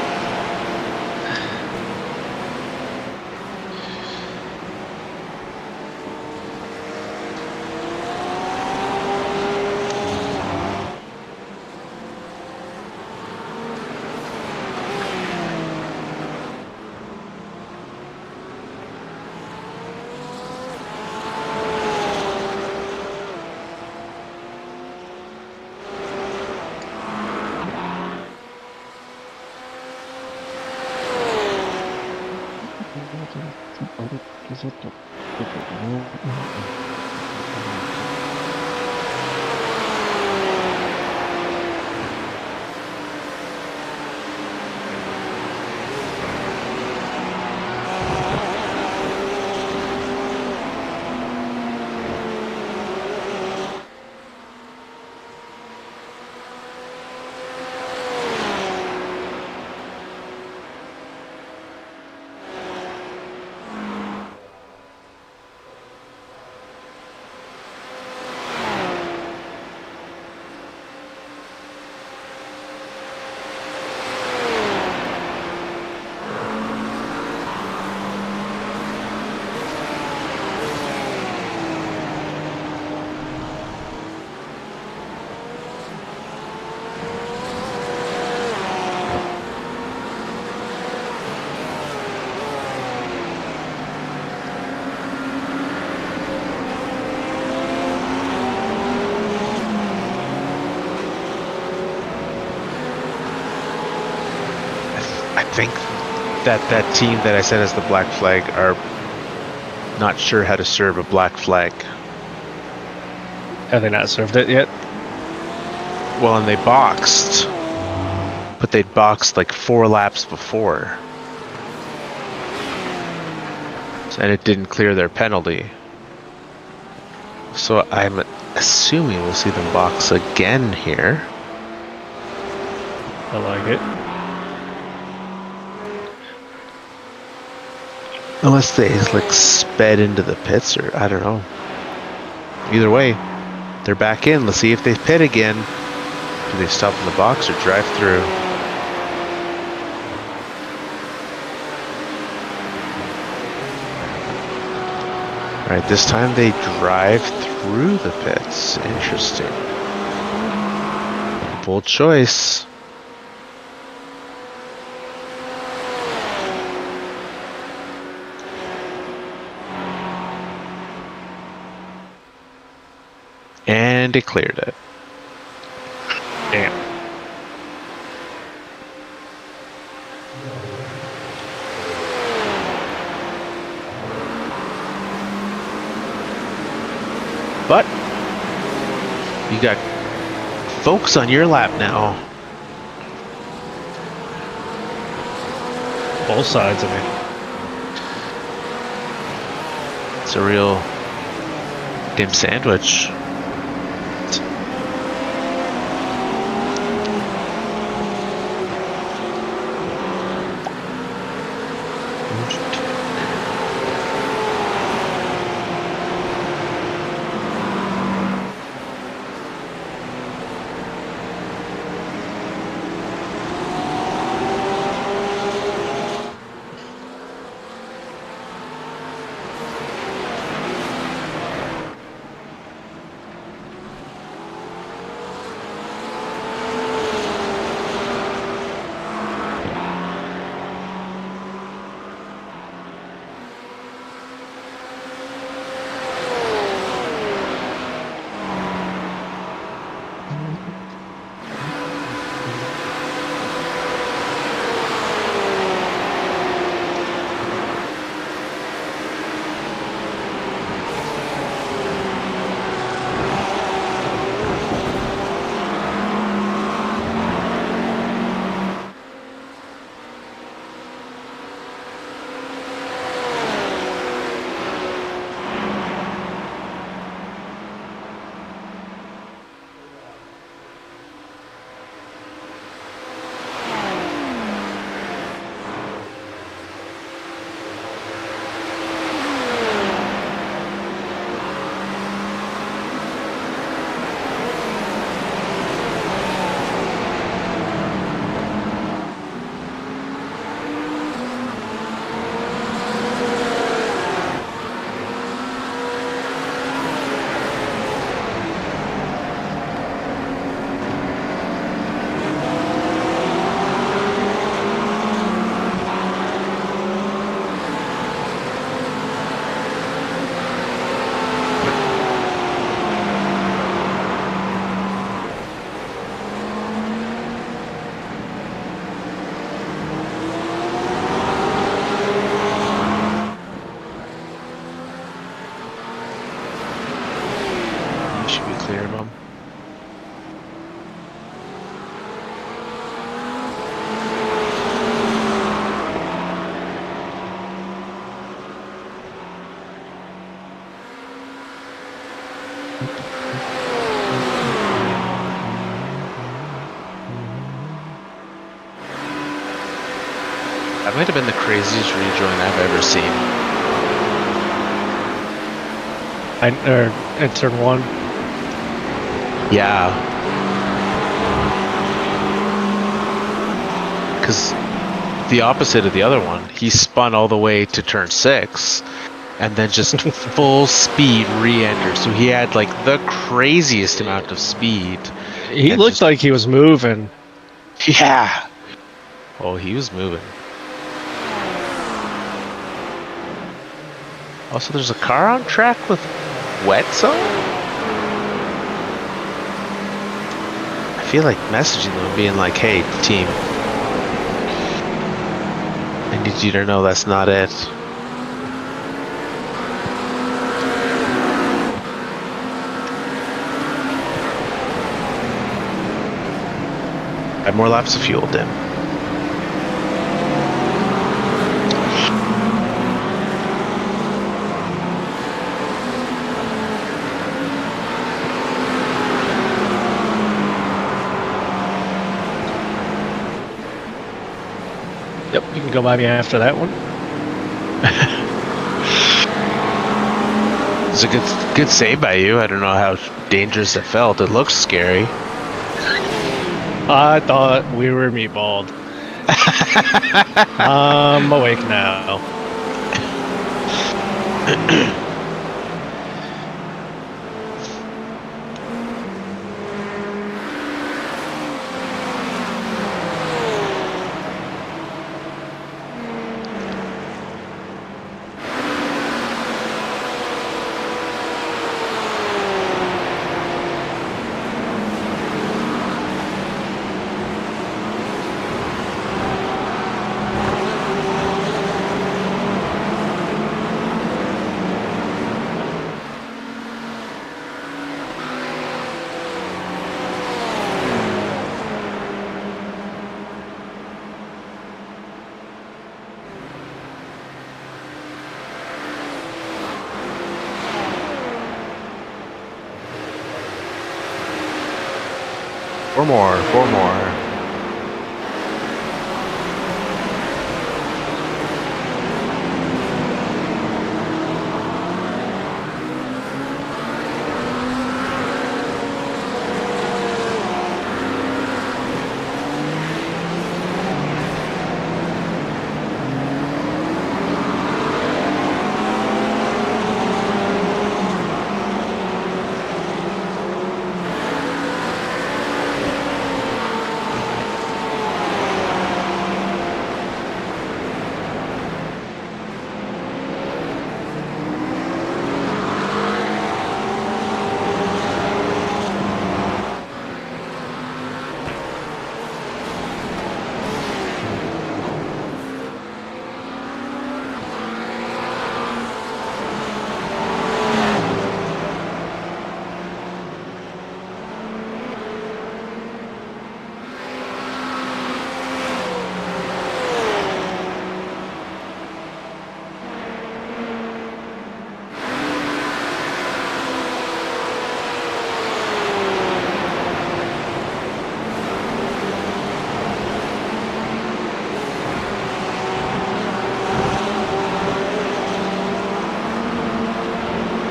I think that team that I said is the black flag are not sure how to serve a black flag. Have they not served it yet? Well, and they boxed, but they'd boxed like 4 laps before. And it didn't clear their penalty. So I'm assuming we'll see them box again here. I like it. Unless they like sped into the pits, or I don't know. Either way, they're back in. Let's see if they pit again. Do they stop in the box or drive through? Alright, this time they drive through the pits. Interesting. Bold choice. And it cleared it. Damn. But you got folks on your lap now. Both sides of me. It's a real dim sandwich. That might have been the craziest rejoin I've ever seen. In turn 1. Yeah. Because the opposite of the other one, he spun all the way to turn 6 and then just full speed re-entered. So he had like the craziest amount of speed. He And looked just- like he was moving. Yeah. Oh, he was moving. Also, there's a car on track with wet zone? I feel like messaging them being like, hey, team, I need you to know that's not it. Add more laps of fuel, Dim. Yep, you can go by me after that one. It's a good save by you. I don't know how dangerous it felt. It looks scary. I thought we were meatballed. I'm awake now. Four more.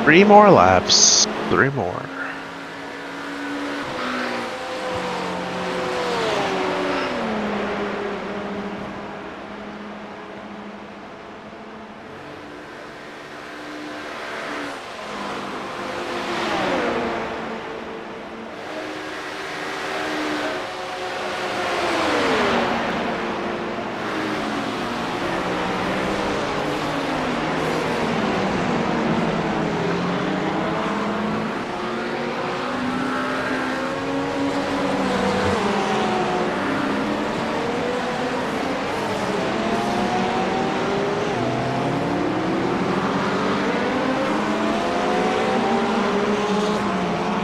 Three more laps. 3 more.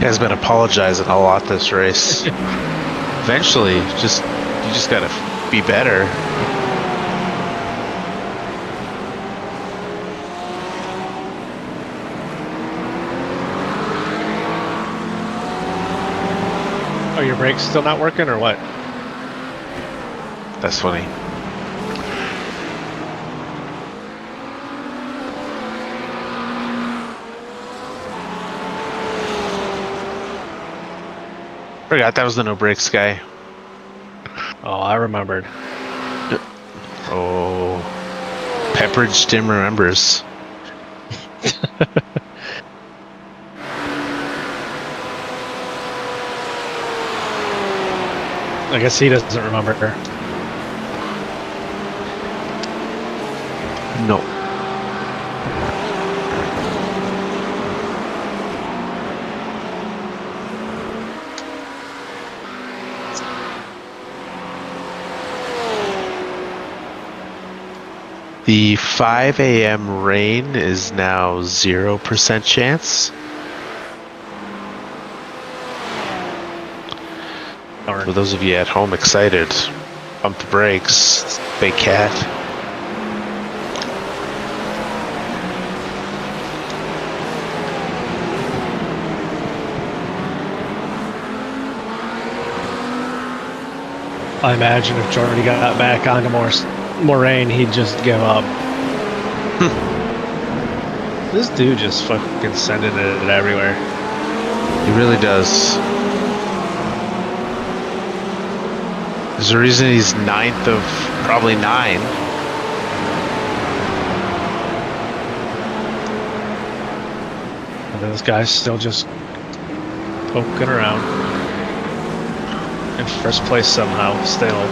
Has been apologizing a lot this race. Eventually, you just gotta be better. Oh, your brake's still not working or what? That's funny. Forgot that was the no brakes guy. Oh, I remembered. Oh, Pepperidge Tim remembers. I guess he doesn't remember her. No. The 5 a.m. rain is now 0% chance. For those of you at home excited, pump the brakes, big cat. I imagine if Jordy got back onto more rain, he'd just give up. This dude just fucking sending it everywhere. He really does. There's a reason he's 9th of probably 9. And this guy's still just poking around. In first place somehow, still.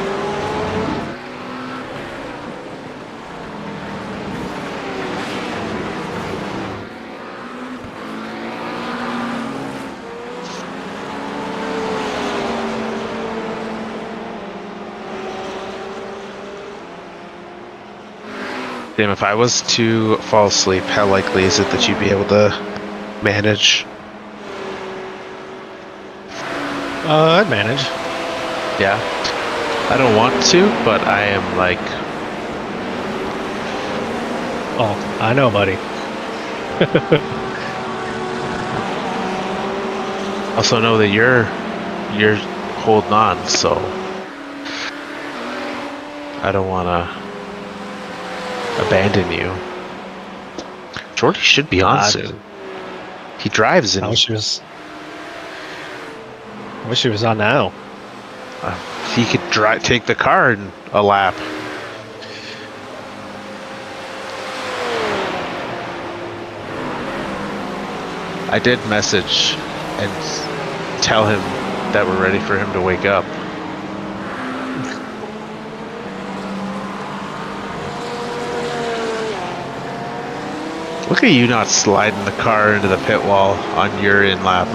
Damn, if I was to fall asleep, how likely is it that you'd be able to manage? I'd manage. Yeah. I don't want to, but I am like... Oh, I know, buddy. Also know that you're holding on, so... I don't want to abandon you. Jordy should be on soon. He drives in... I wish he was on now. He could take the car in a lap. I did message and tell him that we're ready for him to wake up. Look at you not sliding the car into the pit wall on your in lap.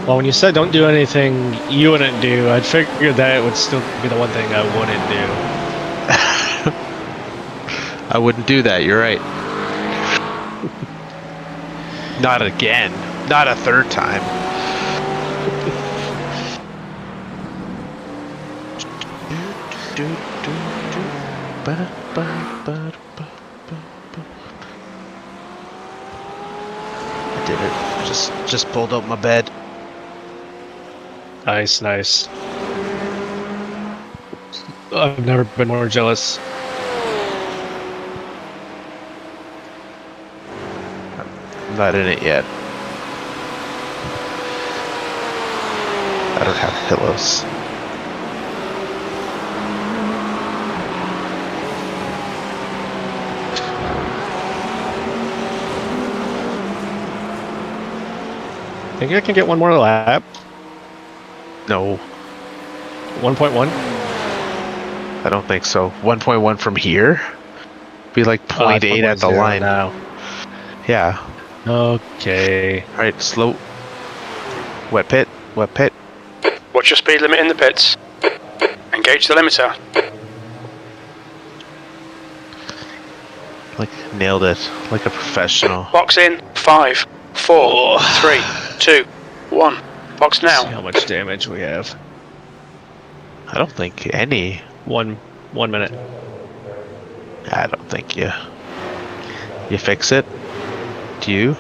Well, when you said don't do anything you wouldn't do, I'd figured that it would still be the one thing I wouldn't do. I wouldn't do that, you're right. Not again. Not a third time. I did it. Just pulled out my bed. Nice, nice. I've never been more jealous. I'm not in it yet. I don't have pillows. Think I can get one more lap? No. 1.1? I don't think so. 1.1 from here? Be like 0.8 at the line. Now. Yeah. Okay. Alright, slow. Wet pit. Wet pit. Watch your speed limit in the pits. Engage the limiter. Like, nailed it. Like a professional. Box in. 5, 4, 3, 2, 1. Box See now. how much damage we have. I don't think any. 1 minute. I don't think you fix it. Do you?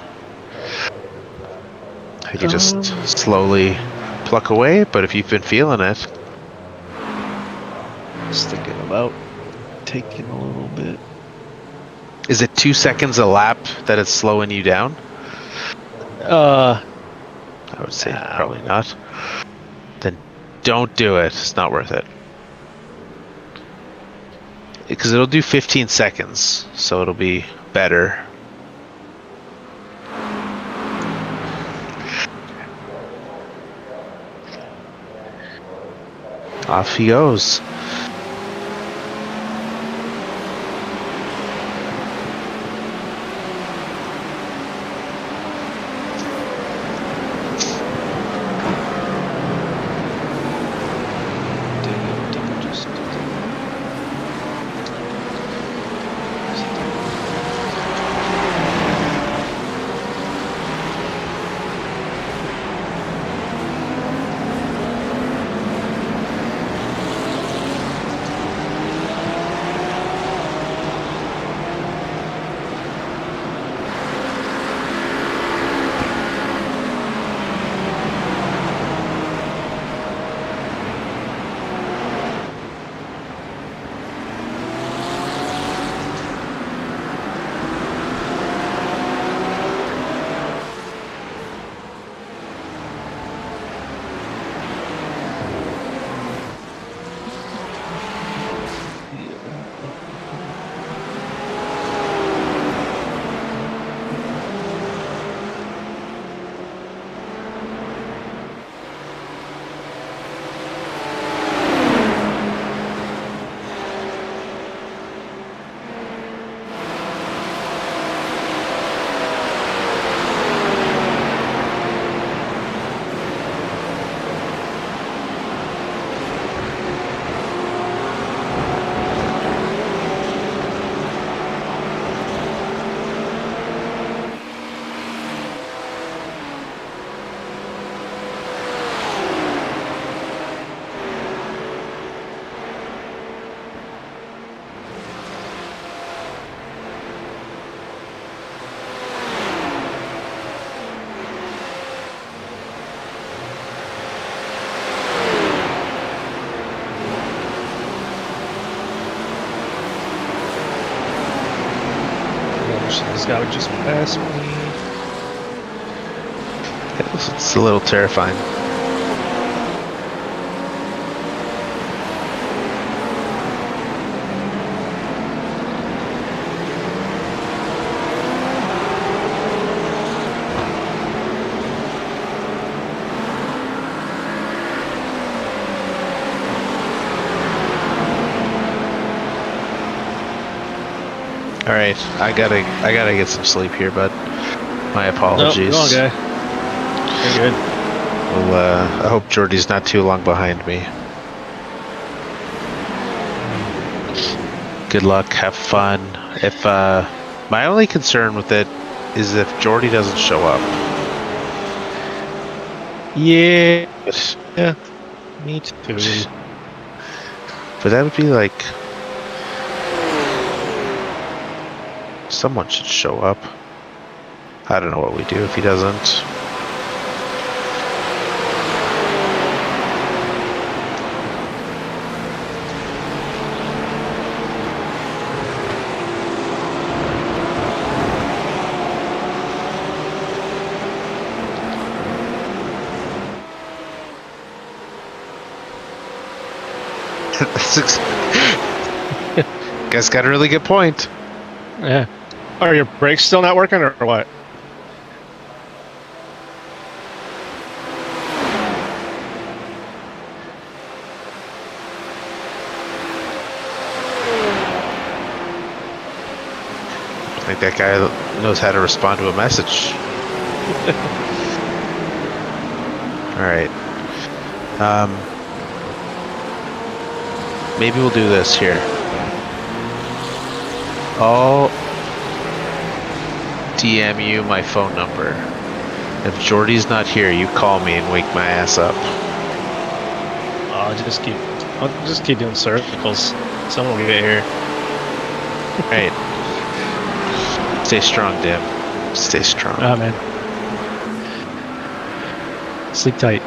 I could just slowly pluck away, but if you've been feeling it. Just thinking about taking a little bit. Is it 2 seconds a lap that it's slowing you down? I would say probably not. Then don't do it. It's not worth it. Because it'll do 15 seconds, so it'll be better. Off he goes. This guy would just pass me. It's a little terrifying. All right, I gotta get some sleep here, bud. My apologies. No, okay. You're good. Well, I hope Jordy's not too long behind me. Good luck. Have fun. If my only concern with it is if Jordy doesn't show up. Yeah. Yeah. Me too. But that would be like someone should show up. I don't know what we do if he doesn't. Guys got a really good point. Yeah. Are your brakes still not working or what? I think that guy knows how to respond to a message. Alright. Maybe we'll do this here. I'll DM you my phone number. If Jordy's not here, you call me and wake my ass up. I'll just keep doing circles. Someone will get here. Right. Stay strong, Dim. Stay strong. Oh man. Sleep tight.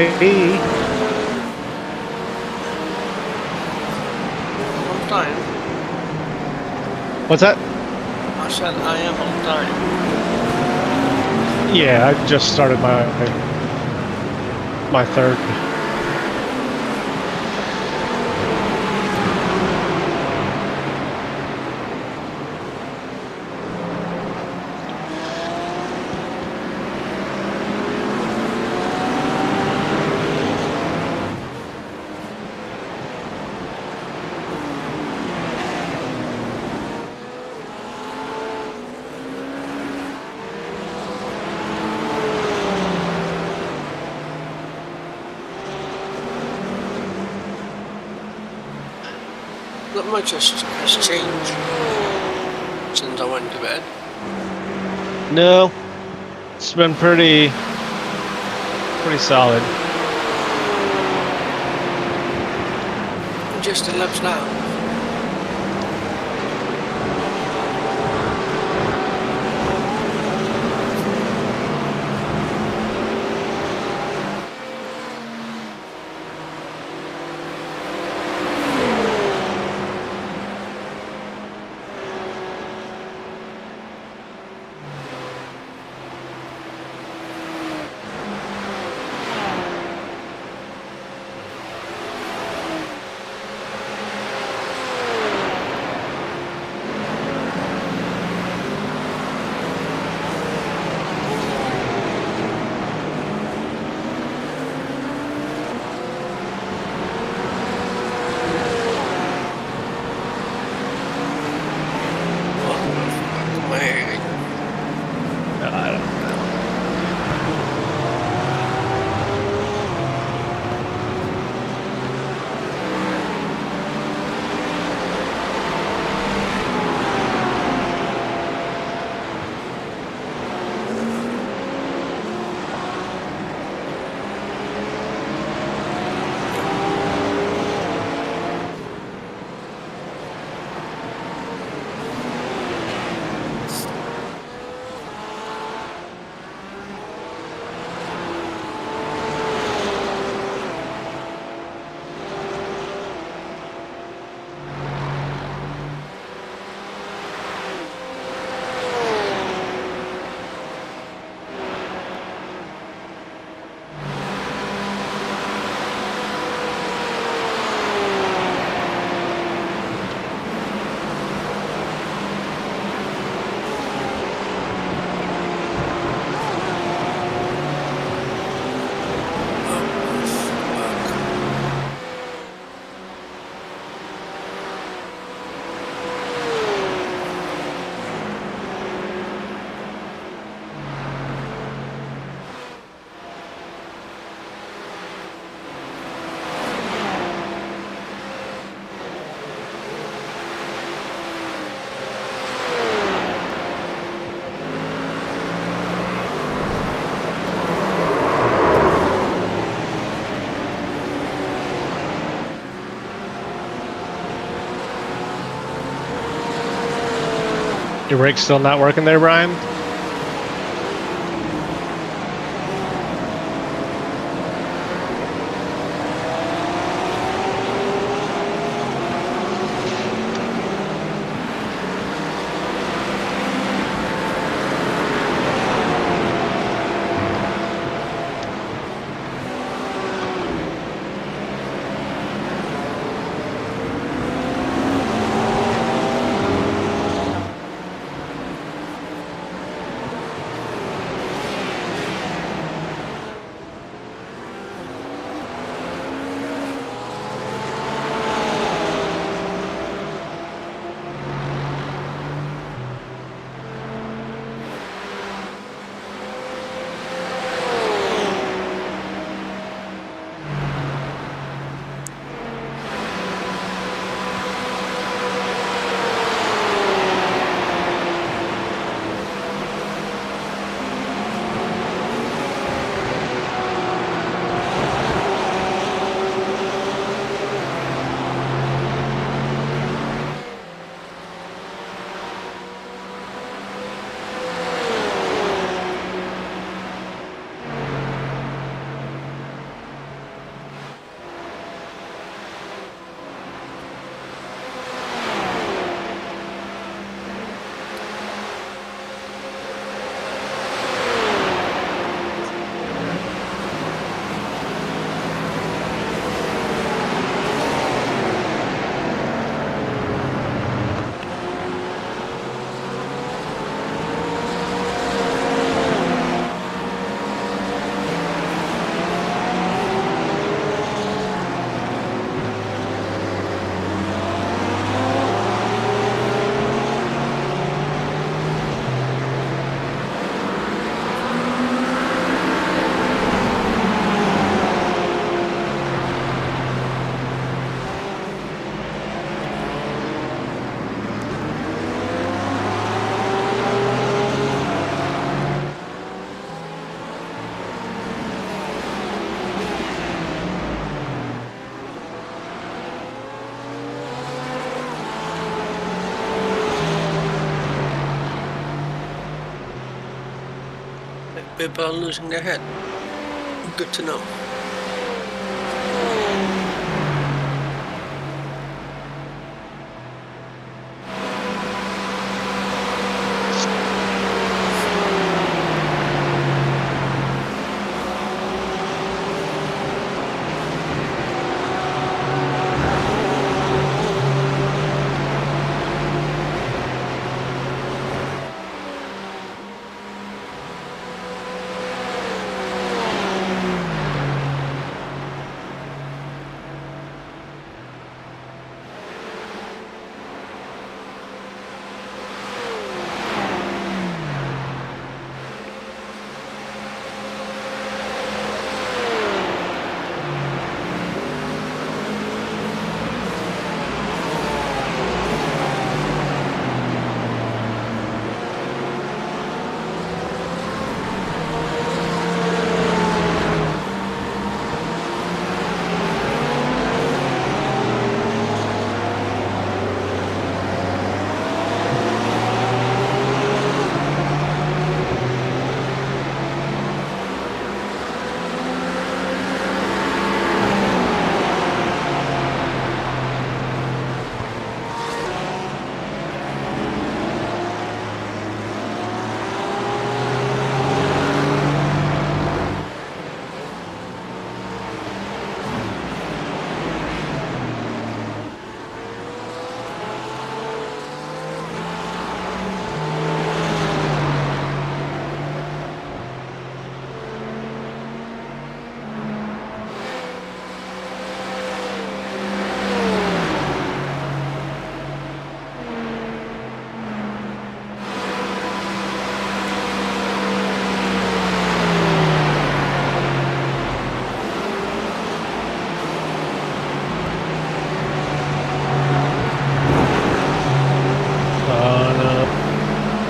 hey. On time. What's that? I said I am on time. Yeah, I just started my third. Not much has changed since I went to bed. No, it's been pretty solid. Just 10 laps now. I don't know. Your rig's still not working there, Brian? People are losing their head. Good to know.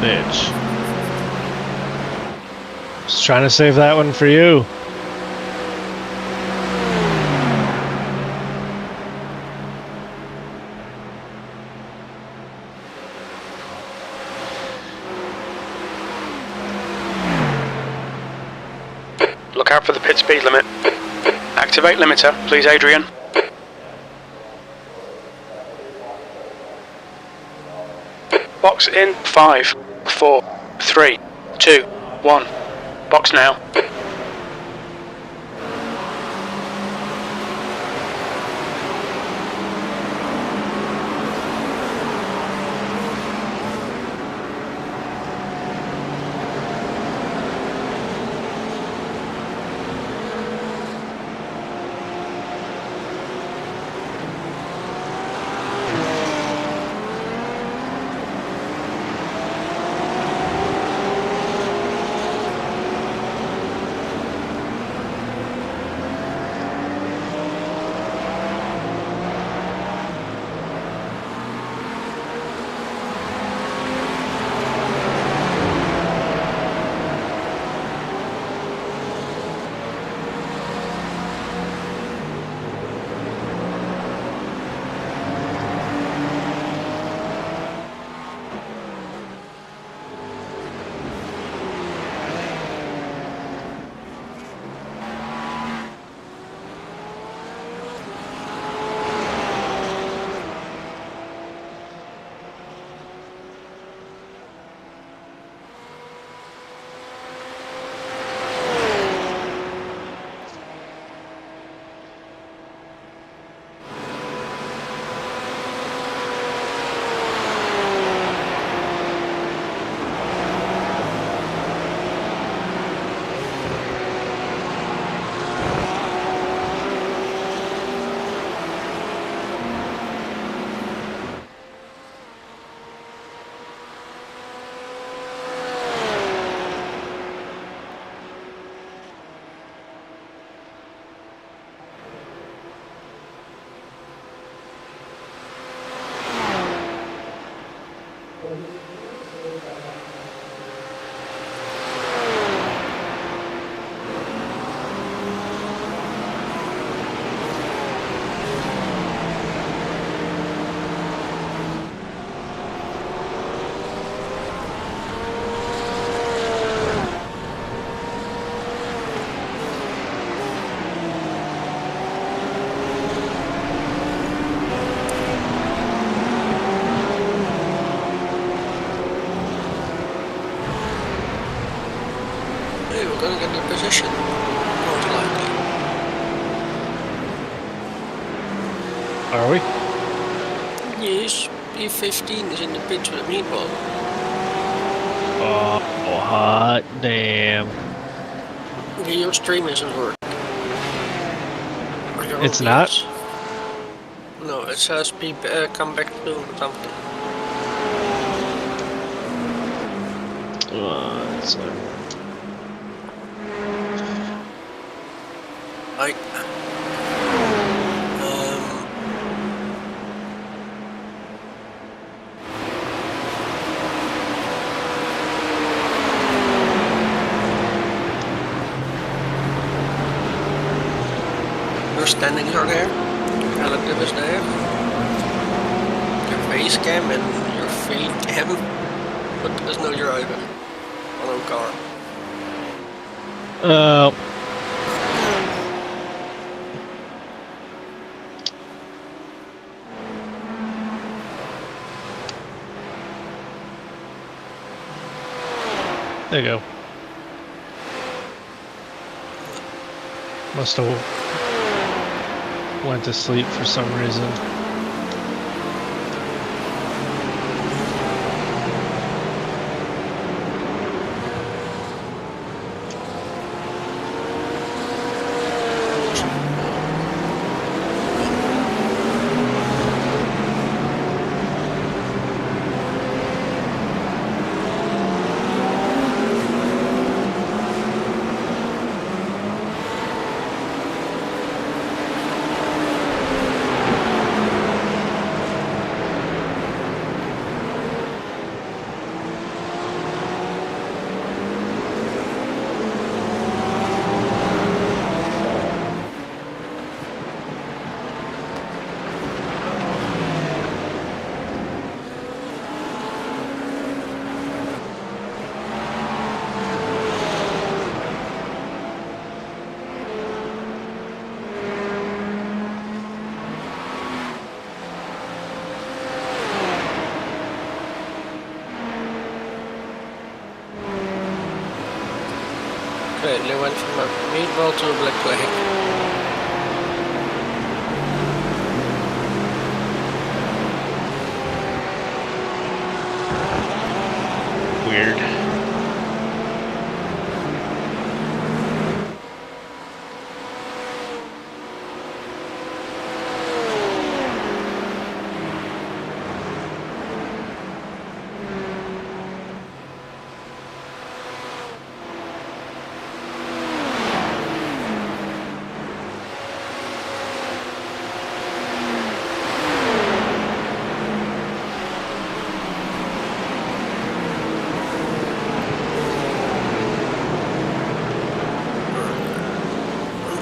Bitch. Just trying to save that one for you. Look out for the pit speed limit. Activate limiter, please, Adrian. Box in 5, 4, 3, 2, 1. Box now. position, most likely. Are we? Yes, P15 is in the pits with a meatball. Oh, hot damn. Your stream isn't working. Or your It's not? OBS. No, it says come back soon or something. It's Like, your standings are there, your relative is there, your face cam and your feed cam, but there's no driver, no car. there you go. Must have went to sleep for some reason. Okay, they went from a meatball to a black flag. Weird.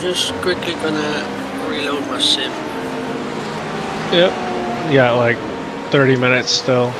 Just quickly gonna reload my sim. Yep. You got like 30 minutes still.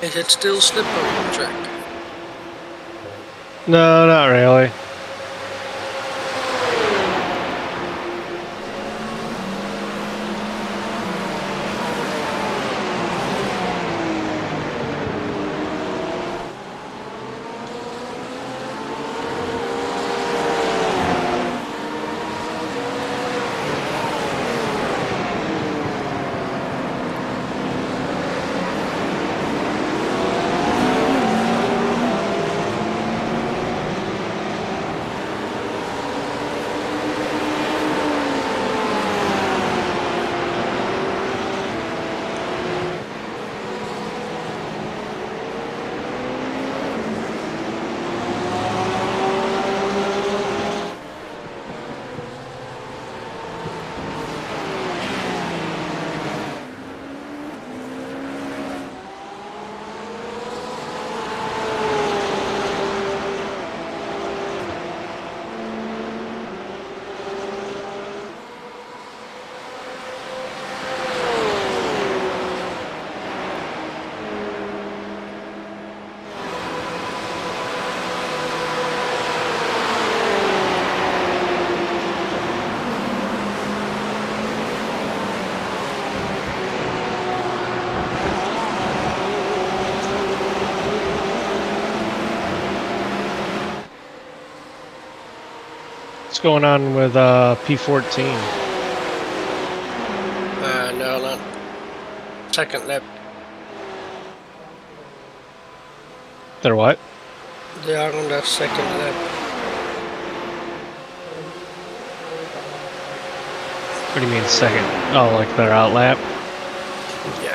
Is it still slippery on the track? No, not really. What's going on with P14? No, not. Second lap. They're what? They are on their second lap. What do you mean second? Oh, like they're out lap? Yeah.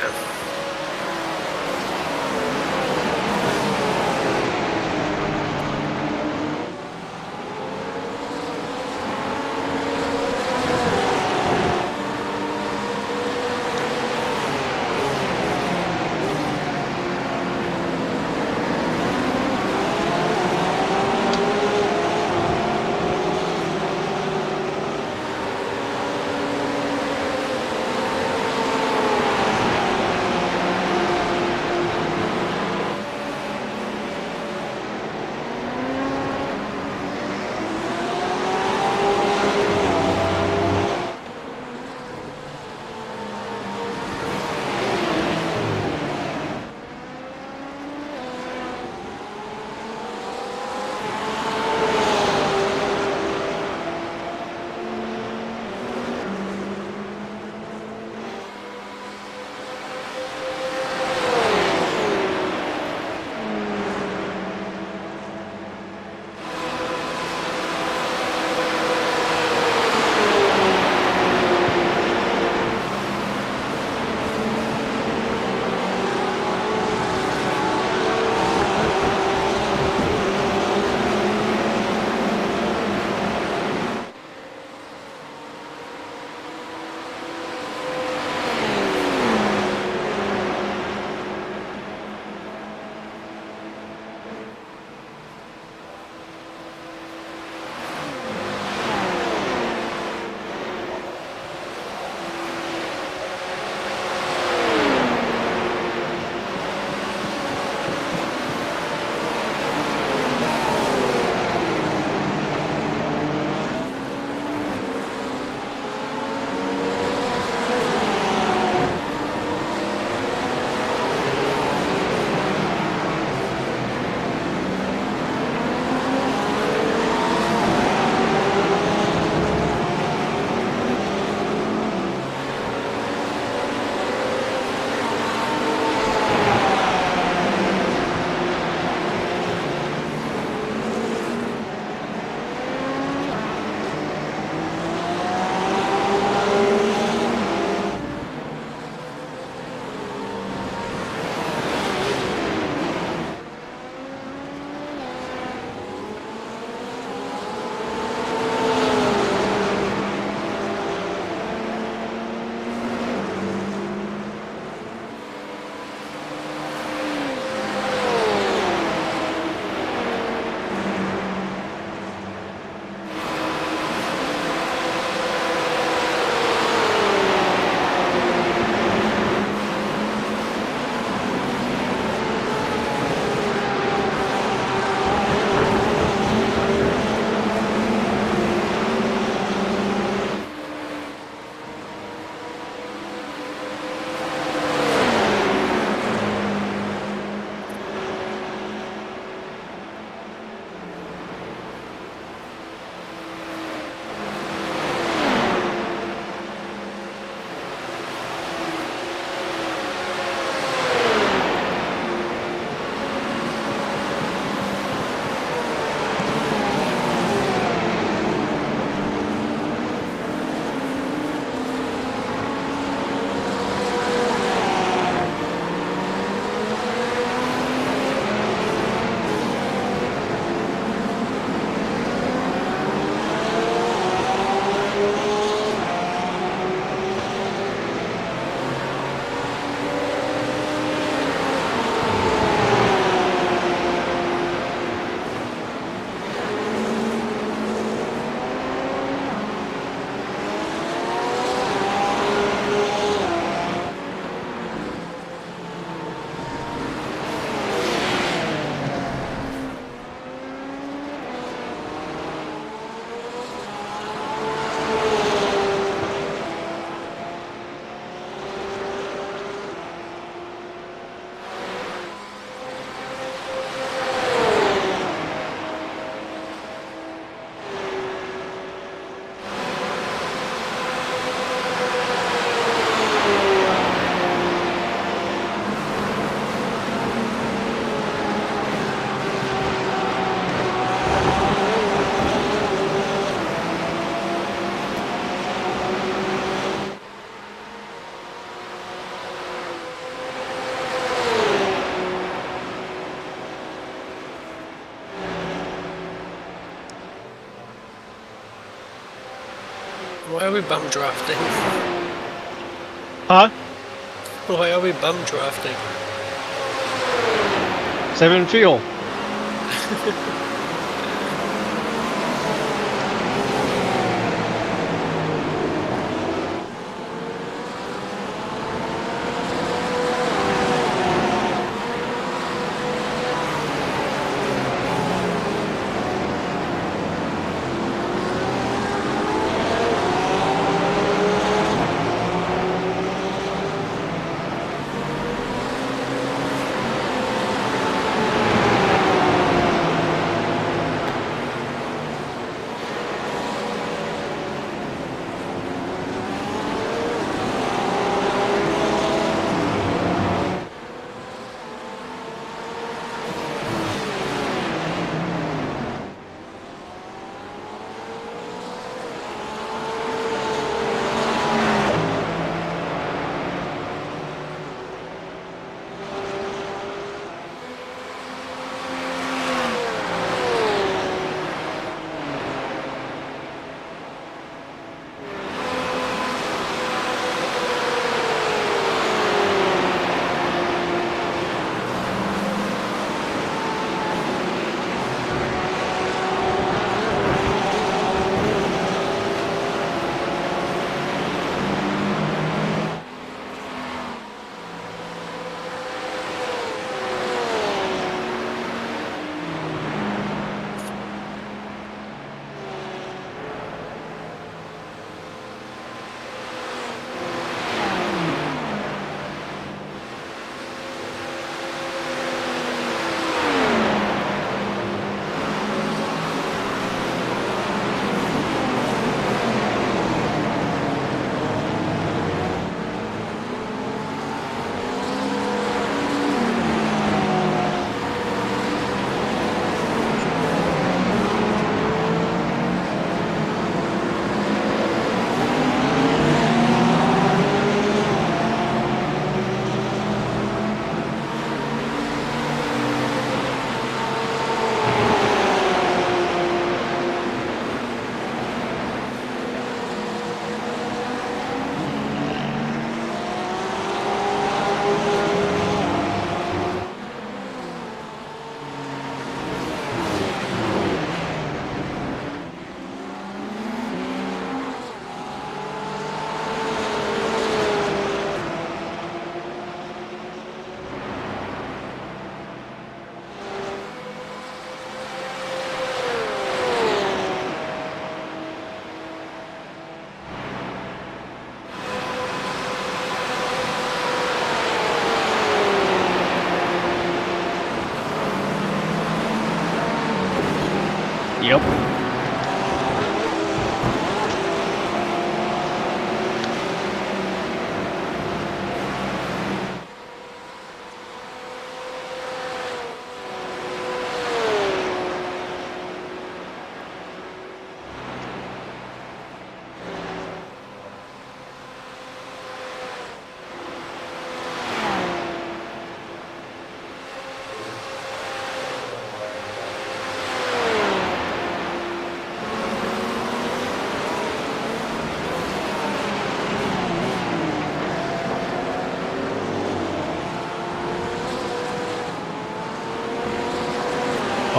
Why are we bum drafting? Huh? Why are we bum drafting? Saving fuel. Yep.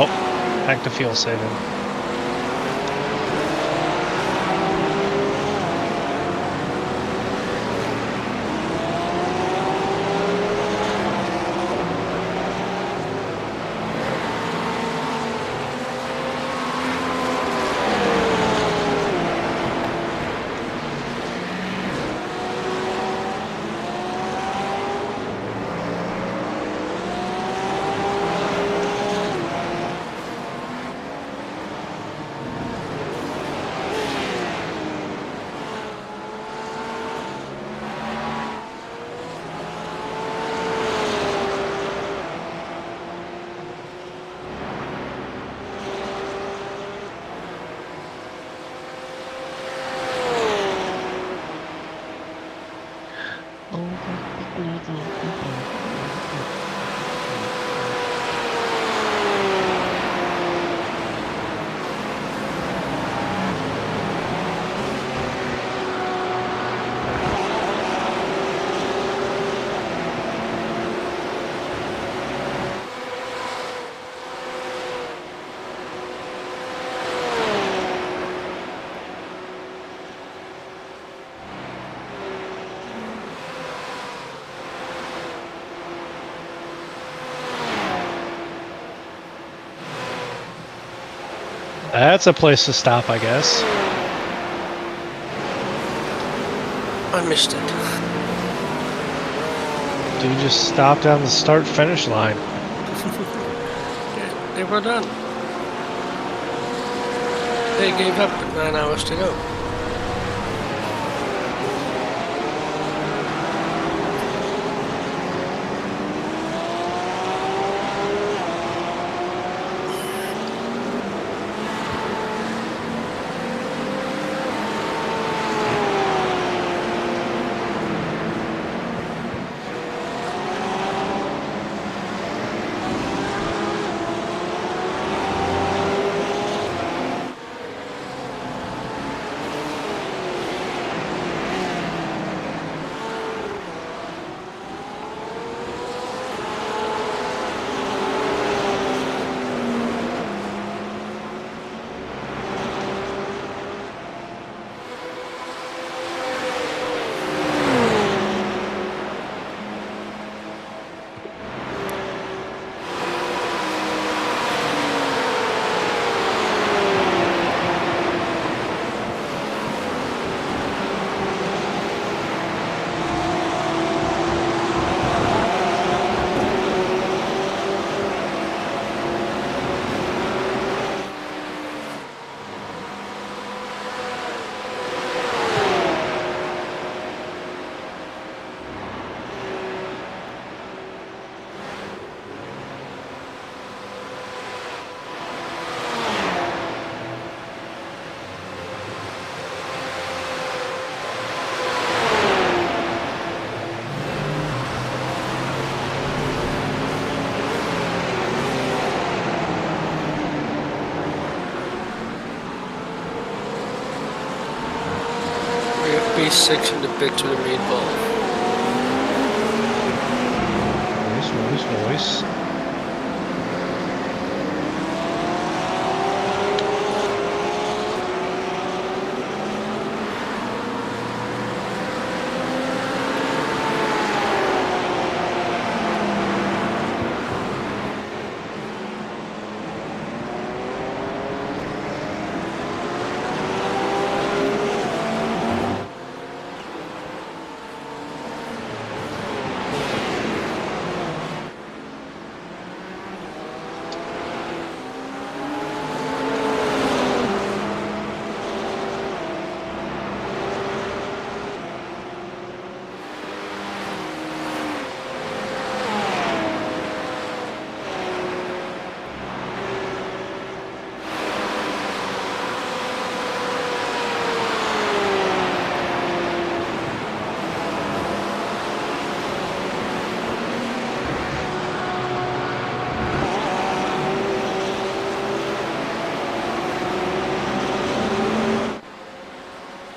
Oh, back to fuel saving. That's a place to stop, I guess. I missed it. Dude just stopped on the start-finish line. They were done. They gave up with 9 hours to go. B6 in the big to the meatball. Nice.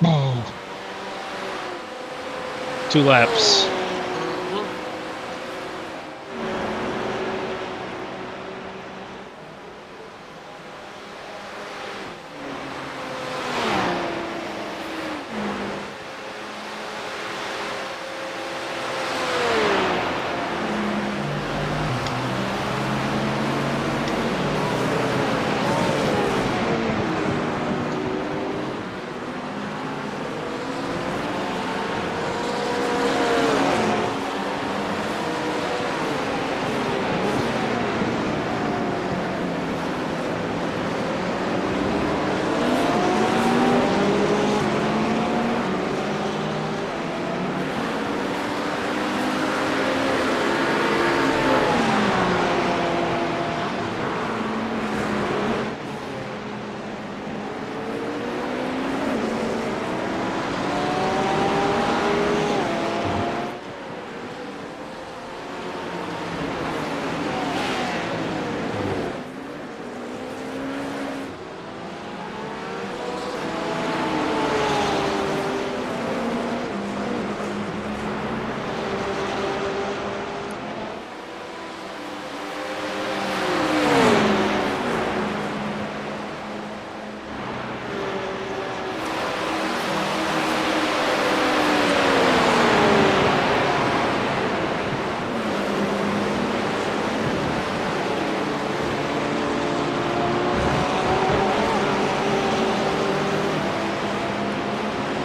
Oh. 2 laps.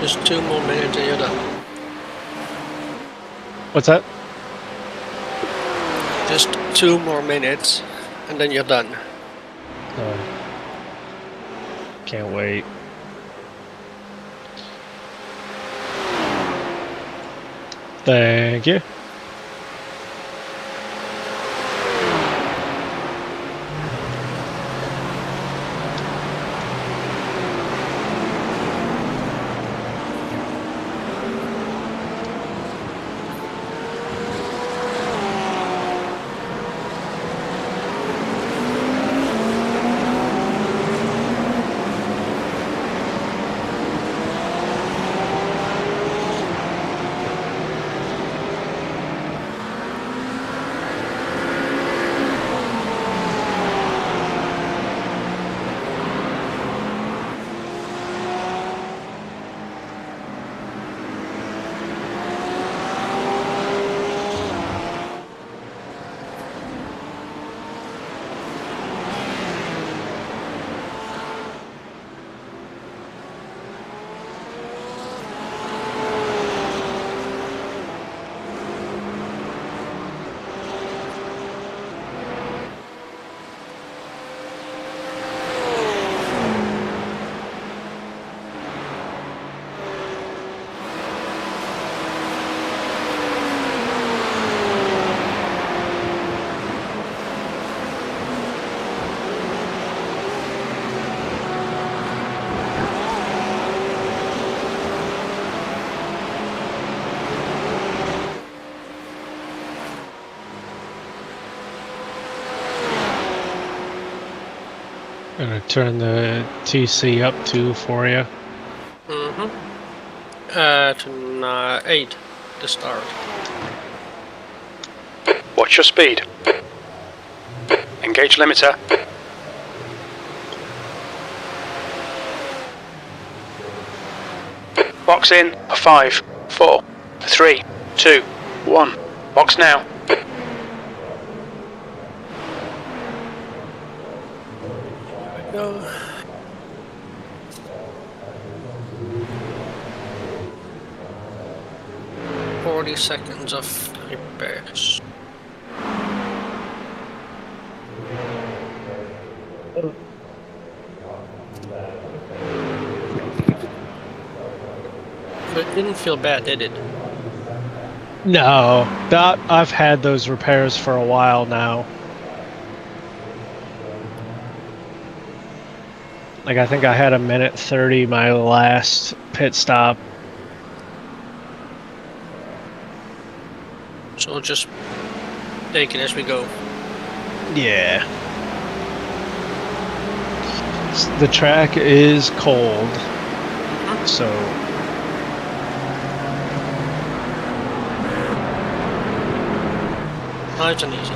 Just 2 more minutes and you're done. What's that? Just 2 more minutes and then you're done. Can't wait. Thank you. Gonna turn the TC up to for you. At 8 to start. Watch your speed. Engage limiter. Box in for 5, 4, 3, 2, 1. Box now. Go. Seconds of repairs. But it didn't feel bad, did it? No, I've had those repairs for a while now. Like, I think I had a minute 30 my last pit stop. So we'll just take it as we go. Yeah. The track is cold, so nice and easy.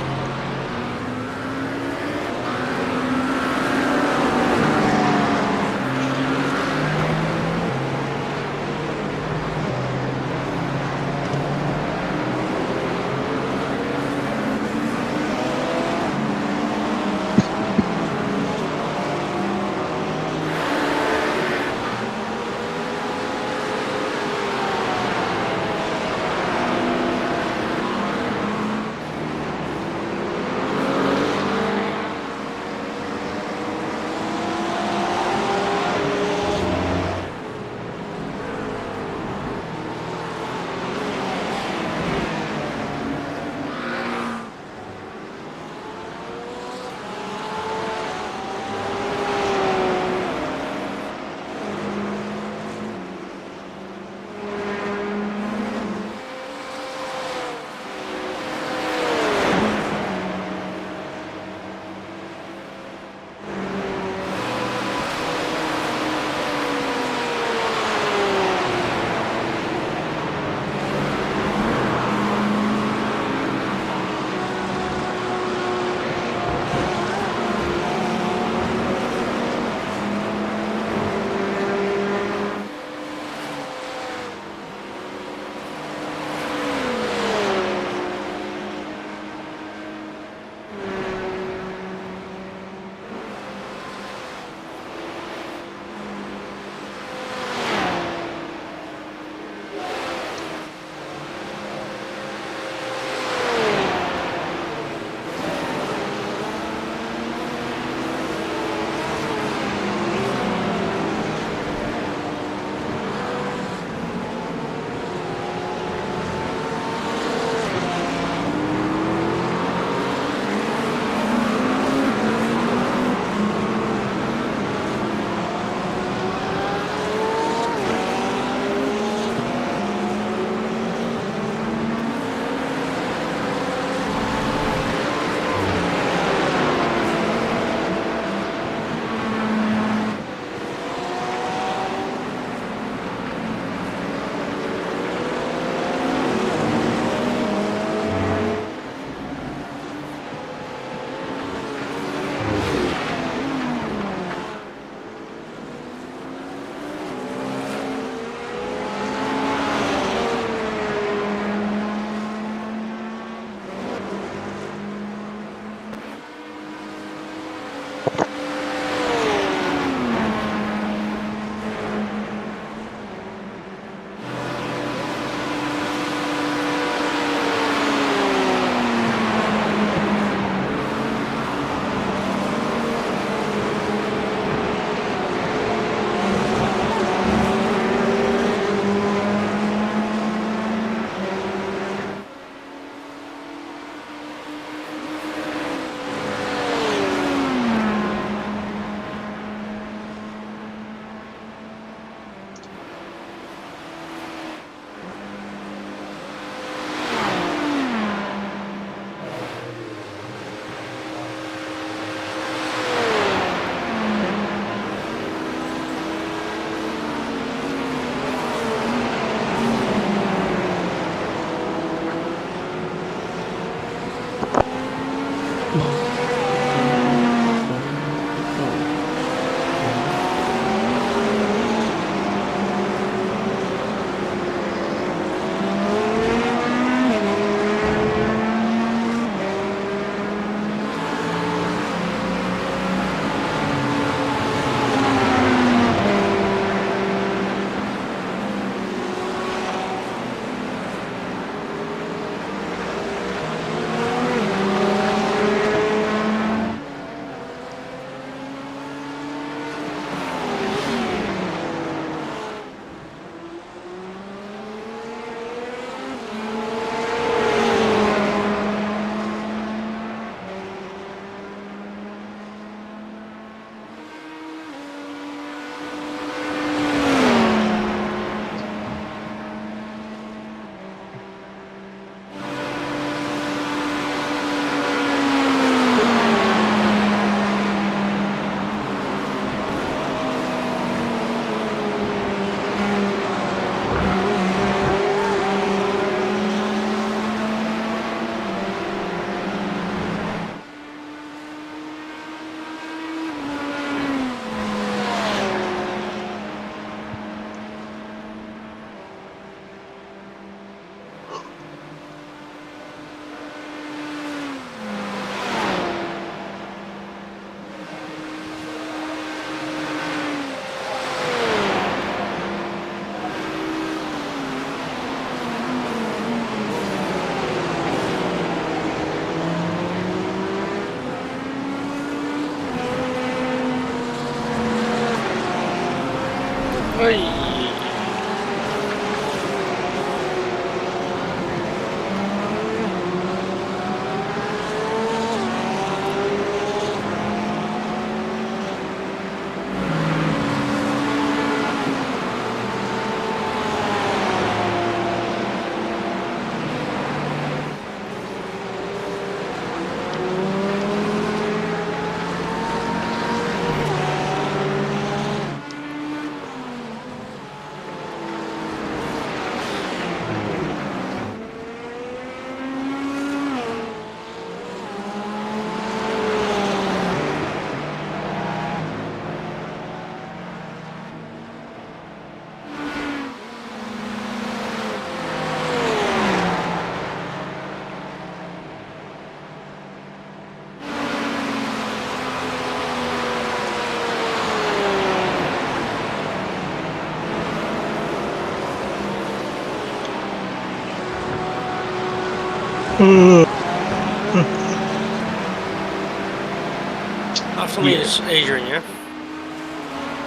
After me is Adrian, yeah?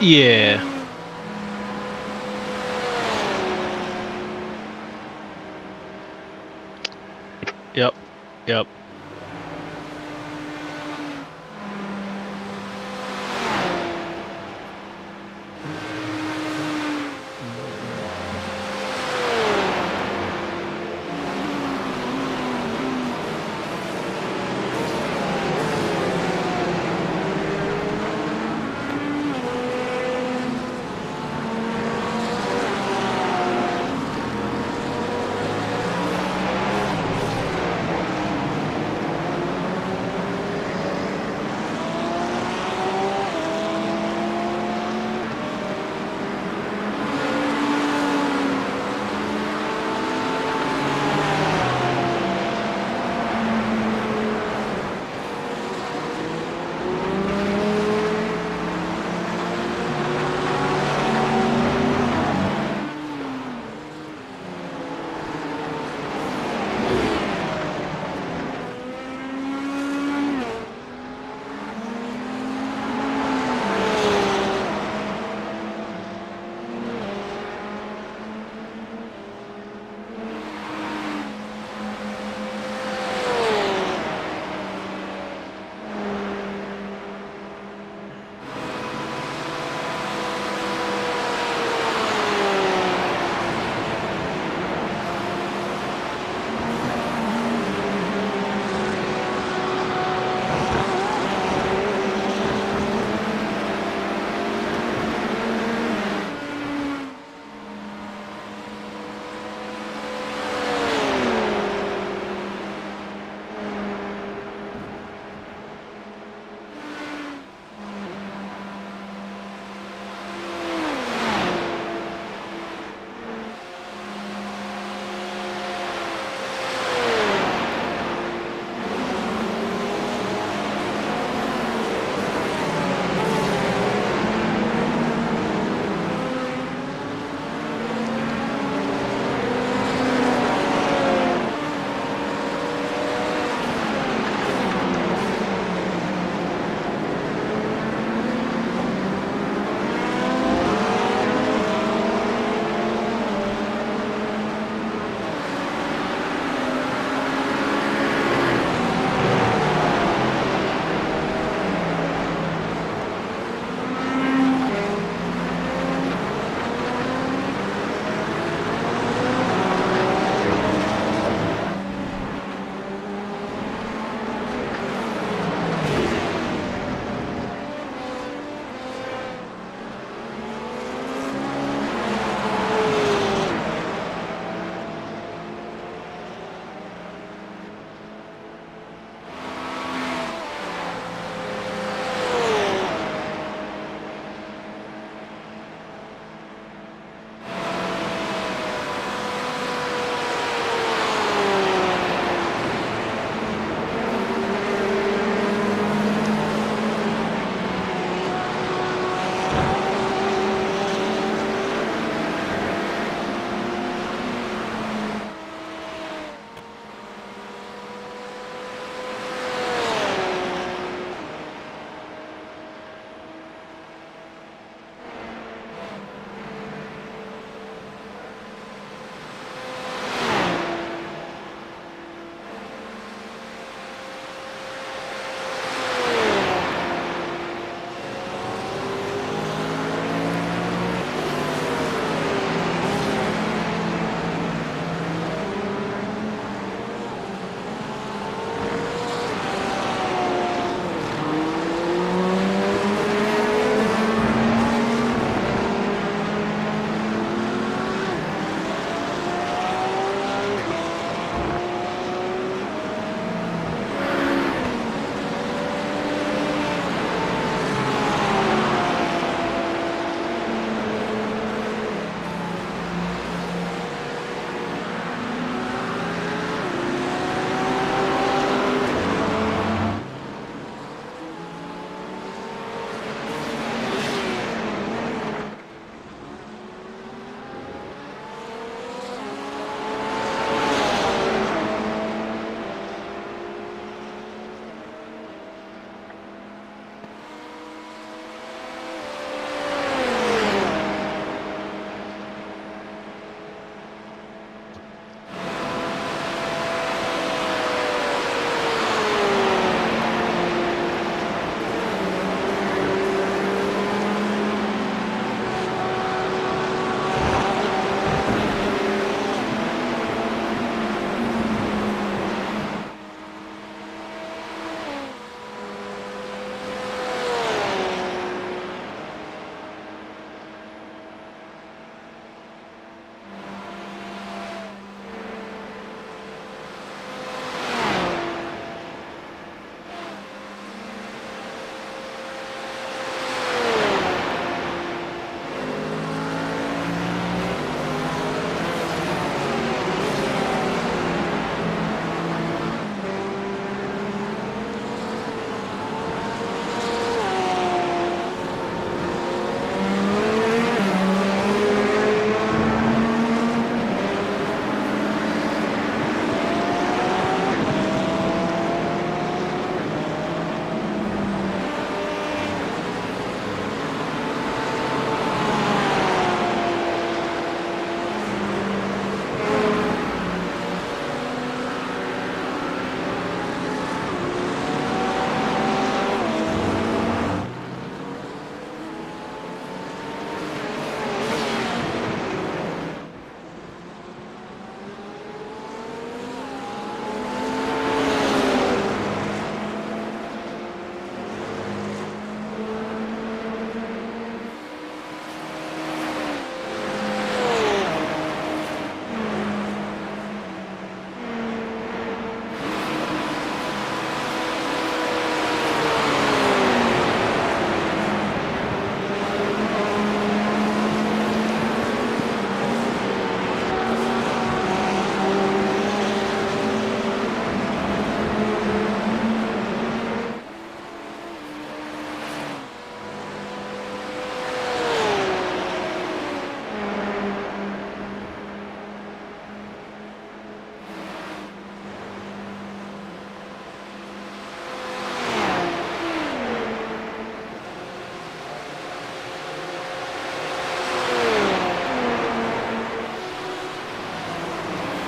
Yeah. Yep. Yep.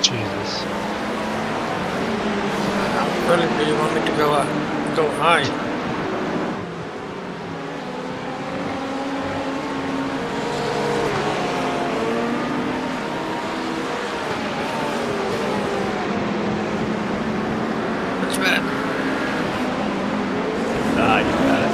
Jesus. Really want me to go high. That's bad. Ah, you got it.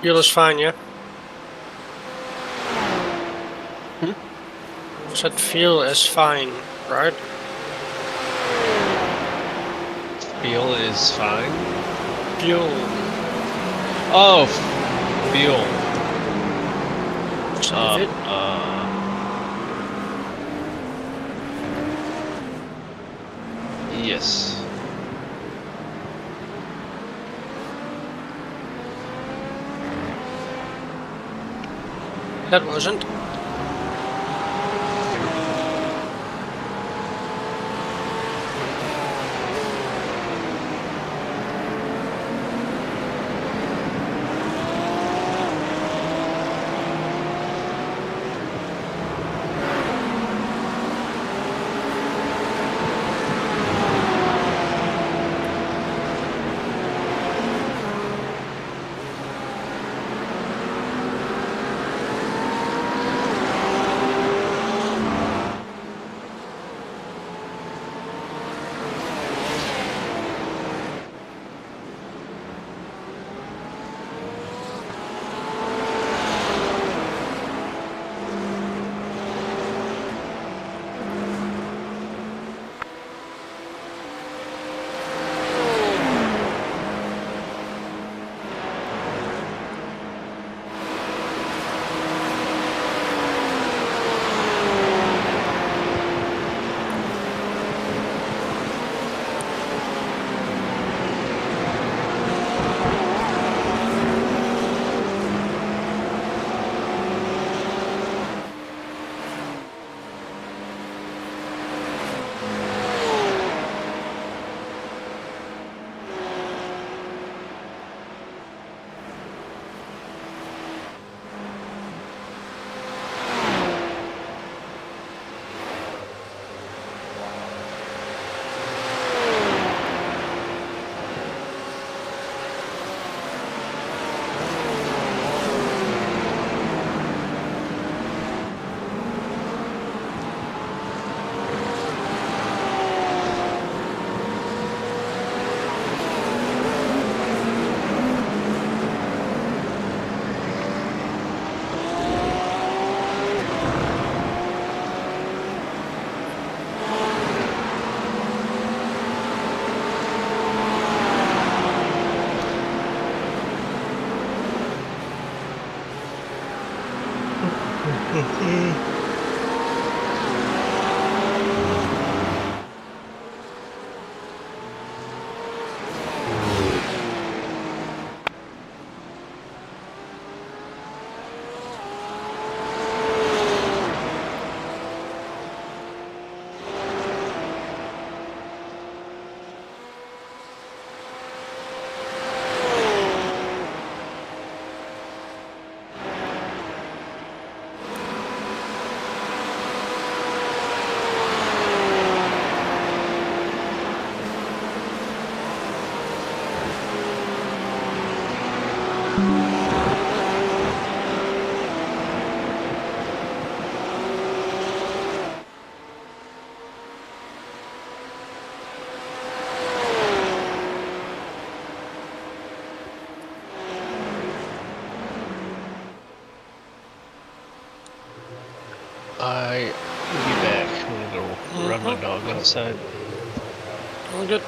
Fuel is fine, yeah? Said fuel is fine, right? Fuel is fine. Fuel. Oh, fuel. Save it. Yes. That wasn't. I will be back. I'm gonna go run my dog outside. All good.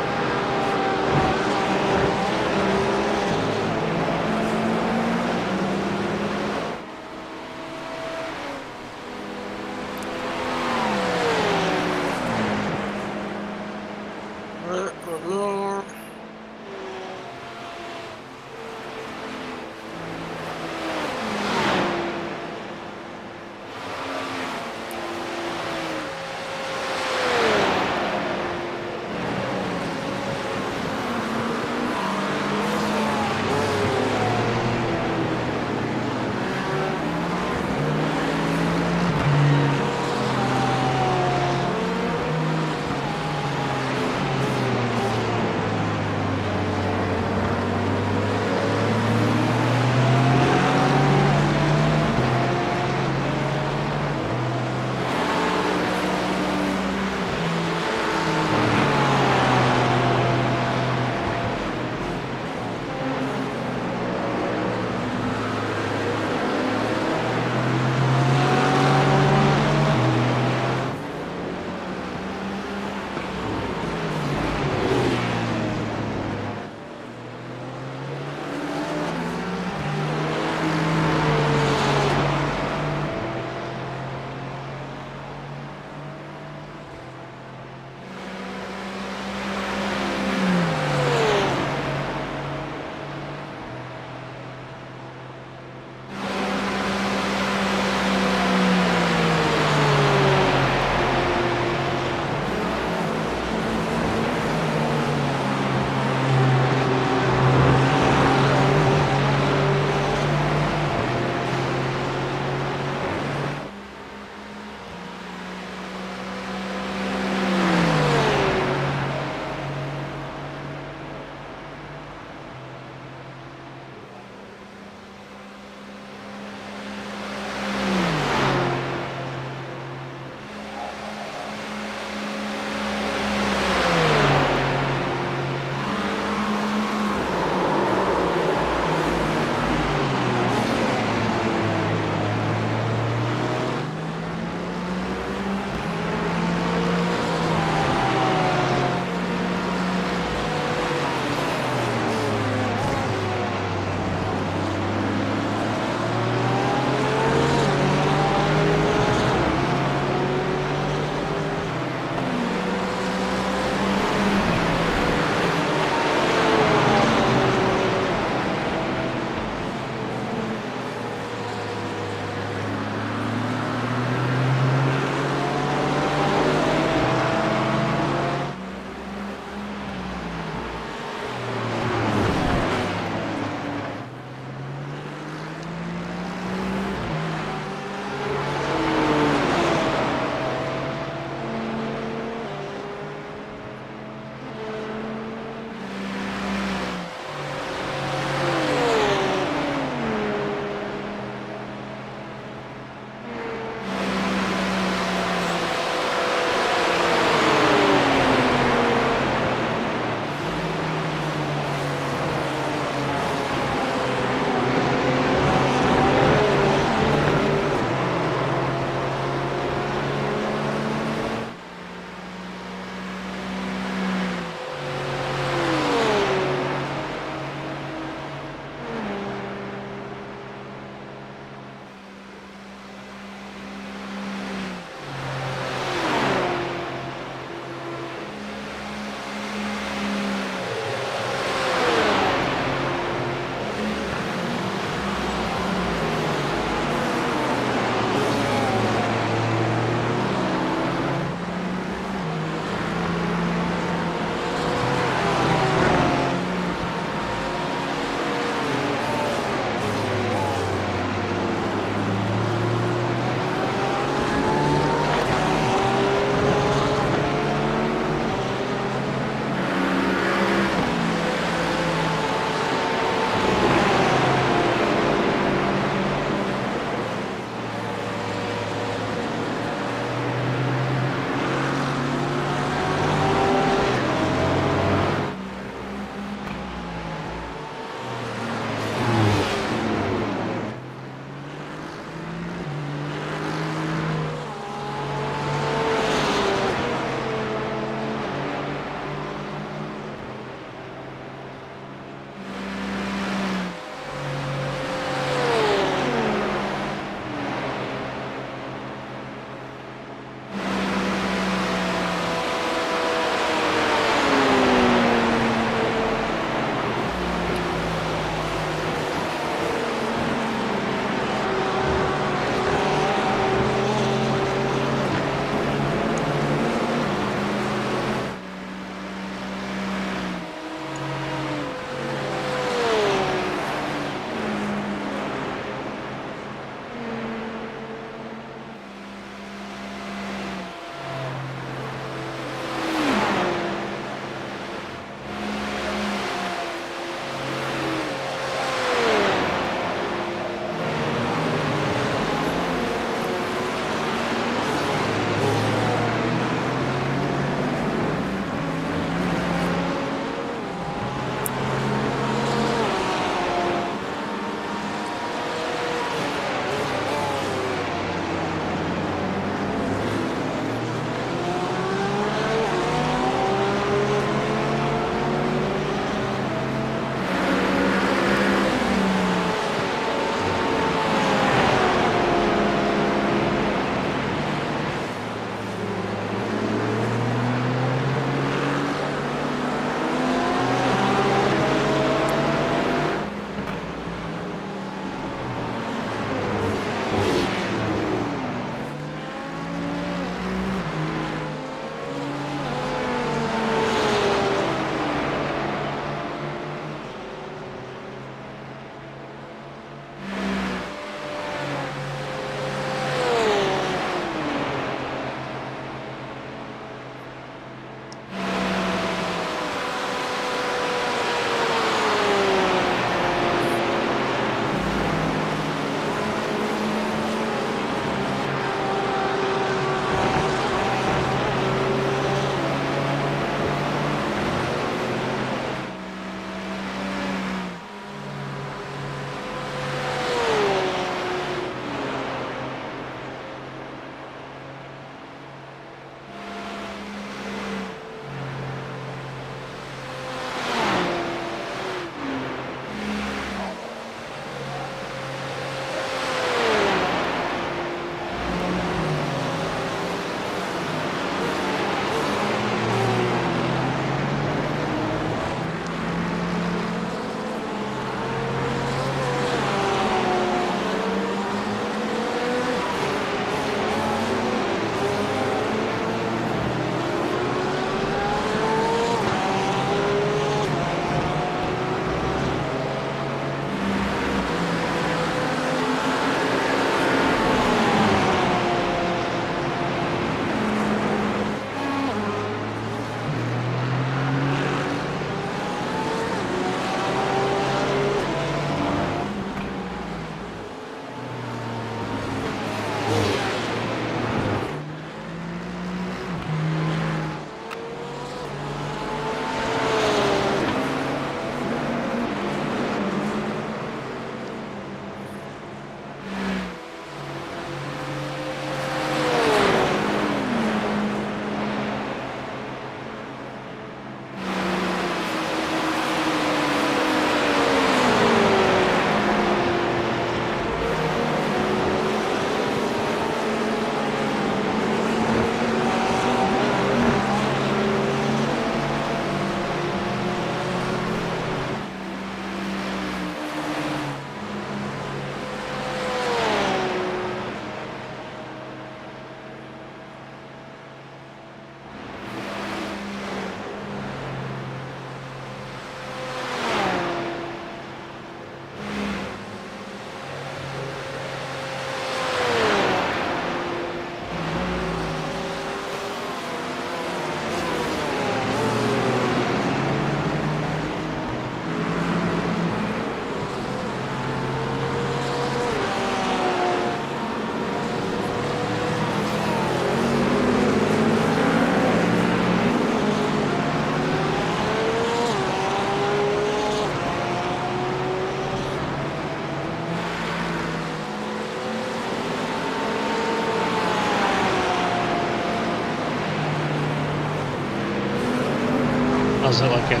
How's it looking?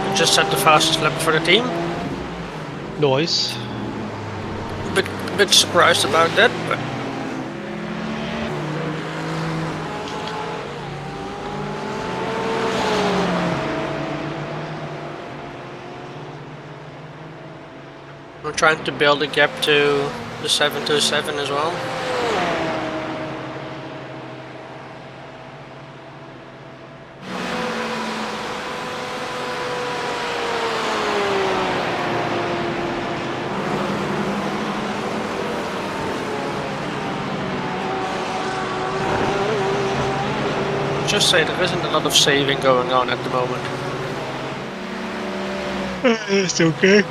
I just set the fastest lap for the team. Noise. Bit surprised about that, but I'm trying to build a gap to the 727 as well. Just say there isn't a lot of saving going on at the moment. It's okay.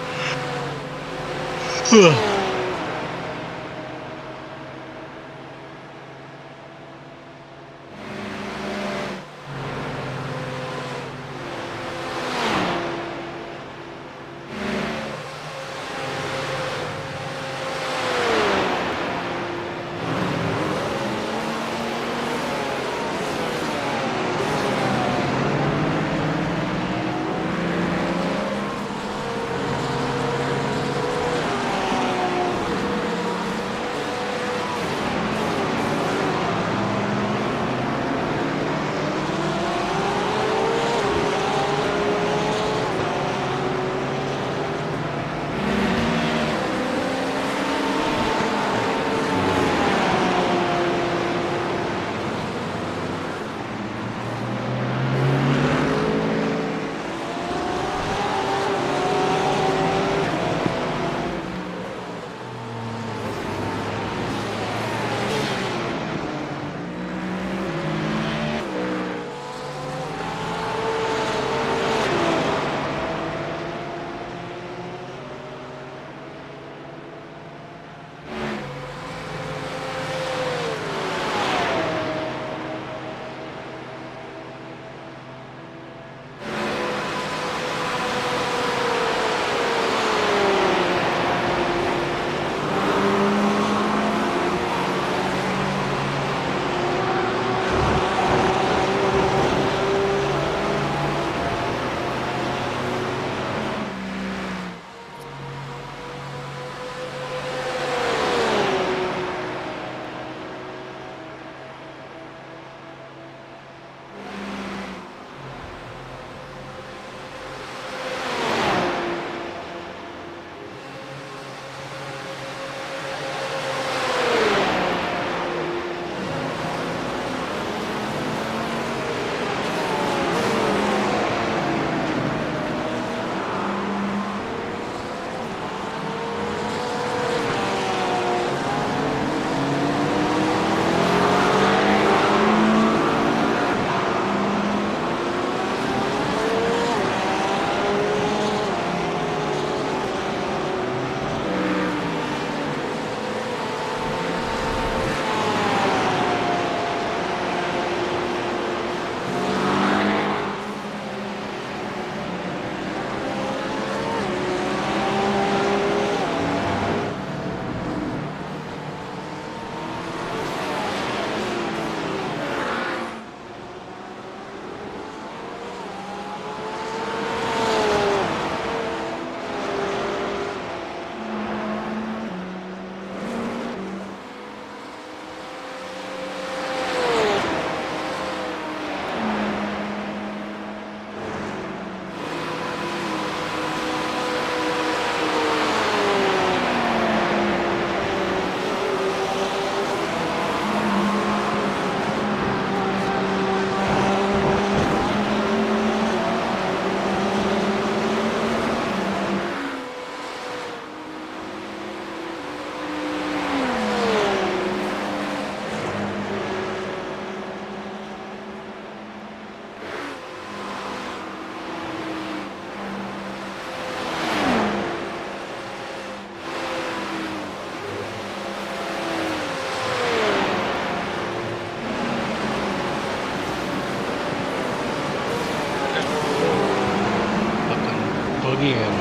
boogieing.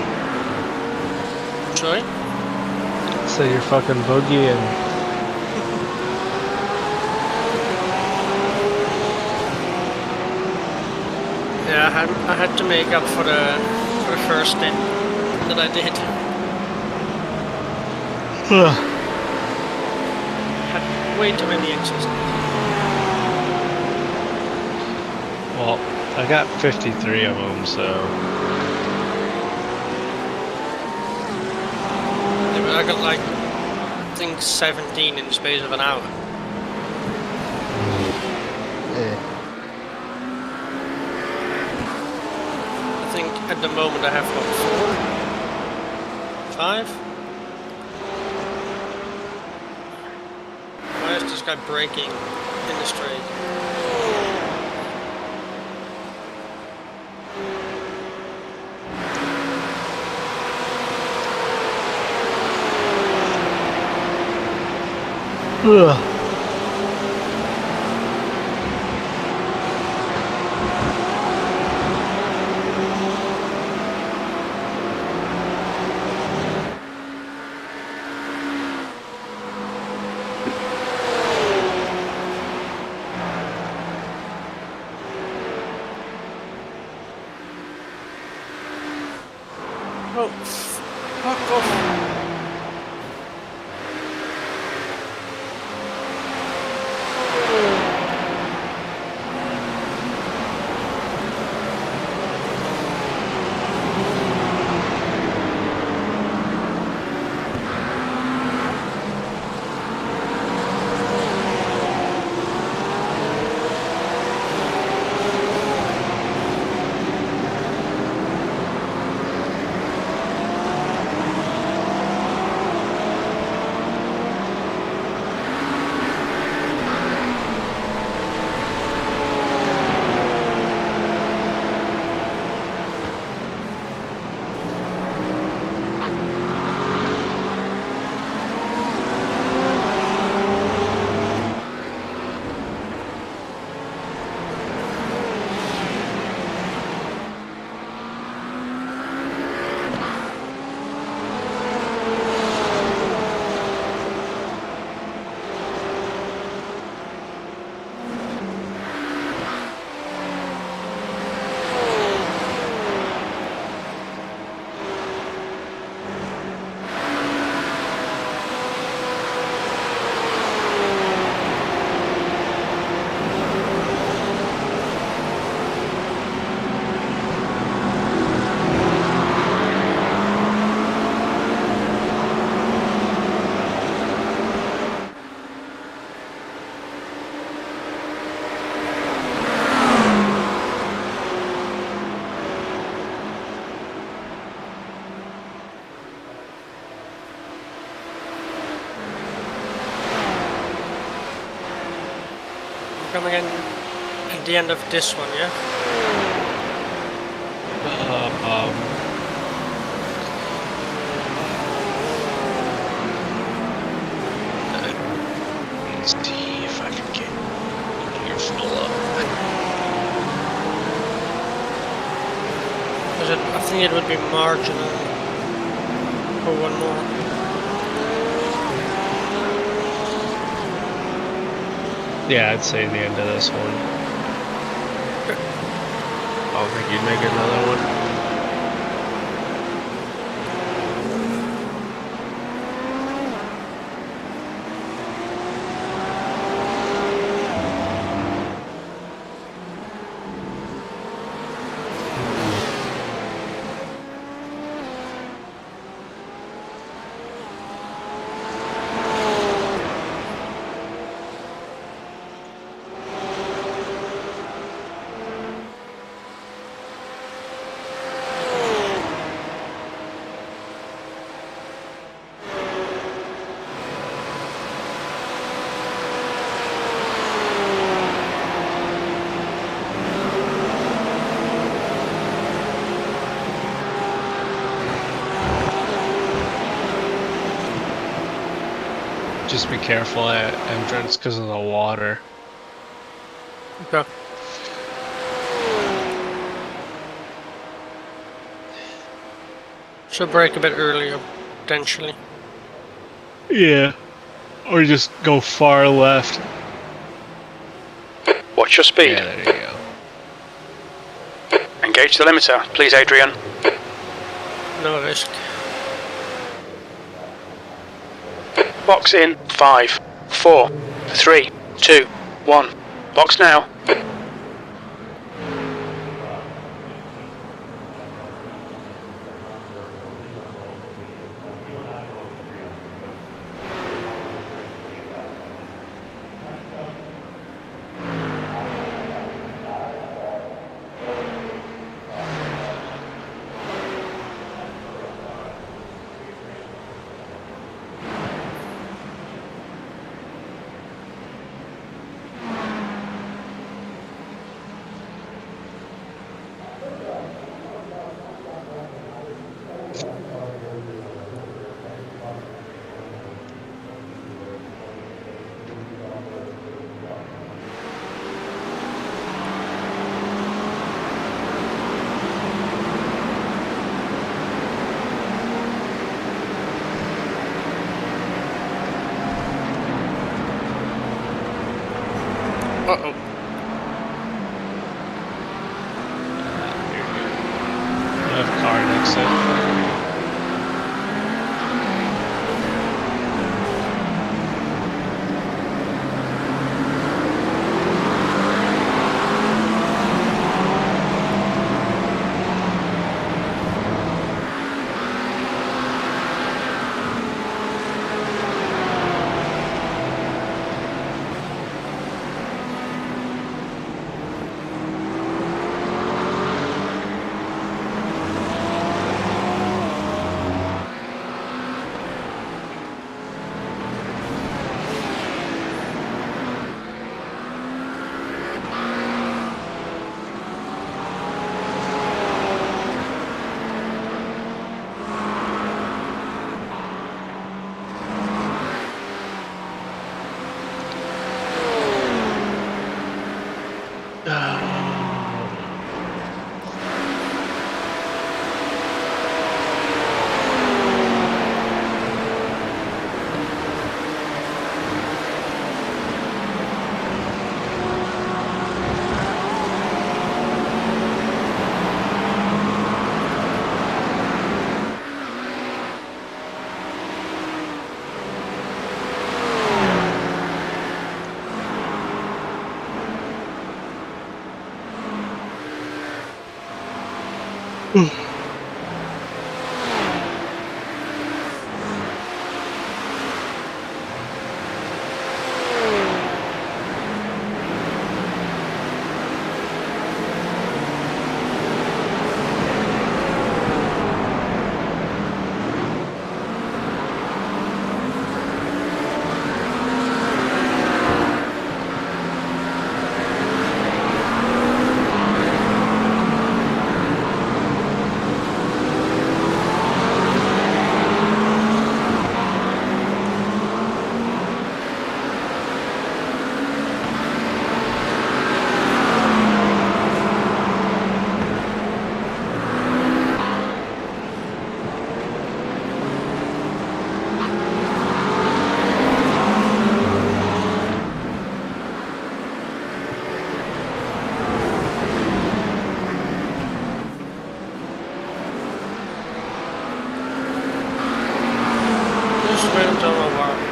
Sorry? So you're fucking boogieing. I had to make up for the first stint that I did. Had way too many exits. Well, I got 53 of them, so I got like, I think 17 in the space of an hour. Yeah. I think at the moment I have what, 4? 5? Why is this guy braking in the straight? ugh. Oh, fuck off. Coming in at the end of this one, yeah? Let's see if I can get here full up. I think it would be marginal for one more. Yeah, I'd say the end of this one. I don't think you'd make another one. Just be careful at entrance because of the water. Okay. Should brake a bit earlier, potentially. Yeah. Or just go far left. Watch your speed. Yeah, there you go. And Engage the limiter, please, Adrian. No risk. Box in 5, 4, 3, 2, 1. Box now. Uh-oh. Left car exit.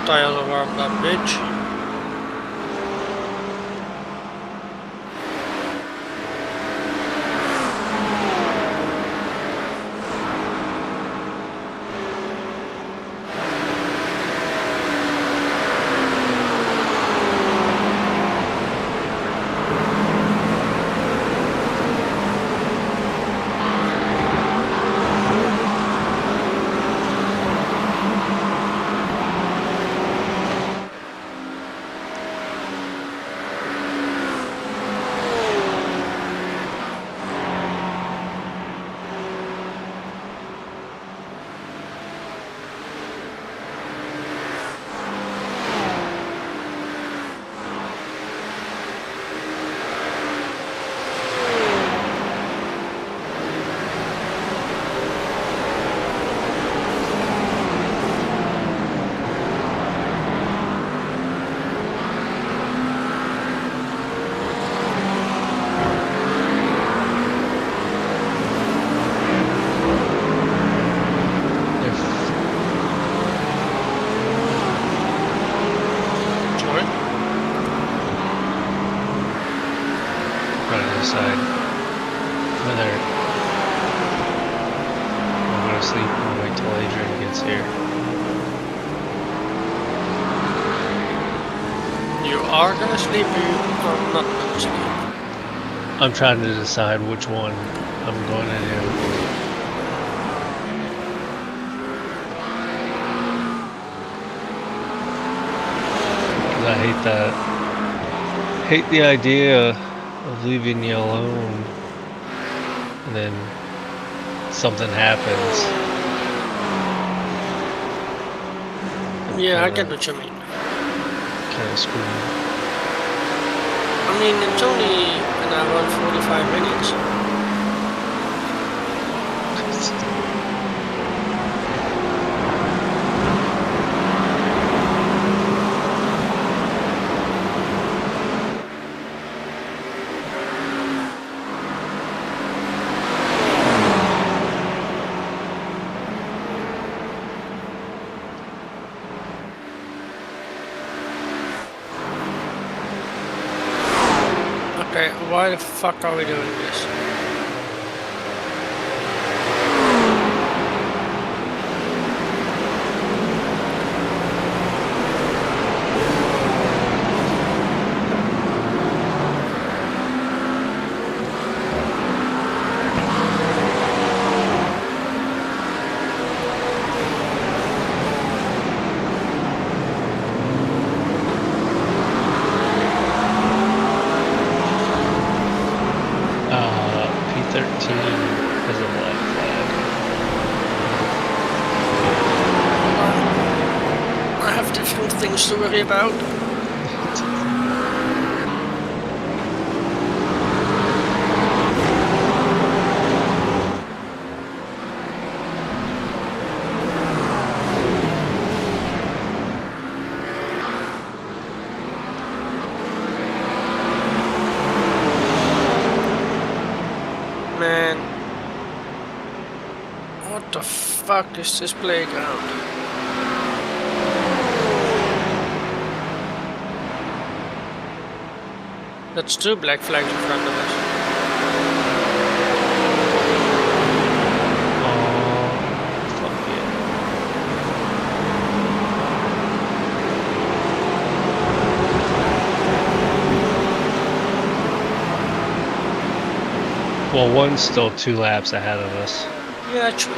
Tires are warmed up, bitch. decide whether I'm gonna sleep or wait till Adrian gets here. You are gonna sleep, or you are not gonna sleep? I'm trying to decide which one I'm going to do. 'Cause I hate the idea of leaving you alone, and then something happens. Yeah, I get what you mean. Kind of screwed. I mean, it's only an hour and 45 minutes. Okay, why the fuck are we doing this? P13 has a black flag. I have different things to worry about. Man, what the fuck is this playground? That's two black flags in front of us. Oh, fuck yeah. Well, one's still 2 laps ahead of us. Yeah, true.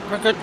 We're good.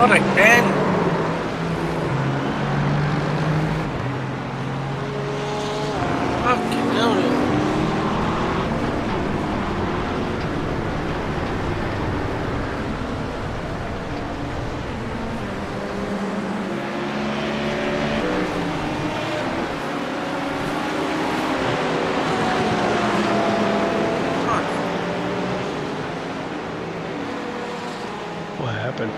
Not again. Fucking hell. What happened?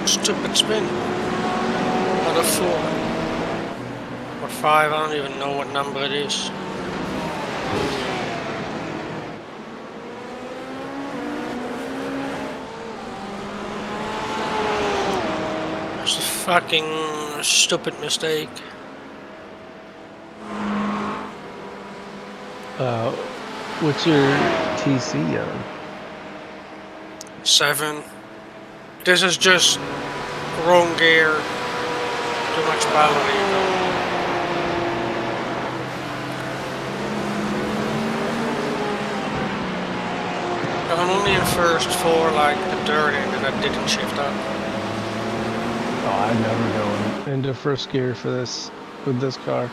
Stupid spin. Another 4. Or 5, I don't even know what number it is. It's a fucking stupid mistake. What's your TC on? 7. This is just wrong gear. Too much power. I'm only in first for like the third end and I didn't shift up. Oh, I never go into first gear for this with this car.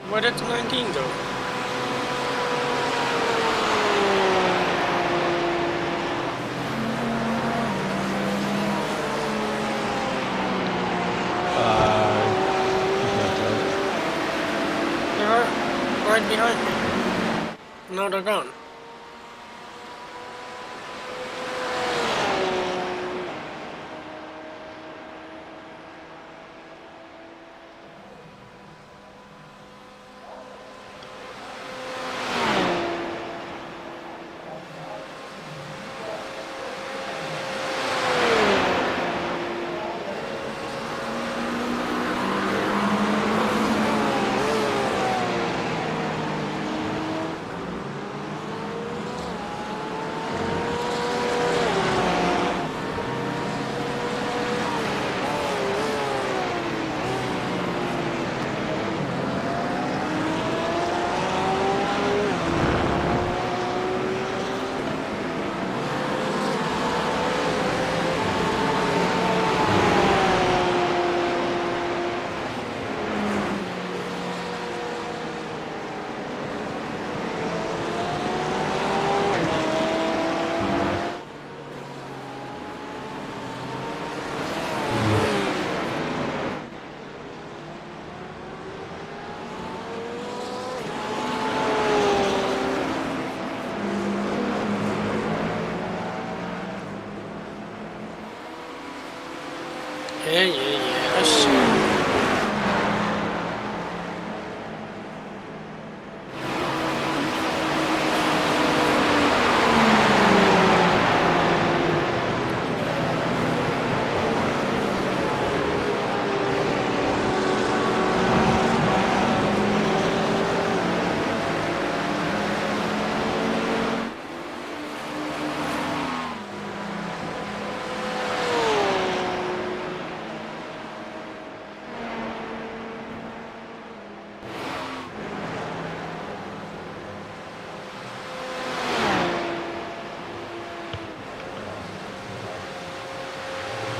Where did the 19 go? They are right behind me. No, they're gone. Yes.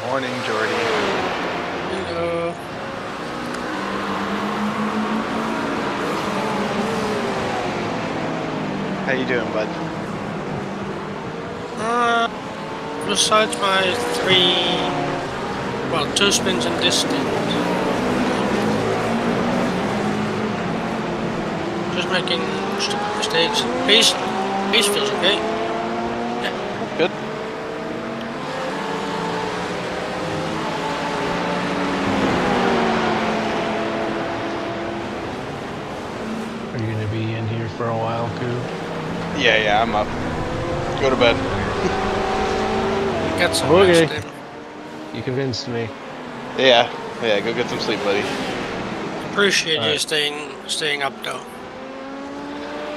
Morning, Jordy. Hello. How you doing, bud? Besides my two spins in this stint. Just making stupid mistakes. Pace feels okay. Yeah. Good. Are you gonna be in here for a while, Kaib? Yeah, I'm up. Go to bed. Get some Okay. rest in. You convinced me. Yeah, go get some sleep, buddy. Appreciate you Alright. staying up though.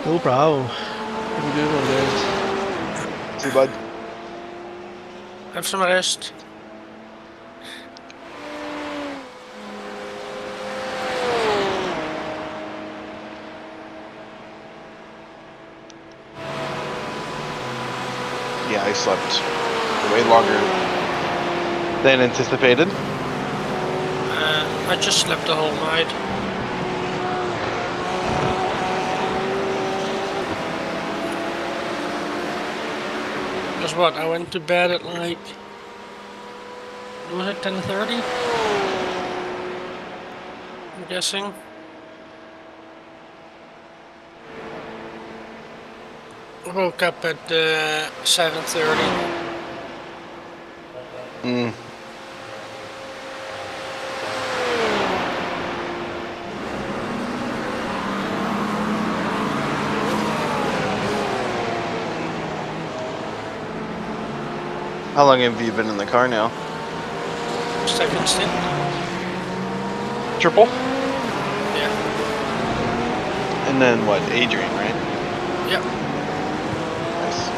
No problem. Have a good one, guys. See you, bud. Have some rest. Yeah, I slept way longer than anticipated. I just slept the whole night. Guess what? I went to bed at like, was it 10:30? I'm guessing. Woke up at 7:30. How long have you been in the car now? Second stint. Triple? Yeah. And then what? Adrian, right? Yep. Nice.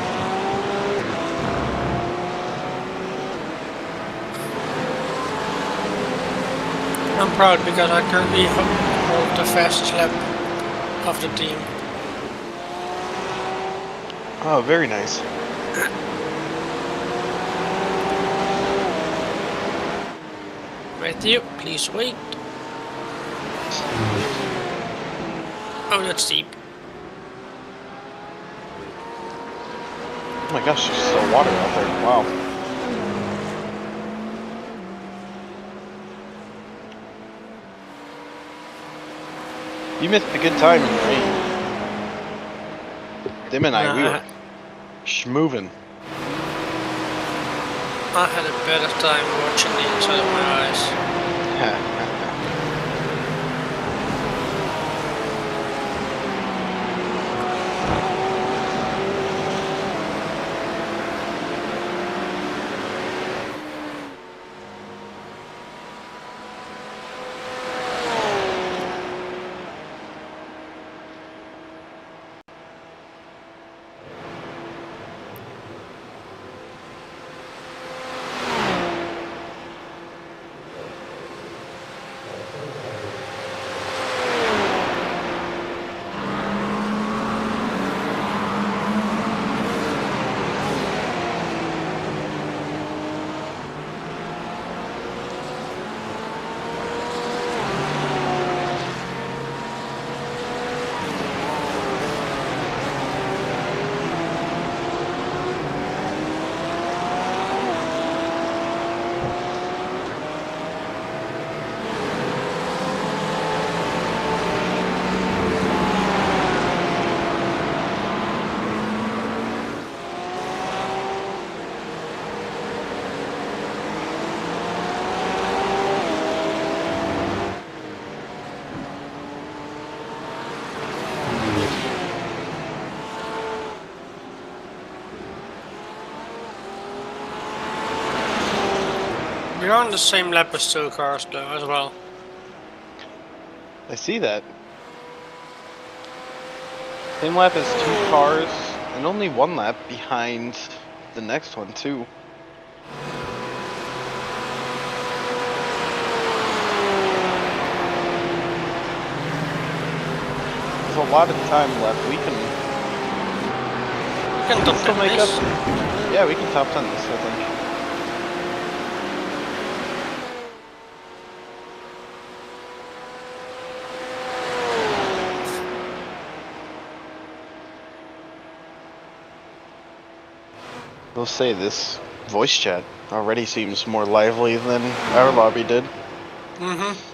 I'm proud because I currently hold the fastest lap of the team. Oh, very nice. Matthew, please wait. Oh, that's deep. Oh my gosh, there's still water out there. Wow. You missed a good time in the rain. Dim and I, we were schmoving. I had a better time watching the inside of my eyes. We're on the same lap as 2 cars though, as well. I see that. Same lap as 2 cars, and only 1 lap behind the next one too. There's a lot of time left. We can Still make up. Yeah, we can top 10 this, I think. We'll say this voice chat already seems more lively than our lobby did. Mm-hmm.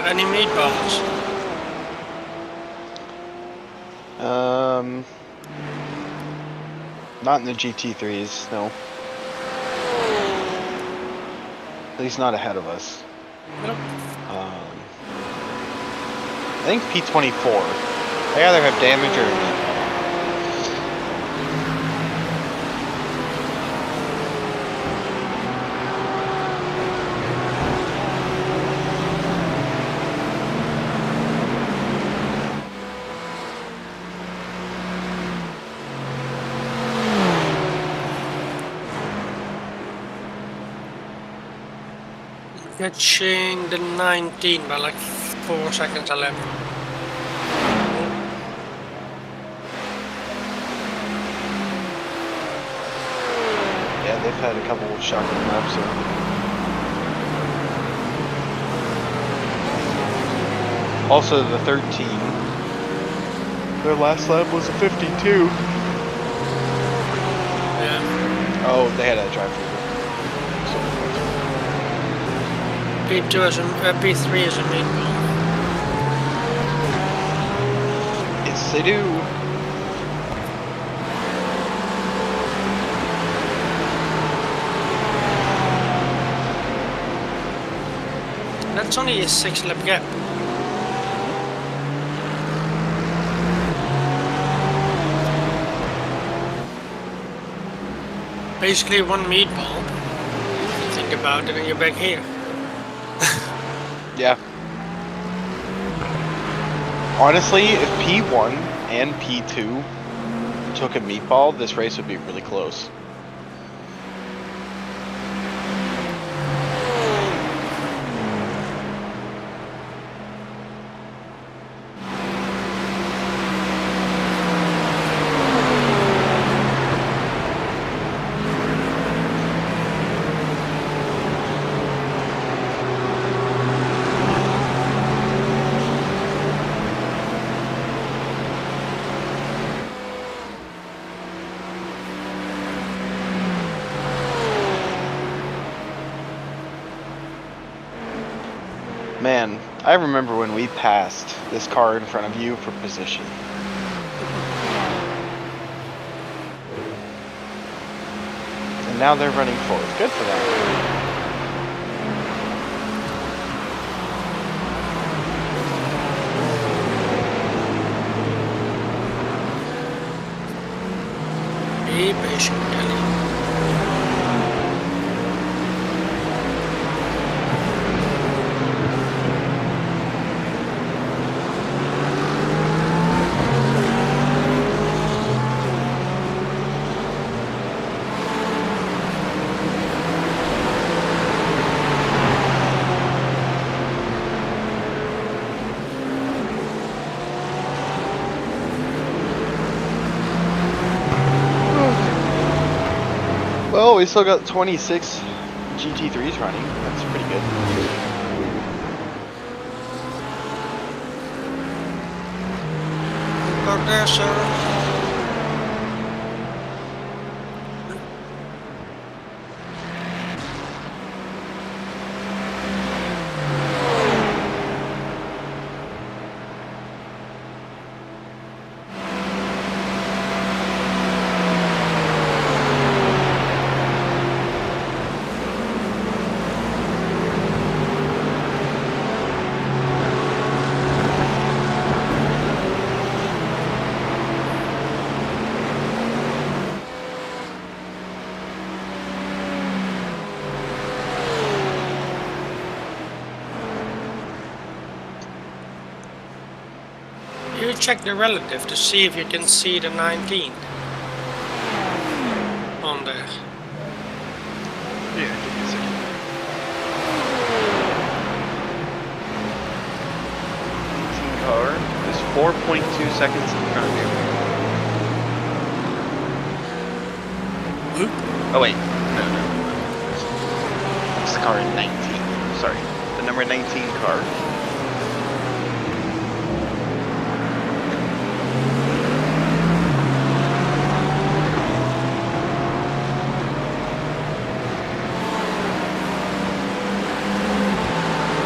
Any meatballs? Not in the GT3s, no. At least not ahead of us. Nope. I think P24. I either have damage or... Catching the 19 by like 4 seconds left. Yeah, they've had a couple of shocking laps. Also, the 13. Their last lap was a 52. Yeah. Oh, they had a drive-through. P2 is a P3 is a meatball. Yes, they do. It's only a 6-lap gap. Basically one meatball. If you think about it, and you're back here. Yeah. Honestly, if P1 and P2 took a meatball, this race would be really close. Man, I remember when we passed this car in front of you for position. And now they're running fourth. Good for them. Be patient, Ellie. Well, we still got 26 GT3s running. That's pretty good. Park there, sir. You check the relative to see if you can see the 19 on there. Yeah, give me a second. Car is 4.2 seconds in front of you. Oh wait, no. It's the car in 19. Sorry, the number 19 car.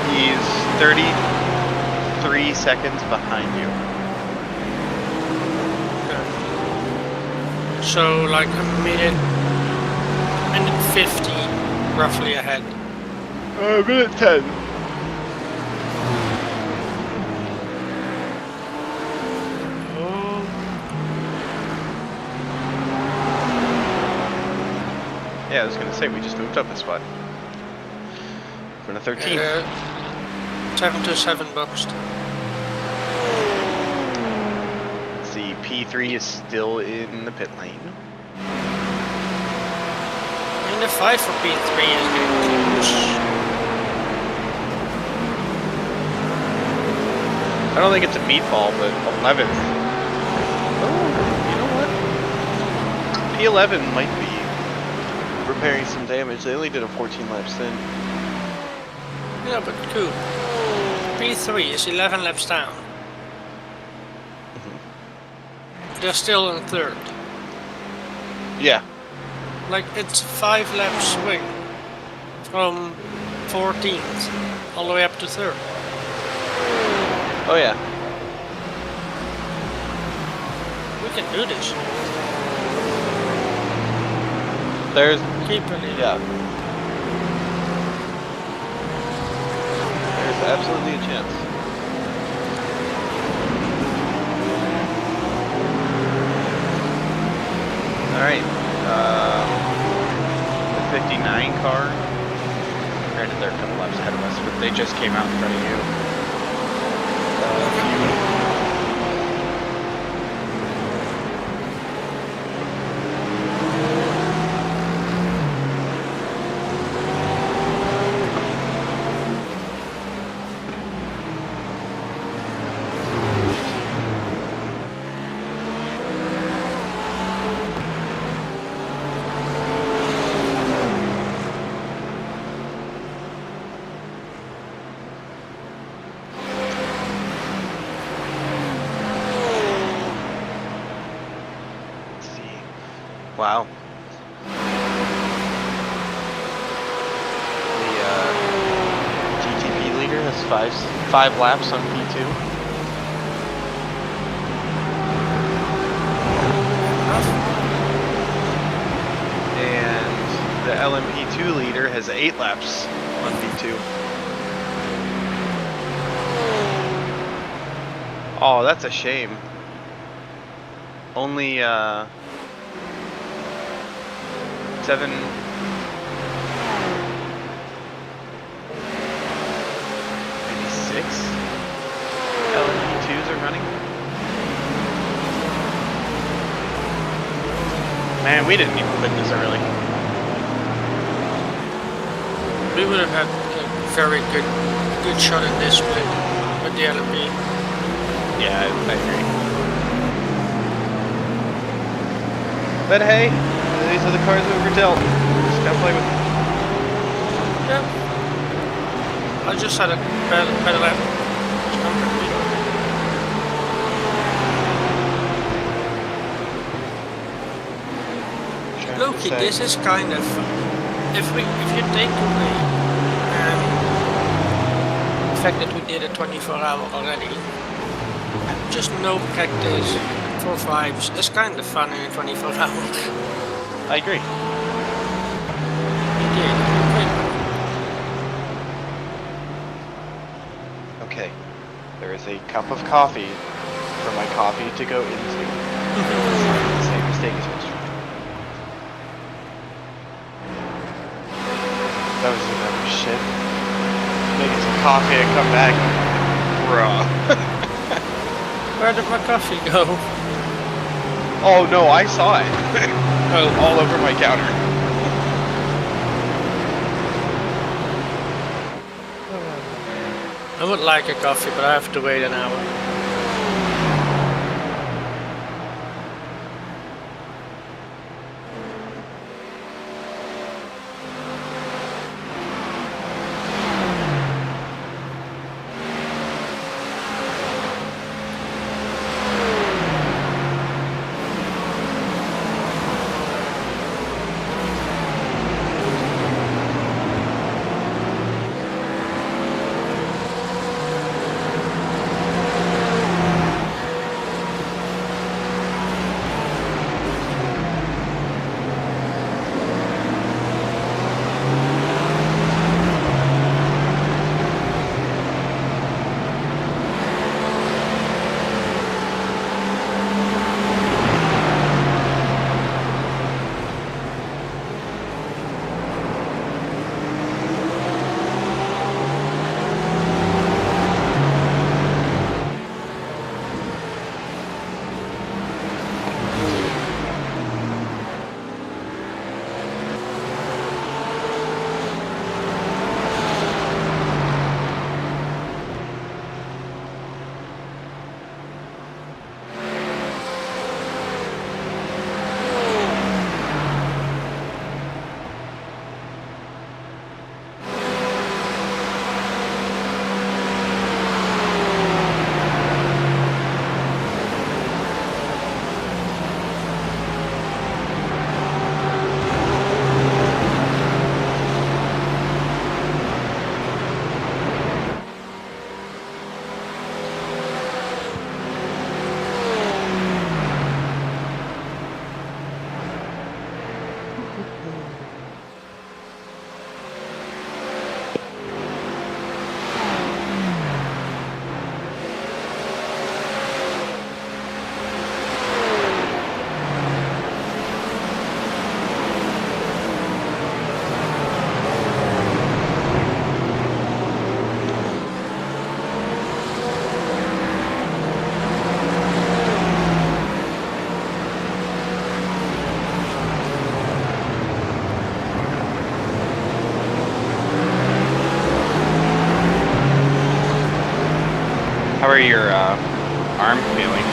He's 33 seconds behind you. So like a minute 50 roughly ahead. Minute 10. Yeah, I was gonna say we just moved up a spot. We're in a 13. 727 boxed. Let's see, P3 is still in the pit lane. And the 5 for P3 is getting close. I don't think it's a meatball, but 11th. Oh, you know what? P11 might be repairing some damage. They only did a 14 lap stint. Yeah, but cool. P3 is 11 laps down. They're still in third. Yeah. Like it's a 5 lap swing from 14th all the way up to third. Oh yeah. We can do this. There's Keep believing. yeah. There's There's absolutely a chance. Alright, the 59 car, granted they're a couple laps ahead of us, but they just came out in front of you. Wow. The GTP leader has five laps on P2. And the LMP2 leader has 8 laps on P2. Oh, that's a shame. Only 7. Maybe 6 LMP2s are running. Man, we didn't even quit this early. We would have had a very good shot at this with the LMP. Yeah, I agree. But hey, these are the cars we were dealt. Just gotta play with them. Yeah. I just had a better lap. Loki, this is kind of if you take away the fact that we did a 24-hour already, just no practice for vibes. It's kind of fun in a 24 hours. I agree. Okay, there is a cup of coffee for my coffee to go into. Same mistake as yesterday. That was another shit. Making some coffee and come back. Bruh. Where did my coffee go? Oh no, I saw it. All over my counter. I would like a coffee, but I have to wait an hour. are your arm feeling?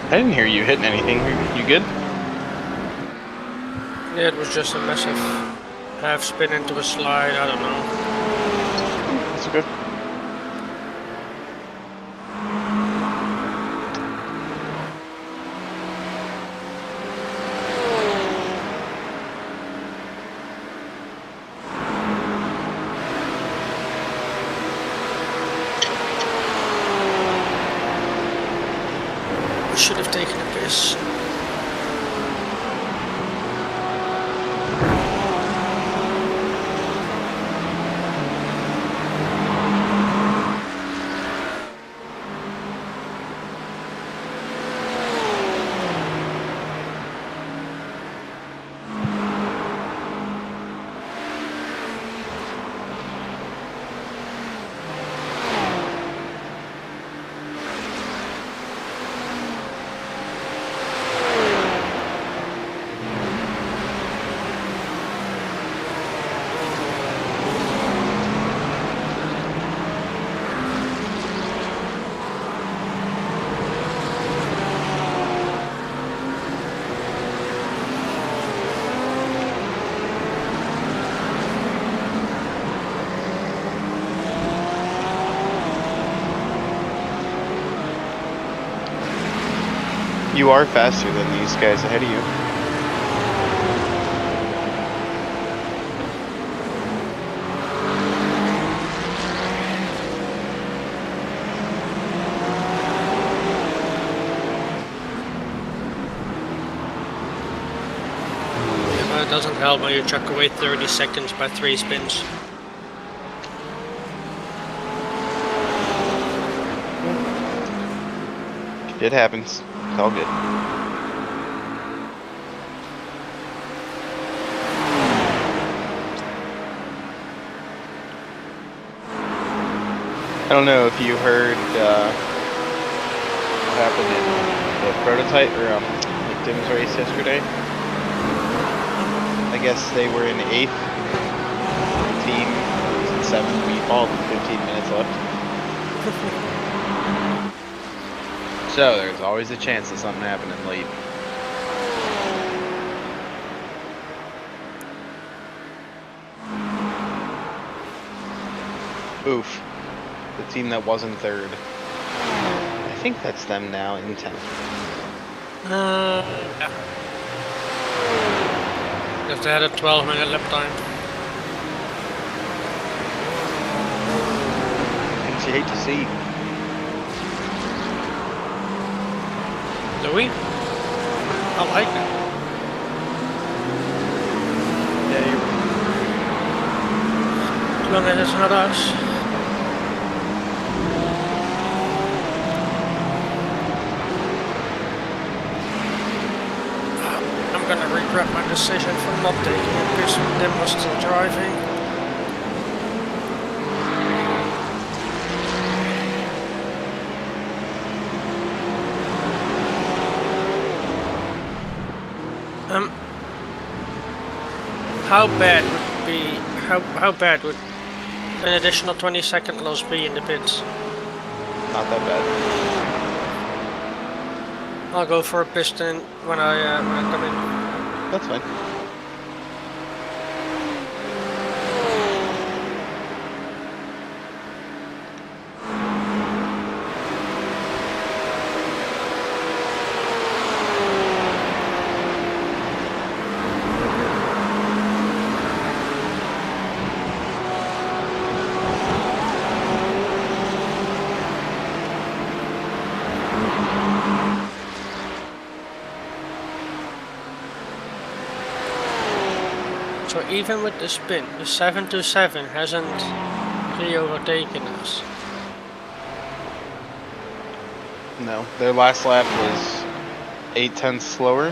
I didn't hear you hitting anything. You good? Yeah, it was just a massive half spin into a slide, I don't know. That's good. I should have taken a piss. You are faster than these guys ahead of you. Yeah, but it doesn't help when you chuck away 30 seconds by 3 spins. It happens. It's all good. I don't know if you heard what happened in the prototype or Tim's race yesterday. I guess they were in 8th. The team was in 7th. We followed with 15 minutes left. So there's always a chance of something happening late. Oof. The team that wasn't 3rd. I think that's them now in 10th. Yeah. Because they had a 12-minute lap time. Things you hate to see. Do we? I like it. Yeah, you're As long as it's not us. I'm gonna regret my decision for not taking a piss when Tim was still driving. How bad would it be? How bad would an additional 20-second loss be in the pits? not that bad. I'll go for a piston when I come in. That's fine. So even with the spin, the 727 hasn't actually overtaken us? No, their last lap was 0.8 slower.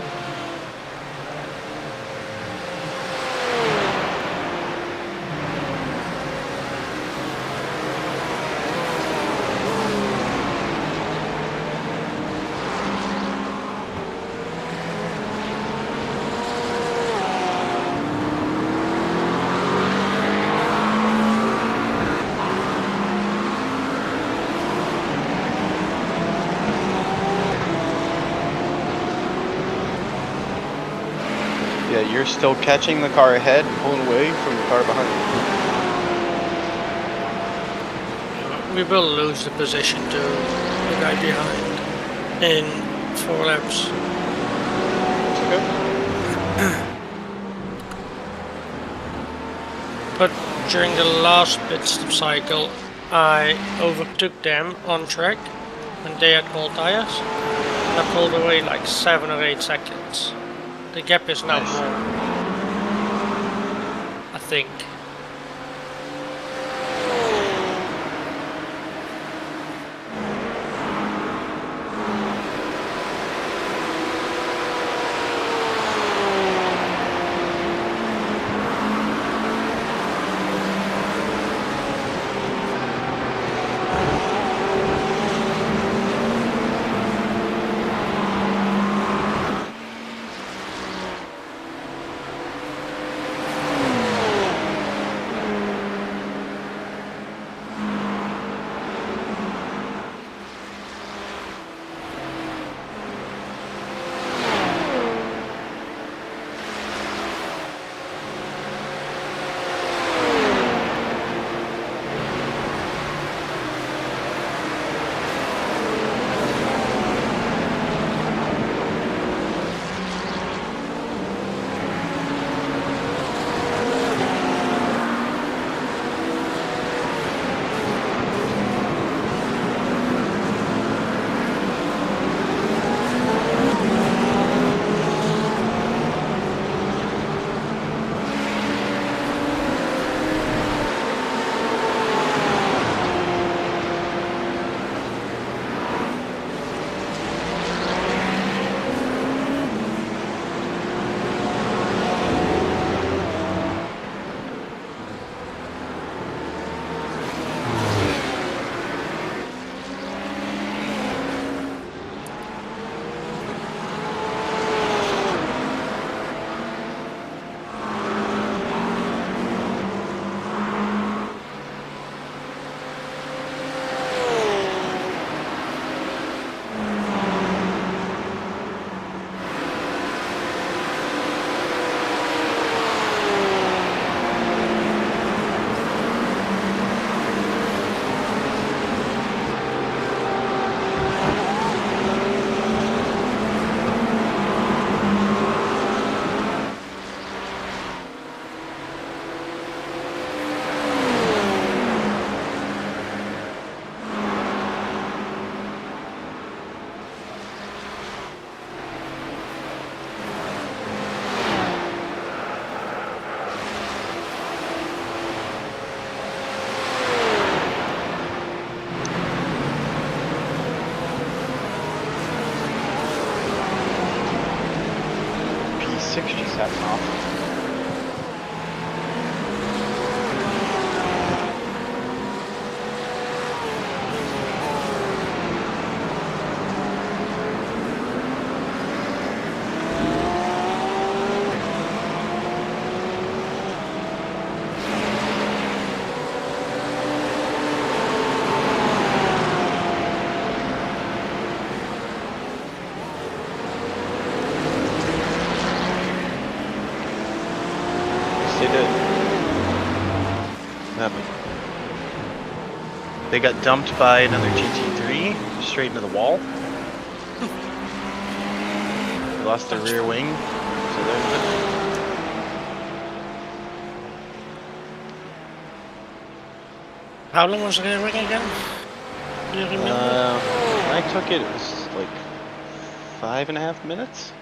Yeah, you're still catching the car ahead and pulling away from the car behind you. We will lose the position to the guy behind in 4 laps. It's okay. But during the last pit stop cycle, I overtook them on track when they had cold tires. I pulled away like 7 or 8 seconds. The gap is now Nice. more, I think. P60 setting off. They did. They got dumped by another GT3 straight into the wall. They lost their rear wing, so they're How long was the rear wing again? Do you remember? When I took it, it was like 5.5 minutes.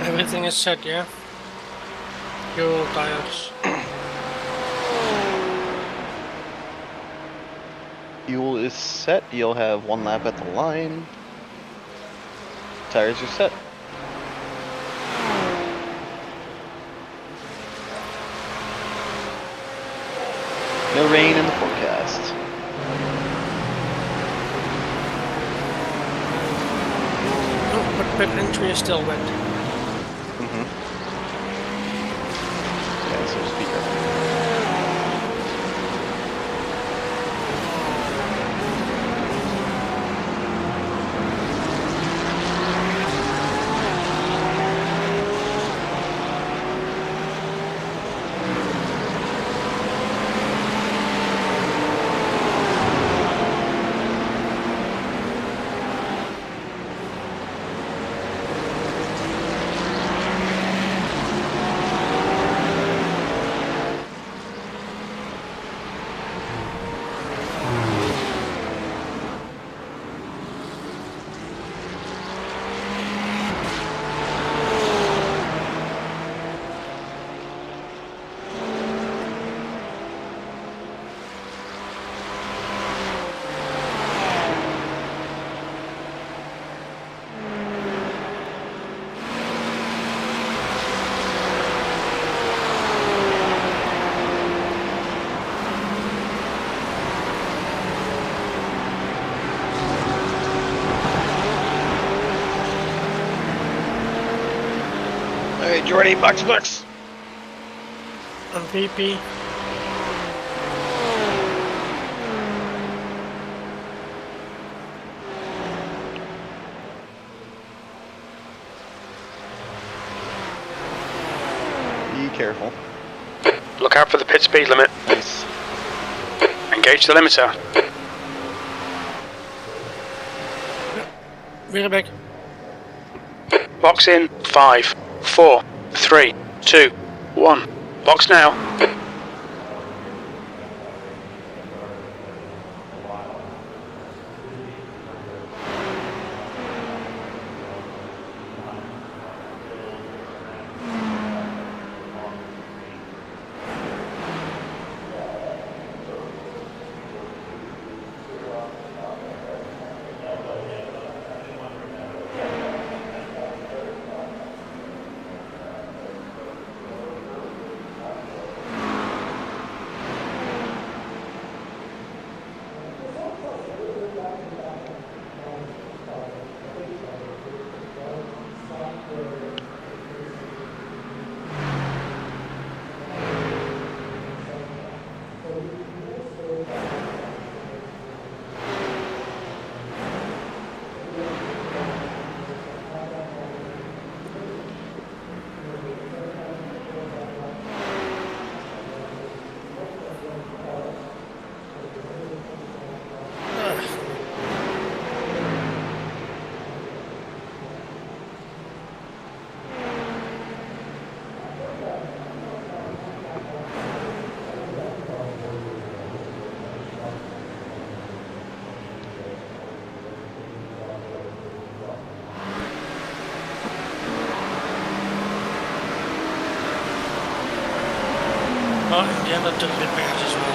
Everything is set, yeah? Fuel, tires. Fuel is set. You'll have 1 lap at the line. Tires are set. No rain in the forecast. Oh, but pit entry is still wet. Mm-hmm. Yeah, so just be careful. Alright, Jordy, bucks. On VP. Be careful. Look out for the pit speed limit. Nice. Engage the limiter. We're back. Box in 5, 4, 3, 2, 1. Box now. Oh, and the other took repairs as well.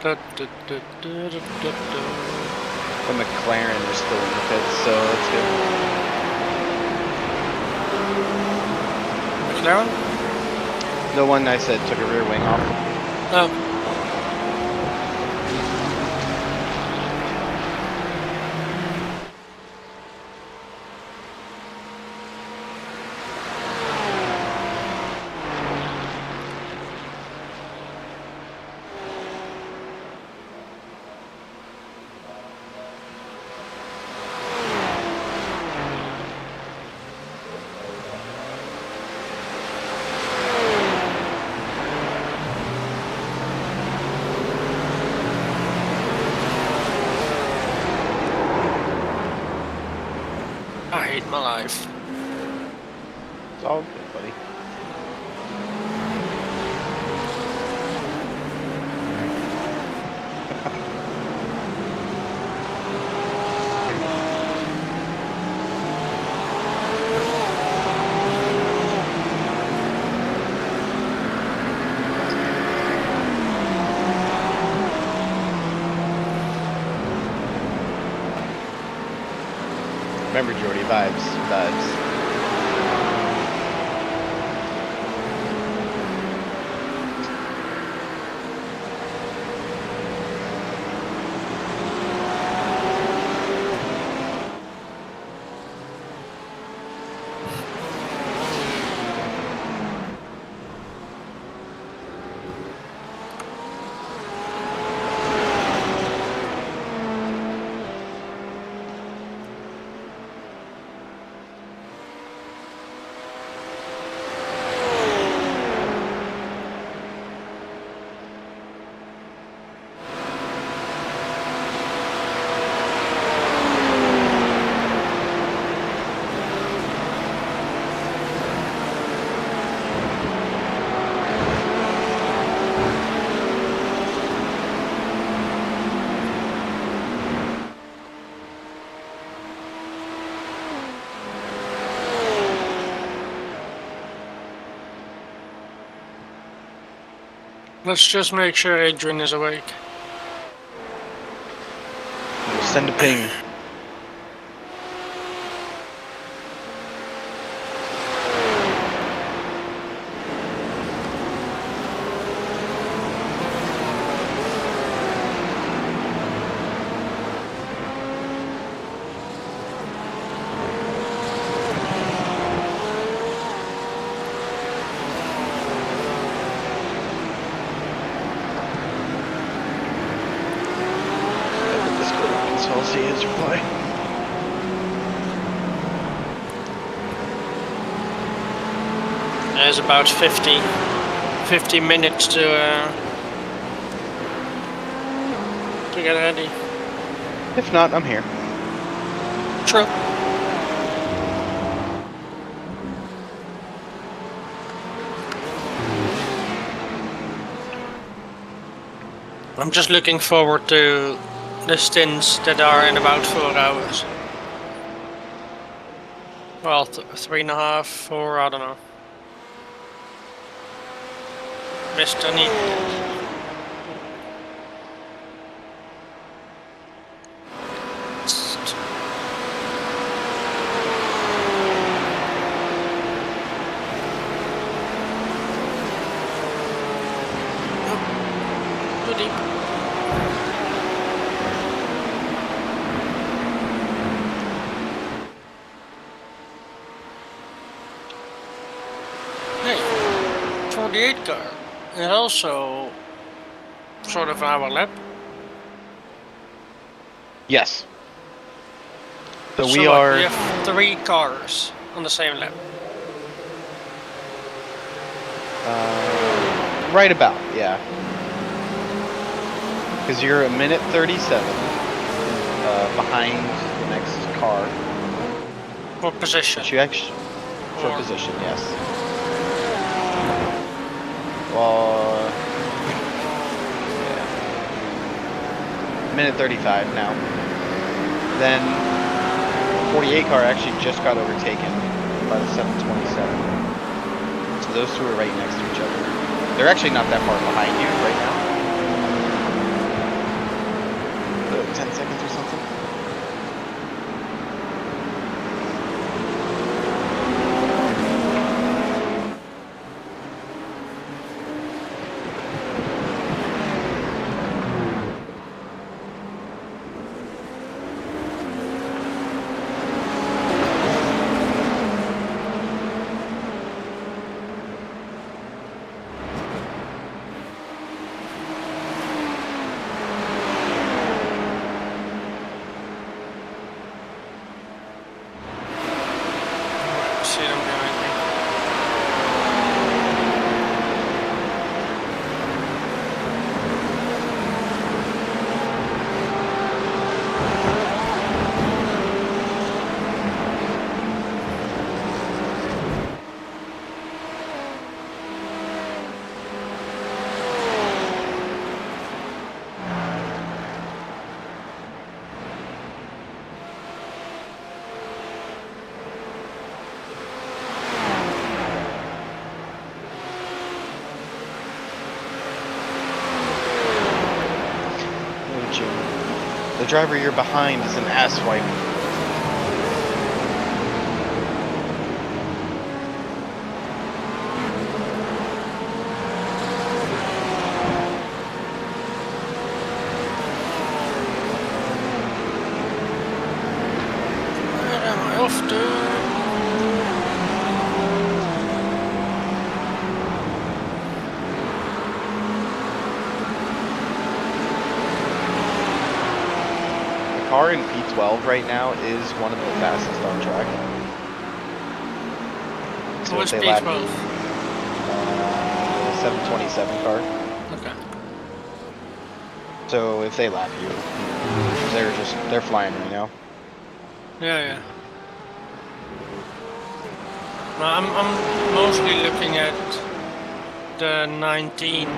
The McLaren is still in the pits, so that's good. McLaren? The one I said took a rear wing off. Oh. I hate my life. It's all good, buddy. Remember, Jordy, vibes. Let's just make sure Adrian is awake. Send a ping. I'll see his reply. There's about 50 minutes to get ready. If not, I'm here. True. I'm just looking forward to the stints that are in about 4 hours. Well, 3.5, 4, I don't know. Mr. Nitas. Too deep. Hey, 48 car is also sort of our lap. Yes. So We we are. We have 3 cars on the same lap. Right about, yeah. Because you're a minute 37 behind the next car. What position? But you actually for Or- position, yes. Well, yeah. Minute 35 now. Then 48 car actually just got overtaken by the 727. So those two are right next to each other. They're actually not that far behind you right now. The driver you're behind is an asswipe. Where am I off to? The car in P12 right now is one of the fastest on track. So What's if they lap P12? you, 727 car. Okay. So if they lap you, they're flying right now. Yeah. No, I'm mostly looking at the 19.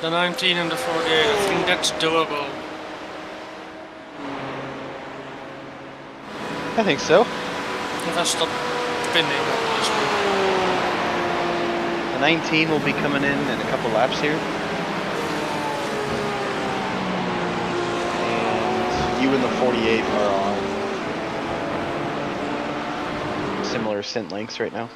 The 19 and the 48, I think that's doable. I think so. If I stop spinning, obviously. The 19 will be coming in a couple laps here. And you and the 48 are on similar stint lengths right now.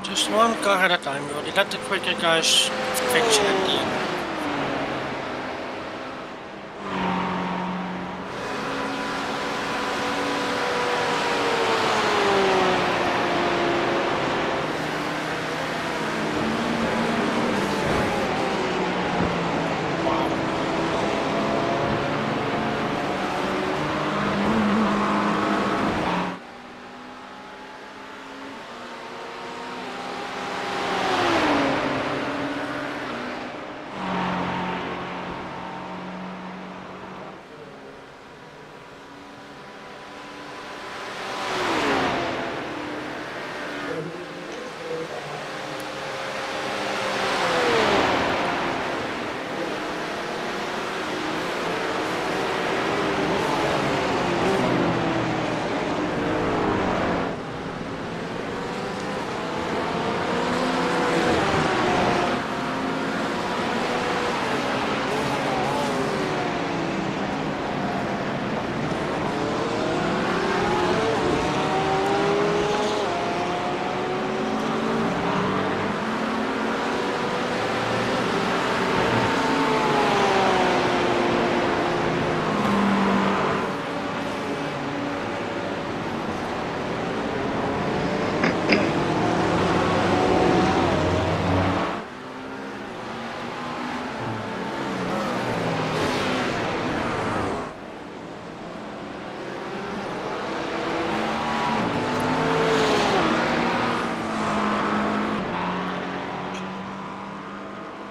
Just one car at a time, Jordy. Let the quicker guys fix it at the end.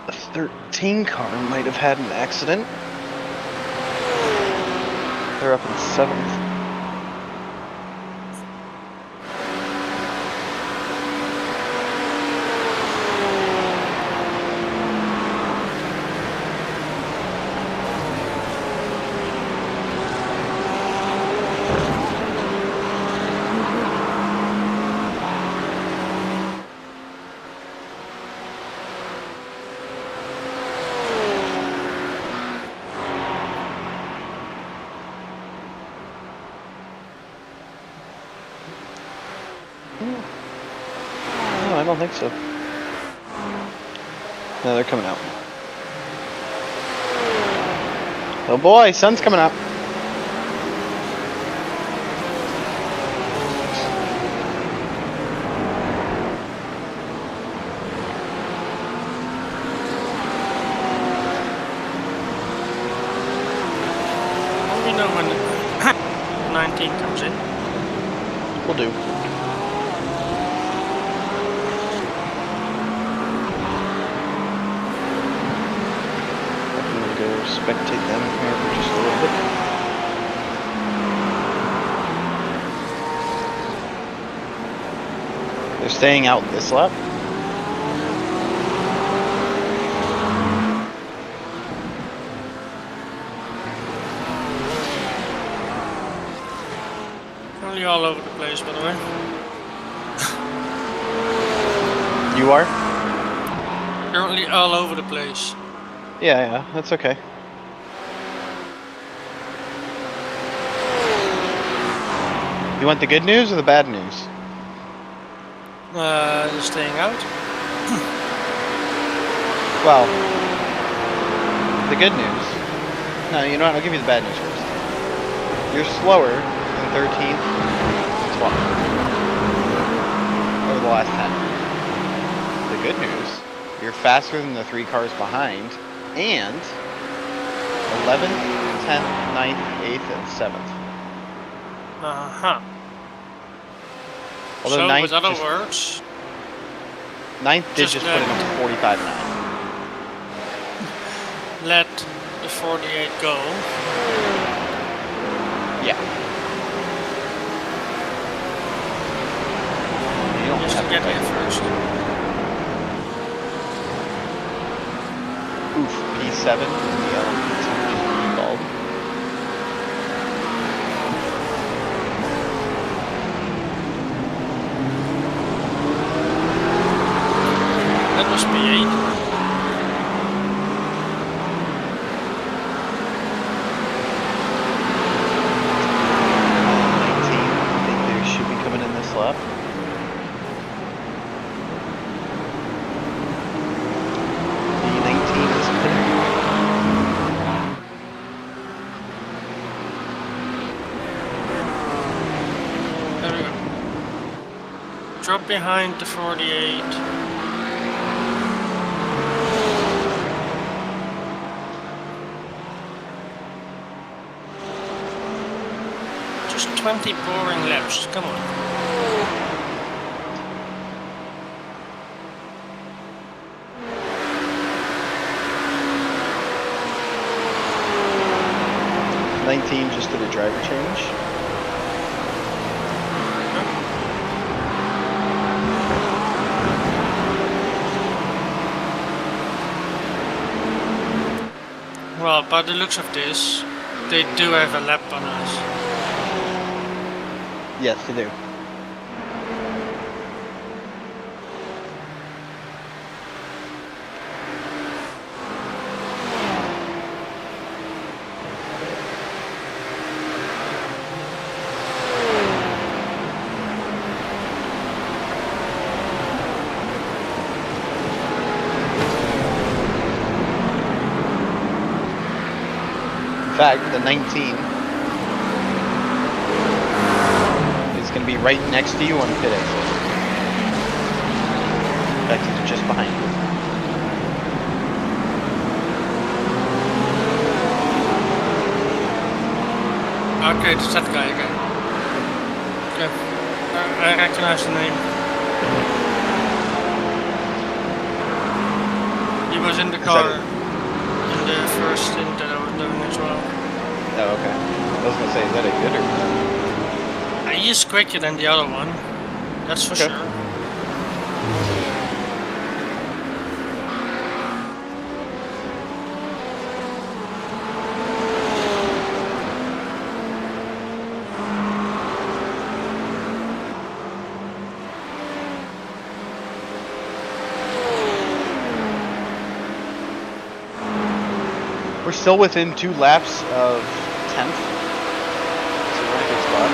The 13 car might have had an accident. They're up in 7th. don't think so. No, they're coming out. Oh boy, sun's coming up. Let me know when 19 comes in. Will do. I'm gonna go spectate them here for just a little bit. They're staying out this lap. Currently all over the place, by the way. You are? Currently all over the place. Yeah, that's okay. You want the good news or the bad news? They're staying out. Well, the good news. No, you know what? I'll give you the bad news first. You're slower than 13th and 12th over the last 10. The good news, you're faster than the 3 cars behind, and 11th, 10th, 9th, 8th, and 7th. Uh-huh. Although So, 9th with other just, words, 9th did just just put him up to 45.9. let the 48 go. Yeah. You don't Just have to to get fight. here first. Oof, P7, the LP2 just balled. That was P8. I think they should be coming in this lap. The 19 is pitting. There we go. Drop behind the 48. Just 20 boring laps, come on. Just did a driver change. Well, by the looks of this, they do have a lap on us. Yes, they do. In fact, the 19 is going to be right next to you on pit exit. In fact, he's just behind you. Okay, it's that guy again. Okay. I recognize the name. He was in the car in the first stint that I was doing as well. Oh, okay. I was going to say, is that a good or bad? He is quicker than the other one. That's for Okay. sure. We're still within 2 laps of 10th. So we're in a good spot.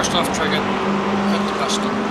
First off trigger, hit the piston.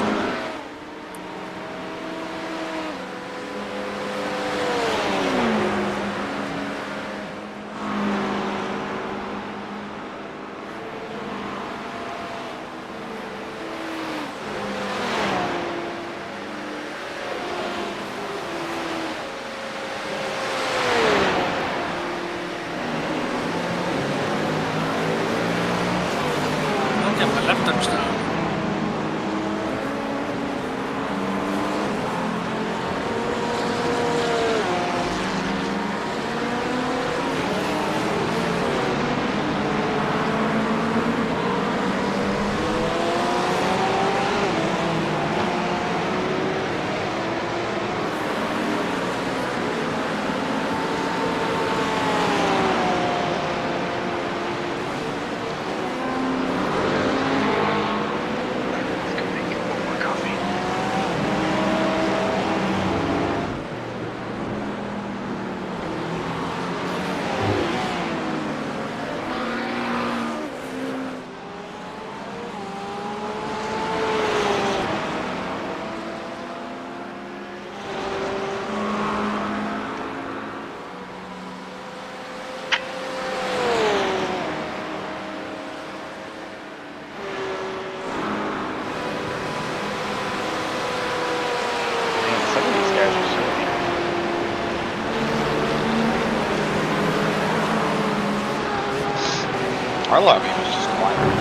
Our lobby was just quiet.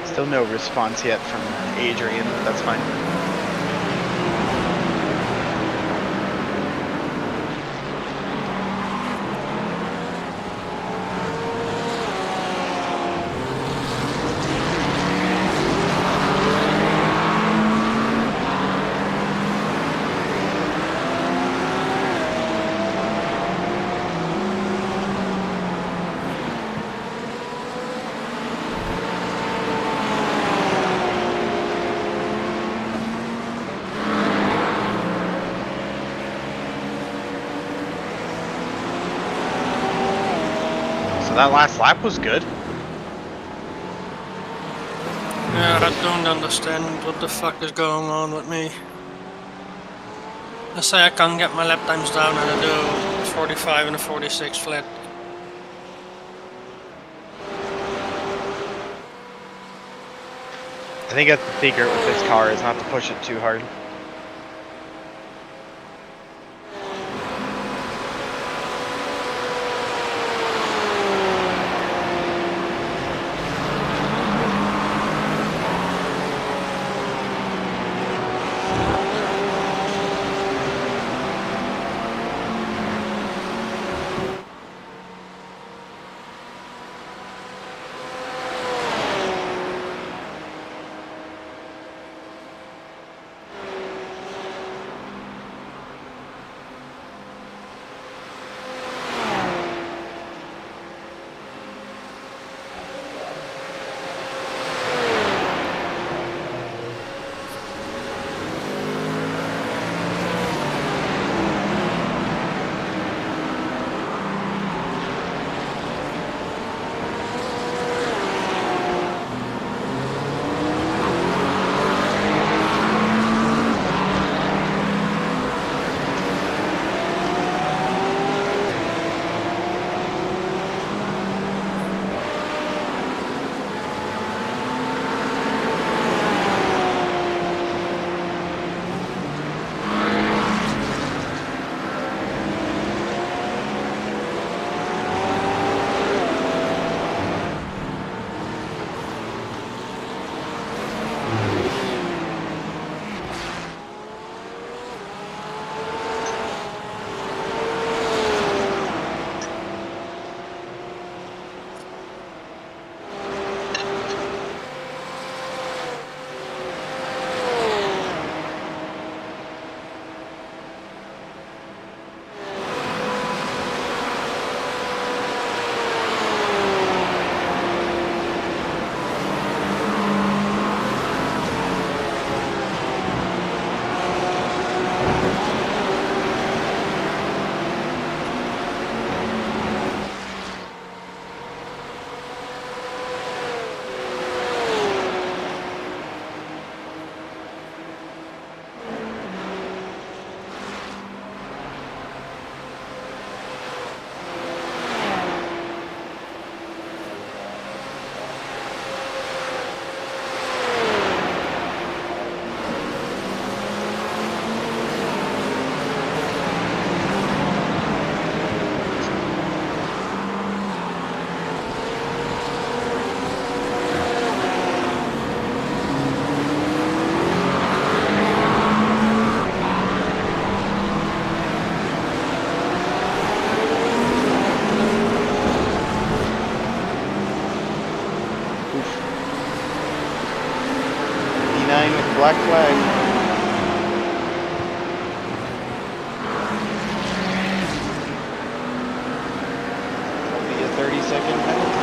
Still no response yet from Adrian, but that's fine. That last lap was good. Yeah, I don't understand what the fuck is going on with me. I say I can't get my lap times down and I do 45 and a 46 flat. I think that's the secret with this car is not to push it too hard. Black flag. That'll be a 30-second penalty.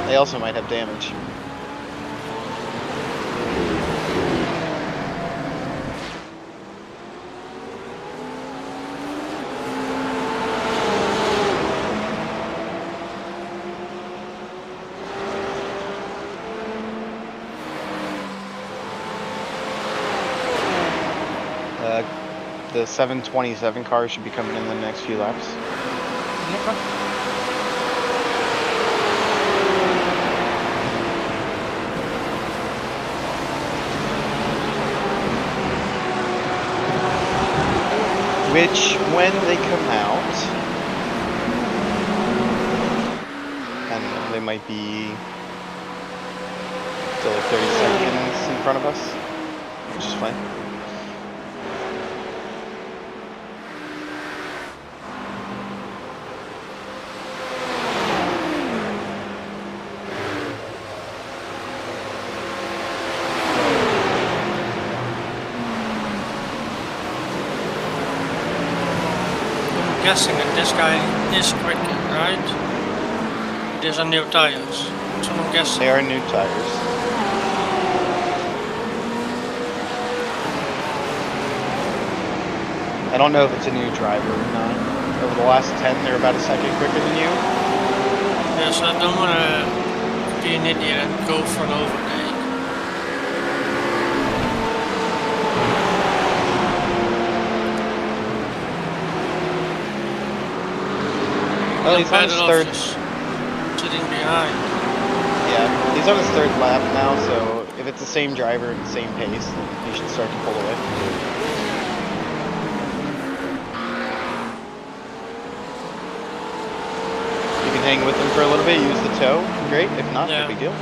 They also might have damage. The 727 car should be coming in the next few laps. Which, when they come out, I don't know, they might be still like 30 seconds in front of us, which is fine. Guessing that this guy is quicker, right? These are new tires. That's what I'm guessing. They are new tires. I don't know if it's a new driver or not. Over the last 10, they're about a second quicker than you. Yeah, so I don't want to be an idiot and go for an overtake. Well, he's on his third. Sitting behind. Yeah, he's He's on his third lap now, so if it's the same driver at the same pace, then he should start to pull away. You can hang with him for a little bit, use the tow, great. If not, no big deal.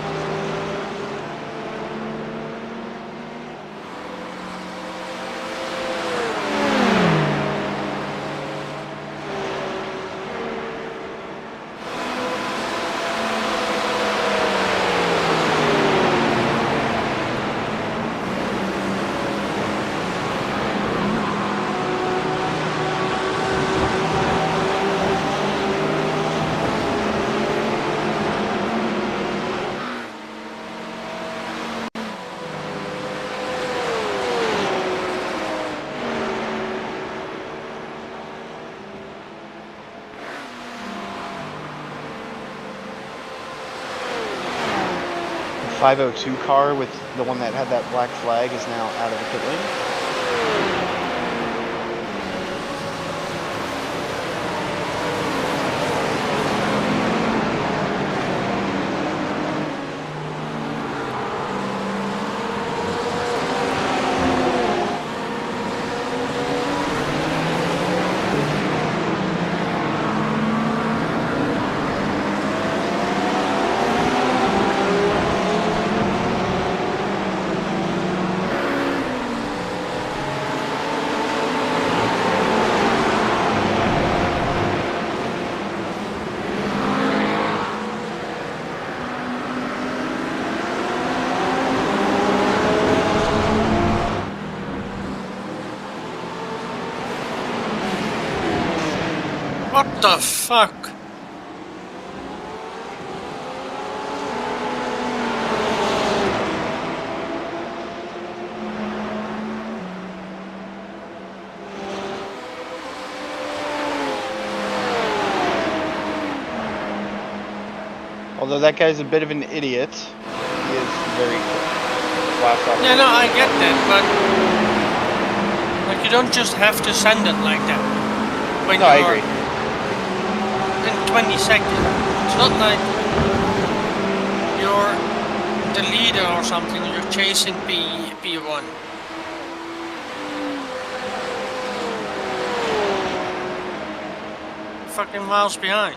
The 502 car with the one that had that black flag is now out of the pit lane. What the fuck? Although that guy's a bit of an idiot, he is very fast off. Yeah, no, I get that, but like you don't just have to send it like that. When No, I you're agree. In 20 seconds. It's not like you're the leader or something. You're chasing P1. Fucking miles behind.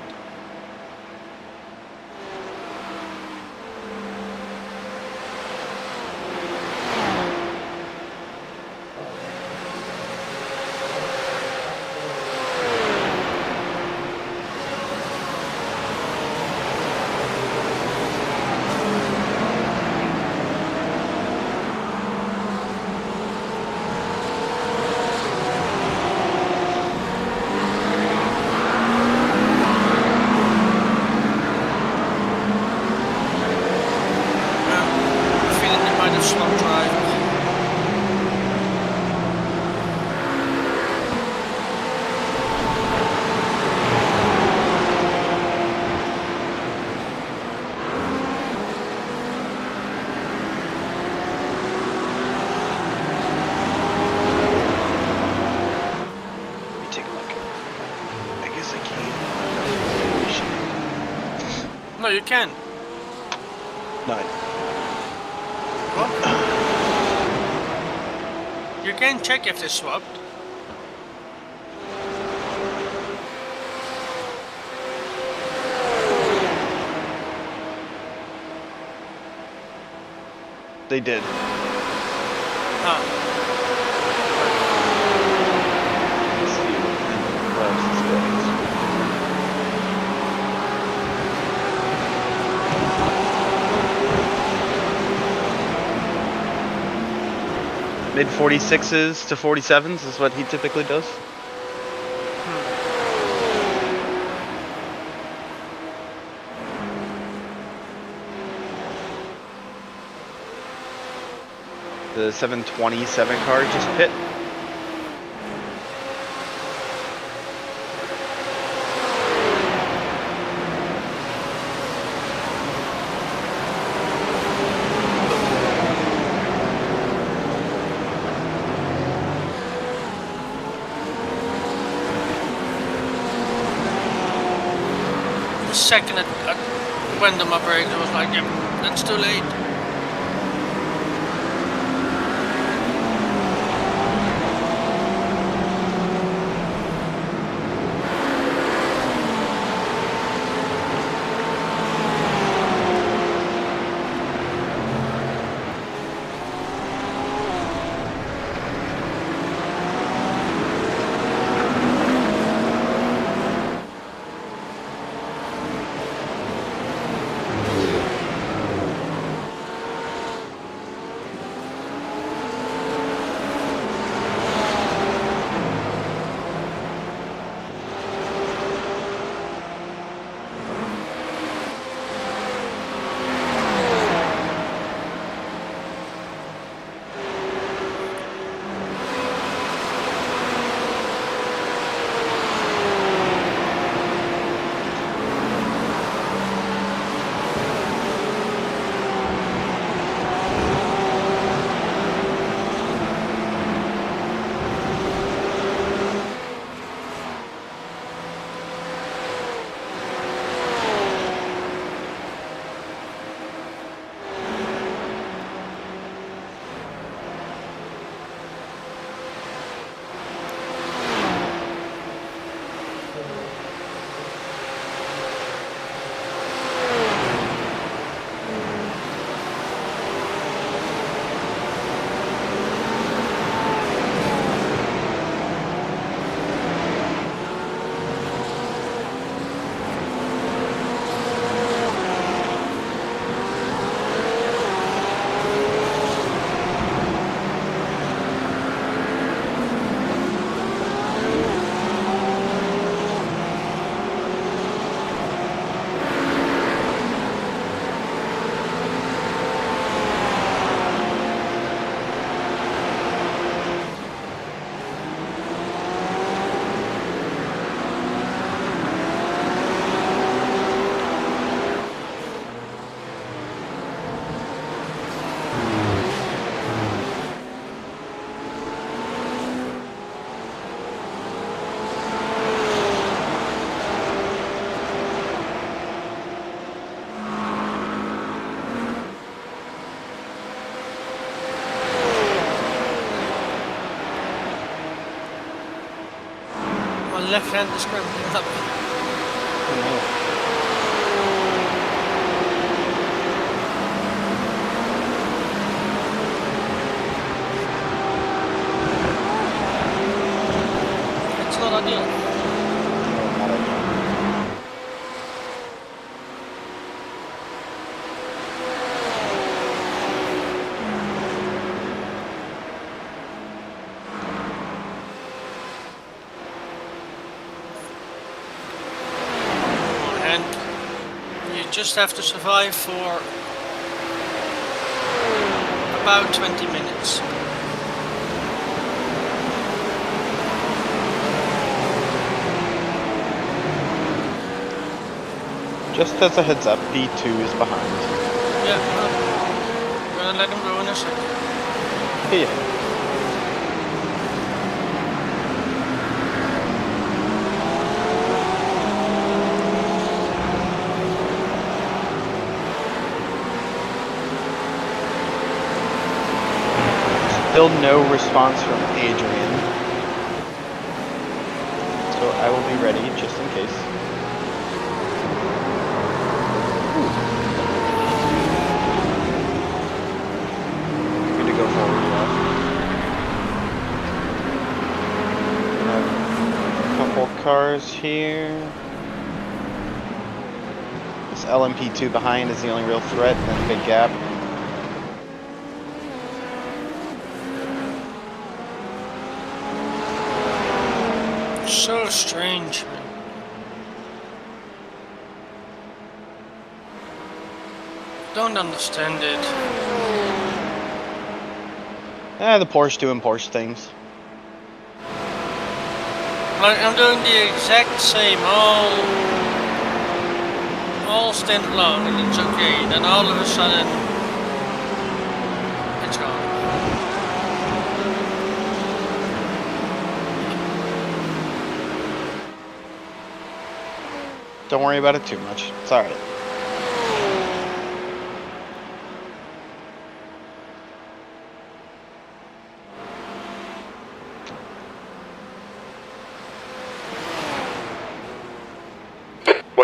No, you can. No. What? You can check if they swapped. They did. Huh. Let's see what else is going. Mid 46s to 47s is what he typically does. The 727 car just pit. The second it went on my brakes, it was like, yeah. That's too late. Left hand is scrambling up. It's not ideal. Just have to survive for about 20 minutes. Just as a heads up, P2 is behind. Yeah, I'm gonna let him go in a second. Yeah. Still no response from Adrian, so I will be ready just in case. Good to go forward now. A couple cars here. This LMP2 behind is the only real threat, and then a big gap. So strange, man. Don't understand it. The Porsche doing Porsche things. Like, I'm doing the exact same all standalone, and it's okay. Then all of a sudden, it's gone. Don't worry about it too much. It's alright.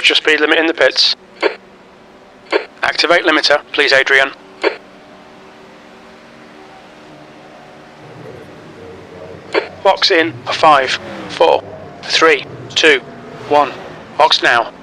What's your speed limit in the pits? Activate limiter, please, Adrian. Box in 5, 4, 3, 2, 1. Box now.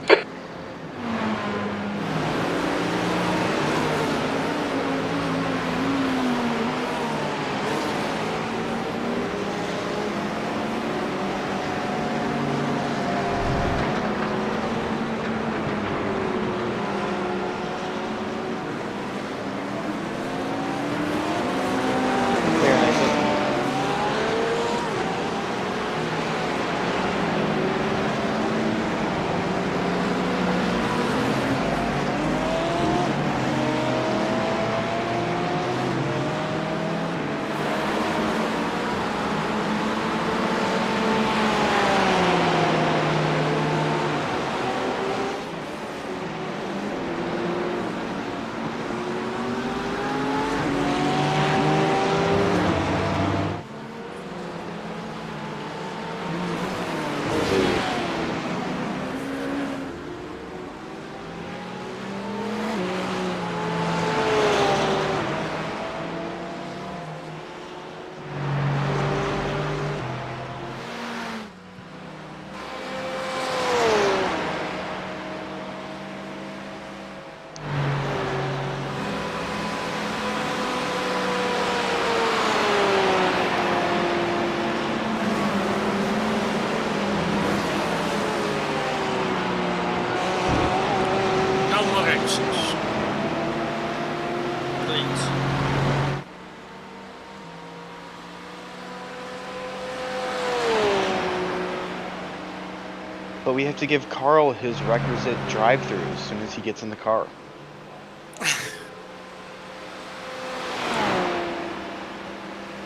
But we have to give Carl his requisite drive-through as soon as he gets in the car.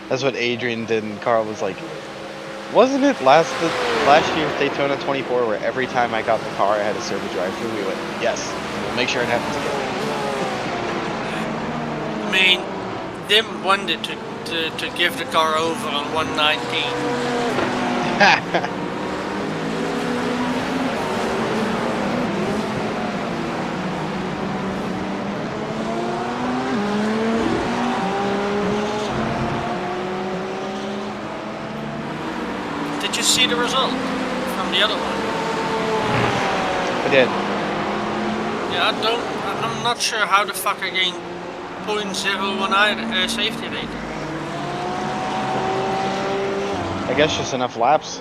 That's what Adrian did, and Carl was like, wasn't it last year Daytona 24 where every time I got in the car I had to serve a drive-through? We went, yes, we'll make sure it happens again. I mean, Dim wanted to give the car over on 119. Did you see the result from the other one? I did. Yeah, I'm not sure how the fuck I gained 0.01 safety rating. I guess just enough laps.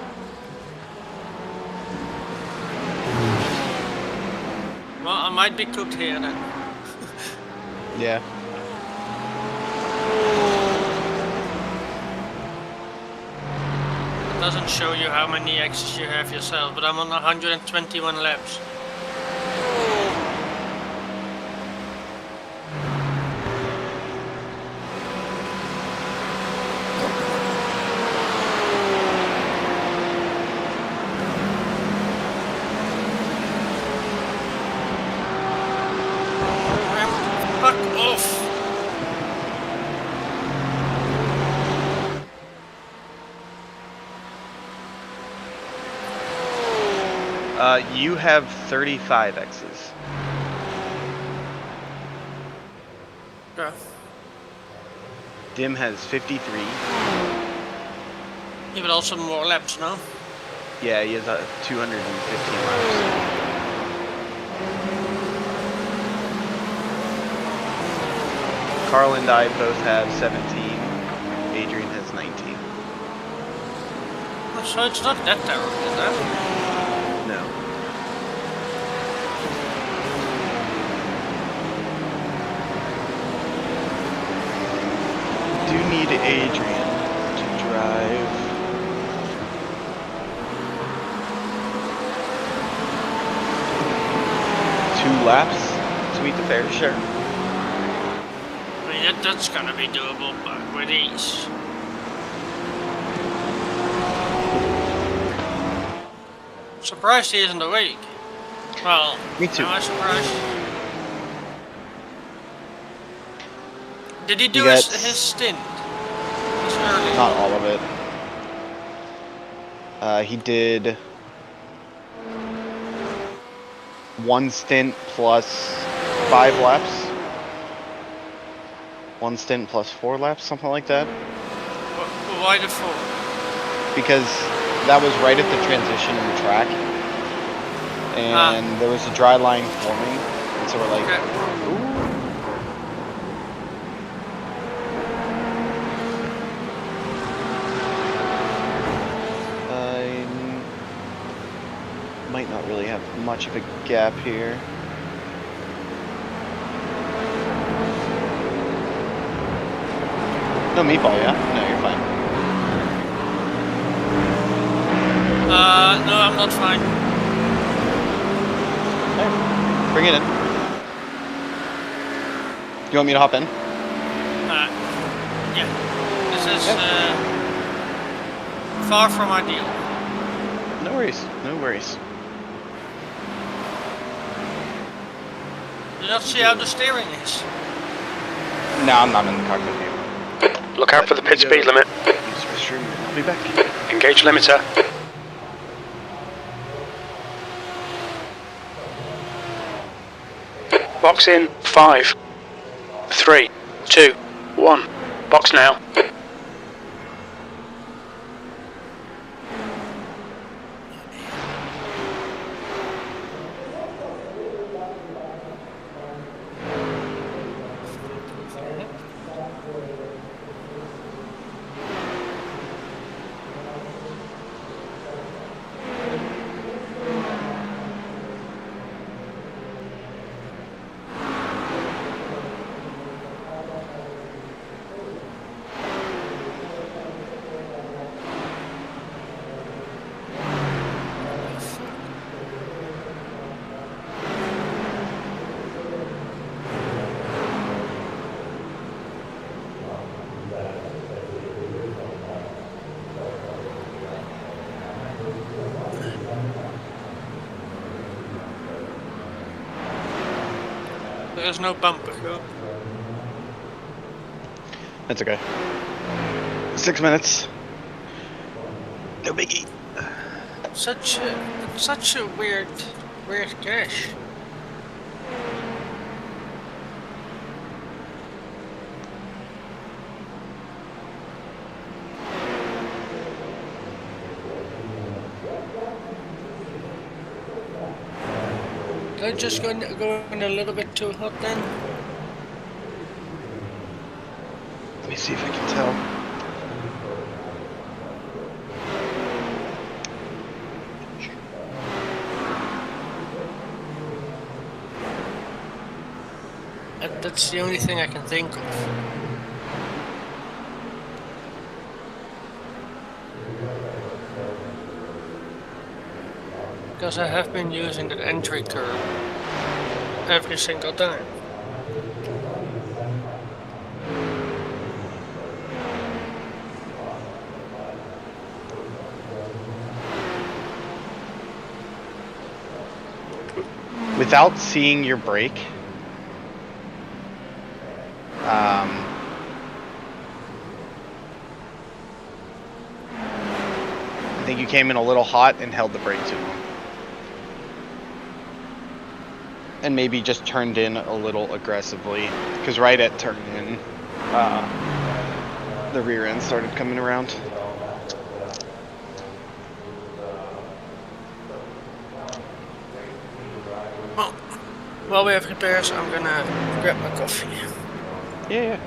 Well, I might be cooked here then. Yeah. It doesn't show you how many X's you have yourself, but I'm on 121 laps. Fuck off! You have 35 X's. Yeah. Dim has 53. Yeah, but also more laps, no? Yeah, he has 215 laps. Carl and I both have 17. Adrian has 19. So it's not that terrible, is that? No. Do need Adrian to drive. Two laps to meet the fair share. I mean, that's gonna be doable, but with ease. Surprised he isn't awake. Well, Me too. am I surprised? Did he do He his gets- stint? This early? Not all of it. He did 1 stint plus 5 laps. 1 stint plus 4 laps, something like that. Why the 4? Because that was right at the transition in the track. And there was a dry line forming. And so we're like, ooh. Might not really have much of a gap here. No meatball, yeah? No, you're fine. No, I'm not fine. Okay. Bring it in. You want me to hop in? Yeah. This is far from ideal. No worries. No worries. Do you not see how the steering is? No, I'm not in the cockpit here. Look out for the pit speed limit. Use the restroom. I'll be back. Engage limiter. Box in 5, 3, 2, 1. Box now. There's no bumper. That's okay. 6 minutes. No biggie. Such a weird crash. I'm just going a little bit too hot then. Let me see if I can tell. That's the only thing I can think of. Because I have been using that entry curve every single time. Without seeing your brake, I think you came in a little hot and held the brake too long. And maybe just turned in a little aggressively, because right at turn in, the rear end started coming around. Well, while we have repairs, I'm gonna grab my coffee. Yeah.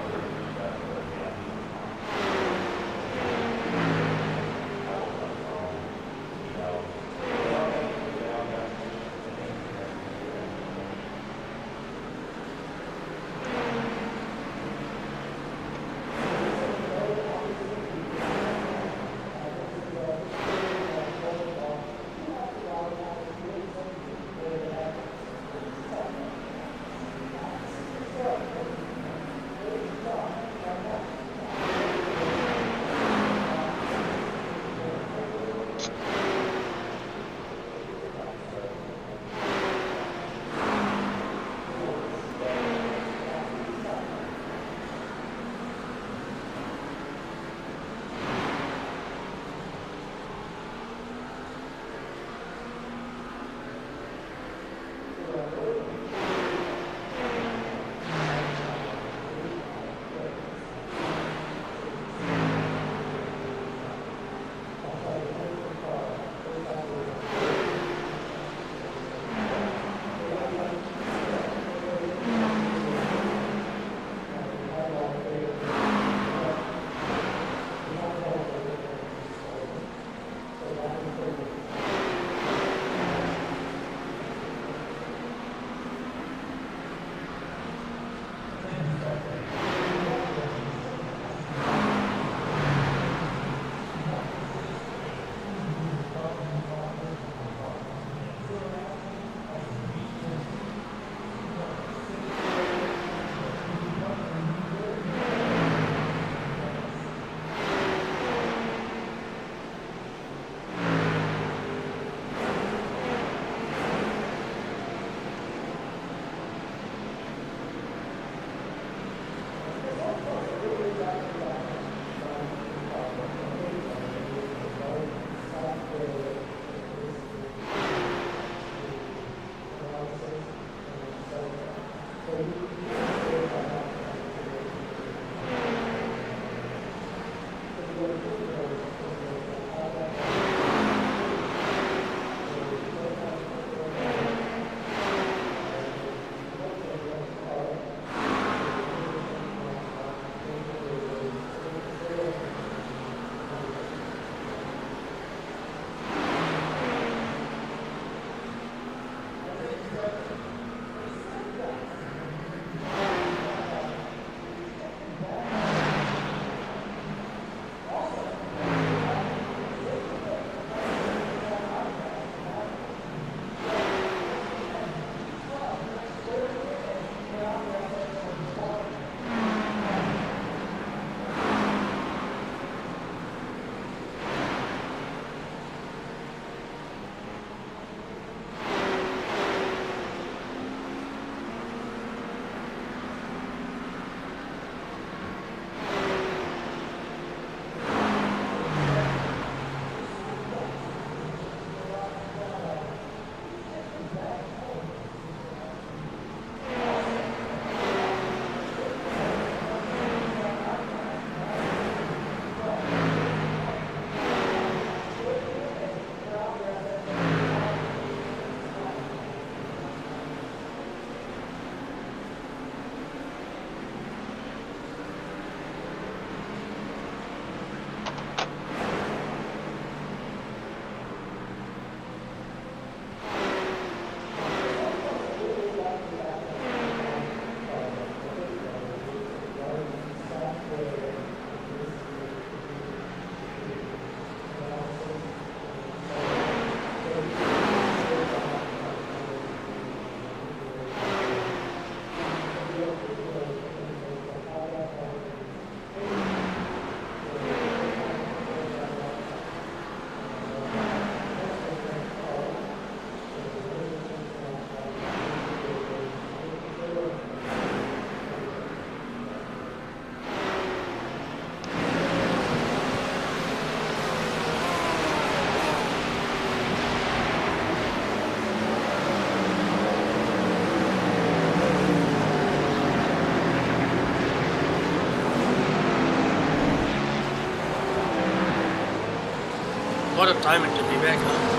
What a timing to be back, huh?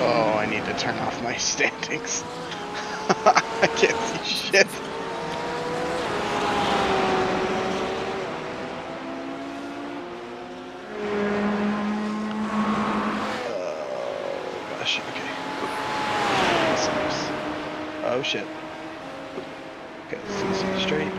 Oh, I need to turn off my standings. I can't see shit. Oh gosh, okay. Oh shit. Okay, let's see straight.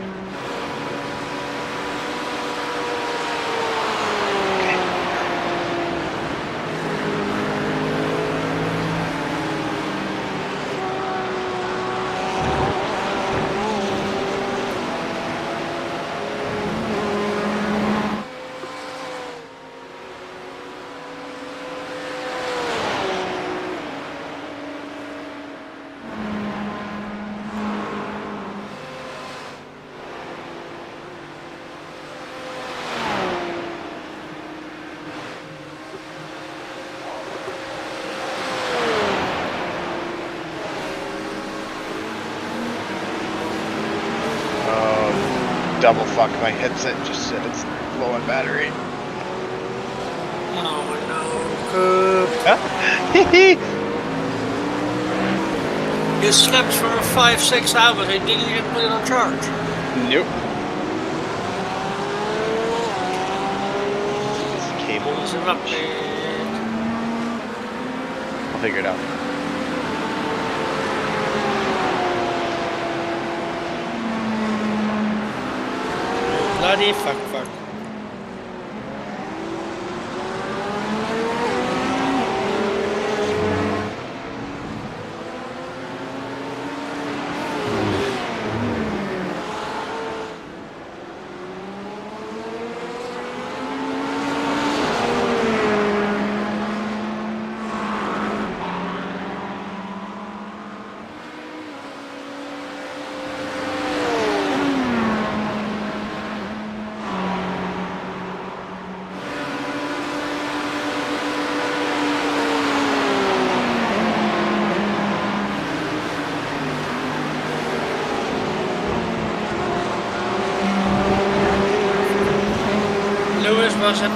Double fuck, my headset just said it's low on battery. Oh no. You slept for 5-6 hours and didn't even put it on charge. Nope. This cable is up, I'll figure it out. Bloody fuck. Was it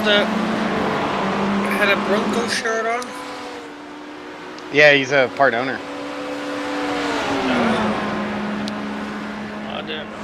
had a Bronco shirt on? Yeah, he's a part owner. I didn't know.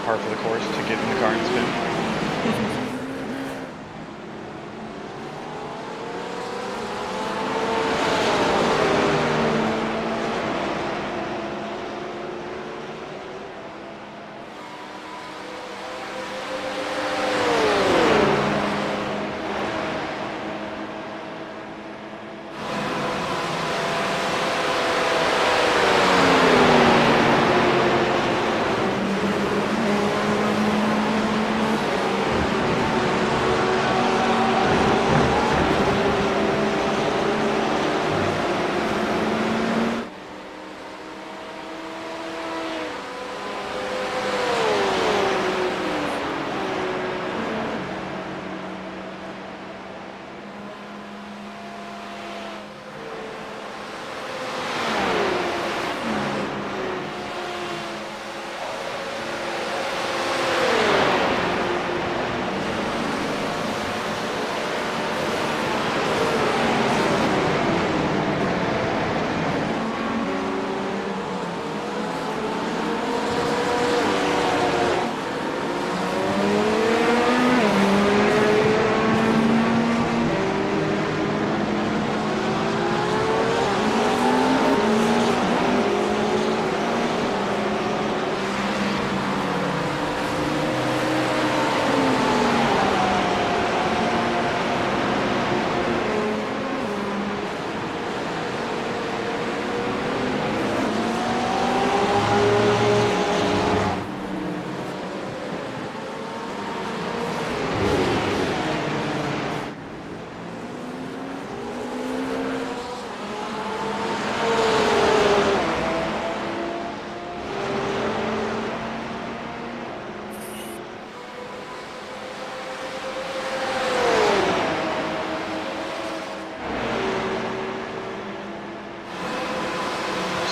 Par for the course to get in the car and spin.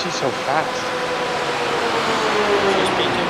She's so fast. She's speaking.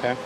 Okay.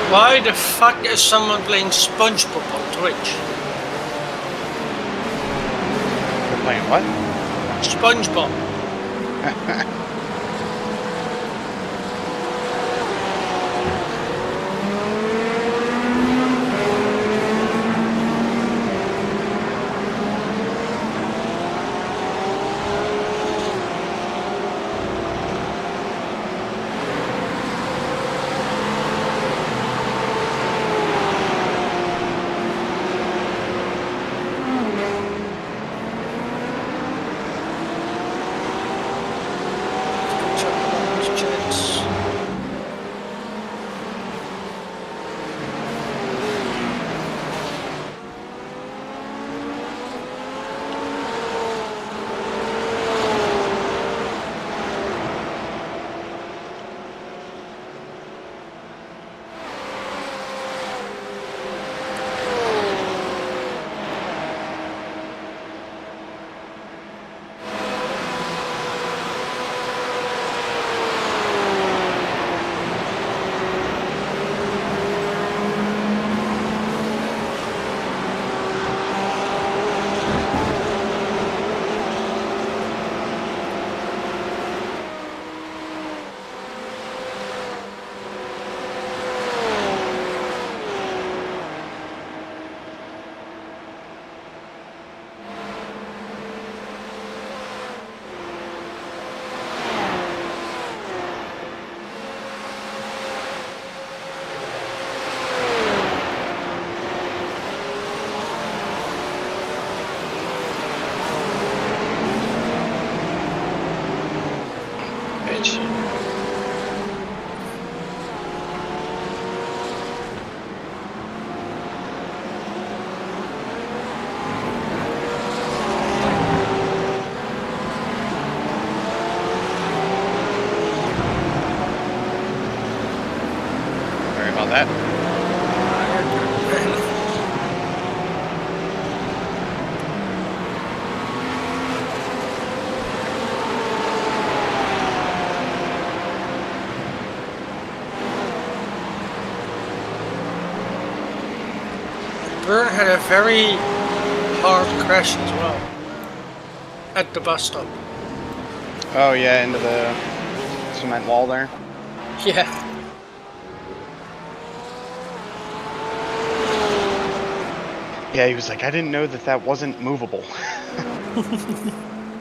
Why the fuck is someone playing SpongeBob on Twitch? They're playing what? SpongeBob. Rich. Sorry about that. Burn had a very hard crash as well at the bus stop. Oh yeah, into the cement wall there. Yeah. Yeah, he was like, I didn't know that that wasn't movable.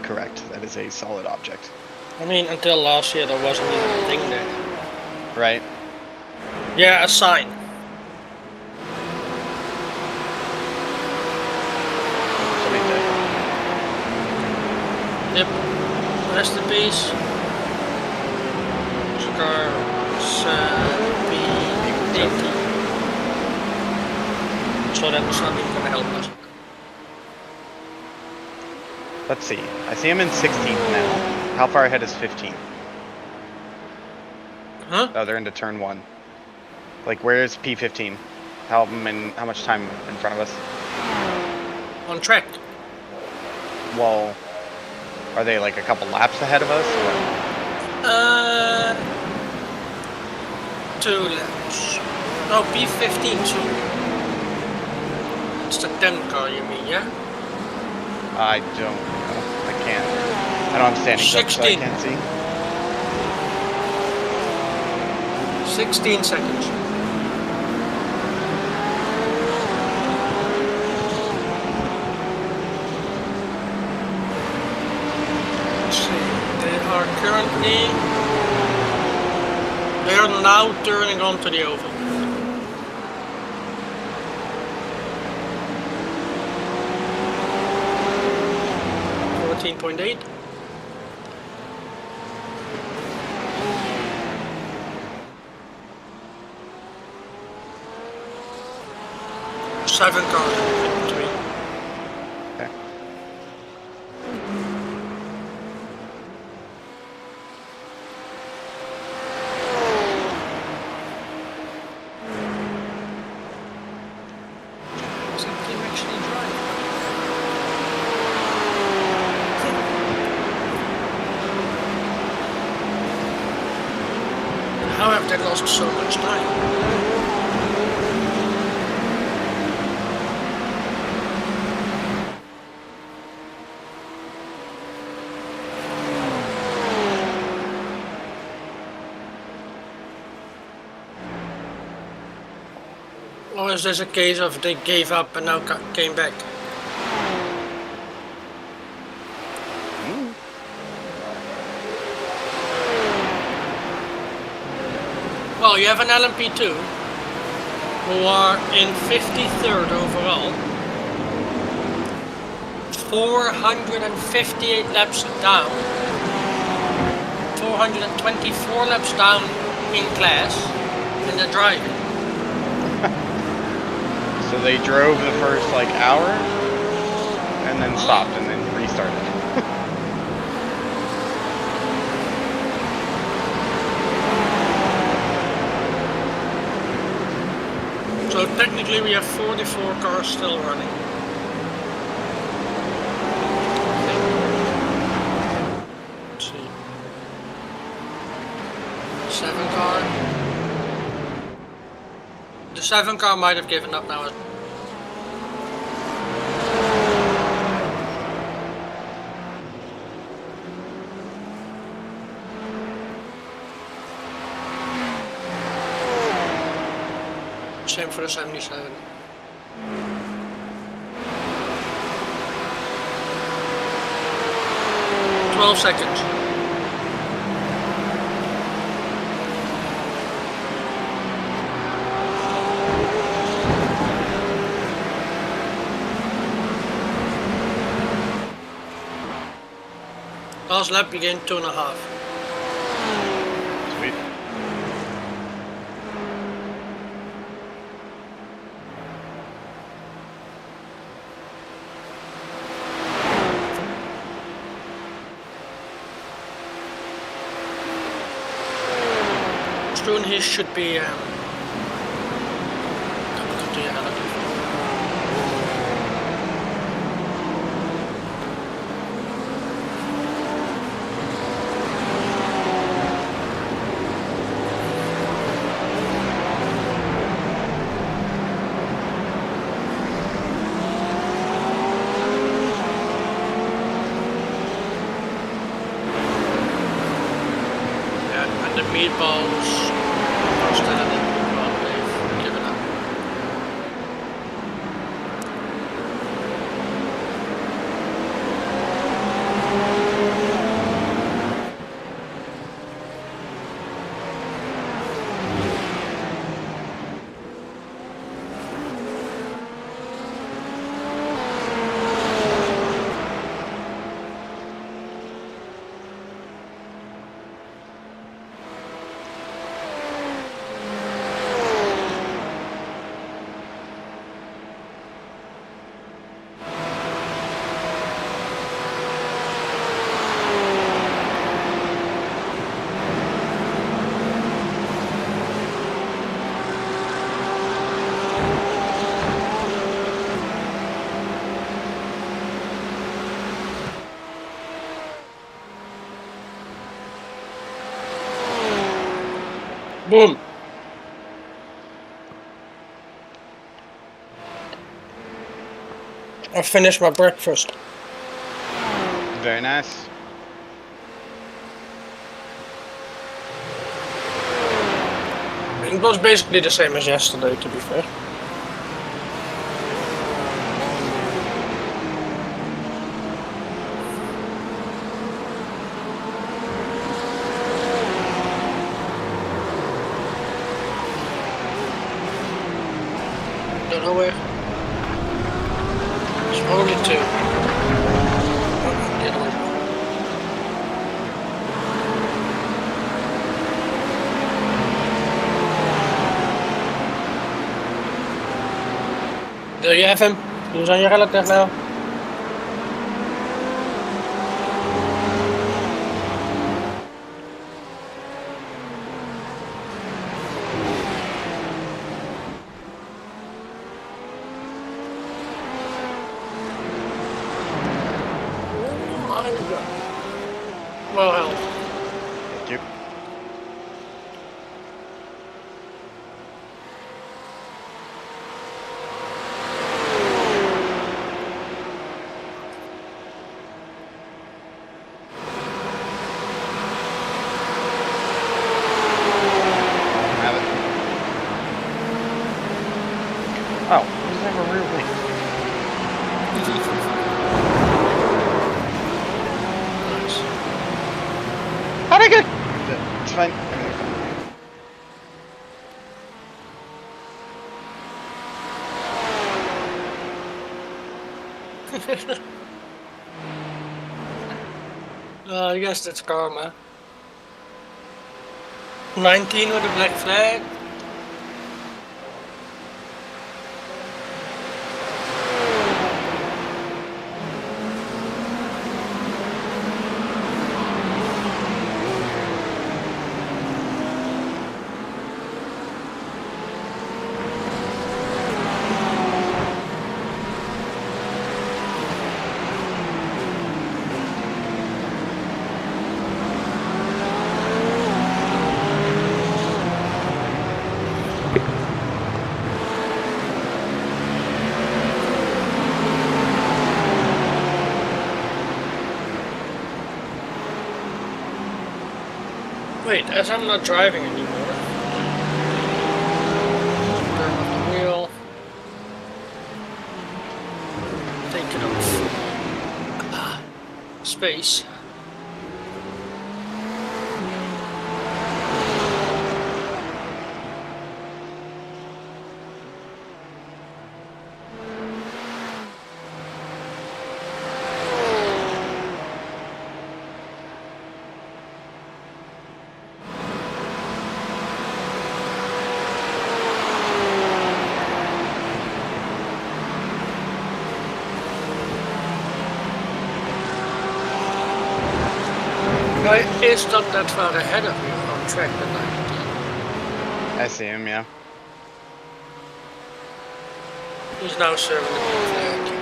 Correct, that is a solid object. I mean, until last year there wasn't even a thing there. Right? Yeah, a sign. Somebody did. Yep. Rest in peace. Scars B80. So that was not even gonna help us. Let's see. I see him in 16th now. How far ahead is 15? Huh? Oh, they're into turn 1. Like, where's P15? How much time in front of us? On track. Well, are they like a couple laps ahead of us? Or? 2 laps. No, P15 soon. It's the 10 car, you mean, yeah? I don't know. I can't. I don't have standing up, so I 16. can't see. 16 seconds. Let's see. They are now turning onto the oval. 14.8. Seven cars in between. Okay. Does that team actually drive? How have they lost so much time? Or is this a case of they gave up and now came back? Well, you have an LMP2 who are in 53rd overall, 458 laps down, 424 laps down in class, and they're driving. So they drove the first like hour and then stopped and then restarted. So technically we have 44 cars still running. Let's see. 7 car. The 7 car might have given up now. Same for the 77. "12 seconds. Last lap begin 2.5. soon he should be coming up to your helicopter. The meatballs instead of the meatball they've given up. Boom! I finished my breakfast. Very nice. It was basically the same as yesterday, to be fair. Don't know where. It's only two. The other one. There you have him. He's on your relative now. Well, Thank you. Have it. Oh, does that have a rear wing? How'd I get? It's fine. I guess that's karma. 19 with a black flag. Wait, as I'm not driving anymore. Turn off the wheel. Take it off. Space. Is not that far ahead of you on track the 19. I see him, yeah. He's now serving the blue flag.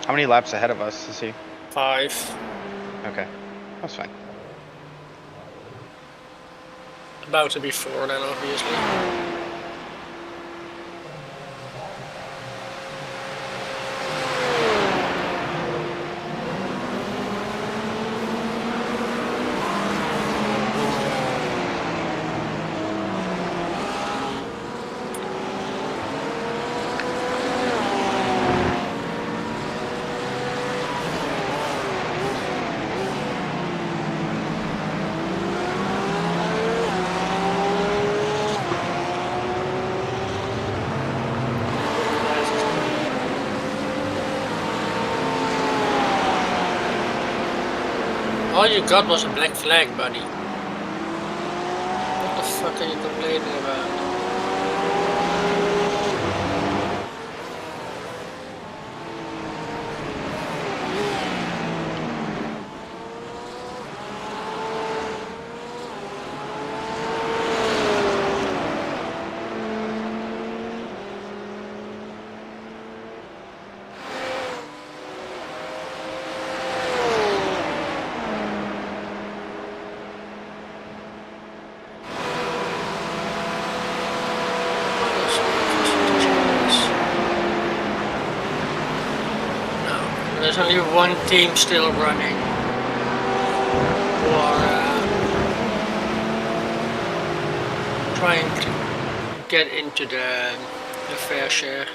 How many laps ahead of us is he? 5. Okay, that's fine. About to be 4 then, obviously. All you got was a black flag, buddy. What the fuck are you complaining about? There's only one team still running, or trying to get into the fair share.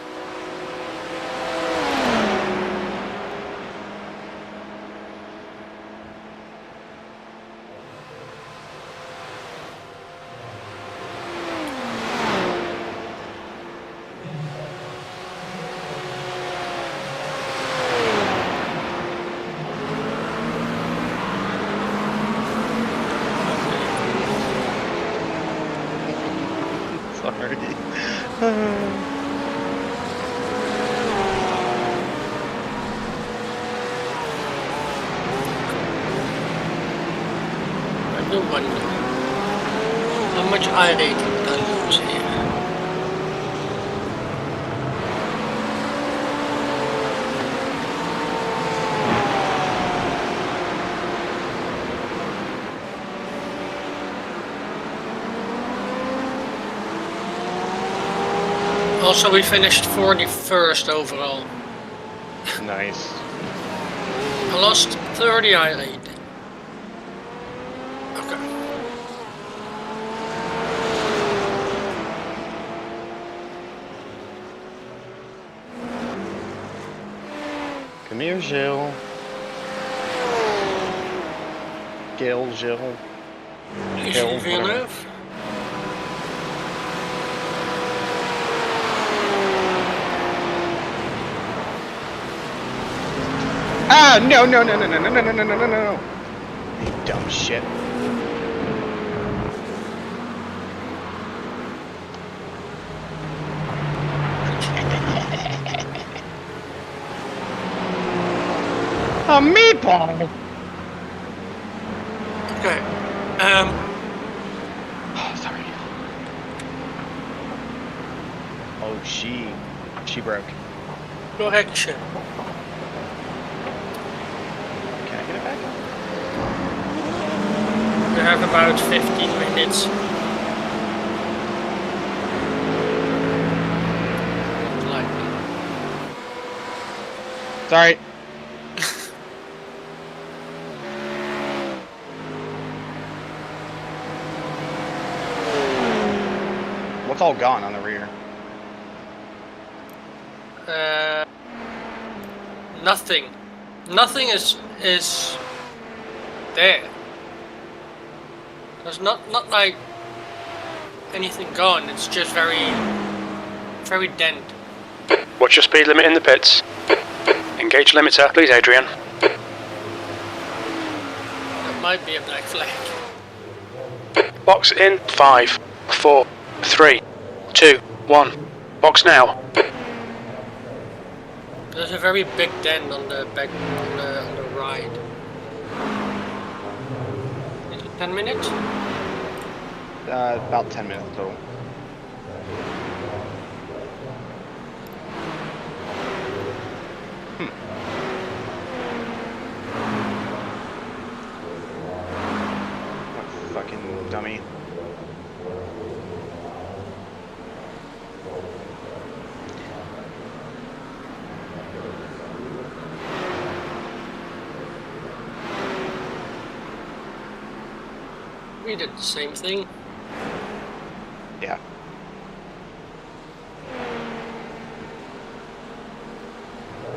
I do wonder how much I rating did I lose here. Also, we finished 41st overall. Nice. I lost 30 I rating. Okay. Come here, Gilles. Gilles. Easy Villeneuve. Ah, no. You dumb shit. A meatball! Okay. Oh, sorry. Oh, she broke. Correction. Can I get it back? We have about 15 minutes. Sorry. What's all gone on the rear? Nothing. Nothing is there. There's not like anything gone. It's just very dent. Watch your speed limit in the pits. Engage limiter, please, Adrian. That might be a black flag. Box in 5, 4, 3, 2, 1. Box now. There's a very big dent on the back on the right. Is it 10 minutes? About 10 minutes total. dummy. We did the same thing. Yeah.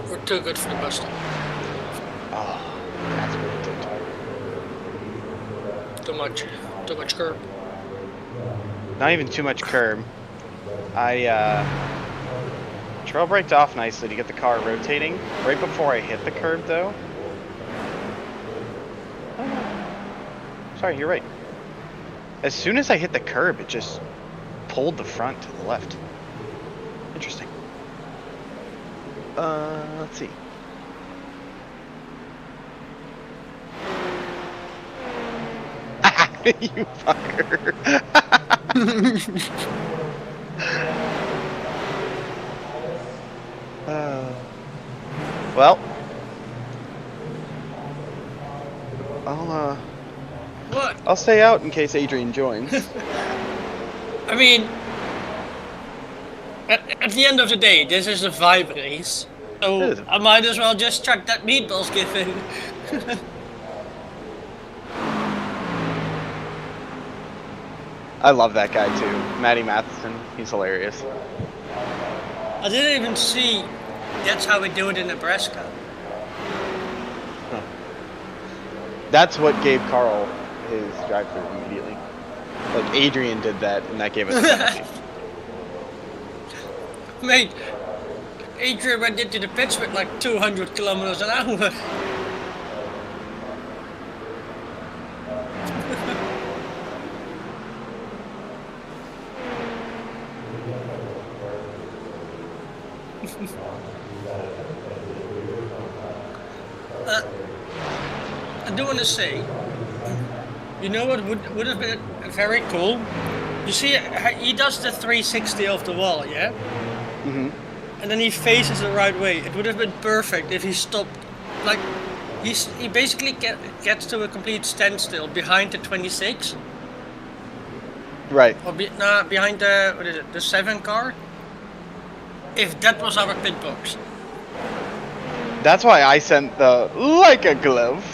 We're too good for the bus stop. Oh, that's what it did. Too much curb. Not even too much curb. I trail braked off nicely to get the car rotating. Right before I hit the curb, though. Oh, no. Sorry, you're right. As soon as I hit the curb, it just pulled the front to the left. Interesting. Let's see. You fucker. Well, What? I'll stay out in case Adrian joins. I mean, at the end of the day, this is a vibe race. So I might as well just chuck that meatballs gif in. I love that guy too, Matty Matheson. He's hilarious. I didn't even see that's how we do it in Nebraska. Huh. That's what gave Carl his drive-through immediately. Like Adrian did that, and that gave us a penalty. Mate, Adrian went into the pits with like 200 kilometers an hour. I do want to say, you know what would have been very cool? You see, he does the 360 off the wall, yeah? Mm-hmm. And then he faces the right way. It would have been perfect if he stopped, like, he basically gets to a complete standstill behind the 26. Right. Or behind the, what is it, the 7 car? If that was our pit box. That's why I sent the like a glove.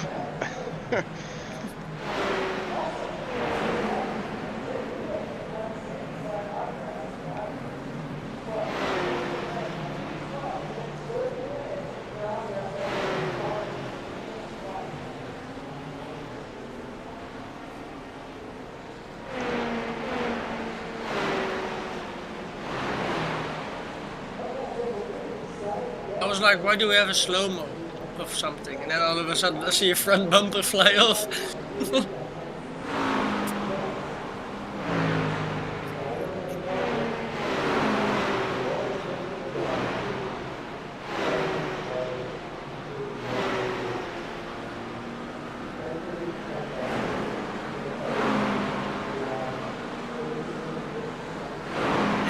I was like, why do we have a slow-mo of something? And then all of a sudden I see a front bumper fly off.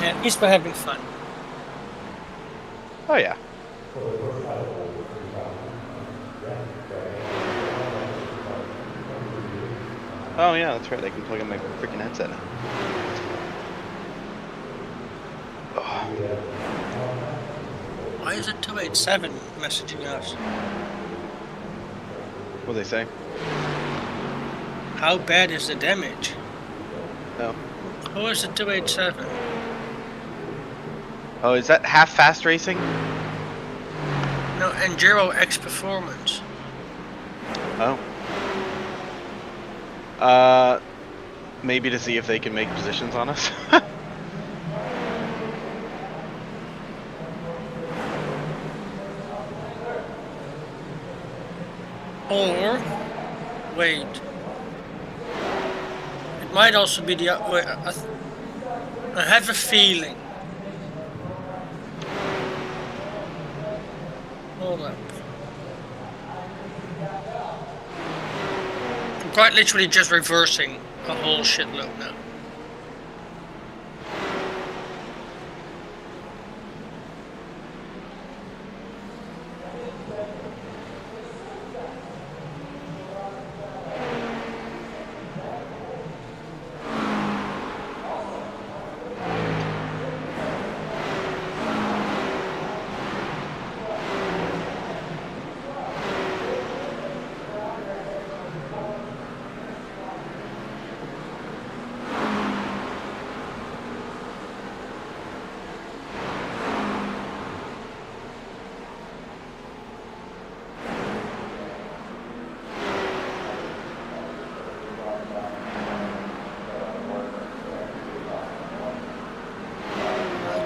Yeah, he's been having fun. Oh yeah. Oh yeah, that's right. They can plug in my freaking headset now. Why is it 287 messaging us? What do they say? How bad is the damage? No. Who is the 287? Oh, is that half fast racing? No, Enduro X Performance. Oh. Maybe to see if they can make positions on us. Or, wait. It might also be the. Wait, I have a feeling. Hold up. I'm quite literally just reversing a whole shitload now.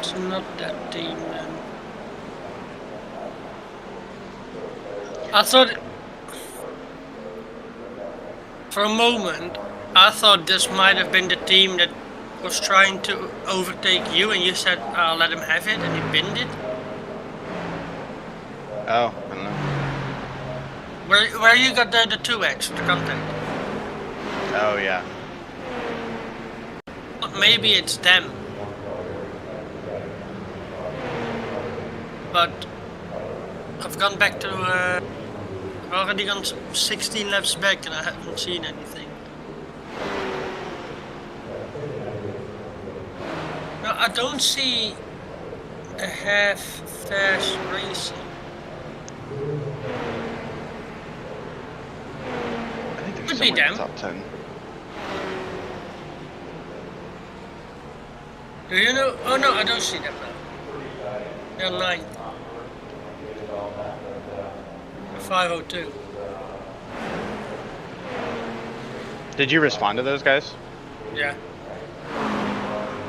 It's not that team, man. I thought... For a moment, I thought this might have been the team that was trying to overtake you, and you said, "I'll let him have it," and he binned it. Oh, I don't know. Where you got the 2x, the contact? Oh yeah. Maybe it's them. But I've gone back to I've already gone 16 laps back and I haven't seen anything. No, I don't see a half fast racing. I think there's Could be somewhere in them. the top 10. Do you know? Oh no, I don't see them now. They're 9. 502. Did you respond to those guys? Yeah.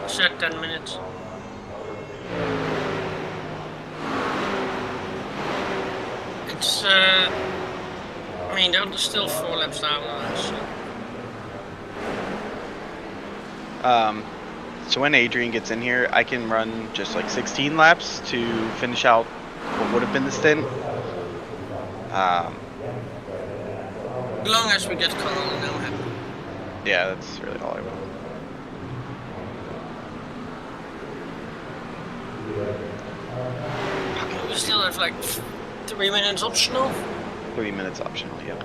Set 10 minutes. It's I mean they're still 4 laps down on us. So. So when Adrian gets in here, I can run just like 16 laps to finish out what would have been the stint. As long as we get Connell and I'm happy. Yeah, that's really all I want. We still have like 3 minutes optional. 3 minutes optional, yeah.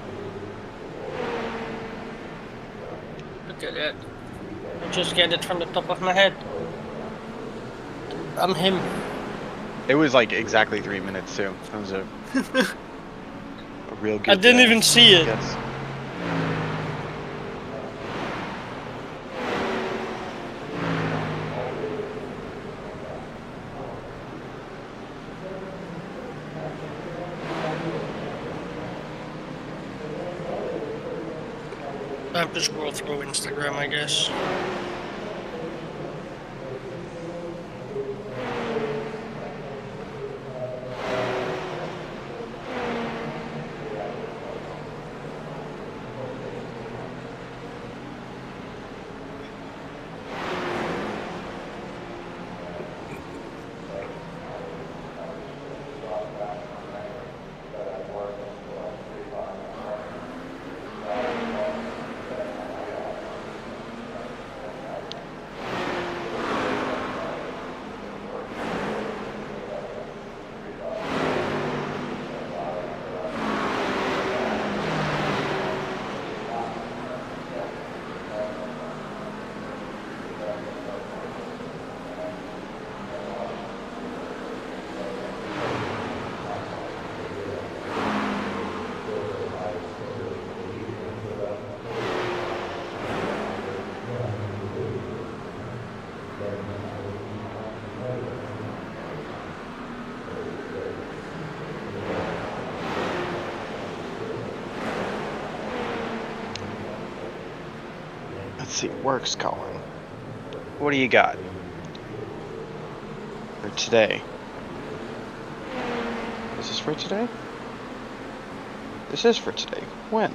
Look at that. I just get it from the top of my head. I'm him. It was like exactly 3 minutes too. That was a real good. I didn't even see it. Yes. I have to scroll through Instagram, I guess. Let's see, works, Colin. What do you got for today? Is this for today? This is for today. When?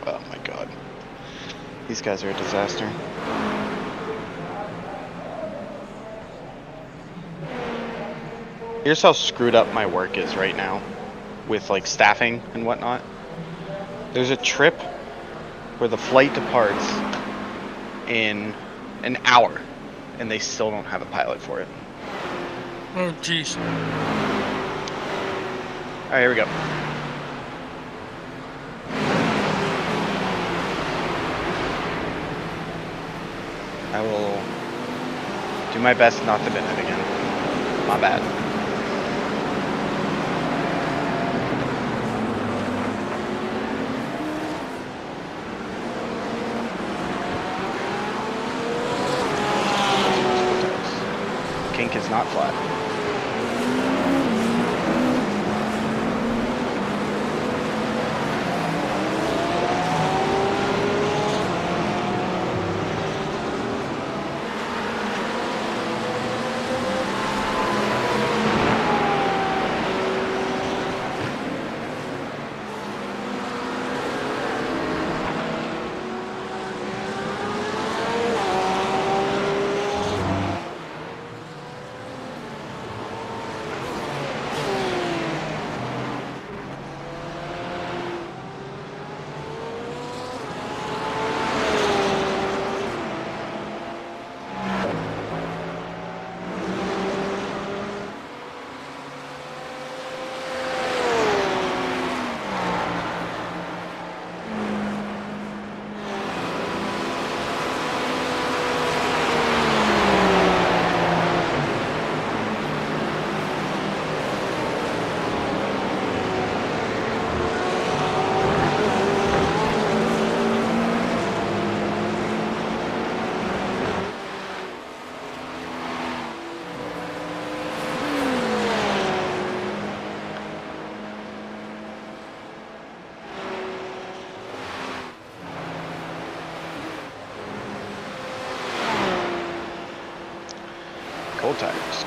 Oh my god. These guys are a disaster. Here's how screwed up my work is right now with like staffing and whatnot. There's a trip where the flight departs in an hour and they still don't have a pilot for it. Oh jeez. Alright, here we go. Do my best not to bin it again. My bad. Kink is not flat.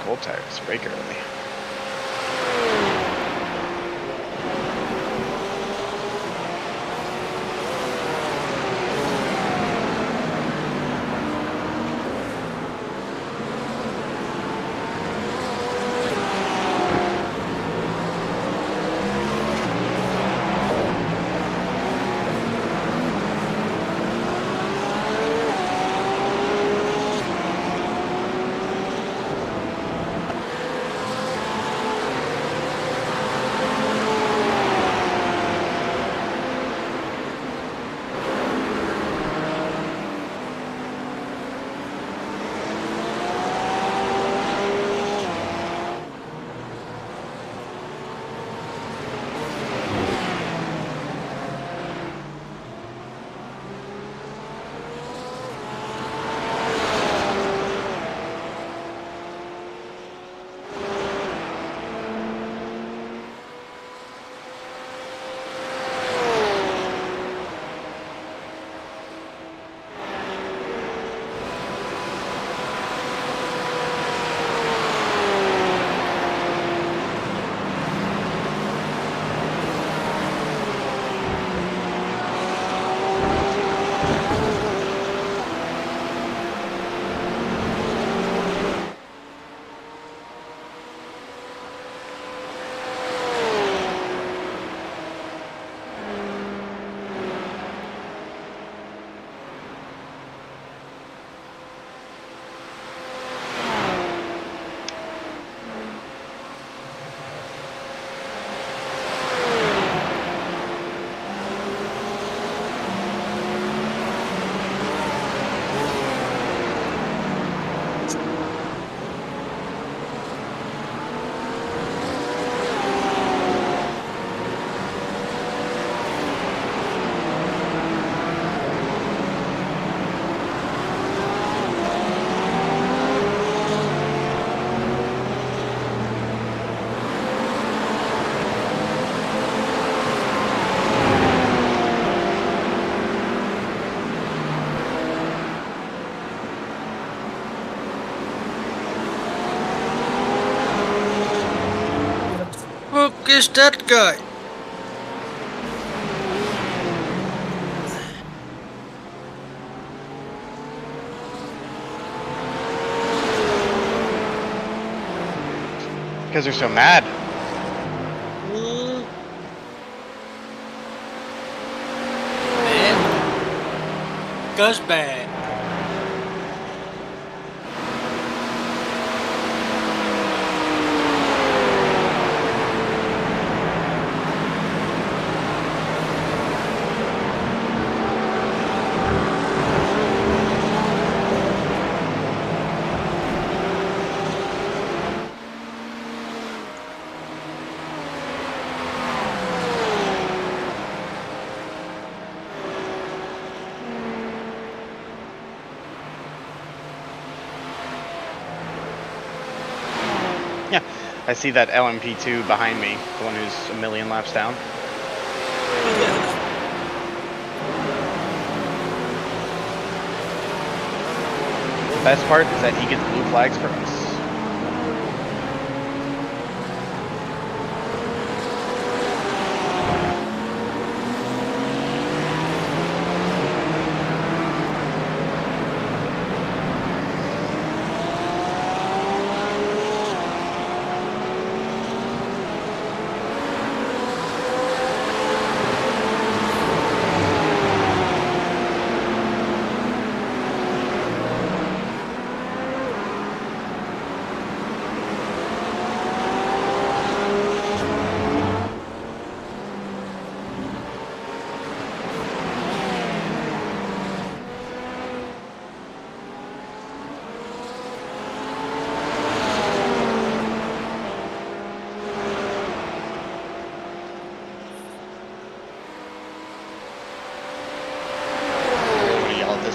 Cold tires, brake early. Fuck is that guy? Because they're so mad. Man. Goes bad. I see that LMP2 behind me, the one who's a million laps down. The best part is that he gets blue flags for us.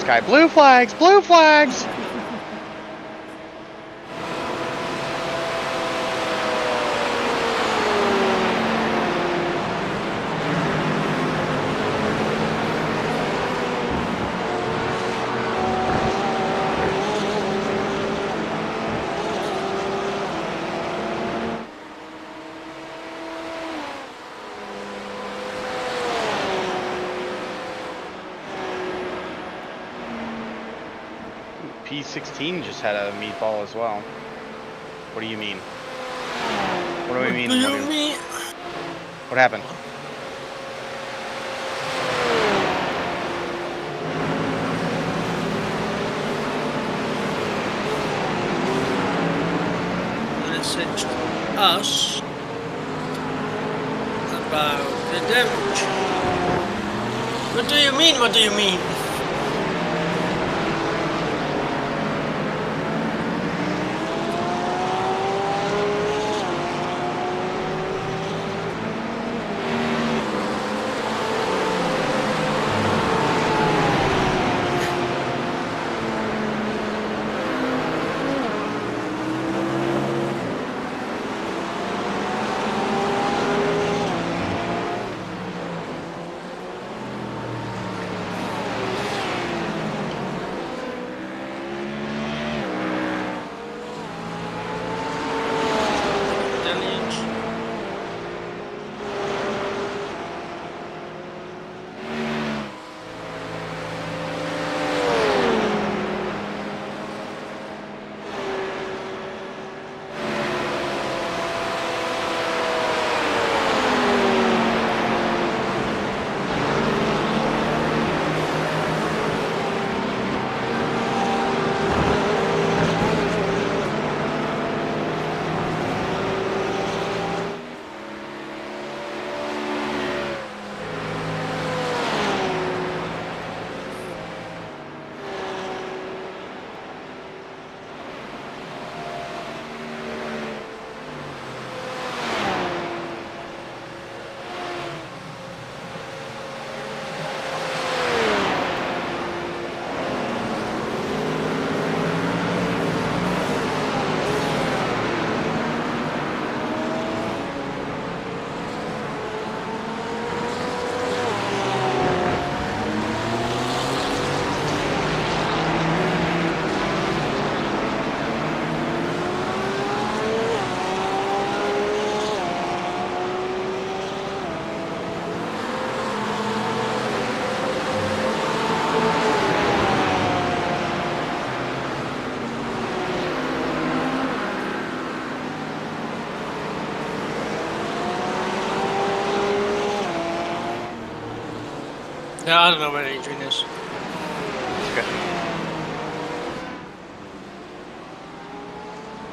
Guy, blue flags, blue flags. P16 just had a meatball as well. What do you mean? What do I mean? What do you mean? What happened? Message us about the damage. What do you mean? What do you mean? Yeah, I don't know where Adrian is. Okay.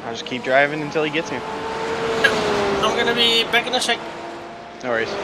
I'll just keep driving until he gets me. I'm gonna be back in a sec. No worries.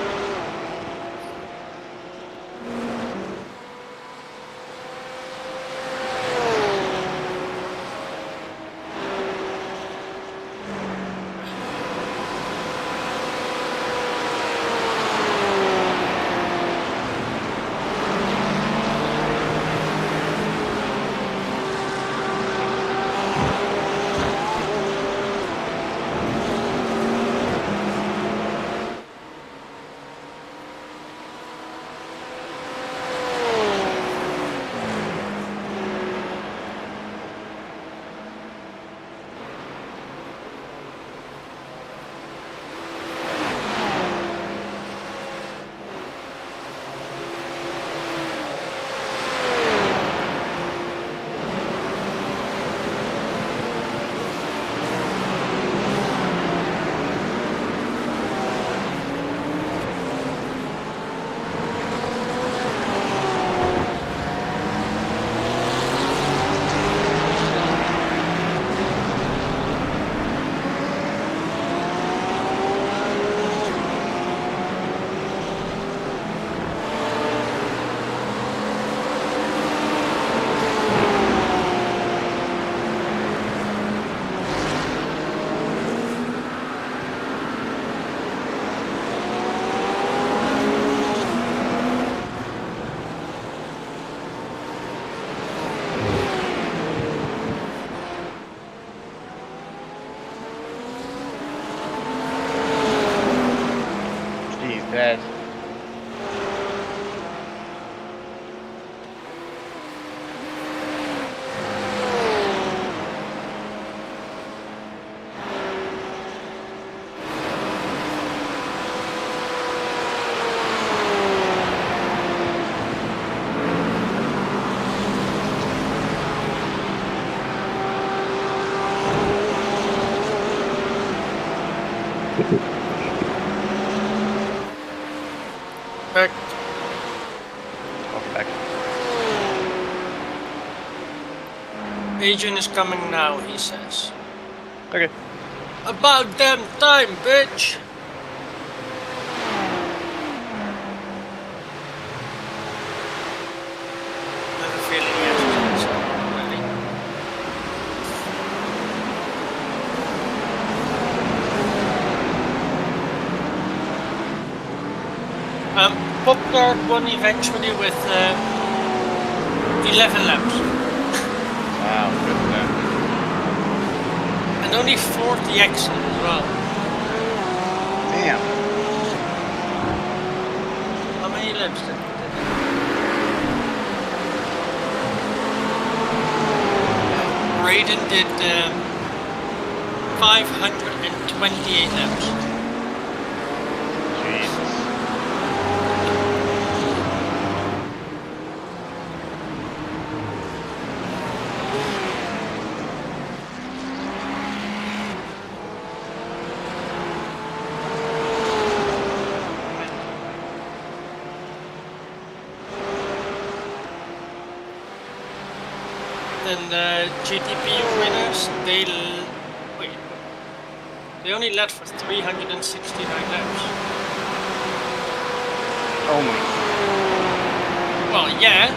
Dead. Back. Welcome back. Adrian is coming now, he says. Okay. About damn time, bitch! I have a feeling he has to already. Poplar won eventually with 11 laps. Wow, good for them. And only 40 exit as well. Damn. How many laps did he Raiden did 528 laps. Jesus. And GTP winners, they only led for 369 laps. Oh my. Well, yeah.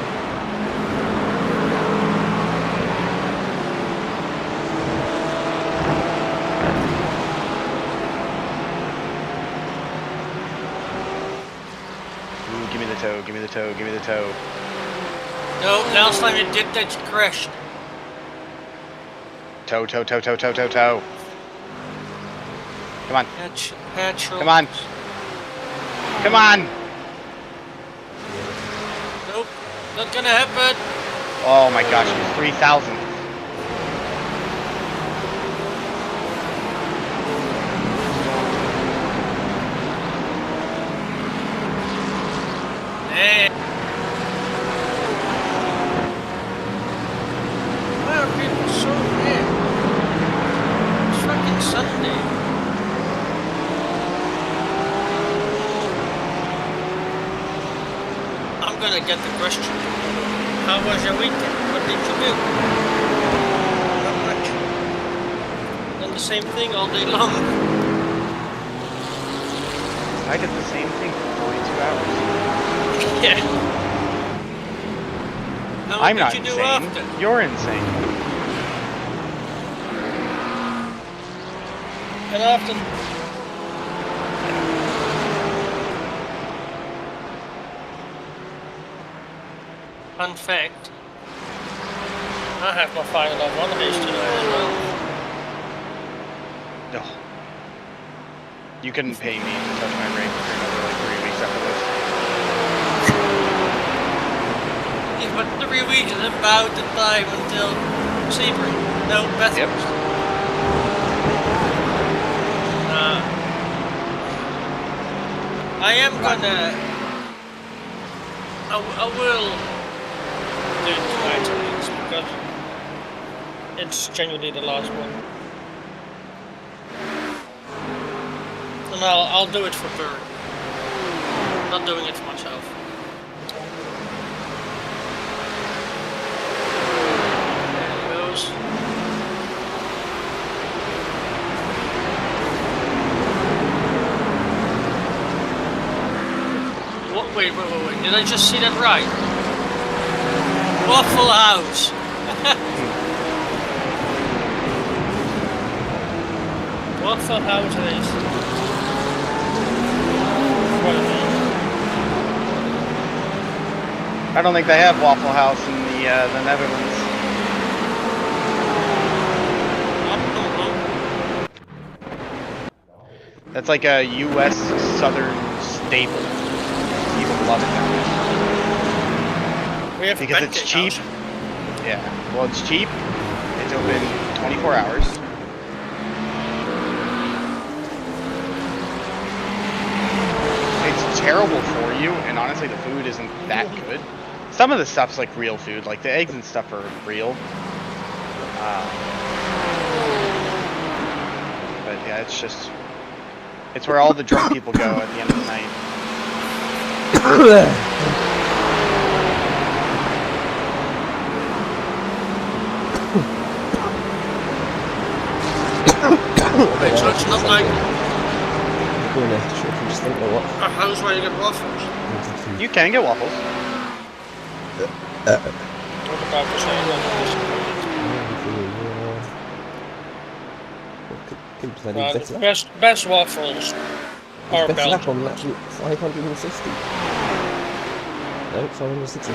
Ooh, give me the toe, give me the toe, give me the toe. No, last time it did that, you crashed. Toe, toe, toe, toe, toe, toe, toe. Come on. Come on. Come on. Nope, not gonna happen. Oh my gosh, it was 3,000. Hey. Why are people so mad? It's fucking Sunday. I'm gonna get the question. How was your weekend? What did you do? Not much. Done the same thing all day long. I did the same thing for 42 hours. Yeah. Now, I'm what not did you do insane. after? You're insane. And after. Fun fact. I have my final F1 race tonight as well. No. You couldn't pay me to touch my ring for another like 3 weeks after this. Yeah, but 3 weeks is about the time until Sebring. No, Bathurst. Yep. I am gonna. I will do tonight's race because it's genuinely the last one. And I'll do it for Bird. Not doing it for myself. There he goes. What? Wait. Did I just see that right? Waffle House. Waffle House race. I don't think they have Waffle House in the Netherlands. That's like a U.S. southern staple. People love it down there. We have Because it's cheap. Yeah. Well, it's cheap. It's open 24 hours. It's terrible for you, and honestly, the food isn't that good. Some of the stuff's like real food, like the eggs and stuff are real. But yeah, it's where all the drunk people go at the end of the night. Wait, so it's not like Going to shopping stint or what? a house where you get waffles? You can get waffles. What about the same one? The best waffles are Best lap Belgian. on actually 550. No, 560.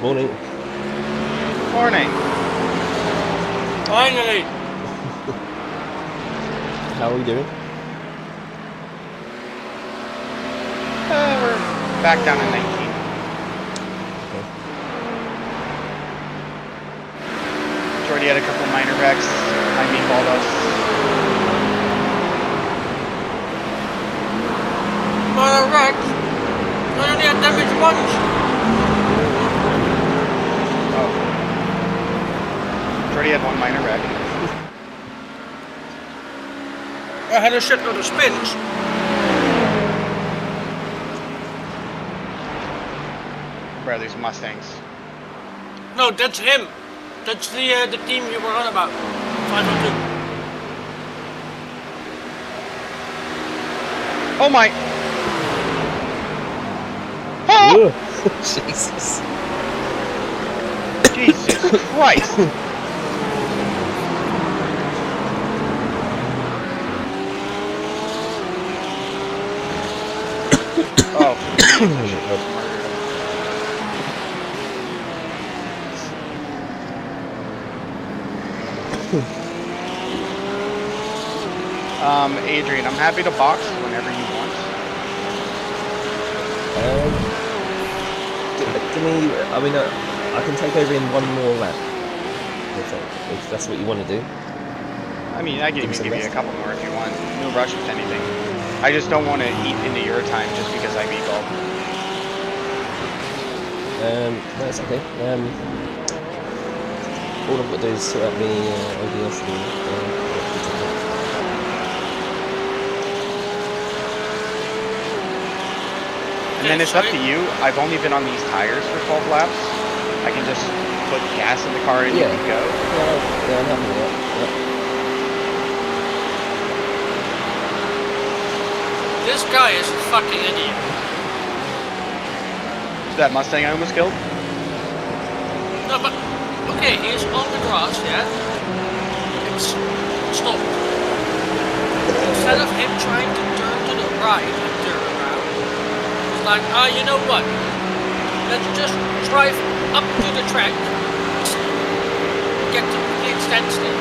Morning. Morning. Finally! How are we doing? We're back down in 19. Jordy had a couple minor wrecks. I meatballed us. Minor wreck? I only had damage once. Jordy had one minor wreck. I had a shitload of spins. Where are these Mustangs? No, that's him. That's the team you were on about. 502. Oh my! Oh! Jesus. Jesus Christ! Oh. Adrian, I'm happy to box whenever you want. Give me. I mean, I can take over in one more lap. If that's what you want to do. I mean, I can Give even some give you a rest. couple more if you want. No rush with anything. I just don't want to eat into your time just because I beat golf. That's okay. All I've got to do is sort out the OBS thing. And then it's up to you. I've only been on these tires for 12 laps. I can just put gas in the car and you can go. Yeah, I'm happy with that. This guy is a fucking idiot. That Mustang I almost killed? No, but okay, he's on the grass, yeah. It's stopped. Instead of him trying to turn to the right and turn around, it's like, you know what? Let's just drive up to the track, get to the standstill.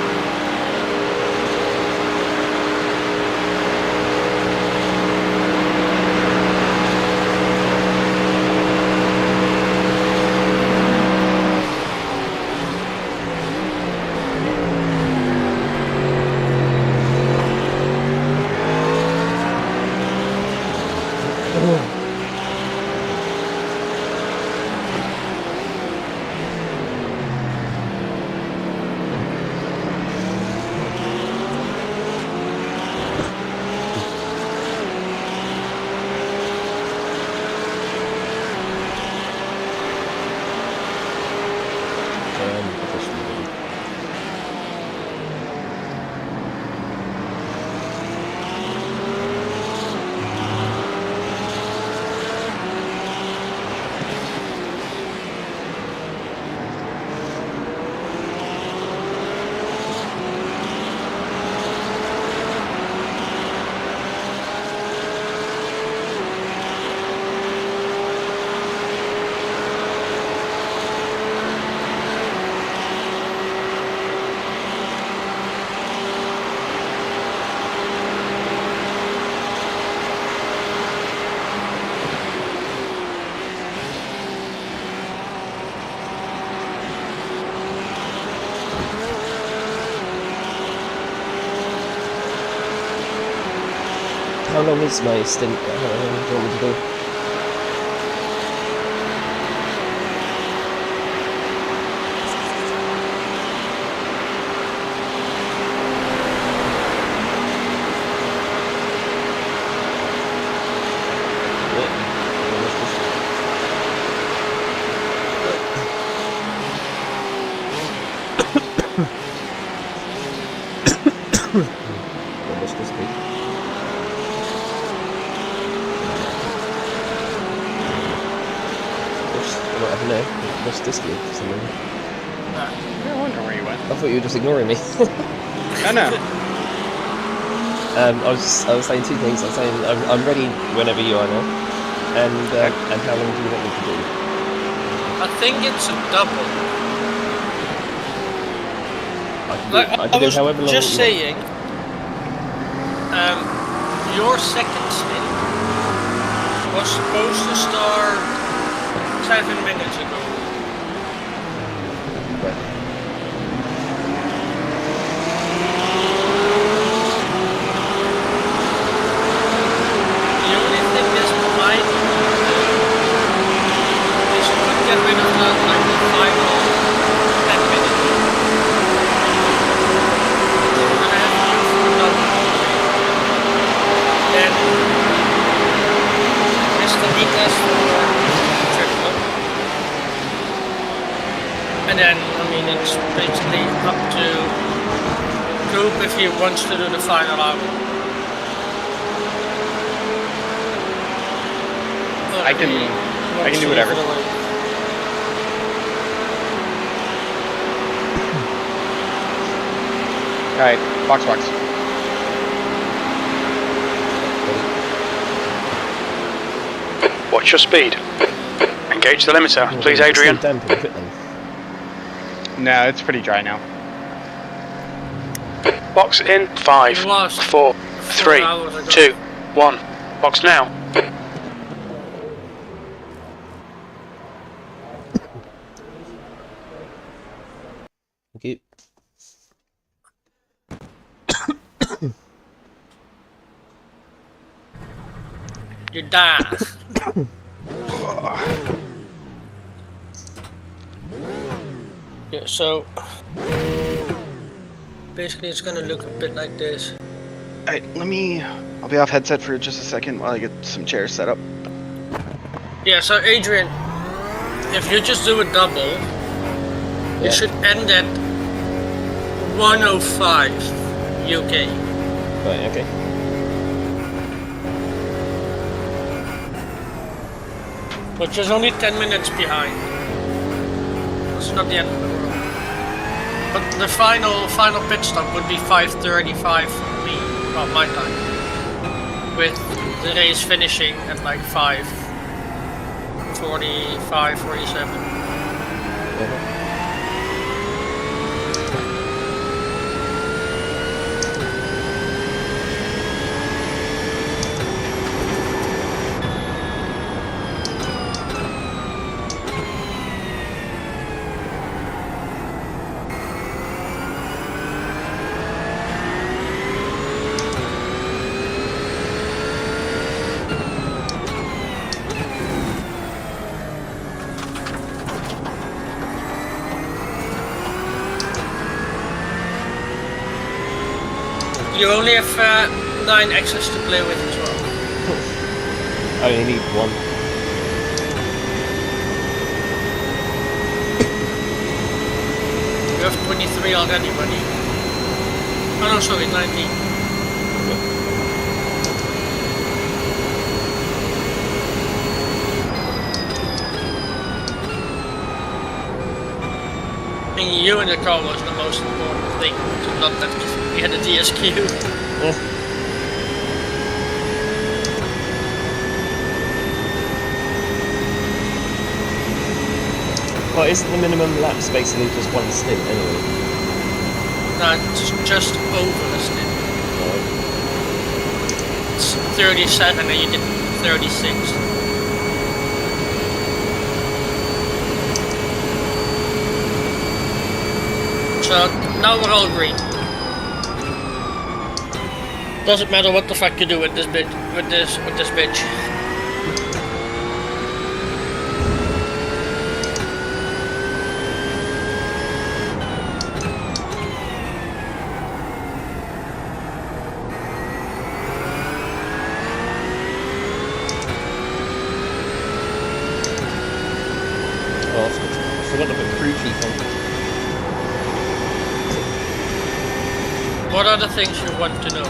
How long is my stint? How long do you want me to do? This week for some reason. I wonder where you went. I thought you were just ignoring me. No. I was saying two things. I was saying I'm ready whenever you are now, and how long do you want me to do? I think it's a double. I can do however long. Just saying. Your second spin was supposed to start 7 minutes ago. And then, I mean, it's basically up to Group if he wants to do the final hour. I can do whatever. Alright, box. Watch your speed. Engage the limiter, please, Adrian. No, it's pretty dry now. Box in 5, It was 4, 3, hours ago. 2, 1. Box now. Thank you. You die. Yeah, so basically it's gonna look a bit like this. Alright, I'll be off headset for just a second while I get some chairs set up. Yeah, so Adrian, if you just do a double, you should end at 105 UK. Right, okay. Which is only 10 minutes behind. It's not the end of the world. But the final pit stop would be 5:35 for me, well, my time. With the race finishing at like 5:45, 47. You only have 9 axes to play with as well. I only need one. You have 23 already, buddy. Oh no, sorry, 19. I mean, you in the car was the most important thing, to not that we had a DSQ. Well, isn't the minimum laps basically just one stint anyway? No, it's just over the stint. It's 37 and you did 36. So now we're all green. Doesn't matter what the fuck you do with this bitch. With this bitch. Oh, I forgot to put crew chief on. What are the things you want to know?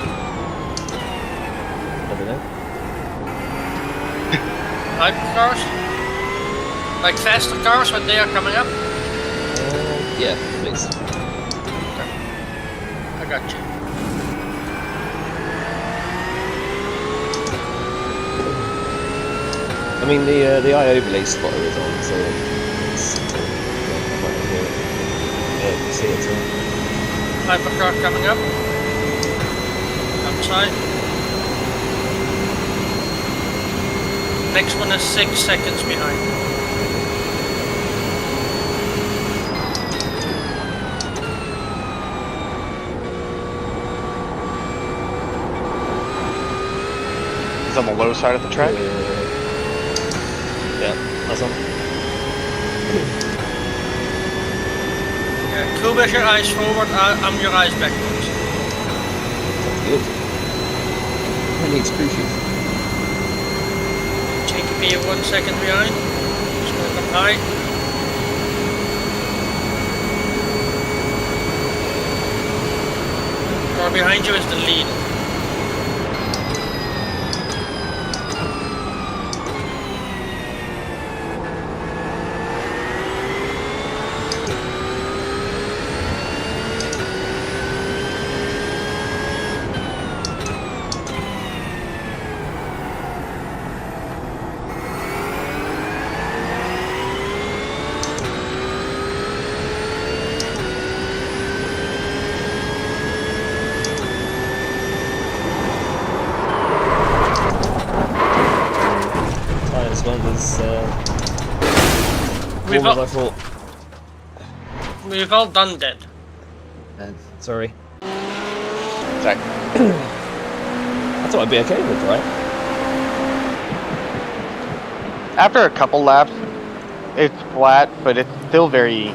I don't know. Hypercars? Like faster cars when they are coming up? Yeah, please. Okay. I got you. I mean, the eye overlay spotter is on, so it's, I might not hear it. Yeah, you can see it too. Hypercar coming up. Outside. Next one is 6 seconds behind. It's on the low side of the track. Yeah, that's on. Kuba, your eyes forward, I'm your eyes backwards. That's good. Who needs crew chief? JKP 1 second behind. Just gonna come high. Car behind you is the lead. warm as I thought. We've all done that. Sorry. Sorry. I thought I'd be okay with it, right? After a couple laps, it's flat, but it's still very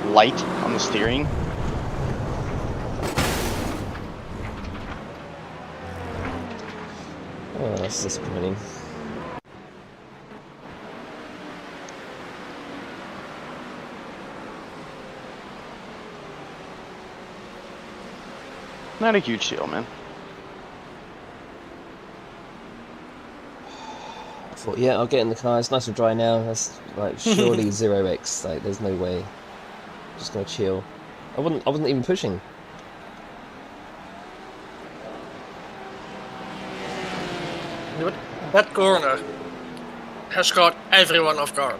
light on the steering. Oh, that's disappointing. Not a huge deal, man. I thought, yeah, I'll get in the car. It's nice and dry now. That's like surely 0x. Like, there's no way. Just gonna chill. I wasn't even pushing. But that corner has caught everyone off guard.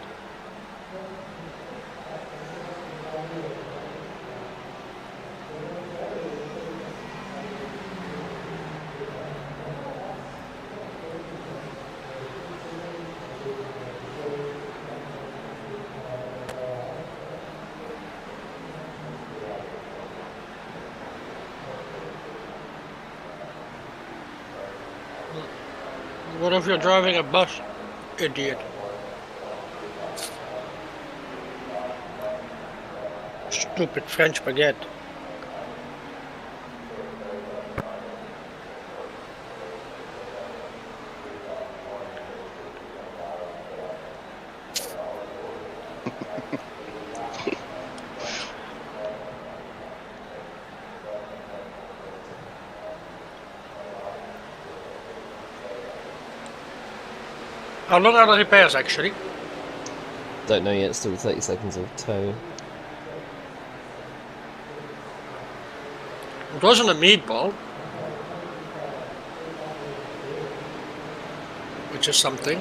What if you're driving a bus, idiot? Stupid French baguette. How long are the repairs actually? Don't know yet. Still 30 seconds of tow. It wasn't a meatball. Which is something.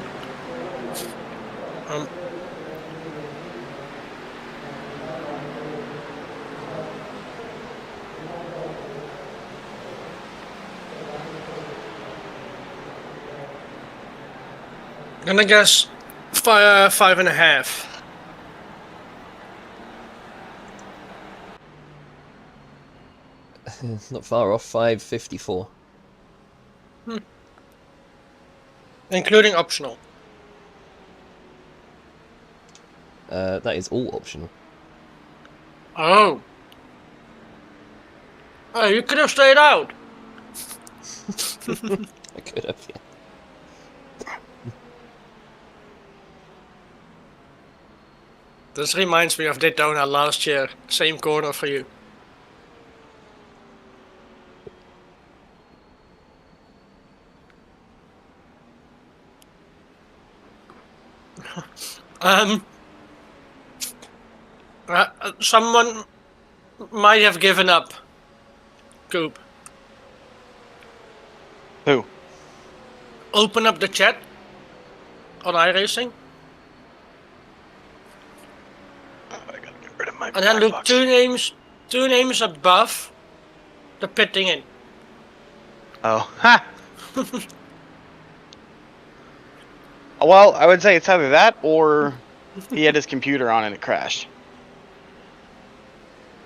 And I guess 5.5. Not far off. 5:54. Including optional. That is all optional. Oh. Oh, you could have stayed out. I could have, yeah. This reminds me of Daytona last year. Same corner for you. Someone might have given up. Coop. Who? Open up the chat on iRacing. And then look two names above the pitting in. Oh, ha! Well, I would say it's either that or he had his computer on and it crashed.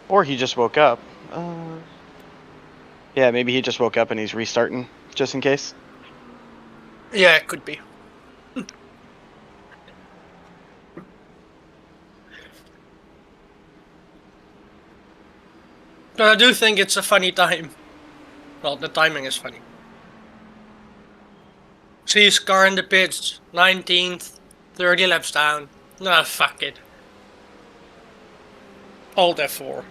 Or he just woke up. Yeah, maybe he just woke up and he's restarting, just in case. Yeah, it could be. But I do think it's a funny time. Well, the timing is funny. See his car in the pits, 19th, 30 laps down. Nah, fuck it. Alt F4.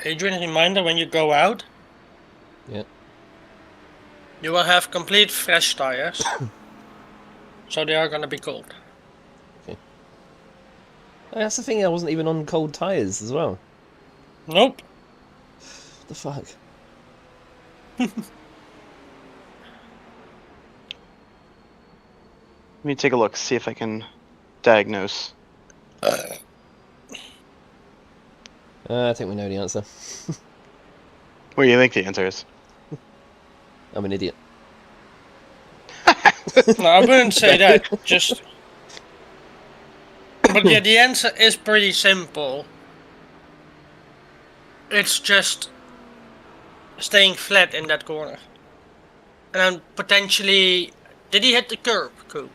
Adrian, reminder when you go out. Yeah. You will have complete fresh tires. So they are gonna be cold. Okay. Oh, that's the thing, I wasn't even on cold tyres as well. Nope. What the fuck? Let me take a look, see if I can diagnose. I think we know the answer. What do you think the answer is? I'm an idiot. No, I wouldn't say that. Just. But yeah, the answer is pretty simple. It's just staying flat in that corner. And then potentially... Did he hit the curb, Coop?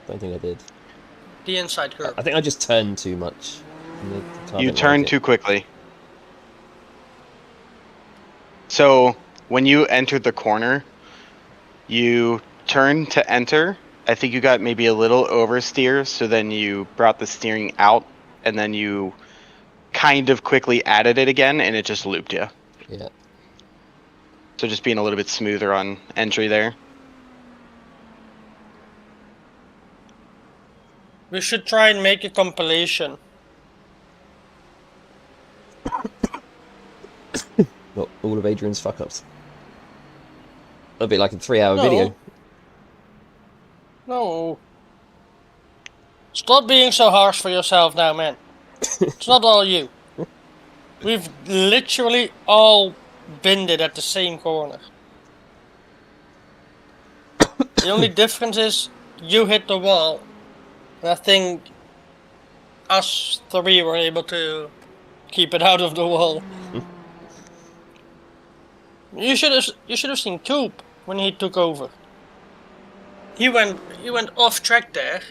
Don't think I did. The inside curb. I think I just turned too much. You turned too quickly. So, when you entered the corner, you turned to enter. I think you got maybe a little oversteer, so then you brought the steering out, and then you kind of quickly added it again, and it just looped you. Yeah. So just being a little bit smoother on entry there. We should try and make a compilation. What, all of Adrian's fuck-ups? That'd be like a 3-hour video. No. Stop being so harsh for yourself now, man. It's not all you. We've literally all binned it at the same corner. The only difference is you hit the wall. And I think us three were able to keep it out of the wall. You should have seen Coop when he took over. He went off track there.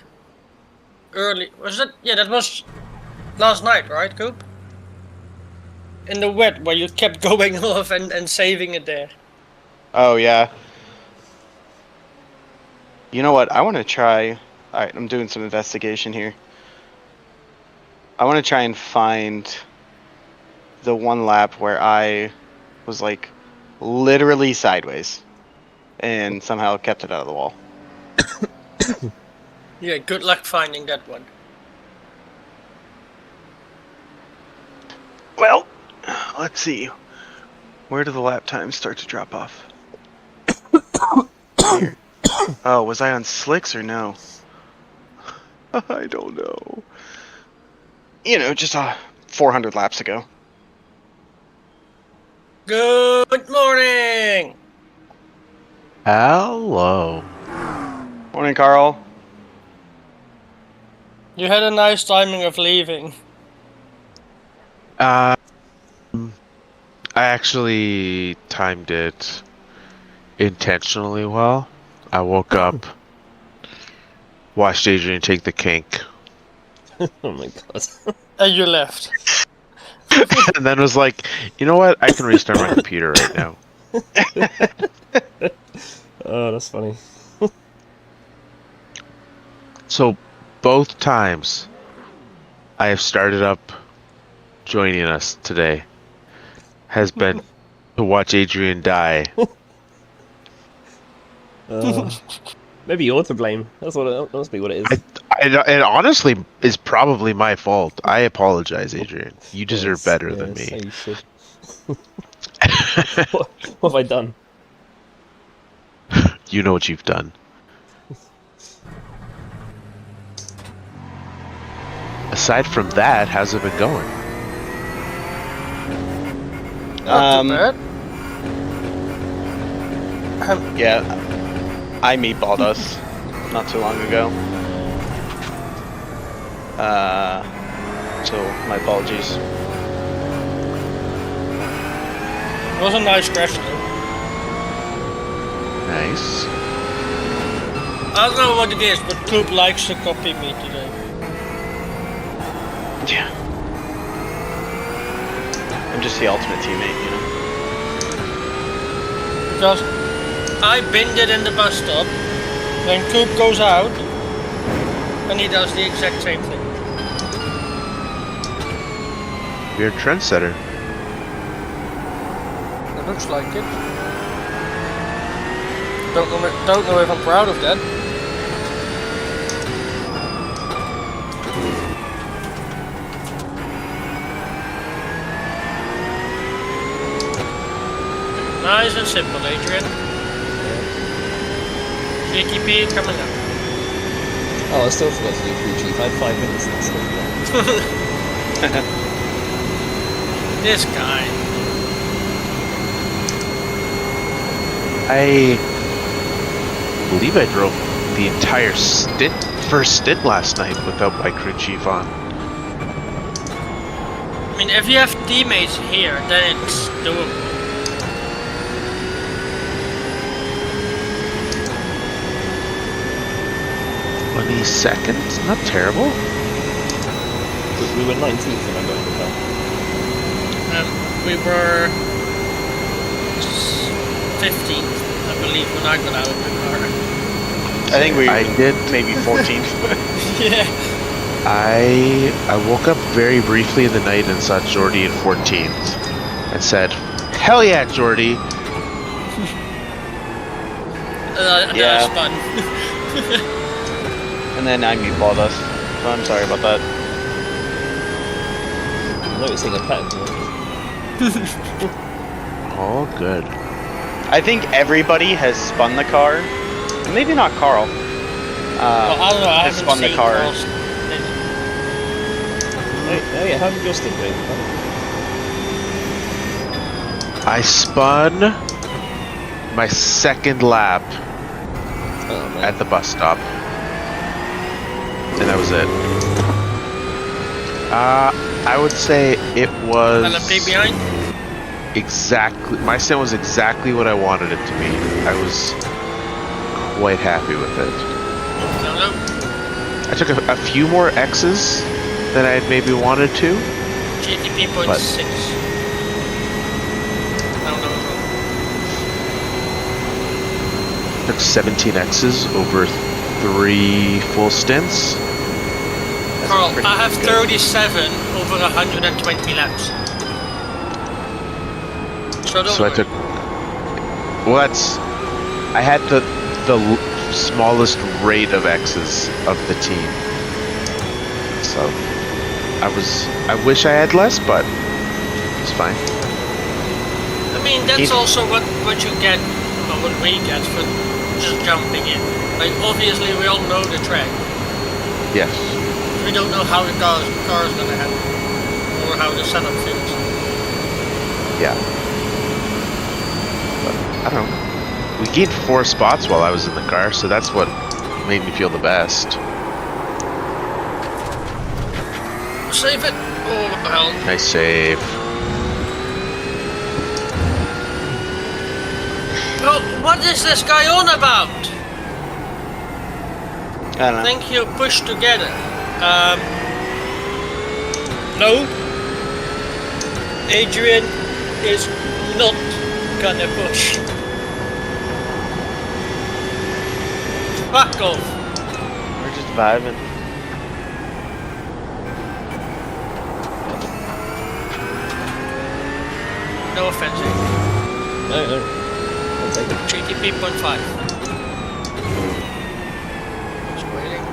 Early was that? Yeah, that was last night, right, Coop? In the wet where you kept going off and saving it there. Oh yeah. You know what? I want to try. Alright, I'm doing some investigation here. I want to try and find the one lap where I was like literally sideways and somehow kept it out of the wall. Yeah, good luck finding that one. Well, let's see. Where do the lap times start to drop off? Here. Oh, was I on slicks or no? I don't know. You know, just 400 laps ago. Good morning! Hello. Morning, Carl. You had a nice timing of leaving. I actually timed it intentionally well. I woke up, watched Adrian take the kink, Oh my god. And you left. and then was like, you know what? I can restart my computer right now. Oh, that's funny. So, both times I have started up joining us today has been to watch Adrian die. Maybe you're to blame. That must be what it is. It honestly is probably my fault. I apologize, Adrian. You deserve better than me. So you should. What have I done? You know what you've done. Aside from that, how's it been going? Not too bad. Yeah, I meatballed us not too long ago. So my apologies. It was a nice crash though. Nice. I don't know what it is, but Coop likes to copy me today. Yeah. I'm just the ultimate teammate, you know. Because I binned it in the bus stop, then Coop goes out, and he does the exact same thing. You're a trendsetter. It looks like it. Don't know if I'm proud of that. Nice and simple, Adrian. GTP coming up. Oh, I still forgot to do crew chief. I had 5 minutes and I still forgot. This guy. I believe I drove the entire first stint last night without my crew chief on. I mean, if you have teammates here, then it's doable. Seconds, not terrible. We were 19th, remember? We were 15th, I believe, when I got out of the car. I think I did maybe 14th. Yeah. I woke up very briefly in the night and saw Jordy in 14th and said, "Hell yeah, Jordy!" Yeah. That was fun. And then I meatballed us. So I'm sorry about that. I'm noticing a pattern. All good. I think everybody has spun the car. Maybe not Carl. Well, I don't know, I has haven't spun seen the car. Carl's. Oh yeah, how did yours still go? I spun my second lap at the bus stop. And that was it. I would say it was LMP behind? exactly, my stint was exactly what I wanted it to be. I was quite happy with it. No. I took a few more X's than I had maybe wanted to. GTP .6. But- No. Took 17 X's over 3 full stints. Carl, I have 37 over 120 laps. So don't So I worry. took. Well, I had the smallest rate of X's of the team. So I wish I had less, but it's fine. I mean, that's also what you get, or what we get for just jumping in. Like, obviously we all know the track. Yes. We don't know how the car is gonna happen, or how the setup feels. Yeah. But I don't know. We gained 4 spots while I was in the car, so that's what made me feel the best. Save it! Oh, what the hell? Nice save. Bro, what is this guy on about? I don't know. Think you push together. No. Adrian is not gonna push. Fuck off. We're just vibing. No offense, Adrian. No. I'll take it. GTP .5. Just waiting.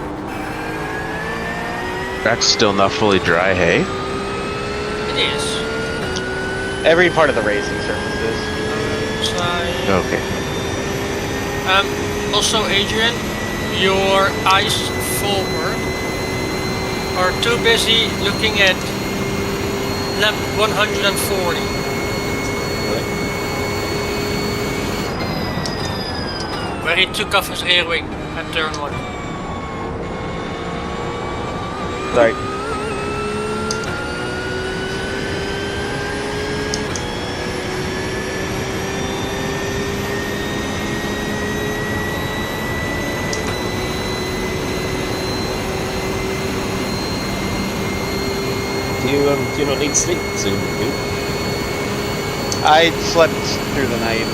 Track's still not fully dry, hey? It is. Every part of the racing surface is. Side. Okay. Also, Adrian, your eyes forward are too busy looking at lap 140. Where he took off his rear wing at turn 1. Sorry. Do you not need sleep soon? I slept through the night.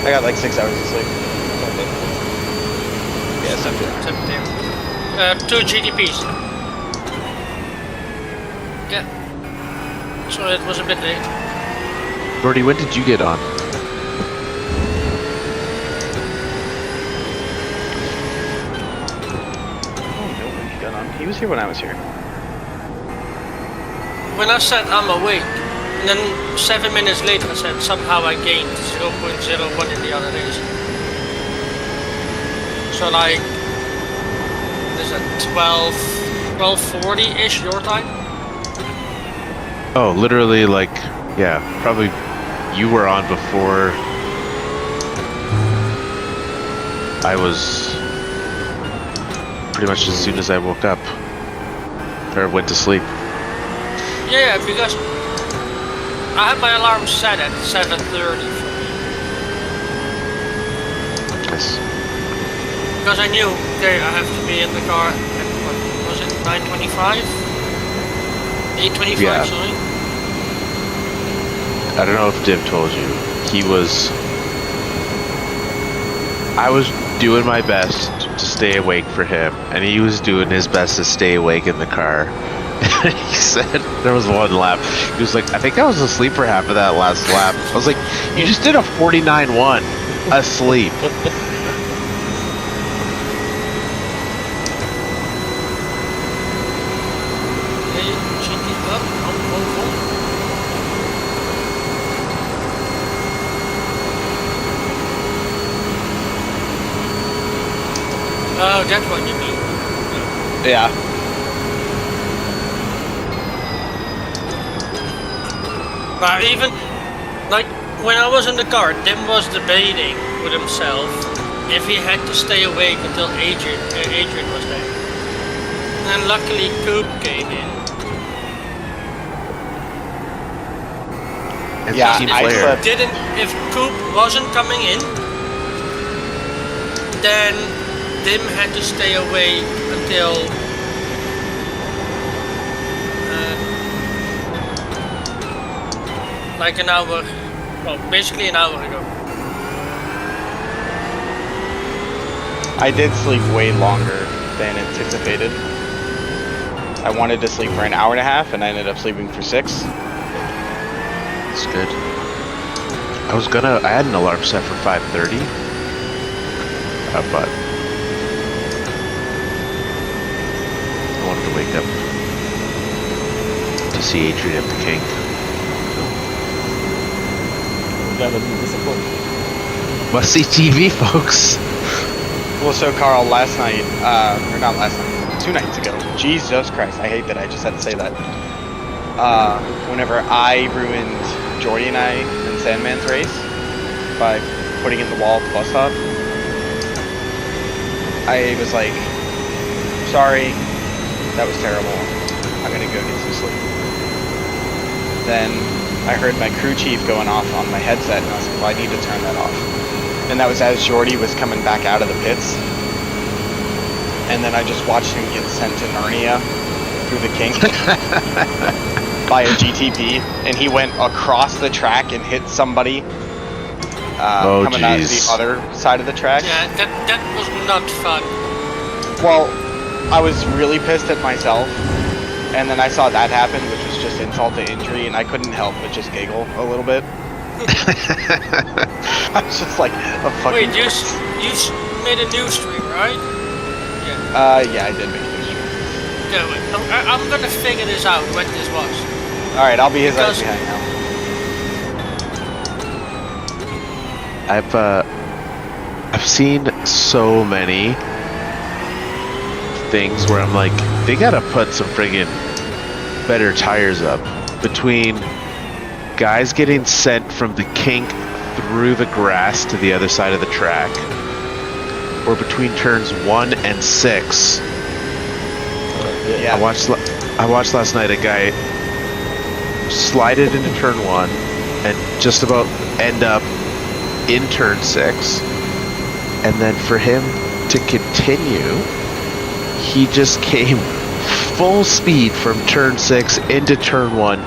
I got like 6 hours of sleep. Yeah, something. 2 GTPs. Yeah. So it was a bit late. Jordy, when did you get on? He was here when I was here. When I said I'm awake, and then 7 minutes later I said somehow I gained 0.01 in the other race. So like, what is it, 12:40-ish your time? Oh, literally, like, yeah, probably you were on before I was. Pretty much as soon as I woke up or went to sleep. Yeah, because I had my alarm set at 7:30 for me. Nice. Because I knew, okay, I have to be in the car at, what was it, 9:25? 8:25, Yeah. sorry. I don't know if Div told you. I was doing my best to stay awake for him, and he was doing his best to stay awake in the car. He said there was one lap. He was like, I think I was asleep for half of that last lap. I was like, you just did a 49-1 asleep. Hey, GT up, Oh, that's what you mean. Yeah. But even, like, when I was in the car, Tim was debating with himself if he had to stay awake until Adrian was there. And luckily Kaib came in. And Yeah, team I player. slept. If Kaib wasn't coming in, then Tim had to stay awake until like an hour, well, basically an hour ago. I did sleep way longer than anticipated. I wanted to sleep for an hour and a half, and I ended up sleeping for 6. That's good. I had an alarm set for 5:30. But I wanted to wake up to see Adrian at the King. Gonna be disappointed. Must see TV, folks. Well, so Carl, last night, or not last night, 2 nights ago. Jesus Christ, I hate that I just had to say that. Whenever I ruined Jordy and I and Sandman's race by putting in the wall at the bus stop, I was like, sorry, that was terrible. I'm gonna go get some sleep. Then I heard my crew chief going off on my headset, and I was like, well, I need to turn that off. And that was as Jordy was coming back out of the pits. And then I just watched him get sent to Narnia through the King by a GTP, and he went across the track and hit somebody coming out of the other side of the track. Yeah, that was not fun. Well, I was really pissed at myself, and then I saw that happen, which was just insult to injury, and I couldn't help but just giggle a little bit. I was just like a fucking. Wait, you made a new stream, right? Yeah, I did make a new stream. Yeah, wait, I'm gonna figure this out, what this was. Alright, I'll be his eyes Because- behind now. I've seen so many things where I'm like, they gotta put some friggin' better tires up between guys getting sent from the kink through the grass to the other side of the track, or between turns 1 and 6. Yeah. I watched last night a guy slided into turn 1 and just about end up in turn 6, and then for him to continue, he just came full speed from turn 6 into turn 1,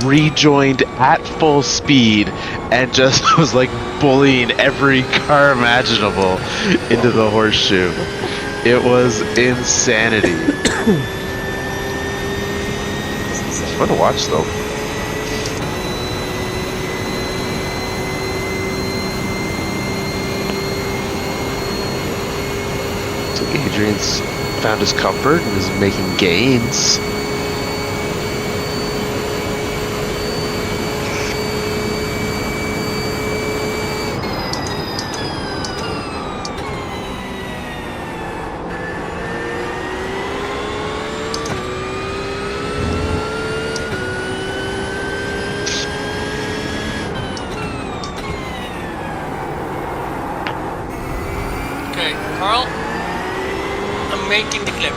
rejoined at full speed, and just was like bullying every car imaginable into the horseshoe. It was insanity. It's fun to watch though. So Adrian's found his comfort and is making gains. Carl, I'm making the clip.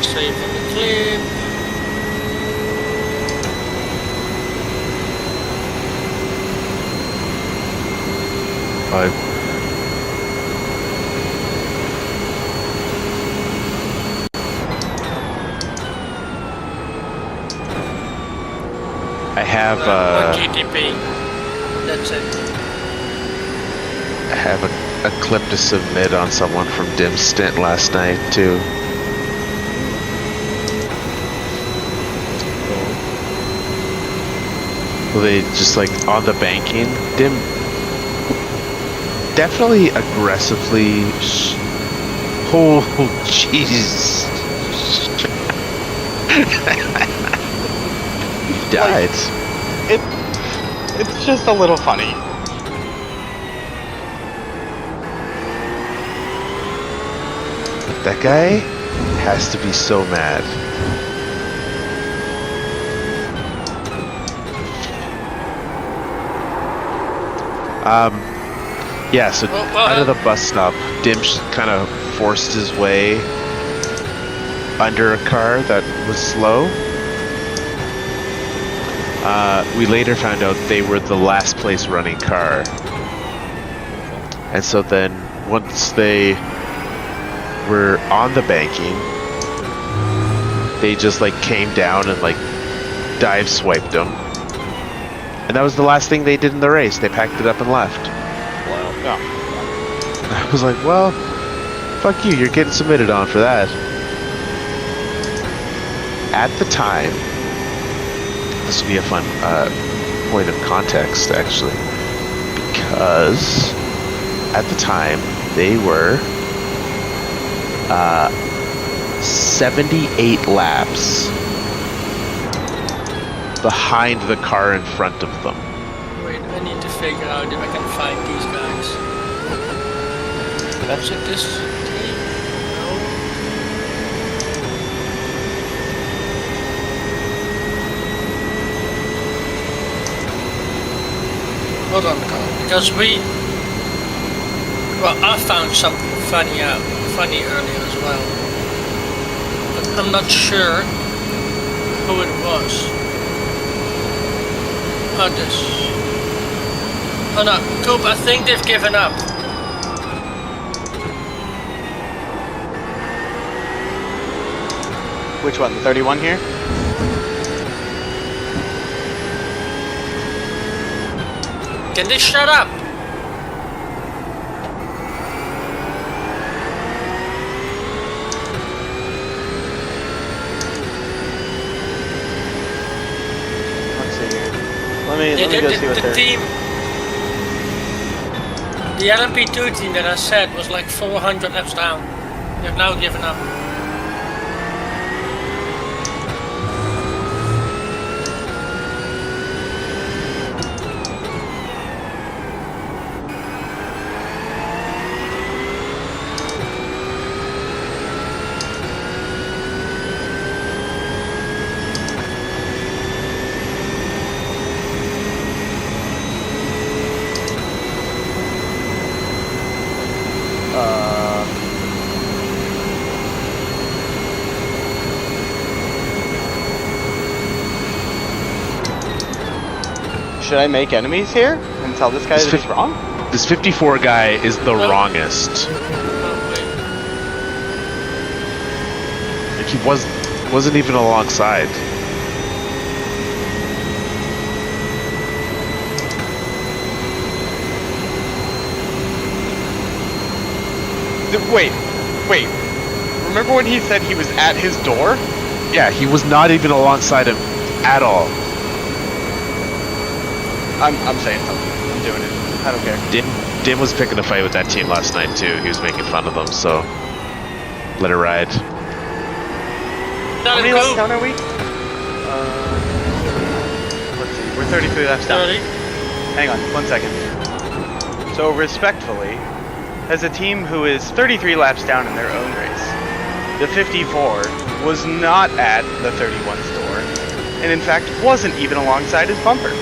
Save on the clip. I have One GTP. That's it. I have a clip to submit on someone from Dim Stint last night too. Well, they just like on the banking, Dim definitely aggressively. Oh jeez! He died. It's just a little funny. That guy has to be so mad. Yeah, so out of the bus stop, Dimsh kind of forced his way under a car that was slow. We later found out they were the last place running car. And so then once they were on the banking, they just like came down and like dive swiped them. And that was the last thing they did in the race. They packed it up and left. Wow. I was like, well, fuck you, you're getting submitted on for that. At the time, this would be a fun point of context actually, because at the time they were 78 laps behind the car in front of them. Wait, I need to figure out if I can find these guys. Is it this team? No. Hold on, Carl, because I found something funny earlier as well, but I'm not sure who it was. Oh, this. Oh no, Coop, I think they've given up. Which one? The 31 here? Can they shut up? Let's see here. Let me go see what they're... team. The LMP2 team that I said was like 400 laps down. They've now given up. Should I make enemies here and tell this guy that he's wrong? This 54 guy is the wrongest. Like he wasn't even alongside. Wait. Remember when he said he was at his door? Yeah, he was not even alongside him at all. I'm saying something. I'm doing it. I don't care. Dim was picking a fight with that team last night too. He was making fun of them, so let it ride. How many laps down are we? Let's see. We're 33 laps down. 30. Hang on, 1 second. So respectfully, as a team who is 33 laps down in their own race, the 54 was not at the 31 store, and in fact wasn't even alongside his bumper.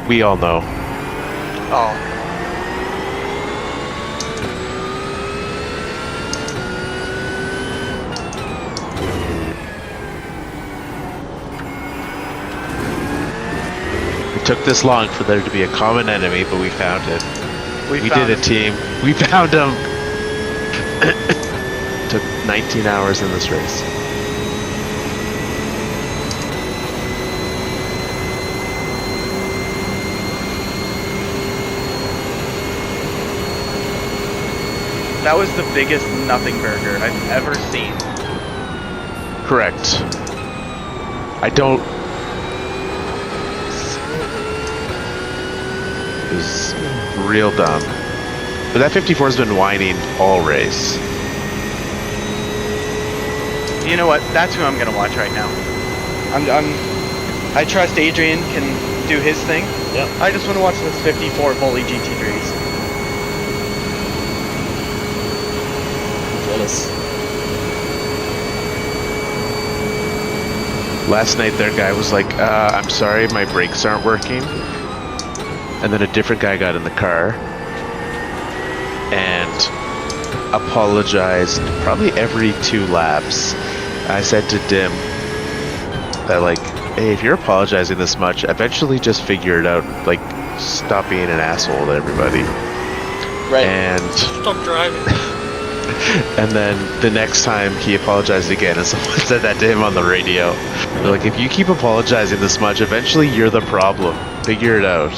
We all know. Oh. It took this long for there to be a common enemy, but we found it. We found did it, him. team. We found him. Took 19 hours in this race. That was the biggest nothing burger I've ever seen. Correct. I don't... It was real dumb. But that 54's been whining all race. You know what? That's who I'm gonna watch right now. I trust Adrian can do his thing. Yeah. I just want to watch this 54 Bully GT3s. Jealous. Last night their guy was like, I'm sorry, my brakes aren't working. And then a different guy got in the car and apologized probably every 2 laps. I said to Dim that, like, hey, if you're apologizing this much, eventually just figure it out. Like, stop being an asshole to everybody. Right. And Stop driving. and then the next time he apologized again, and someone said that to him on the radio. They're like, if you keep apologizing this much, eventually you're the problem. Figure it out.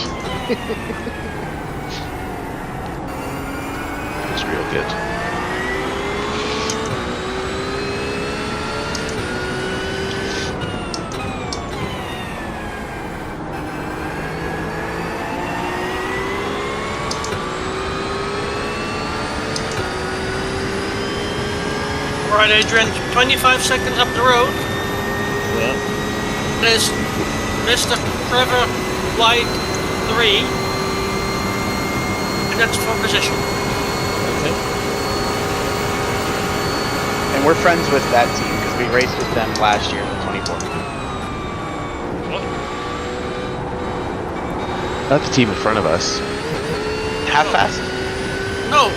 It's real good. Right, Adrian, 25 seconds up the road. Yeah. There's Mr. Trevor White 3. And that's for position. Okay. And we're friends with that team because we raced with them last year in the 24. Not the team in front of us. Half fast? No,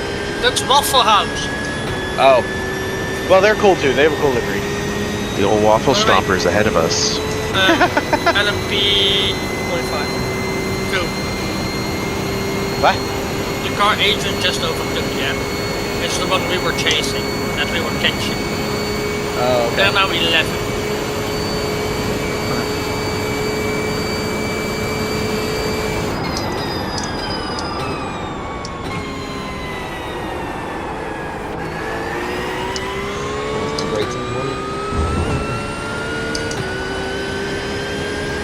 that's Waffle House. Oh. Well, they're cool too. They have a cool livery. The old waffle Alright. stompers ahead of us. LMP 45. 2. What? The car Adrian just overtook, yeah. It's the one we were chasing, that we were catching. Oh, okay. They're now 11.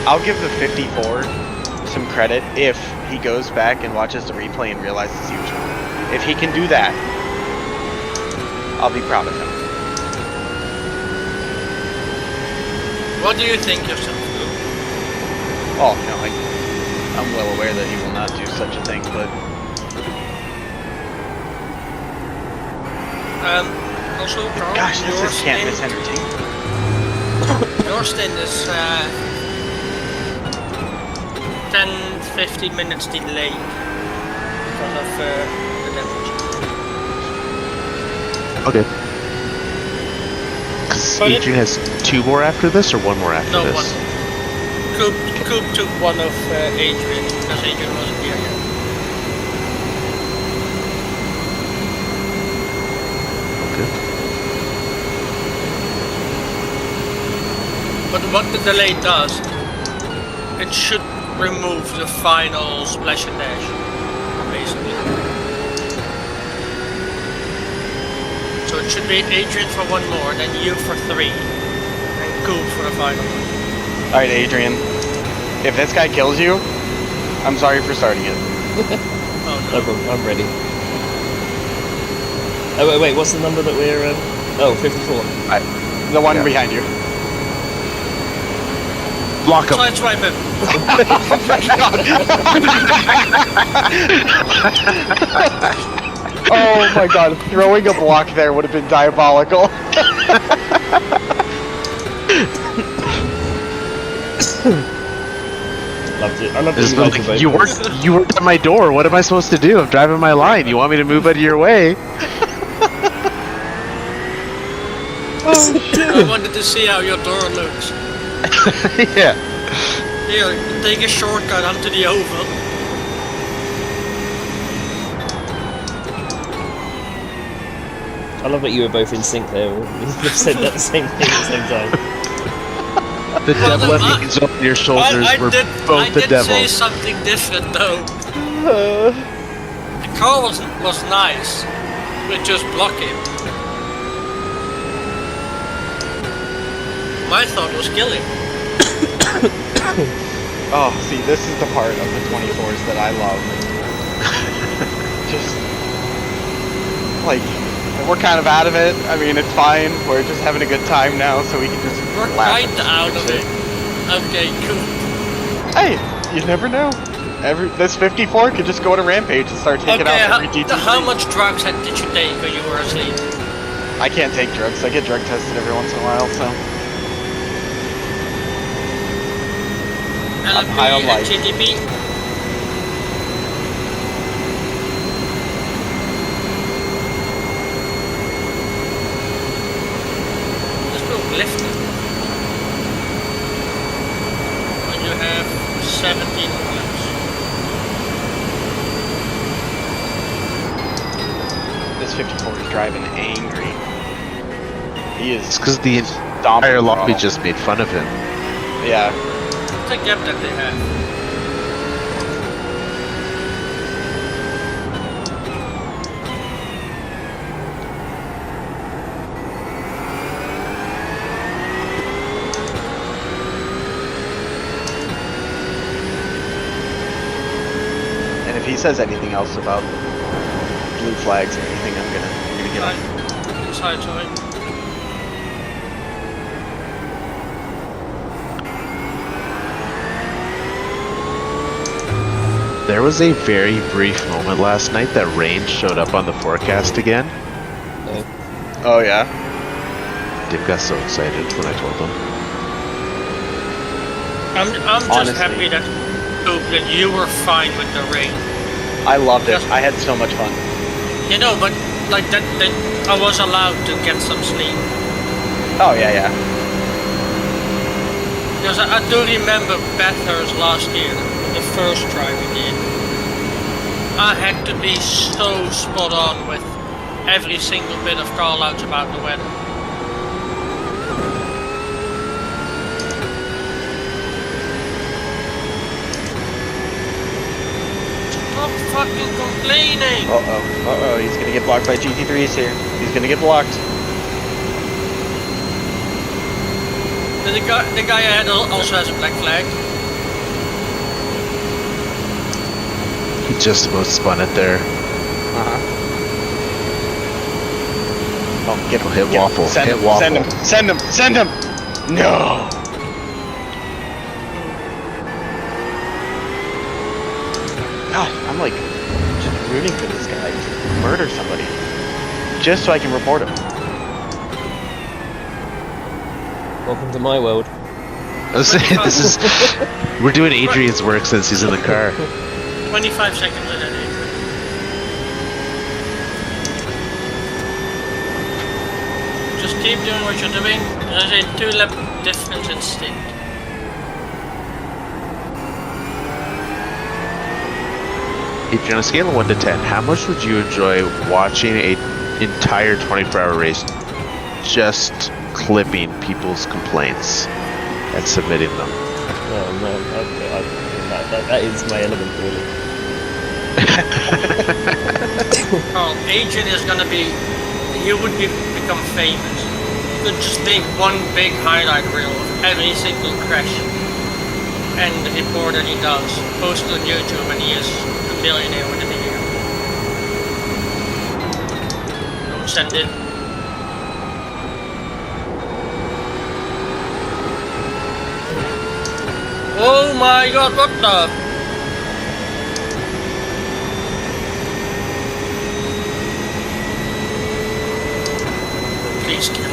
I'll give the 54 some credit if he goes back and watches the replay and realizes he was wrong. If he can do that, I'll be proud of him. What do you think yourself, Lou? Oh, no, I'm well aware that he will not do such a thing, but Also, Carl, gosh, this your is can't stint- miss entertainment. Your stint is 10-15 minutes delayed because of the damage. Okay. Because But Adrian has 2 more after this, or 1 more after No, this? 1. Coop took one of Adrian because Adrian wasn't here yet. Okay. But what the delay does, it should remove the final splash and dash, basically. So it should be Adrian for one more, then you for 3, and Kaib for the final one. Alright, Adrian. If this guy kills you, I'm sorry for starting it. Oh No no. problem, I'm ready. Oh wait, what's the number that we're? Oh, 54. The one Yeah. behind you. Block him. Sideswipe him. Oh my god, throwing a block there would have been diabolical. Loved it. I loved it. It's You guys were like, both you worked at my door. What am I supposed to do? I'm driving my line. You want me to move out of your way? I wanted to see how your door looks. Yeah. Here, take a shortcut onto the oval. I love that you were both in sync there. You said that the same thing at the same time. The Well, devil no, and angel on your shoulders were both the I did devil. say something different though. The car was nice, but just blocking. My thought was killing. Oh, see, this is the part of the 24s that I love. Just, like, we're kind of out of it. I mean, it's fine. We're just having a good time now, so we can just We're laugh. kinda out of it. Okay, cool. Hey, you never know. This 54 could just go on a rampage and start taking Okay, out every GT3. how much drugs did you take when you were asleep? I can't take drugs. I get drug tested every once in a while, so. I'm high on LMP life. and GTP? This will lift it. When you have 17 laps. This 54 is driving angry. He is. It's because the stomping entire lobby throttle. just made fun of him. Yeah. It's a gap that they have. And if he says anything else about blue flags or anything, I'm gonna get him. Inside side. There was a very brief moment last night that rain showed up on the forecast again. Oh yeah. Dave got so excited when I told him. I'm just Honestly. happy that you were fine with the rain. I loved it. Just- I had so much fun. You know, but like that I was allowed to get some sleep. Oh yeah, yeah. Because I do remember Bathurst last year, the first try we did. I had to be so spot on with every single bit of call outs about the weather. Stop fucking complaining! Uh-oh. He's gonna get blocked by GT3s here. He's gonna get blocked. The guy ahead also has a black flag. He just about spun it there. Uh-huh. Oh, get him. Hit get him. waffle. Send Hit him. waffle. Send him. Send him. Send him. No. God, I'm like just rooting for this guy to murder somebody. Just so I can report him. Welcome to my world. I was saying, this is... We're doing Adrian's work since he's in the car. 25 seconds in it. Just keep doing what you're doing. There's a 2-lap difference in stint. Adrian, on a scale of 1 to 10, how much would you enjoy watching an entire 24-hour race just clipping people's complaints and submitting them? Oh man, that is my element really. Carl, Adrian is gonna be you would become famous. You could just make one big highlight reel of every single crash and the report that he does, post it on YouTube, and he is a millionaire within a year. Don't send it. Oh my god, what the? Please kill.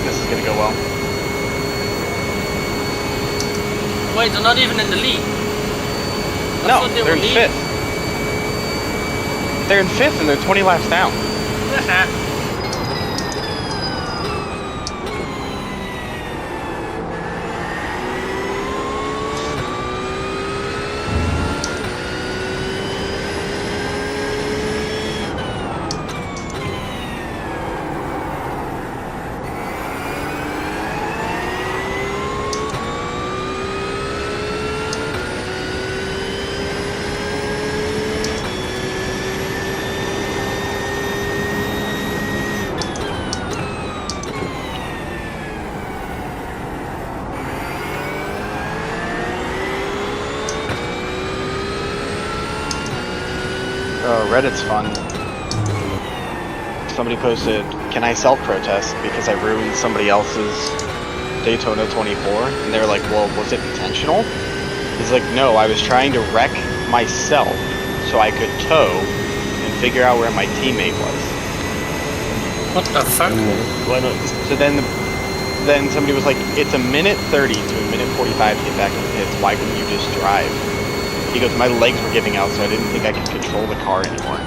This is gonna go well. Wait, they're not even in the lead. I No, thought they they're were in leading. 5th. They're in 5th and they're 20 laps down. Oh, Reddit's fun. Somebody posted, "Can I self-protest because I ruined somebody else's Daytona 24?" And they're like, "Well, was it intentional?" He's like, "No, I was trying to wreck myself so I could tow and figure out where my teammate was." What the fuck? Why not? So then somebody was like, "It's a minute 30 to a minute 45 to get back in the pits. Why couldn't you just drive?" He goes, "My legs were giving out, so I didn't think I could control the car anymore."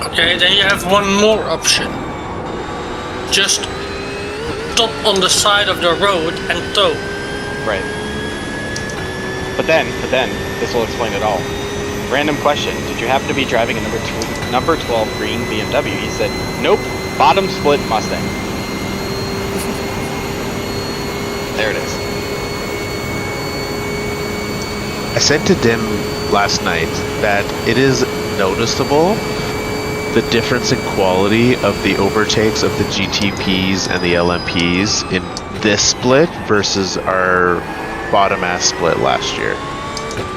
Okay, then you have one more option. Just stop on the side of the road and tow. Right. But then, this will explain it all. Random question: did you happen to be driving a number 12 green BMW? He said, "Nope, bottom split Mustang." There it is. I said to Dim last night that it is noticeable the difference in quality of the overtakes of the GTPs and the LMPs in this split versus our bottom ass split last year.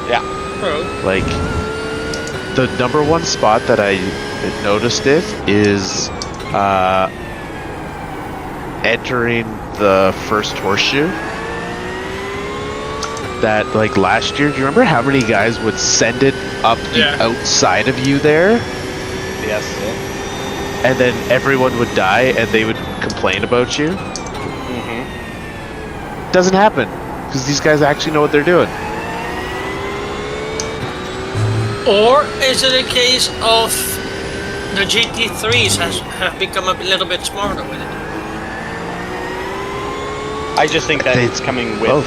Yeah. Oh. Like, the number one spot that I noticed it is entering the first horseshoe. That, like, last year, do you remember how many guys would send it up the outside of you there? Yes. And then everyone would die and they would complain about you? Mm-hmm. Doesn't happen, because these guys actually know what they're doing. Or is it a case of the GT3s have become a little bit smarter with it? I just think that it's coming with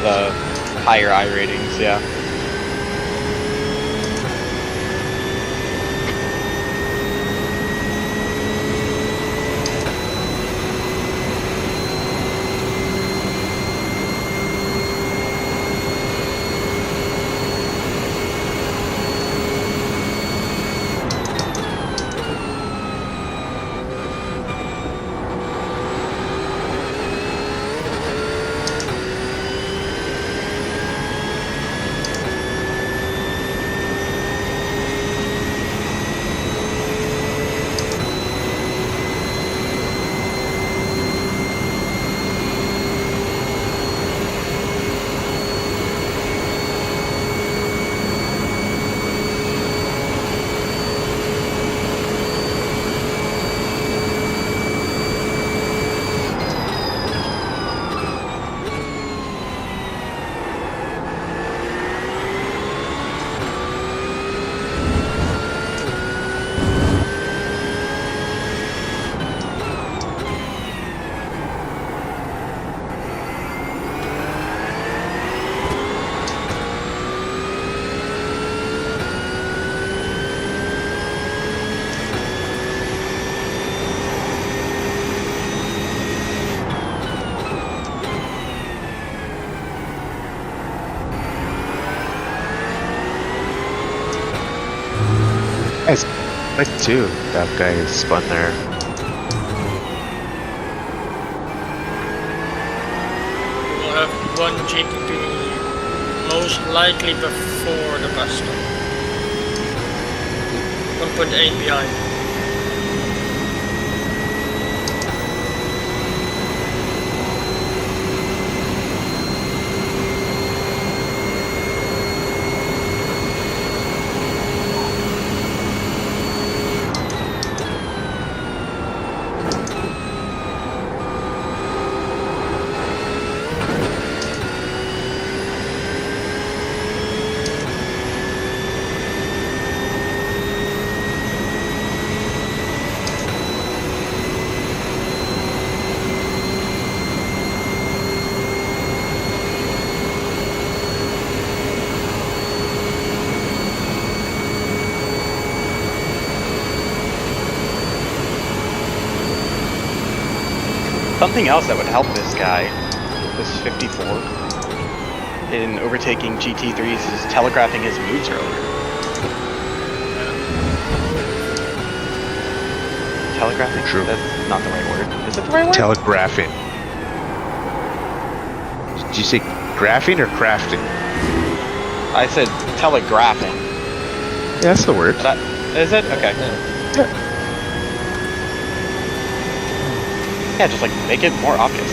higher I ratings, yeah. Guys, like too. That guy spun there. We'll have one GT3 most likely before the bus stop. 1.8 behind. Something else that would help this guy, this 54, in overtaking GT3s is telegraphing his moves earlier. Telegraphing? True. That's not the right word. Is it the right word? Telegraphing. Did you say graphing or crafting? I said telegraphing. Yeah, that's the word. Is it? Okay. Yeah, just like make it more obvious.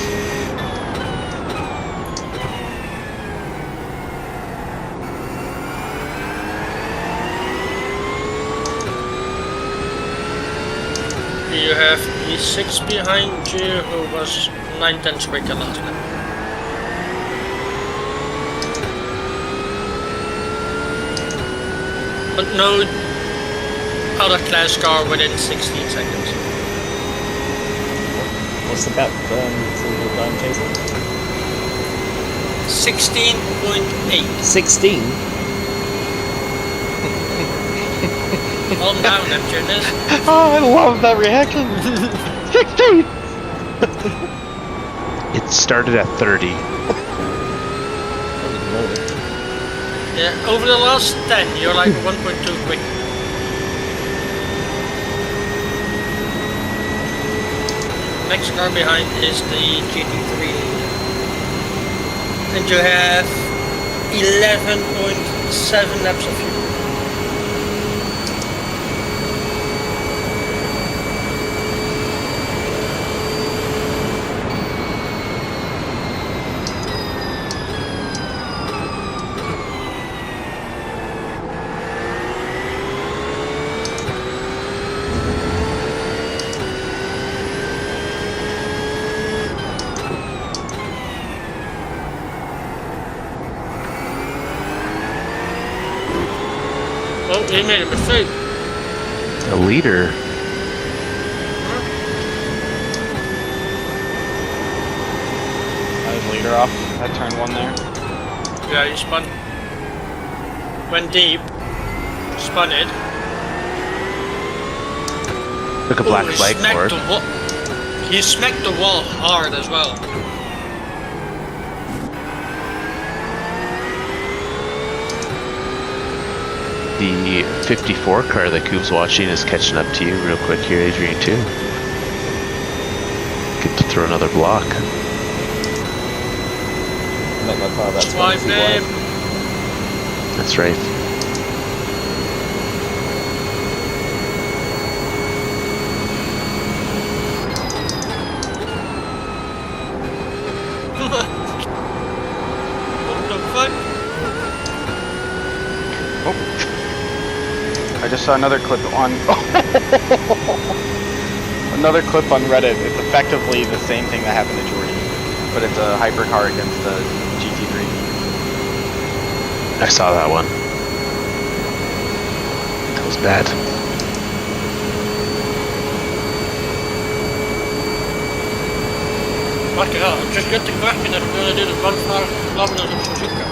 You have E6 behind you who was 9/10 quicker last lap. But no other class car within 16 seconds. What's the gap for the time chasing? 16.8. 16? Calm down, Neptunus. Oh, I love that reaction. 16! It started at 30. Yeah, over the last 10, you're like 1.2 quick. Next car behind is the GT3. And you have 11.7 laps of fuel. Oh, he made a mistake. A leader. I was leader off at turn 1 there. Yeah, he spun. Went deep. Spun it. Took a black Ooh, flag for it. He smacked the wall hard as well. The 54 car that Kaib's watching is catching up to you real quick here, Adrian, too. Get to throw another block. Make my car about 20 Swipe feet name. wide. That's right. What the fuck? I just saw another clip on another clip on Reddit. It's effectively the same thing that happened to Jordy, but it's a hypercar against a GT3. I saw that one. That was bad. Fuck it up, just get the question if we're gonna do the 1,000 kilometers of Suzuka.